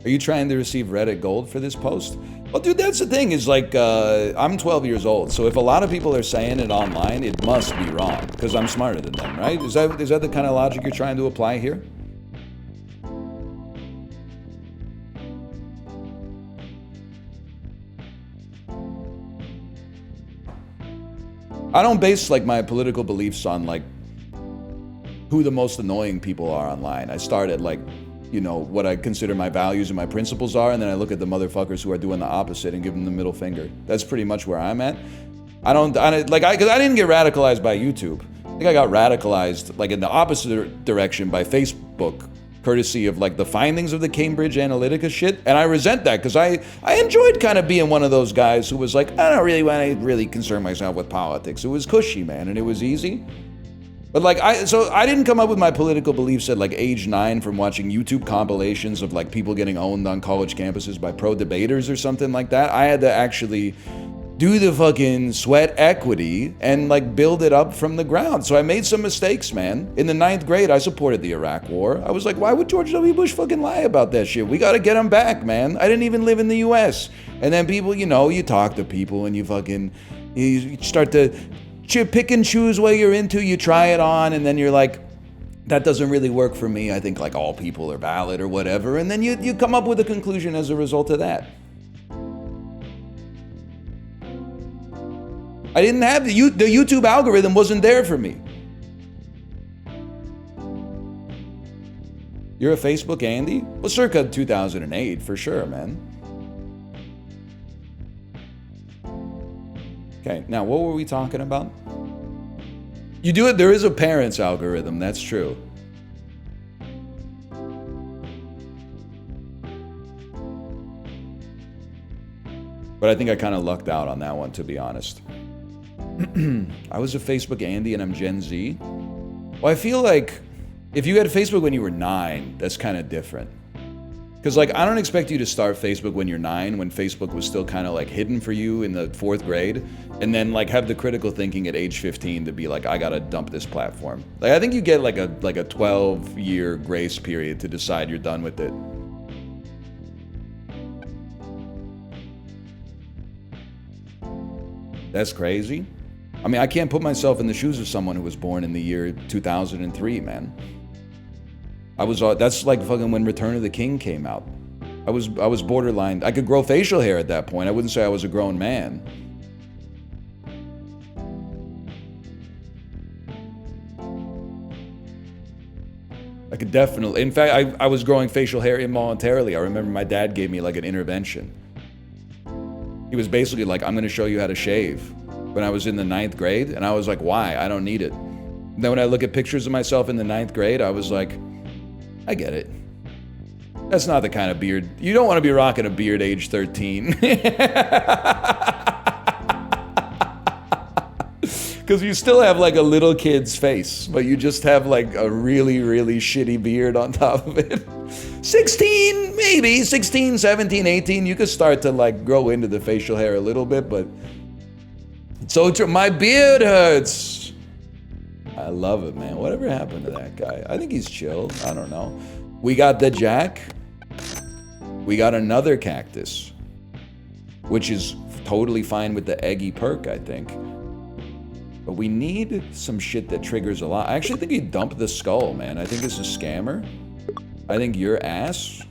Are you trying to receive Reddit gold for this post? Well, dude, that's the thing is like, I'm 12 years old, so if a lot of people are saying it online, it must be wrong, because I'm smarter than them, right? Is that the kind of logic you're trying to apply here? I don't base like my political beliefs on like who the most annoying people are online. I start at like, you know, what I consider my values and my principles are, and then I look at the motherfuckers who are doing the opposite and give them the middle finger. That's pretty much where I'm at. Because I didn't get radicalized by YouTube. I think I got radicalized like in the opposite direction by Facebook, courtesy of like the findings of the Cambridge Analytica shit. And I resent that because I enjoyed kind of being one of those guys who was like, I don't really want to really concern myself with politics. It was cushy, man, and it was easy. But like, so I didn't come up with my political beliefs at like age 9 from watching YouTube compilations of like people getting owned on college campuses by pro debaters or something like that. I had to actually do the fucking sweat equity and like build it up from the ground. So I made some mistakes, man. In the 9th grade, I supported the Iraq War. I was like, why would George W. Bush fucking lie about that shit? We gotta get him back, man. I didn't even live in the US. And then people, you know, you talk to people and you start to pick and choose what you're into, you try it on, and then you're like, that doesn't really work for me. I think like all people are valid or whatever. And then you come up with a conclusion as a result of that. I didn't have the YouTube algorithm wasn't there for me. You're a Facebook Andy? Well, circa 2008 for sure, man. Okay, now what were we talking about? You do it, there is a parents algorithm, that's true. But I think I kind of lucked out on that one, to be honest. I was a Facebook Andy and I'm Gen Z. Well, I feel like if you had Facebook when you were 9, that's kind of different. Because like, I don't expect you to start Facebook when you're 9, when Facebook was still kind of like hidden for you in the 4th grade, and then like have the critical thinking at age 15 to be like, I gotta dump this platform. Like, I think you get like a 12-year grace period to decide you're done with it. That's crazy. I mean, I can't put myself in the shoes of someone who was born in the year 2003, man. That's like fucking when Return of the King came out. I was borderline. I could grow facial hair at that point. I wouldn't say I was a grown man. I could definitely, in fact, I was growing facial hair involuntarily. I remember my dad gave me like an intervention. He was basically like, I'm gonna show you how to shave, when I was in the 9th grade, and I was like, why? I don't need it. Then when I look at pictures of myself in the 9th grade, I was like, I get it. That's not the kind of beard. You don't want to be rocking a beard age 13. Because you still have like a little kid's face, but you just have like a really, really shitty beard on top of it. 16, maybe, 16, 17, 18, you could start to like grow into the facial hair a little bit, but so my beard hurts. I love it, man. Whatever happened to that guy? I think he's chill. I don't know. We got the Jack. We got another cactus, which is totally fine with the eggy perk, I think. But we need some shit that triggers a lot. I actually think he dumped the skull, man. I think it's a scammer. I think you're ass.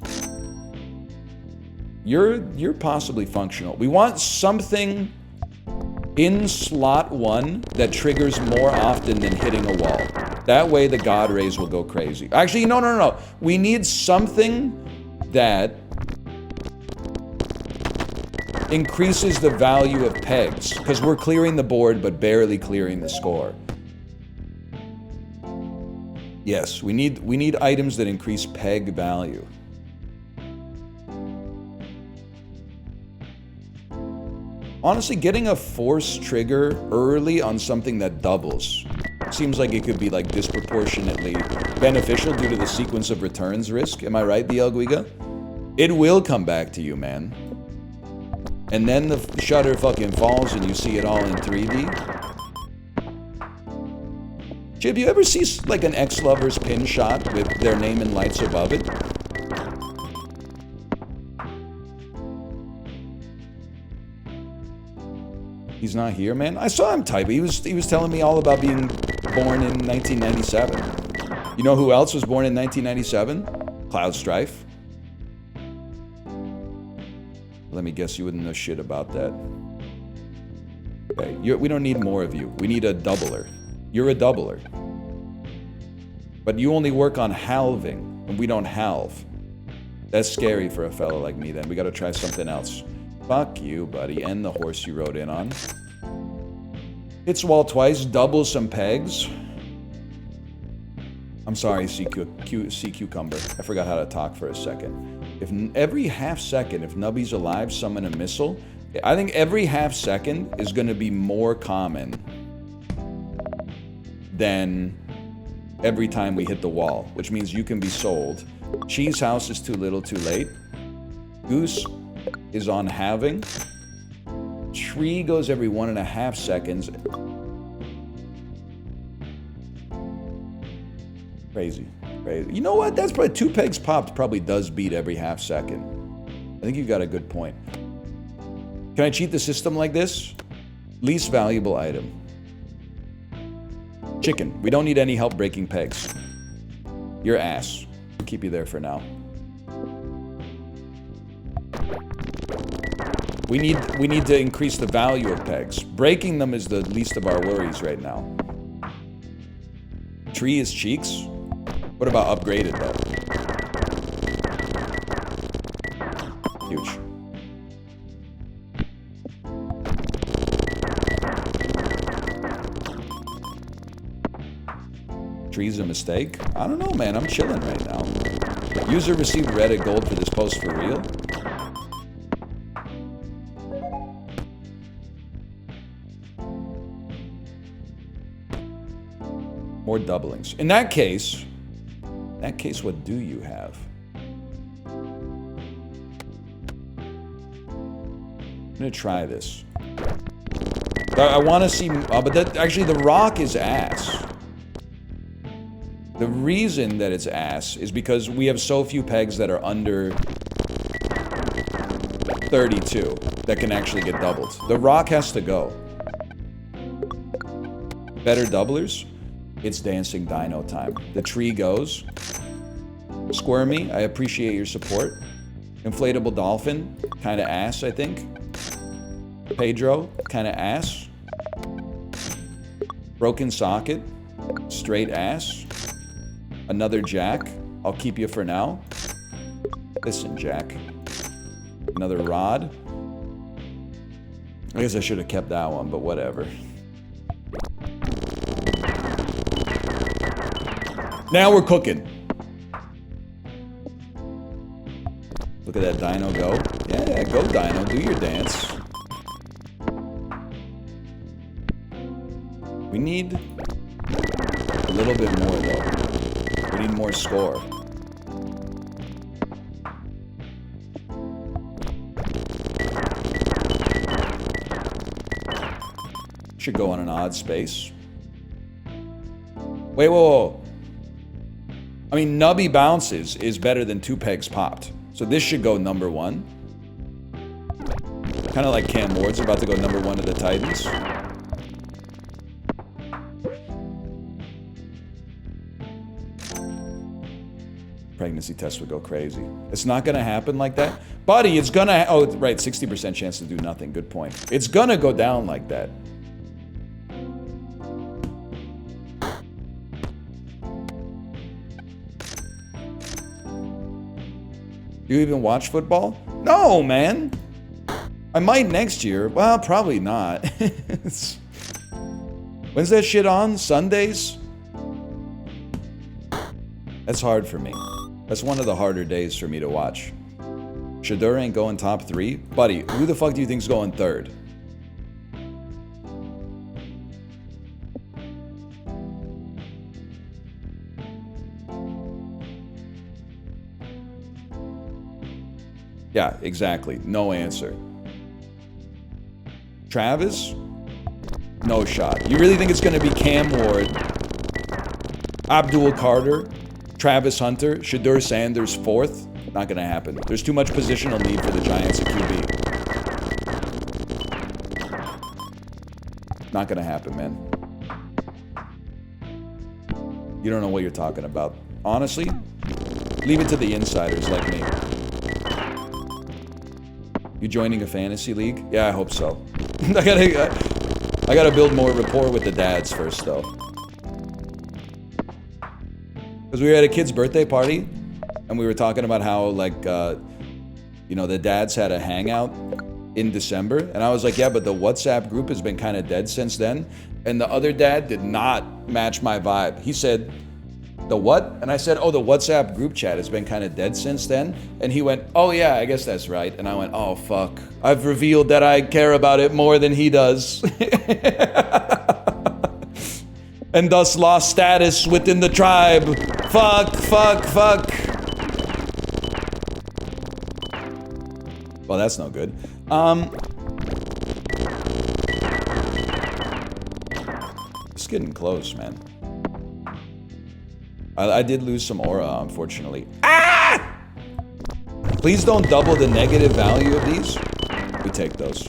You're possibly functional. We want something in slot 1 that triggers more often than hitting a wall. That way the God Rays will go crazy. Actually, no. We need something that increases the value of pegs, because we're clearing the board but barely clearing the score. Yes, we need items that increase peg value. Honestly, getting a force trigger early on something that doubles seems like it could be like disproportionately beneficial due to the sequence of returns risk. Am I right, the Guiga? It will come back to you, man. And then the shutter fucking falls and you see it all in 3D. Jib, you ever see like an ex-lover's pin shot with their name in lights above it? He's not here, man. I saw him type. He was telling me all about being born in 1997. You know who else was born in 1997? Cloud Strife. Let me guess, you wouldn't know shit about that. Okay, we don't need more of you. We need a doubler. You're a doubler. But you only work on halving, and we don't halve. That's scary for a fellow like me, then. We gotta try something else. Fuck you, buddy, and the horse you rode in on. Hits wall twice, double some pegs. I'm sorry, sea cucumber. I forgot how to talk for a second. If every half second, if Nubby's alive, summon a missile. I think every half second is going to be more common than every time we hit the wall, which means you can be sold. Cheese House is too little, too late. Goose is on halving. Tree goes every 1.5 seconds. Crazy. You know what? That's probably 2 pegs popped probably does beat every half second. I think you've got a good point. Can I cheat the system like this? Least valuable item. Chicken. We don't need any help breaking pegs. Your ass. I'll keep you there for now. We need to increase the value of pegs. Breaking them is the least of our worries right now. Tree is cheeks. What about upgraded, though? Huge. Tree's a mistake? I don't know, man. I'm chilling right now. User received Reddit gold for this post for real? More doublings. In that case, what do you have? I'm gonna try this. I want to see, but that actually the rock is ass. The reason that it's ass is because we have so few pegs that are under 32 that can actually get doubled. The rock has to go. Better doublers? It's dancing dino time. The tree goes. Squirmy, I appreciate your support. Inflatable dolphin, kind of ass, I think. Pedro, kind of ass. Broken socket, straight ass. Another Jack, I'll keep you for now. Listen, Jack. Another rod. I guess I should have kept that one, but whatever. Now we're cooking. Look at that dino go. Yeah, go dino, do your dance. We need a little bit more though. We need more score. Should go on an odd space. Wait, whoa. I mean, Nubby bounces is better than 2 pegs popped. So this should go number 1. Kind of like Cam Ward's about to go number 1 to the Titans. Pregnancy test would go crazy. It's not gonna happen like that. Buddy, it's gonna, oh, right, 60% chance to do nothing. Good point. It's gonna go down like that. You even watch football? No, man. I might next year. Well, probably not. When's that shit on? Sundays? That's hard for me. That's one of the harder days for me to watch. Shador ain't going top 3? Buddy, who the fuck do you think's going 3rd? Yeah, exactly. No answer. Travis? No shot. You really think it's going to be Cam Ward, Abdul Carter, Travis Hunter, Shador Sanders 4th? Not going to happen. There's too much positional need for the Giants at QB. Not going to happen, man. You don't know what you're talking about. Honestly, leave it to the insiders like me. You joining a fantasy league? Yeah, I hope so. I gotta build more rapport with the dads first, though. Because we were at a kid's birthday party, and we were talking about how, like, you know, the dads had a hangout in December, and I was like, yeah, but the WhatsApp group has been kind of dead since then. And the other dad did not match my vibe. He said, the what? And I said, oh, the WhatsApp group chat has been kind of dead since then. And he went, oh yeah, I guess that's right. And I went, oh fuck, I've revealed that I care about it more than he does. And thus lost status within the tribe. Fuck. Well, that's no good. It's getting close, man. I did lose some aura, unfortunately. Ah! Please don't double the negative value of these. We take those.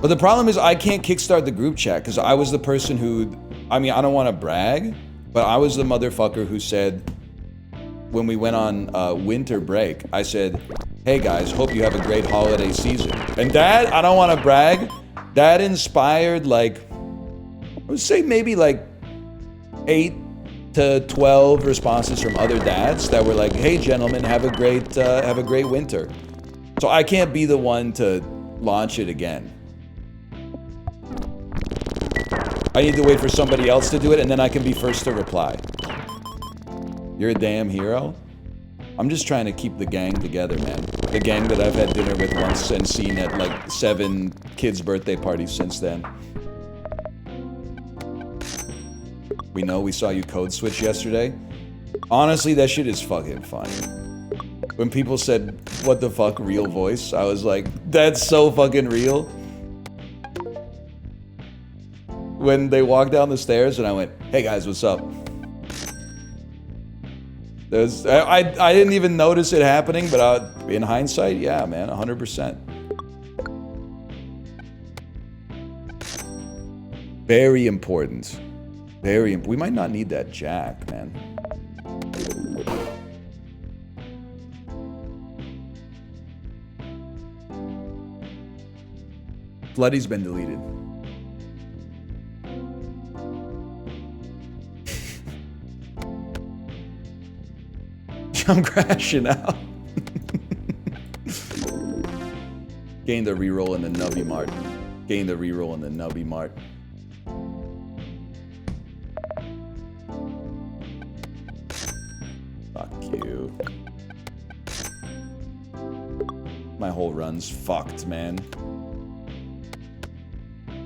But the problem is I can't kickstart the group chat because I was the person who, I mean, I don't want to brag, but I was the motherfucker who said, when we went on winter break, I said, hey guys, hope you have a great holiday season. And that, I don't want to brag, that inspired like, I would say maybe like 8 to 12 responses from other dads that were like, hey gentlemen, have a great winter. So I can't be the one to launch it again. I need to wait for somebody else to do it, and then I can be first to reply. You're a damn hero. I'm just trying to keep the gang together, man. The gang that I've had dinner with once and seen at like 7 kids' birthday parties since then. We know we saw you code switch yesterday. Honestly, that shit is fucking funny. When people said, what the fuck, real voice? I was like, that's so fucking real. When they walked down the stairs and I went, hey guys, what's up? I didn't even notice it happening, but in hindsight, yeah, man, 100%. Very important. We might not need that jack, man. Floody's been deleted. I'm crashing out. Gained a reroll in the Nubby Mart. Fuck you. My whole run's fucked, man.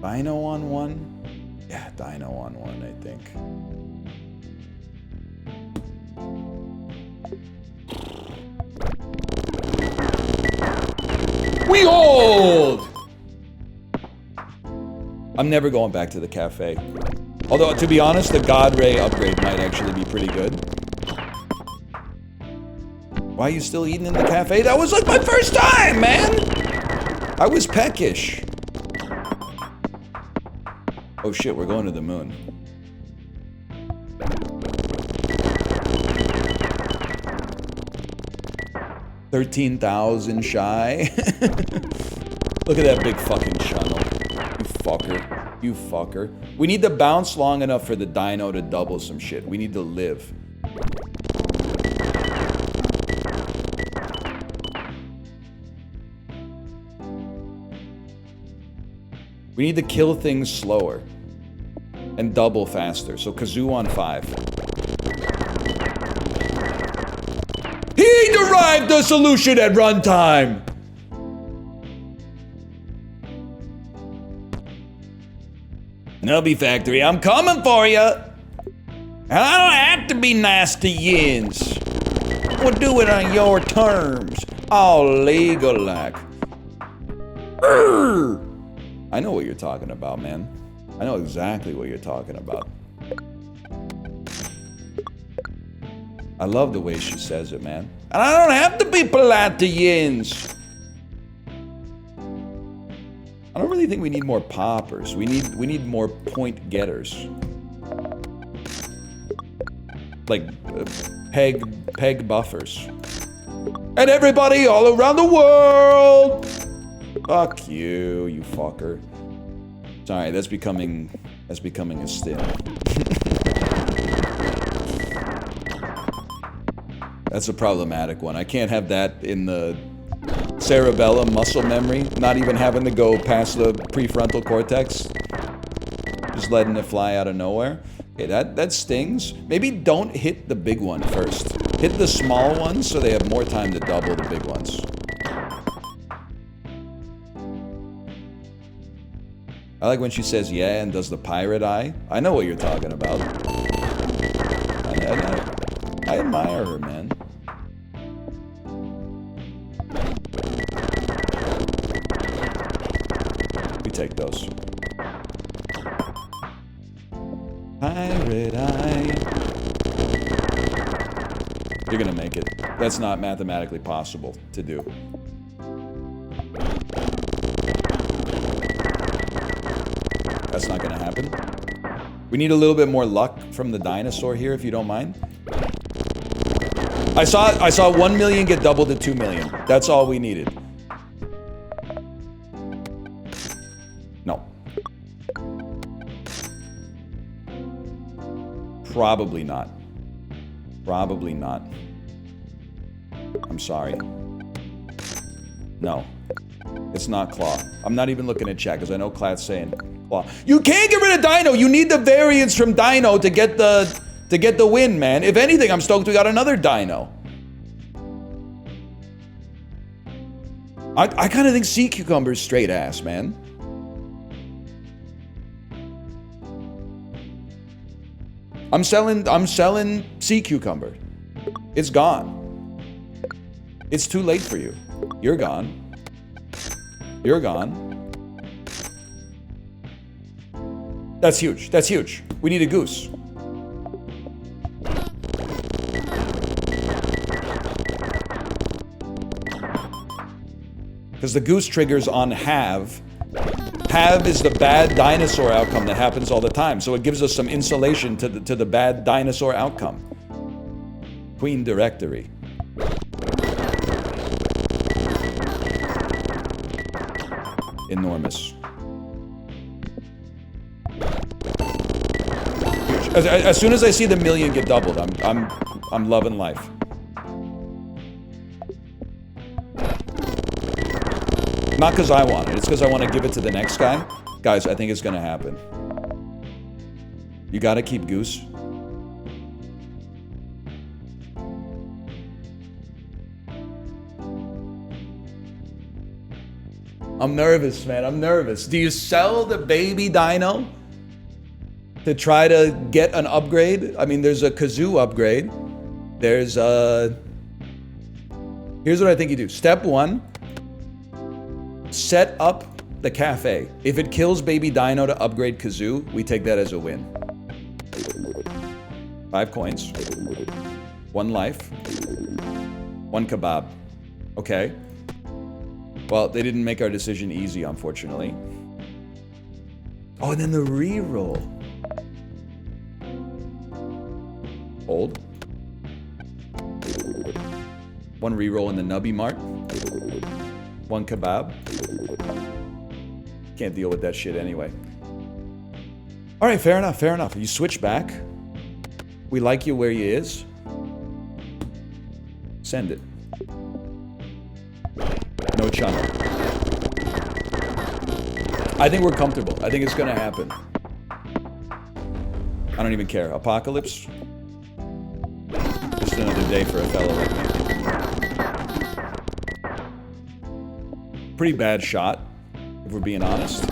Dino on 1? Yeah, Dino on 1, I think. We hold! I'm never going back to the cafe. Although, to be honest, the God Ray upgrade might actually be pretty good. Why are you still eating in the cafe? That was like my first time, man! I was peckish. Oh shit, we're going to the moon. 13,000 shy. Look at that big fucking channel. You fucker. You fucker. We need to bounce long enough for the dino to double some shit. We need to live. We need to kill things slower. And double faster. So Kazoo on 5. He derived the solution at runtime! Nubby Factory, I'm coming for you! And I don't have to be nice to yins. We'll do it on your terms. All legal like. I know what you're talking about, man. I know exactly what you're talking about. I love the way she says it, man. And I don't have to be polite to yins. I don't really think we need more poppers. We need more point getters. Like peg buffers. And everybody all around the world. Fuck you, you fucker. Sorry, that's becoming a stim. That's a problematic one. I can't have that in the cerebellum muscle memory, not even having to go past the prefrontal cortex. Just letting it fly out of nowhere. Okay, that stings. Maybe don't hit the big one first. Hit the small ones so they have more time to double the big ones. I like when she says yeah and does the pirate eye. I know what you're talking about. I admire her, man. We take those. Pirate eye. You're gonna make it. That's not mathematically possible to do. That's not gonna happen. We need a little bit more luck from the dinosaur here, if you don't mind. I saw 1 million get doubled to 2 million. That's all we needed. No. Probably not. Probably not. I'm sorry. No. It's not Claw. I'm not even looking at chat because I know Clat's saying Claw. You can't get rid of Dino! You need the variance from Dino to get the win, man. If anything, I'm stoked we got another Dino. I kind of think Sea Cucumber's straight ass, man. I'm selling Sea Cucumber. It's gone. It's too late for you. You're gone. You're gone. That's huge. That's huge. We need a goose. Because the goose triggers on have. Have is the bad dinosaur outcome that happens all the time. So it gives us some insulation to the bad dinosaur outcome. Queen Directory. Enormous. As soon as I see the million get doubled, I'm loving life. Not because I want it, it's because I want to give it to the next guy. Guys, I think it's gonna happen. You gotta keep Goose. I'm nervous, man, I'm nervous. Do you sell the baby dino to try to get an upgrade? I mean, there's a Kazoo upgrade. There's a... Here's what I think you do. Step 1. Set up the cafe. If it kills baby dino to upgrade Kazoo, we take that as a win. 5 coins. 1 life. 1 kebab. Okay. Well, they didn't make our decision easy, unfortunately. Oh, and then the reroll. Hold. 1 reroll in the Nubby Mart. 1 kebab. Can't deal with that shit anyway. All right, fair enough, fair enough. You switch back. We like you where you is. Send it. No channel. I think we're comfortable. I think it's gonna happen. I don't even care. Apocalypse. Just another day for a fellow like me. Pretty bad shot, if we're being honest.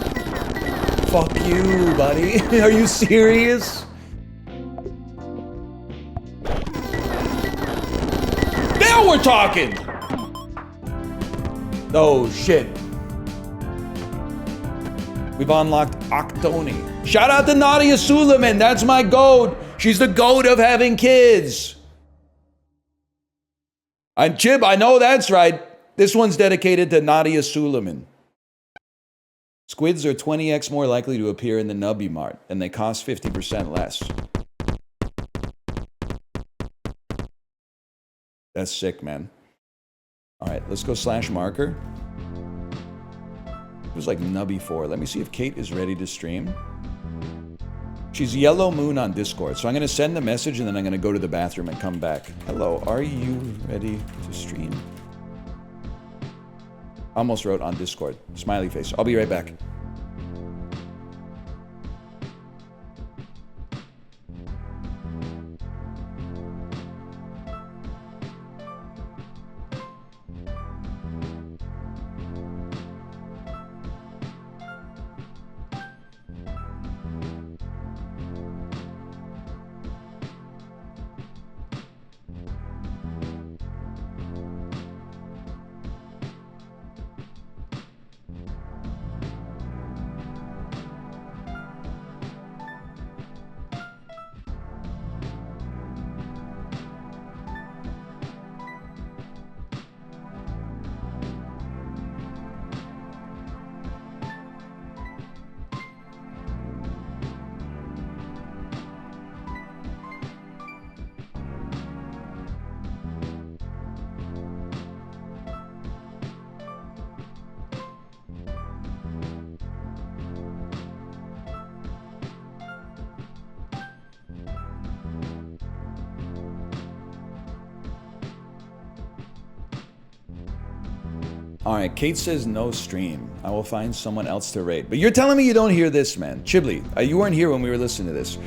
Fuck you, buddy. Are you serious? Now we're talking! Oh, shit. We've unlocked Octoni. Shout out to Nadia Suleiman. That's my goat. She's the goat of having kids. And Chib, I know that's right. This one's dedicated to Nadia Suleiman. Squids are 20x more likely to appear in the Nubby Mart, and they cost 50% less. That's sick, man. All right, let's go slash marker. It was like Nubby 4. Let me see if Kate is ready to stream. She's Yellow Moon on Discord, so I'm going to send the message and then I'm going to go to the bathroom and come back. Hello, are you ready to stream? Almost wrote on Discord. Smiley face. I'll be right back. All right, Kate says no stream. I will find someone else to raid. But you're telling me you don't hear this, man. Chibli, you weren't here when we were listening to this.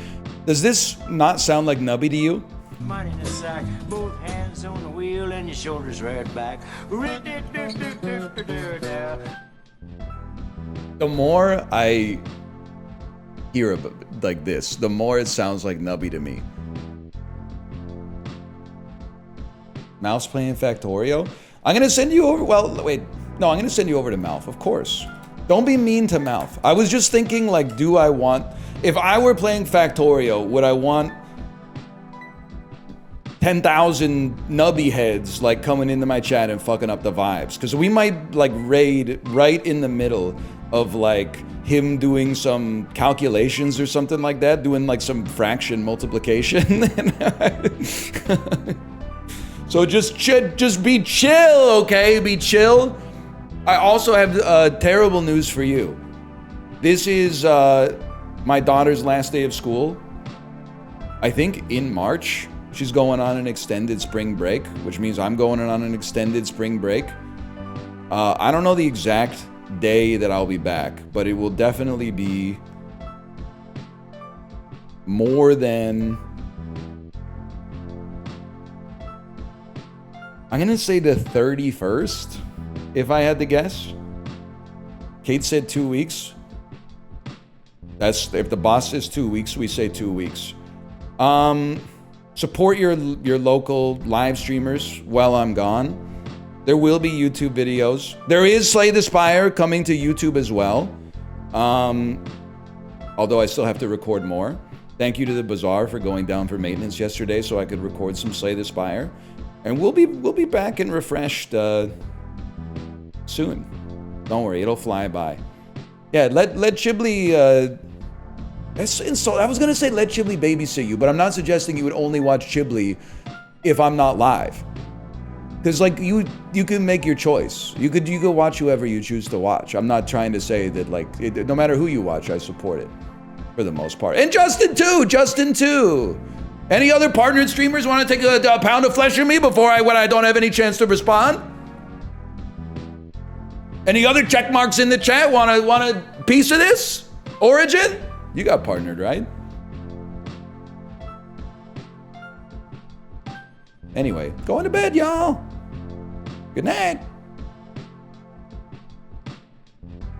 Does this not sound like Nubby to you? Money in the sack, both hands on the wheel and your shoulders right back. The more I hear about like this, the more it sounds like Nubby to me. Mouse playing Factorio? I'm gonna send you over, well, wait. No, I'm gonna send you over to Mouth, of course. Don't be mean to Mouth. I was just thinking, like, do I want, if I were playing Factorio, would I want 10,000 Nubby heads, like, coming into my chat and fucking up the vibes? Because we might, like, raid right in the middle of, like, him doing some calculations or something like that, doing, like, some fraction multiplication. So just be chill, okay? Be chill. I also have terrible news for you. This is my daughter's last day of school. I think in March. She's going on an extended spring break, which means I'm going on an extended spring break. I don't know the exact day that I'll be back, but it will definitely be more than... I'm gonna say the 31st, if I had to guess. Kate said 2 weeks. That's, if the boss says 2 weeks, we say 2 weeks. Support your local live streamers while I'm gone. There will be YouTube videos. There is Slay the Spire coming to YouTube as well. Although I still have to record more. Thank you to the Bazaar for going down for maintenance yesterday so I could record some Slay the Spire. And we'll be back and refreshed soon. Don't worry, it'll fly by. Yeah, let Chibli. I was gonna say let Chibli babysit you, but I'm not suggesting you would only watch Chibli if I'm not live. Because like you can make your choice. You could watch whoever you choose to watch. I'm not trying to say that like no matter who you watch, I support it for the most part. And Justin too. Any other partnered streamers want to take a pound of flesh from me when I don't have any chance to respond? Any other check marks in the chat? Want a piece of this? Origin? You got partnered, right? Anyway, going to bed, y'all. Good night.